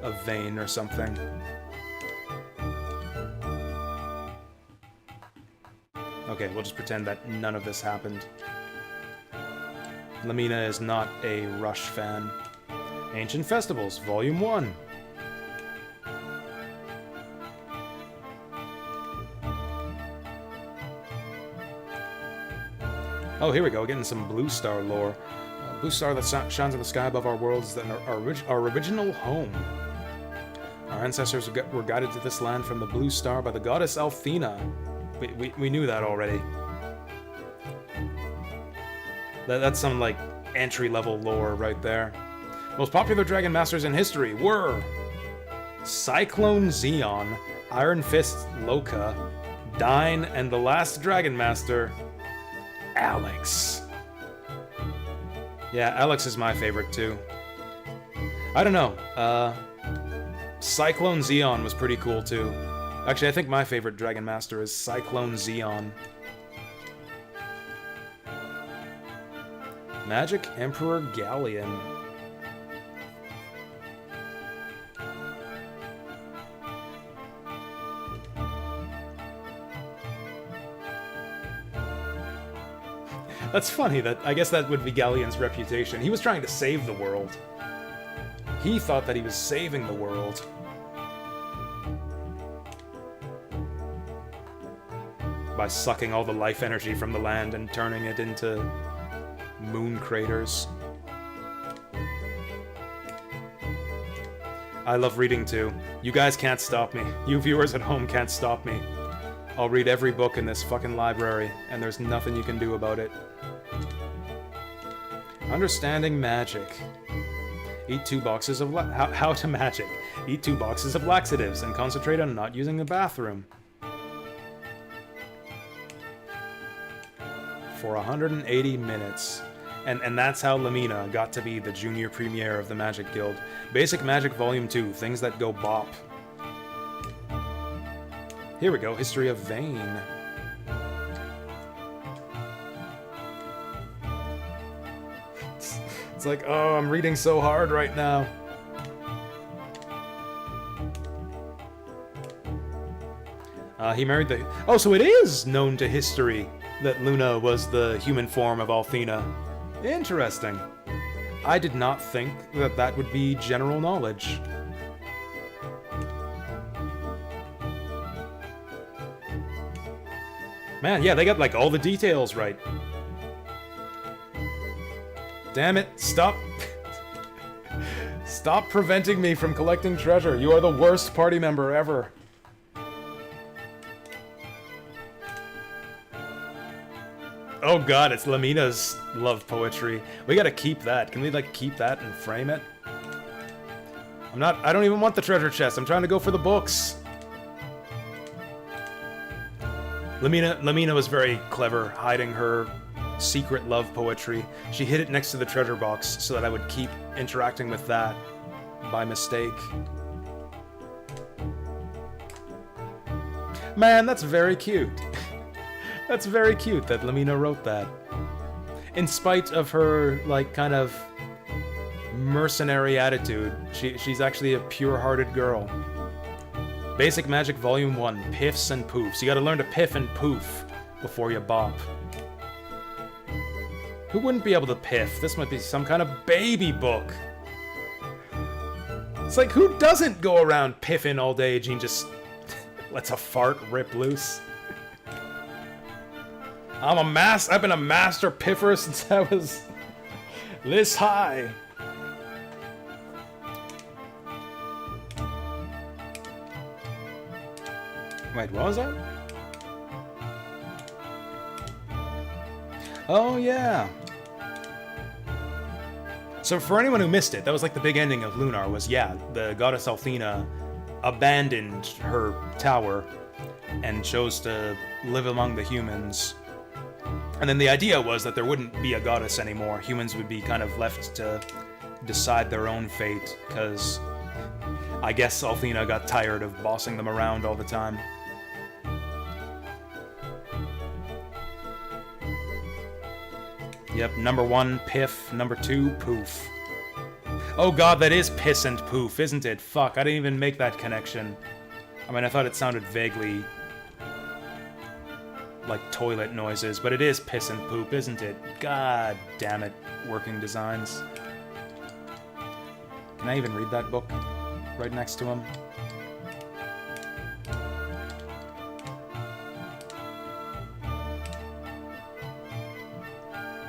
of Vane or something. Okay, we'll just pretend that none of this happened. Lamina is not a Rush fan. Ancient Festivals, Volume 1. Oh, here we go, getting some Blue Star lore. Blue star that shines in the sky above our world is our original home. Our ancestors were guided to this land from the Blue Star by the goddess Althena. We knew that already. That's some, like, entry-level lore right there. Most popular Dragon Masters in history were Cyclone Xeon, Iron Fist Loka, Dyne, and the last Dragon Master, Alex. Yeah, Alex is my favorite too. I don't know. Cyclone Xeon was pretty cool too. Actually, I think my favorite Dragon Master is Cyclone Xeon. Magic Emperor Galleon. That's funny, I guess that would be Galleon's reputation. He was trying to save the world. He thought that he was saving the world. By sucking all the life energy from the land and turning it into moon craters. I love reading too. You guys can't stop me. You viewers at home can't stop me. I'll read every book in this fucking library, and there's nothing you can do about it. Understanding magic. Eat 2 boxes of how to magic. Eat 2 boxes of laxatives and concentrate on not using the bathroom. For 180 minutes. And that's how Lamina got to be the junior premier of the Magic Guild. Basic Magic Volume 2, things that go bop. Here we go, History of Vayne. It's like, oh, I'm reading so hard right now. He married the... Oh, so it is known to history that Luna was the human form of Althena. Interesting. I did not think that that would be general knowledge. Man, yeah, they got, like, all the details right. Damn it, stop. Stop preventing me from collecting treasure. You are the worst party member ever. Oh god, it's Lamina's love poetry. We gotta keep that. Can we, like, keep that and frame it? I don't even want the treasure chest. I'm trying to go for the books. Lamina was very clever, hiding her secret love poetry. She hid it next to the treasure box so that I would keep interacting with that by mistake. Man, that's very cute. That's very cute that Lamina wrote that. In spite of her, like, kind of mercenary attitude, she's actually a pure-hearted girl. Basic Magic Volume 1, Piffs and Poofs. You gotta learn to piff and poof before you bop. Who wouldn't be able to piff? This might be some kind of baby book. It's like, who doesn't go around piffing all day and just lets a fart rip loose? I've been a master piffer since I was this high. Wait, what was that? Oh, yeah. So for anyone who missed it, that was like the big ending of Lunar was, yeah, the goddess Althena abandoned her tower and chose to live among the humans. And then the idea was that there wouldn't be a goddess anymore. Humans would be kind of left to decide their own fate, because I guess Althena got tired of bossing them around all the time. Yep, number 1, piff. Number 2, poof. Oh god, that is piss and poof, isn't it? Fuck, I didn't even make that connection. I mean, I thought it sounded vaguely like toilet noises, but it is piss and poop, isn't it? God damn it, working designs. Can I even read that book right next to him?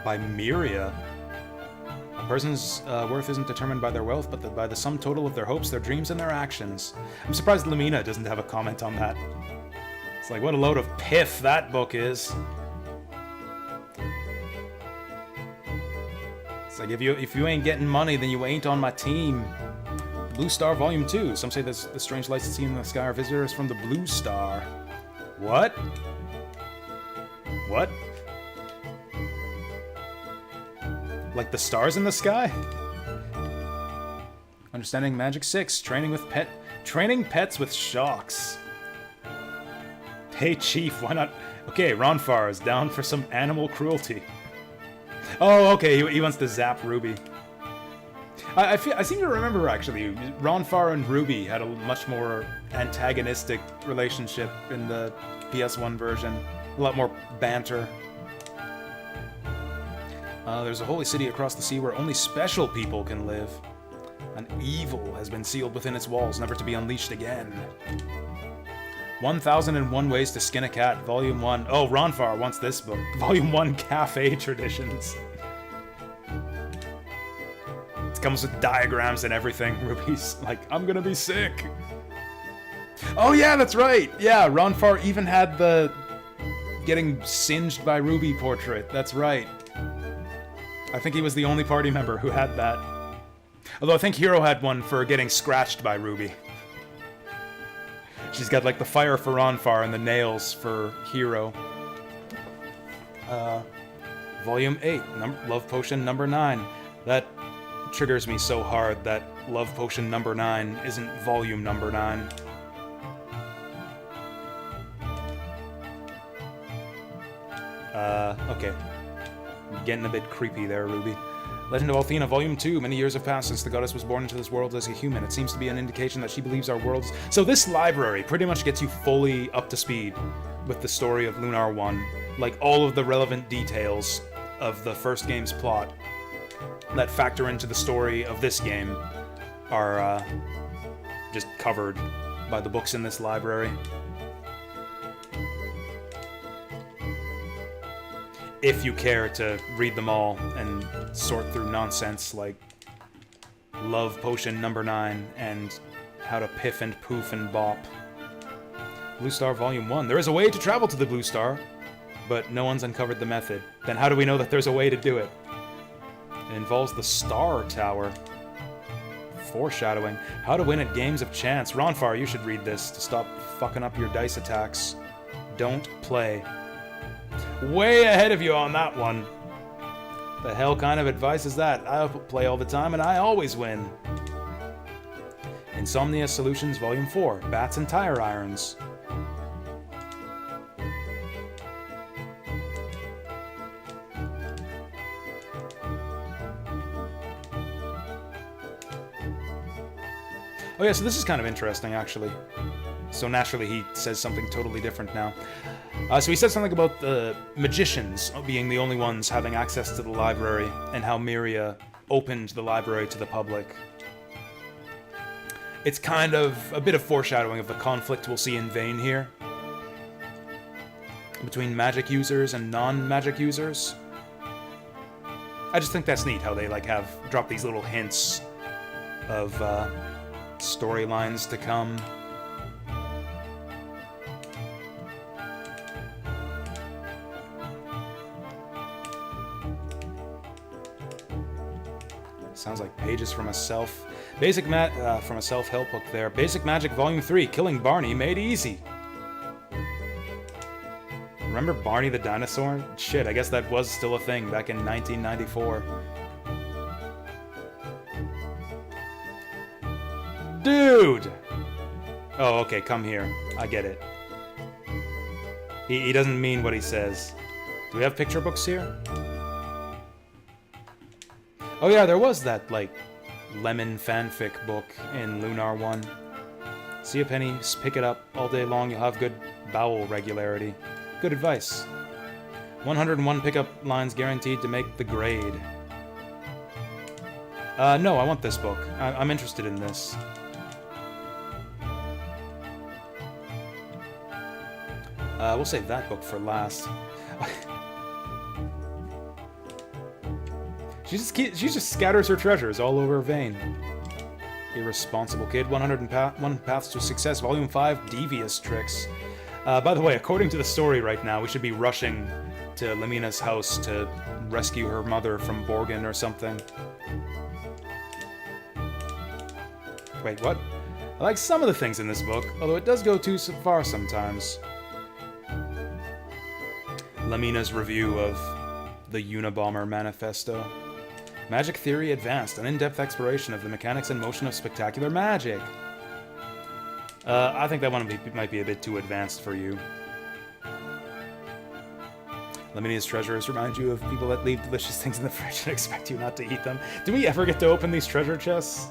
by Meribia. A person's worth isn't determined by their wealth, but by the sum total of their hopes, their dreams, and their actions. I'm surprised Lumina doesn't have a comment on that. It's like, what a load of piff that book is. It's like, if you ain't getting money, then you ain't on my team. Blue Star Volume 2. Some say the strange lights seen in the sky are visitors from the Blue Star. What? What? Like the stars in the sky? Understanding Magic 6. Training pets with shocks. Hey Chief, why not? Okay, Ronfar is down for some animal cruelty. Oh, okay, he wants to zap Ruby. I seem to remember, actually, Ronfar and Ruby had a much more antagonistic relationship in the PS1 version. A lot more banter. There's a holy city across the sea where only special people can live. An evil has been sealed within its walls, never to be unleashed again. 1001 Ways to Skin a Cat, Volume 1. Oh, Ronfar wants this book. Volume 1, Cafe Traditions. It comes with diagrams and everything. Ruby's like, I'm gonna be sick. Oh yeah, that's right. Yeah, Ronfar even had the getting singed by Ruby portrait. That's right. I think he was the only party member who had that. Although I think Hero had one for getting scratched by Ruby. She's got like the fire for Ronfar and the nails for Hero. Volume 8, Love Potion number 9. That triggers me so hard that Love Potion number 9 isn't volume number 9. Okay. Getting a bit creepy there, Ruby. Legend of Althena, Volume 2. Many years have passed since the goddess was born into this world as a human. It seems to be an indication that she believes our worlds... So this library pretty much gets you fully up to speed with the story of Lunar 1. Like, all of the relevant details of the first game's plot that factor into the story of this game are just covered by the books in this library. If you care to read them all and sort through nonsense like Love Potion number 9 and How to Piff and Poof and Bop. Blue Star Volume 1. There is a way to travel to the Blue Star, but no one's uncovered the method. Then how do we know that there's a way to do it? It involves the Star Tower. Foreshadowing. How to win at games of chance. Ronfar, you should read this to stop fucking up your dice attacks. Don't play. Way ahead of you on that one. The hell kind of advice is that? I play all the time and I always win. Insomnia Solutions Volume 4. Bats and Tire Irons. Oh yeah, so this is kind of interesting, actually. So naturally he says something totally different now. So he said something about the magicians being the only ones having access to the library, and how Meribia opened the library to the public. It's kind of a bit of foreshadowing of the conflict we'll see in Vane here, between magic users and non-magic users. I just think that's neat how they like have dropped these little hints of storylines to come. Sounds like pages from a from a self-help book there. Basic Magic Volume 3, Killing Barney Made Easy. Remember Barney the dinosaur? Shit, I guess that was still a thing back in 1994. Dude! Oh, okay, come here. I get it. He doesn't mean what he says. Do we have picture books here? Oh yeah, there was that, like, lemon fanfic book in Lunar 1. See a penny, pick it up, all day long you'll have good bowel regularity. Good advice. 101 pickup lines guaranteed to make the grade. No, I want this book. I'm interested in this. We'll save that book for last. She just scatters her treasures all over Vane. Irresponsible kid. 101 Paths to Success, Volume 5, Devious Tricks. By the way, according to the story right now, we should be rushing to Lamina's house to rescue her mother from Borgin or something. Wait, what? I like some of the things in this book, although it does go too far sometimes. Lamina's review of the Unabomber Manifesto. Magic Theory Advanced, an in-depth exploration of the mechanics and motion of spectacular magic. I think that one might be a bit too advanced for you. Lamina's treasures remind you of people that leave delicious things in the fridge and expect you not to eat them. Do we ever get to open these treasure chests?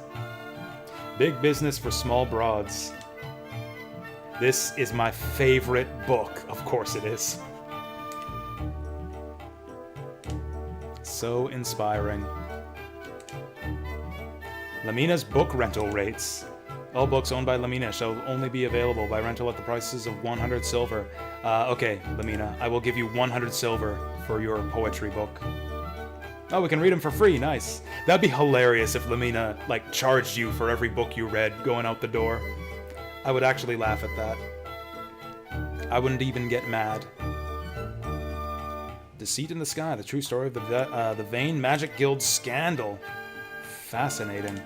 Big business for small broads. This is my favorite book. Of course it is. So inspiring. Lamina's book rental rates. All books owned by Lamina shall only be available by rental at the prices of 100 silver. Okay, Lamina, I will give you 100 silver for your poetry book. Oh, we can read them for free, nice. That'd be hilarious if Lamina, like, charged you for every book you read going out the door. I would actually laugh at that. I wouldn't even get mad. Deceit in the Sky, the true story of the Vane Magic Guild scandal. Fascinating.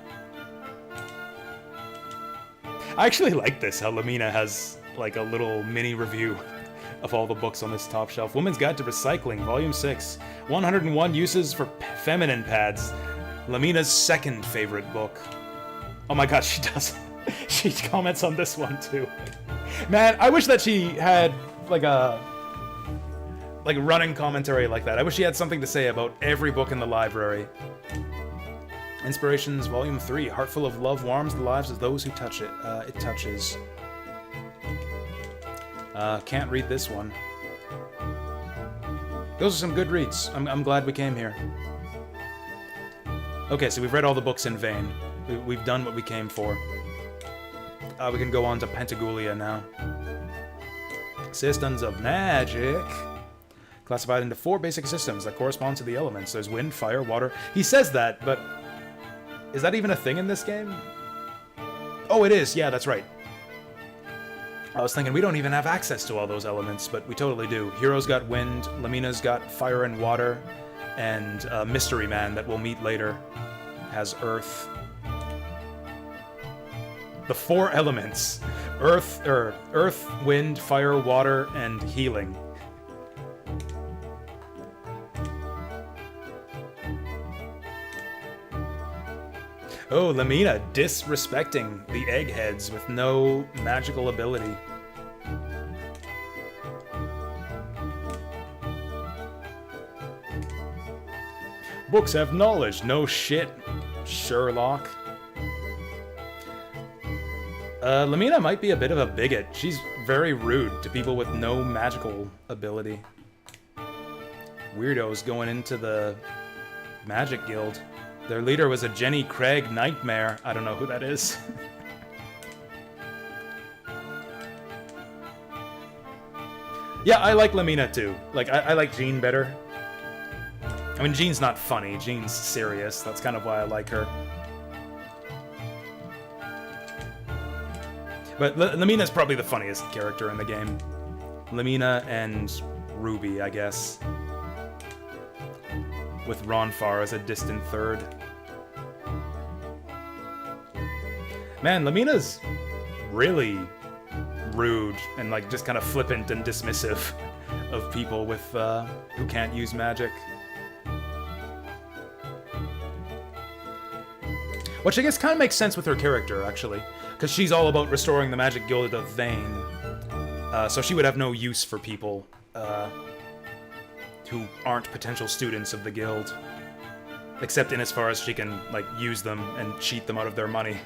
I actually like this, how Lamina has, like, a little mini review of all the books on this top shelf. Woman's Guide to Recycling, Volume 6. 101 Uses for Feminine Pads. Lamina's second favorite book. Oh my god, she does. She comments on this one, too. Man, I wish that she had, like, a running commentary like that. I wish she had something to say about every book in the library. Inspirations, Volume 3. Heart full of love warms the lives of those who touch it. It touches. Can't read this one. Those are some good reads. I'm glad we came here. Okay, so we've read all the books in Vane. We've done what we came for. We can go on to Pentagoulia now. Systems of magic. Classified into 4 basic systems that correspond to the elements. There's wind, fire, water. He says that, but is that even a thing in this game? Oh, it is. Yeah, that's right. I was thinking we don't even have access to all those elements, but we totally do. Hero's got wind, Lamina's got fire and water, and Mystery Man that we'll meet later has earth. The 4 elements. Earth, wind, fire, water, and healing. Oh, Lamina disrespecting the eggheads with no magical ability. Books have knowledge, no shit, Sherlock. Lamina might be a bit of a bigot. She's very rude to people with no magical ability. Weirdos going into the Magic Guild. Their leader was a Jenny Craig nightmare. I don't know who that is. Yeah, I like Lamina too. Like, I like Jean better. I mean, Jean's not funny. Jean's serious. That's kind of why I like her. But Lamina's probably the funniest character in the game. Lamina and Ruby, I guess. With Ronfar as a distant third. Man, Lamina's really rude and like just kind of flippant and dismissive of people with who can't use magic. Which I guess kind of makes sense with her character, actually, because she's all about restoring the Magic Guild of Vane. So she would have no use for people who aren't potential students of the guild. Except in as far as she can, like, use them and cheat them out of their money.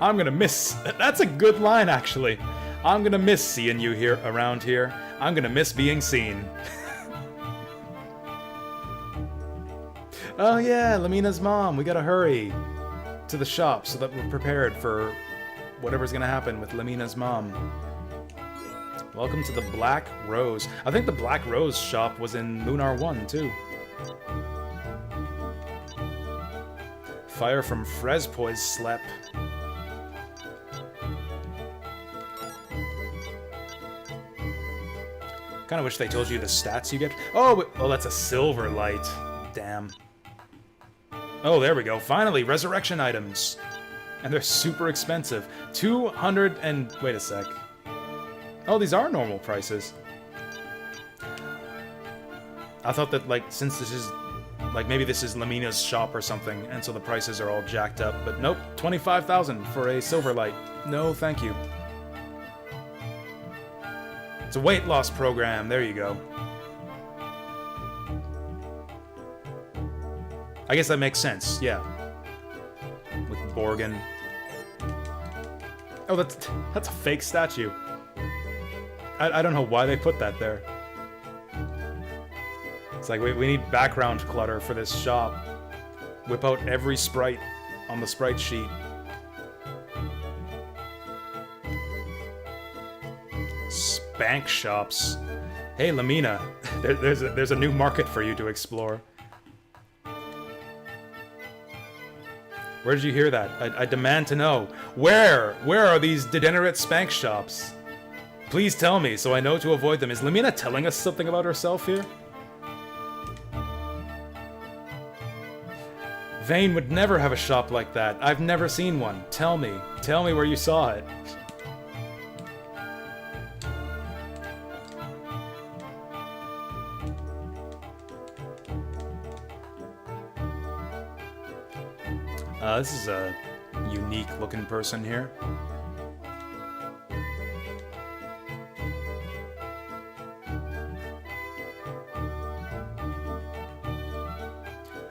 I'm gonna miss... That's a good line, actually. I'm gonna miss seeing you here around here. I'm gonna miss being seen. Oh yeah, Lamina's mom. We gotta hurry to the shop so that we're prepared for whatever's gonna happen with Lamina's mom. Welcome to the Black Rose. I think the Black Rose shop was in Lunar 1, too. Fire from Frespois Slep. Kind of wish they told you the stats you get. Oh, that's a silver light. Damn. Oh, there we go. Finally, resurrection items. And they're super expensive. 200 and... Wait a sec. Oh, these are normal prices. I thought that, like, since this is... Like, maybe this is Lamina's shop or something, and so the prices are all jacked up. But nope, 25,000 for a silver light. No, thank you. It's a weight loss program. There you go. I guess that makes sense, yeah. With Borgin. Oh, that's a fake statue. I don't know why they put that there. It's like, we need background clutter for this shop. Whip out every sprite on the sprite sheet. Spank shops. Hey, Lamina, there's a new market for you to explore. Where did you hear that? I demand to know. Where are these degenerate spank shops? Please tell me, so I know to avoid them. Is Lamina telling us something about herself here? Vane would never have a shop like that. I've never seen one. Tell me where you saw it. This is a unique looking person here.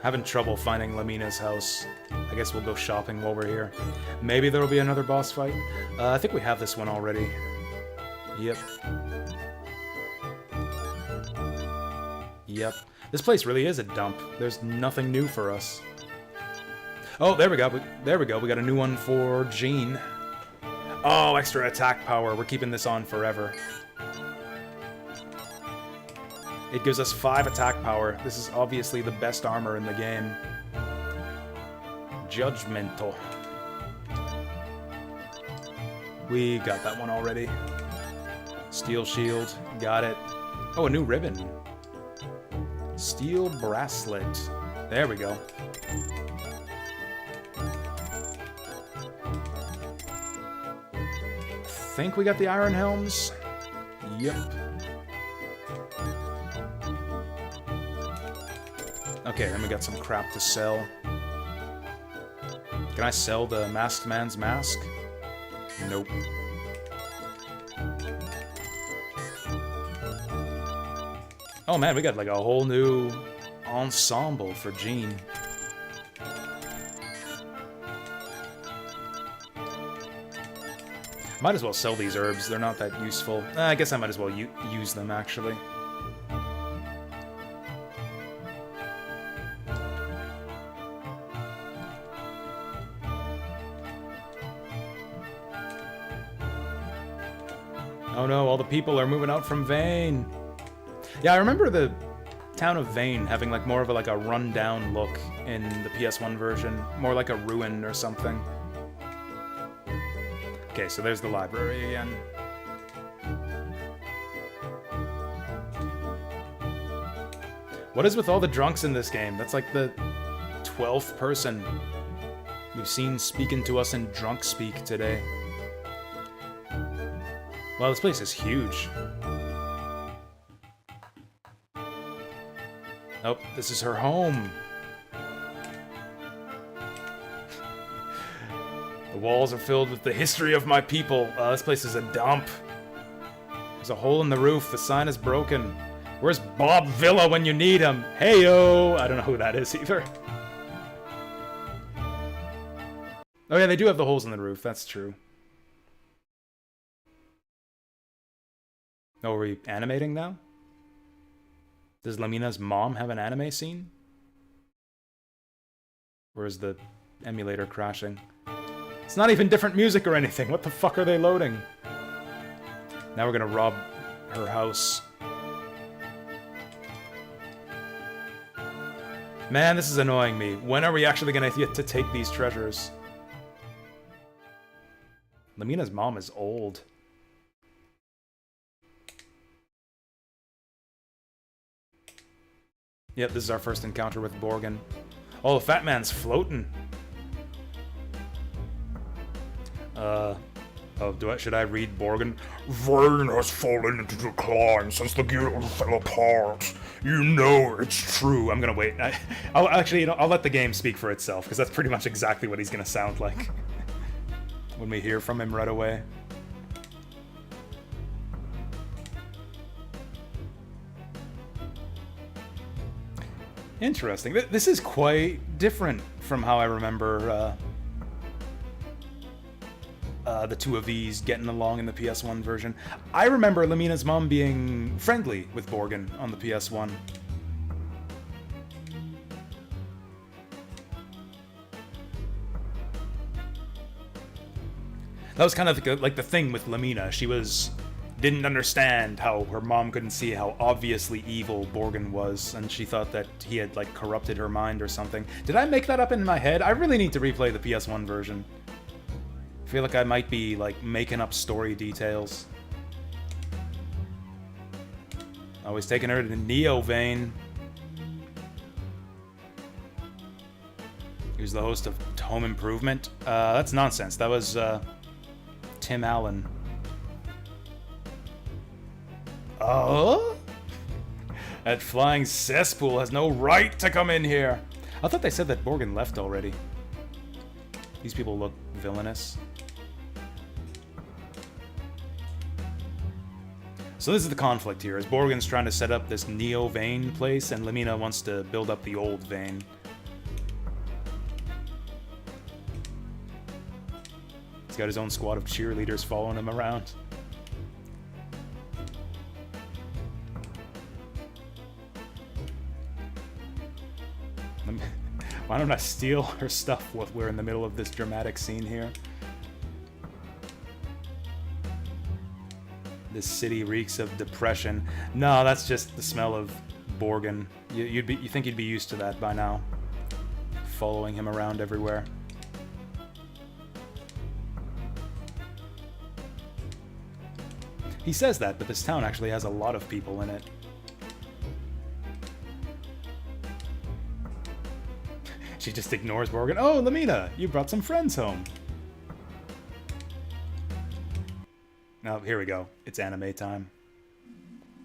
Having trouble finding Lamina's house. I guess we'll go shopping while we're here. Maybe there'll be another boss fight. I think we have this one already. Yep. Yep. This place really is a dump. There's nothing new for us. Oh, there we go. There we go. We got a new one for Jean. Oh, extra attack power. We're keeping this on forever. It gives us 5 attack power. This is obviously the best armor in the game. Judgmental. We got that one already. Steel shield. Got it. Oh, a new ribbon. Steel bracelet. There we go. Think we got the iron helms? Yep. Okay, then we got some crap to sell. Can I sell the masked man's mask? Nope. Oh man, we got like a whole new ensemble for Jean. Might as well sell these herbs, they're not that useful. I guess I might as well use them, actually. Oh no, all the people are moving out from Vane. Yeah, I remember the town of Vane having like more of a run-down look in the PS1 version. More like a ruin or something. Okay, so there's the library again. What is with all the drunks in this game? That's like the 12th person we've seen speaking to us in drunk speak today. Wow, this place is huge. Nope, this is her home. The walls are filled with the history of my people. This place is a dump. There's a hole in the roof. The sign is broken. Where's Bob Villa when you need him? Heyo! I don't know who that is either. Oh yeah, they do have the holes in the roof. That's true. Oh, are we animating now? Does Lamina's mom have an anime scene? Or is the emulator crashing? It's not even different music or anything. What the fuck are they loading? Now we're gonna rob her house. Man, this is annoying me. When are we actually gonna get to take these treasures? Lamina's mom is old. Yep, this is our first encounter with Borgin. Oh, the fat man's floating. Should I read Borgin? Vayne has fallen into decline since the guild fell apart. You know it's True, I'm gonna wait. I'll actually, you know, I'll let the game speak for itself, because that's pretty much exactly what he's gonna sound like when we hear from him right away. Interesting. This is quite different from how I remember the two of these getting along in the PS1 version. I remember Lamina's mom being friendly with Borgin on the PS1. That was kind of like the thing with Lamina. She didn't understand how her mom couldn't see how obviously evil Borgin was, and she thought that he had, like, corrupted her mind or something. Did I make that up in my head? I really need to replay the PS1 version. I feel like I might be, like, making up story details. Always taking her to the Neo vein. He was the host of Home Improvement. That's nonsense. That was, Tim Allen. Oh? That flying cesspool has no right to come in here. I thought they said that Borgin left already. These people look villainous. So this is the conflict here, as Borgin's trying to set up this Neo vein place, and Lamina wants to build up the old vein. He's got his own squad of cheerleaders following him around. Why don't I steal her stuff while we're in the middle of this dramatic scene here? This city reeks of depression. No, that's just the smell of Borgin. You think you'd be used to that by now. Following him around everywhere. He says that, but this town actually has a lot of people in it. She just ignores Borgin. Oh, Lamina, you brought some friends home. Oh, here we go. It's anime time.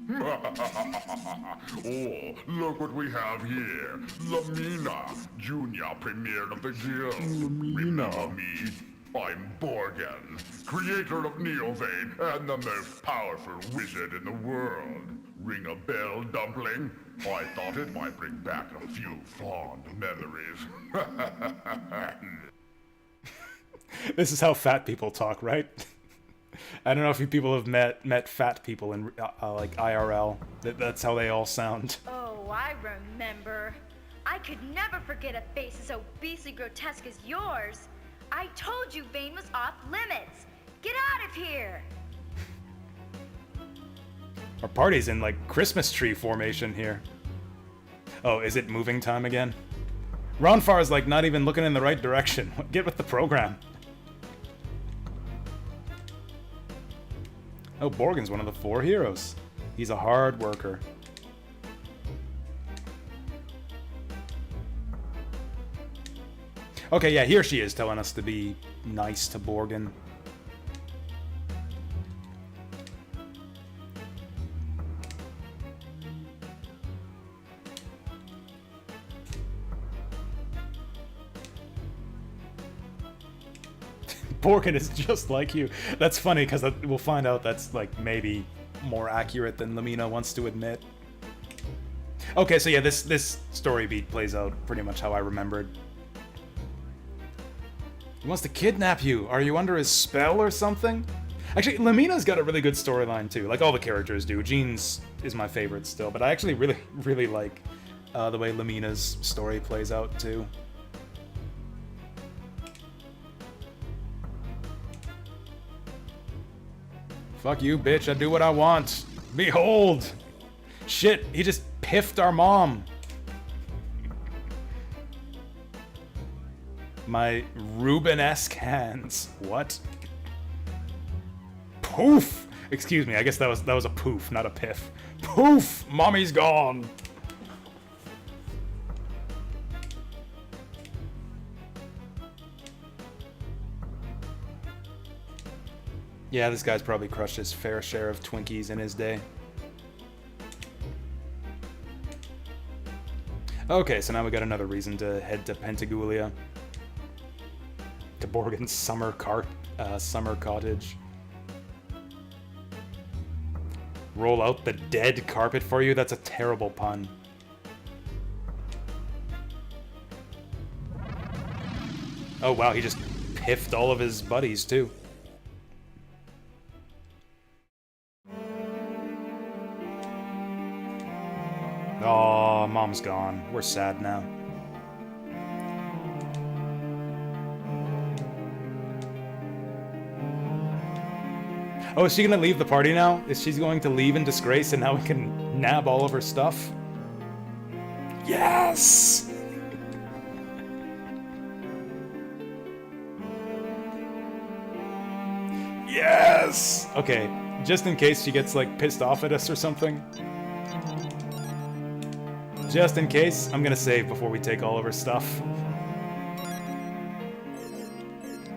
Oh, look what we have here. Lamina, junior premier of the guild. Remember me? I'm Borgin, creator of Neovein and the most powerful wizard in the world. Ring a bell, Dumpling? I thought it might bring back a few fond memories. This is how fat people talk, right? I don't know if you people have met fat people in like IRL. That's how they all sound. Oh, I remember. I could never forget a face as obesely grotesque as yours. I told you Vane was off limits. Get out of here. Our party's in, like, Christmas tree formation here. Oh, is it moving time again? Ronfar's, like, not even looking in the right direction. Get with the program. Oh, Borgin's one of the 4 heroes. He's a hard worker. Okay, yeah, here she is telling us to be nice to Borgin. Borgin is just like you. That's funny, because we'll find out that's, like, maybe more accurate than Lamina wants to admit. Okay, so yeah, this story beat plays out pretty much how I remembered. He wants to kidnap you. Are you under his spell or something? Actually, Lamina's got a really good storyline too, like all the characters do. Jean's is my favorite still, but I actually really like the way Lamina's story plays out too. Fuck you, bitch. I do what I want. Behold! Shit, he just piffed our mom. My Rubenesque hands. What? Poof! Excuse me, I guess that was a poof, not a piff. Poof! Mommy's gone! Yeah, this guy's probably crushed his fair share of Twinkies in his day. Okay, so now we got another reason to head to Pentagoulia. To Borgen's summer cottage. Roll out the dead carpet for you? That's a terrible pun. Oh wow, he just piffed all of his buddies too. Oh, mom's gone. We're sad now. Oh, is she gonna leave the party now? Is she going to leave in disgrace and now we can nab all of her stuff? Yes! Yes! Okay, just in case she gets, like, pissed off at us or something. Just in case, I'm gonna save before we take all of her stuff.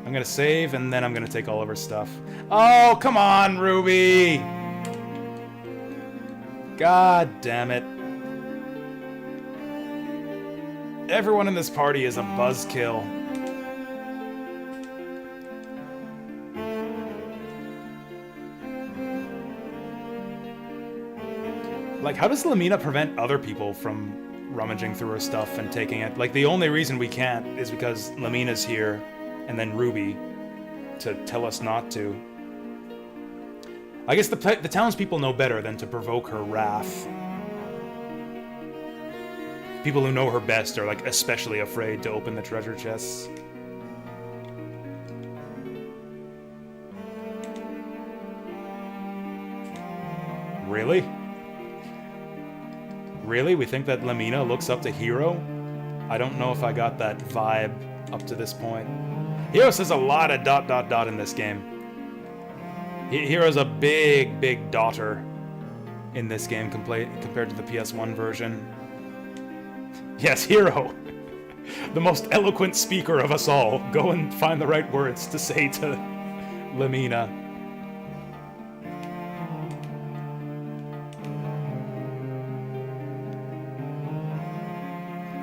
I'm gonna save, and then I'm gonna take all of her stuff. Oh, come on, Ruby! God damn it. Everyone in this party is a buzzkill. Like, how does Lamina prevent other people from rummaging through her stuff and taking it? Like, the only reason we can't is because Lamina's here, and then Ruby, to tell us not to. I guess the townspeople know better than to provoke her wrath. People who know her best are, like, especially afraid to open the treasure chests. Really? Really? We think that Lamina looks up to Hero? I don't know if I got that vibe up to this point. Hero says a lot of ... in this game. Hero's a big daughter in this game compared to the PS1 version. Yes, Hero! The most eloquent speaker of us all. Go and find the right words to say to Lamina.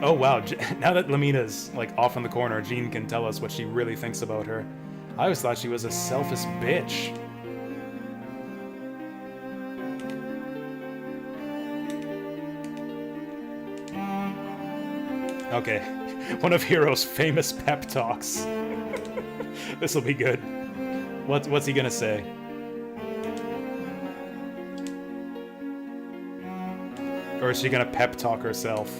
Oh wow, now that Lamina's like off in the corner, Jean can tell us what she really thinks about her. I always thought she was a selfish bitch. Okay, one of Hero's famous pep talks. This'll be good. What's he gonna say? Or is she gonna pep talk herself?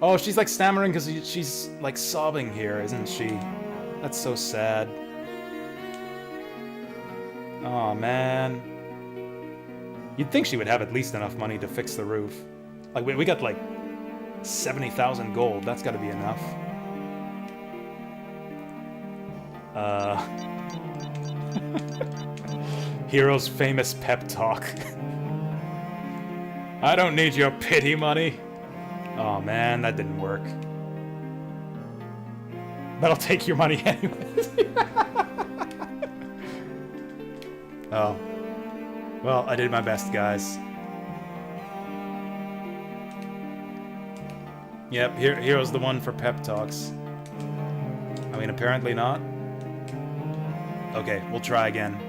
Oh, she's like stammering because she's like sobbing here, isn't she? That's so sad. Oh man. You'd think she would have at least enough money to fix the roof. Like, we got like 70,000 gold. That's gotta be enough. Hero's famous pep talk. I don't need your pity money. Oh man, that didn't work. But I'll take your money anyways. Oh. Well, I did my best, guys. Yep, Hero's the one for pep talks. I mean, apparently not. Okay, we'll try again.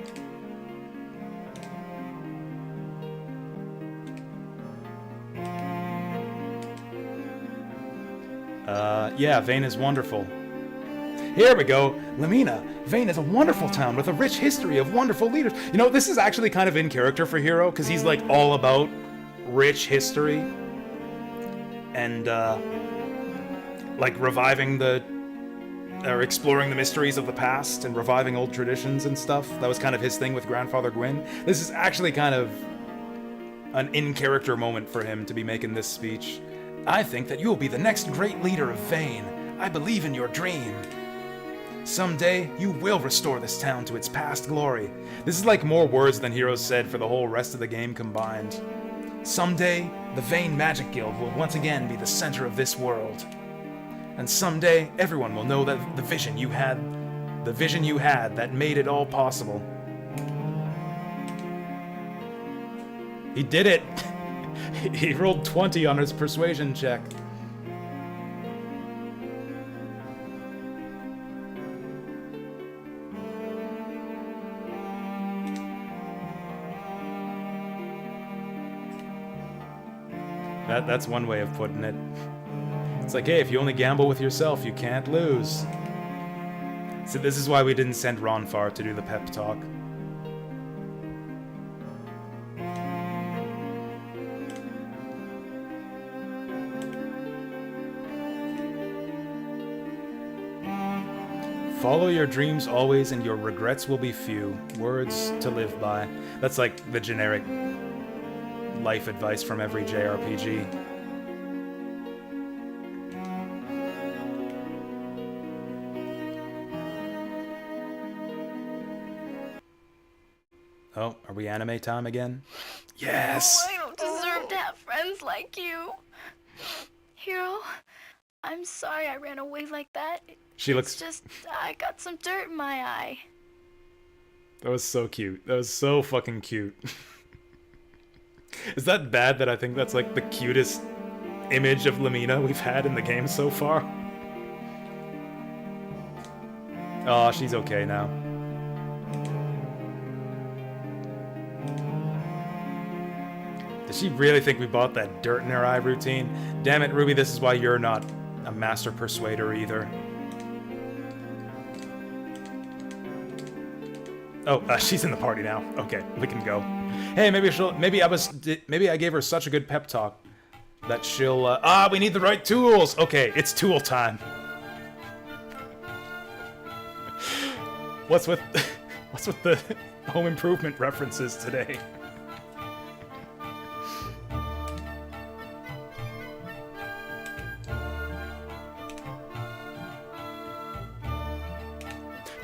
Yeah, Vane is wonderful. Here we go. Lamina. Vane is a wonderful town with a rich history of wonderful leaders. You know, this is actually kind of in character for Hero, because he's like all about rich history. And, like reviving the or exploring the mysteries of the past and reviving old traditions and stuff. That was kind of his thing with Grandfather Gwyn. This is actually kind of an in-character moment for him to be making this speech. I think that you'll be the next great leader of Vane. I believe in your dream. Someday, you will restore this town to its past glory. This is like more words than Heroes said for the whole rest of the game combined. Someday, the Vane Magic Guild will once again be the center of this world. And someday, everyone will know that the vision you had that made it all possible. He did it! He rolled 20 on his persuasion check. That's one way of putting it. It's like, hey, if you only gamble with yourself, you can't lose. So this is why we didn't send Ronfar to do the pep talk. Follow your dreams always and your regrets will be few. Words to live by. That's like the generic life advice from every JRPG. Oh, are we anime time again? Yes! Oh, I don't deserve to have friends like you. Hero, I'm sorry I ran away like that. She looks... It's just, I got some dirt in my eye. That was so cute. That was so fucking cute. Is that bad that I think that's like the cutest image of Lamina we've had in the game so far? Oh, she's okay now. Does she really think we bought that dirt in her eye routine? Damn it, Ruby, this is why you're not a master persuader either. Oh, she's in the party now. Okay, we can go. Hey, maybe I gave her such a good pep talk that she'll, we need the right tools! Okay, it's tool time. What's with the home improvement references today?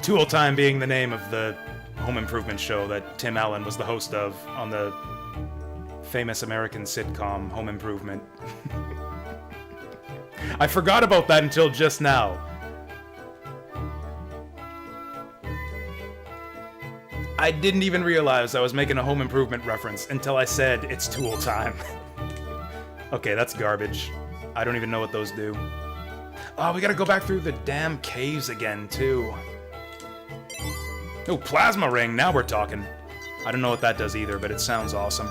Tool Time being the name of the home improvement show that Tim Allen was the host of on the famous American sitcom Home Improvement. I forgot about that until just now. I didn't even realize I was making a home improvement reference until I said it's tool time. Okay, that's garbage. I don't even know what those do. Oh, we gotta go back through the damn caves again, too. Oh, plasma ring, now we're talking. I don't know what that does either, but it sounds awesome.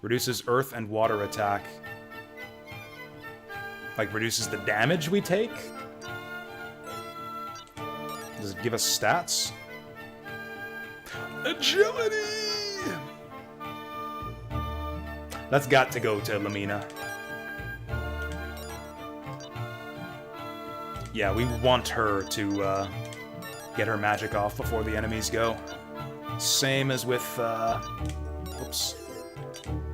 Reduces earth and water attack. Like, reduces the damage we take? Does it give us stats? Agility! That's got to go to Lamina. Yeah, we want her to, get her magic off before the enemies go. Same as with, oops.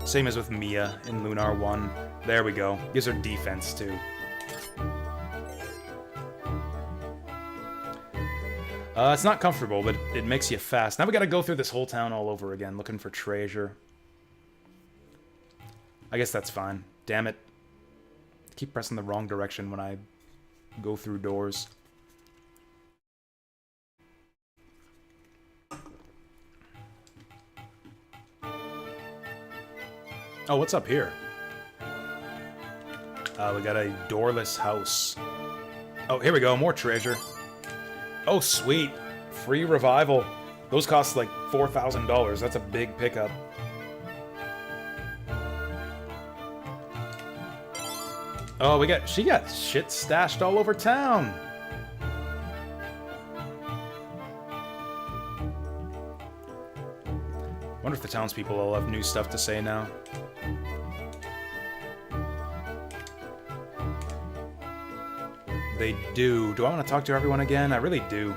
Same as with Mia in Lunar 1. There we go. Gives her defense, too. It's not comfortable, but it makes you fast. Now we gotta go through this whole town all over again, looking for treasure. I guess that's fine. Damn it. I keep pressing the wrong direction when I go through doors. Oh, what's up here? We got a doorless house. Oh, here we go, more treasure. Oh, sweet. Free revival. Those cost like $4,000. That's a big pickup. Oh, she got shit stashed all over town. Wonder if the townspeople all have new stuff to say now. They do. Do I want to talk to everyone again? I really do.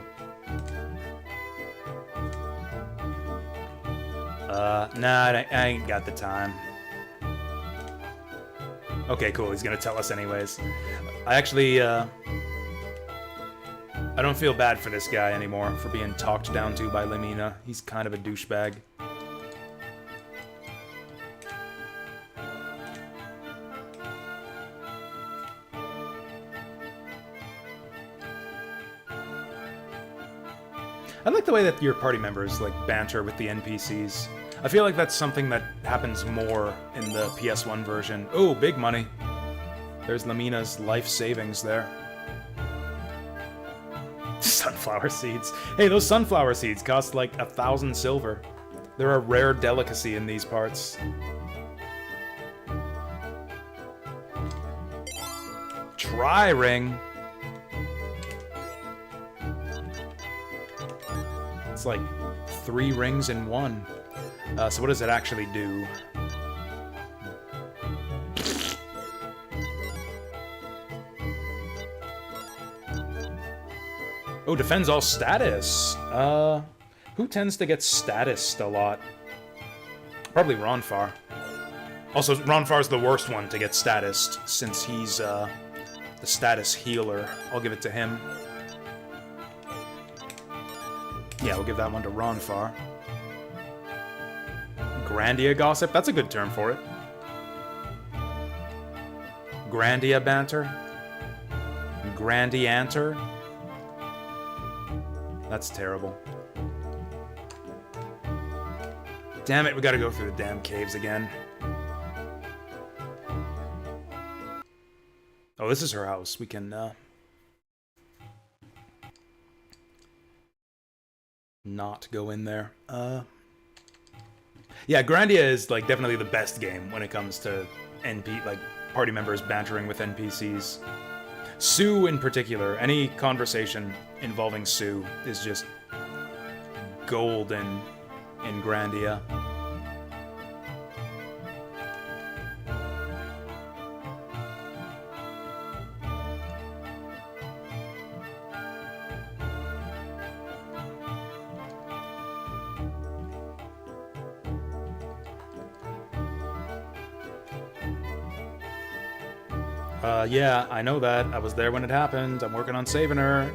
Nah, I ain't got the time. Okay, cool. He's gonna tell us anyways. I actually, I don't feel bad for this guy anymore for being talked down to by Lamina. He's kind of a douchebag. I like the way that your party members, like, banter with the NPCs. I feel like that's something that happens more in the PS1 version. Oh, big money. There's Lamina's life savings there. Sunflower seeds. Hey, those sunflower seeds cost like 1,000 silver. They're a rare delicacy in these parts. Tri-ring. It's like 3 rings in one. So what does it actually do? Oh, defends all status. Who tends to get statused a lot? Probably Ronfar. Also, Ronfar's the worst one to get statused, since he's the status healer. I'll give it to him. Yeah, we'll give that one to Ronfar. Grandia gossip? That's a good term for it. Grandia banter? Grandianter? That's terrible. Damn it, we gotta go through the damn caves again. Oh, this is her house. We can, not go in there. Yeah, Grandia is, like, definitely the best game when it comes to party members bantering with NPCs. Sue, in particular, any conversation involving Sue is just golden in Grandia. Yeah, I know that. I was there when it happened. I'm working on saving her.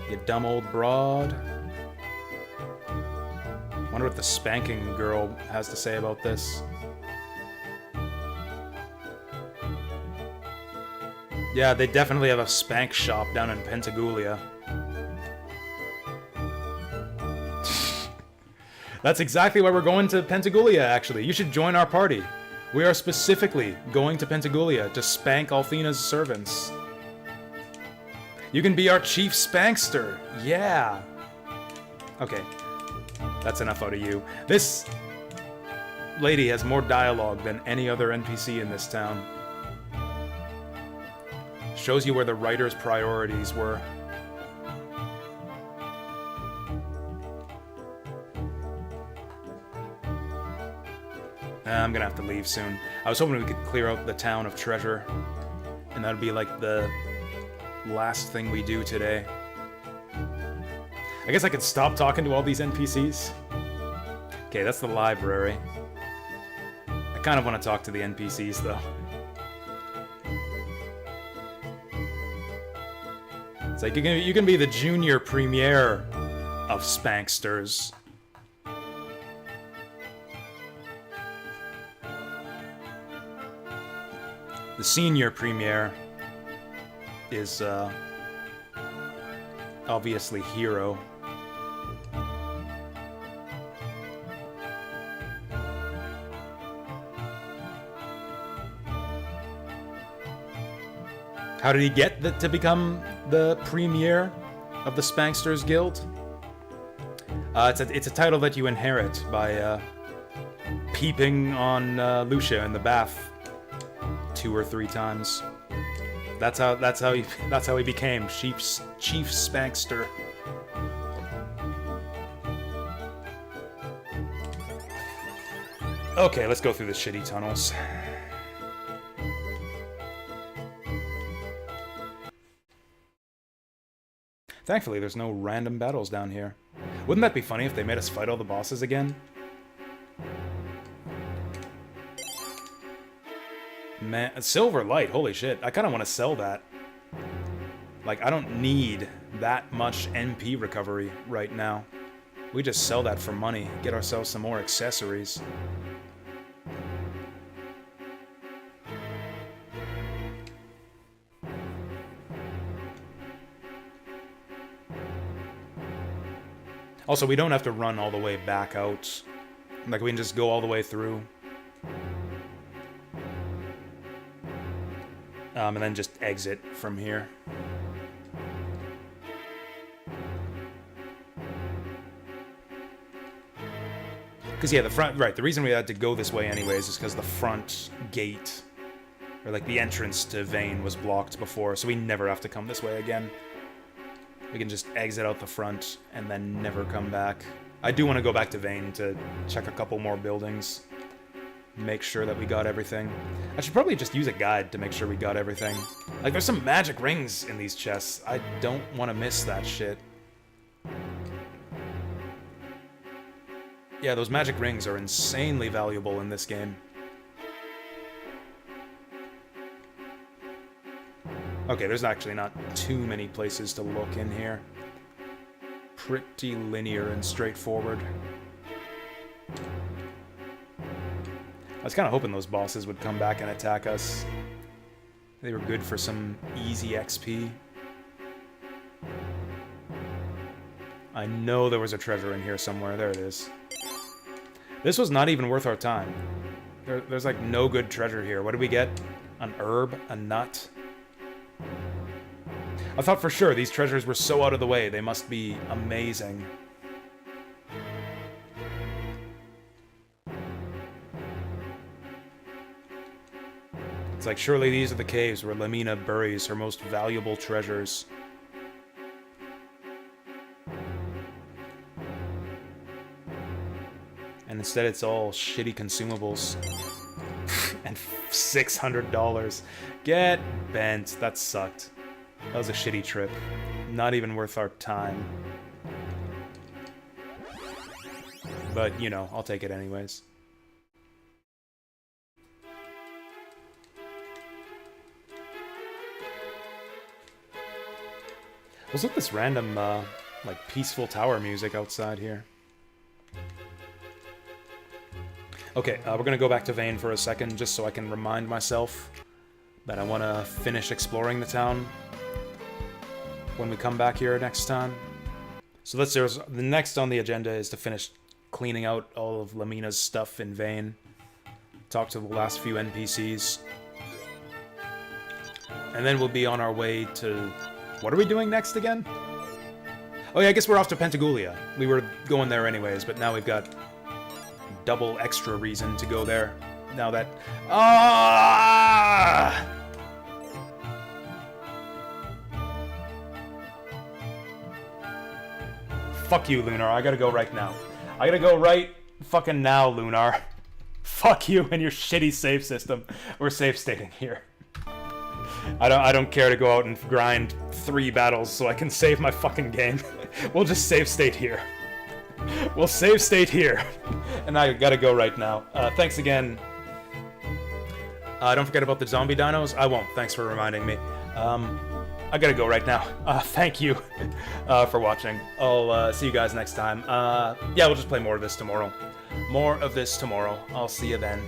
You dumb old broad. Wonder what the spanking girl has to say about this. Yeah, they definitely have a spank shop down in Pentagoulia. That's exactly why we're going to Pentagoulia, actually. You should join our party. We are specifically going to Pentagoulia to spank Althena's servants. You can be our chief spankster. Yeah. Okay. That's enough out of you. This lady has more dialogue than any other NPC in this town. Shows you where the writer's priorities were. I'm gonna have to leave soon. I was hoping we could clear out the town of treasure, and that'd be like the last thing we do today. I guess I could stop talking to all these NPCs. Okay, that's the library. I kind of want to talk to the NPCs, though. It's like, you can be the junior premier of Spanksters. The senior premier is, obviously Hero. How did he get to become the premier of the Spanksters Guild? It's a title that you inherit by peeping on Lucia in the bath 2 or 3 times. That's how he became Chief Spankster. Okay, let's go through the shitty tunnels. Thankfully, there's no random battles down here. Wouldn't that be funny if they made us fight all the bosses again? Man, silver light, holy shit. I kind of want to sell that. Like, I don't need that much NP recovery right now. We just sell that for money, get ourselves some more accessories. Also, we don't have to run all the way back out. Like, we can just go all the way through. And then just exit from here. Because, yeah, the front... Right, the reason we had to go this way anyways is because the front gate, or, like, the entrance to Vane was blocked before, so we never have to come this way again. We can just exit out the front and then never come back. I do want to go back to Vane to check a couple more buildings. Make sure that we got everything. I should probably just use a guide to make sure we got everything. Like, there's some magic rings in these chests. I don't want to miss that shit. Yeah, those magic rings are insanely valuable in this game. Okay, there's actually not too many places to look in here. Pretty linear and straightforward. I was kind of hoping those bosses would come back and attack us. They were good for some easy XP. I know there was a treasure in here somewhere. There it is. This was not even worth our time. There's like no good treasure here. What did we get? An herb? A nut? I thought for sure these treasures were so out of the way, they must be amazing. It's like, surely these are the caves where Lamina buries her most valuable treasures. And instead it's all shitty consumables. And $600. Get bent. That sucked. That was a shitty trip. Not even worth our time. But, you know, I'll take it anyways. What's with this random, like, peaceful tower music outside here? Okay, we're gonna go back to Vane for a second, just so I can remind myself that I want to finish exploring the town when we come back here next time. So the next on the agenda is to finish cleaning out all of Lamina's stuff in Vane. Talk to the last few NPCs. And then we'll be on our way to... What are we doing next again? Oh yeah, I guess we're off to Pentagoulia. We were going there anyways, but now we've got double extra reason to go there. Now that... Ah! Fuck you, Lunar. I gotta go right now. I gotta go right fucking now, Lunar. Fuck you and your shitty save system. We're safe stating here. I don't care to go out and grind 3 battles so I can save my fucking game. We'll just save state here. We'll save state here. And I gotta go right now. Thanks again. Don't forget about the zombie dinos. I won't. Thanks for reminding me. I gotta go right now. Thank you for watching. I'll see you guys next time. Yeah, we'll just play more of this tomorrow. More of this tomorrow. I'll see you then.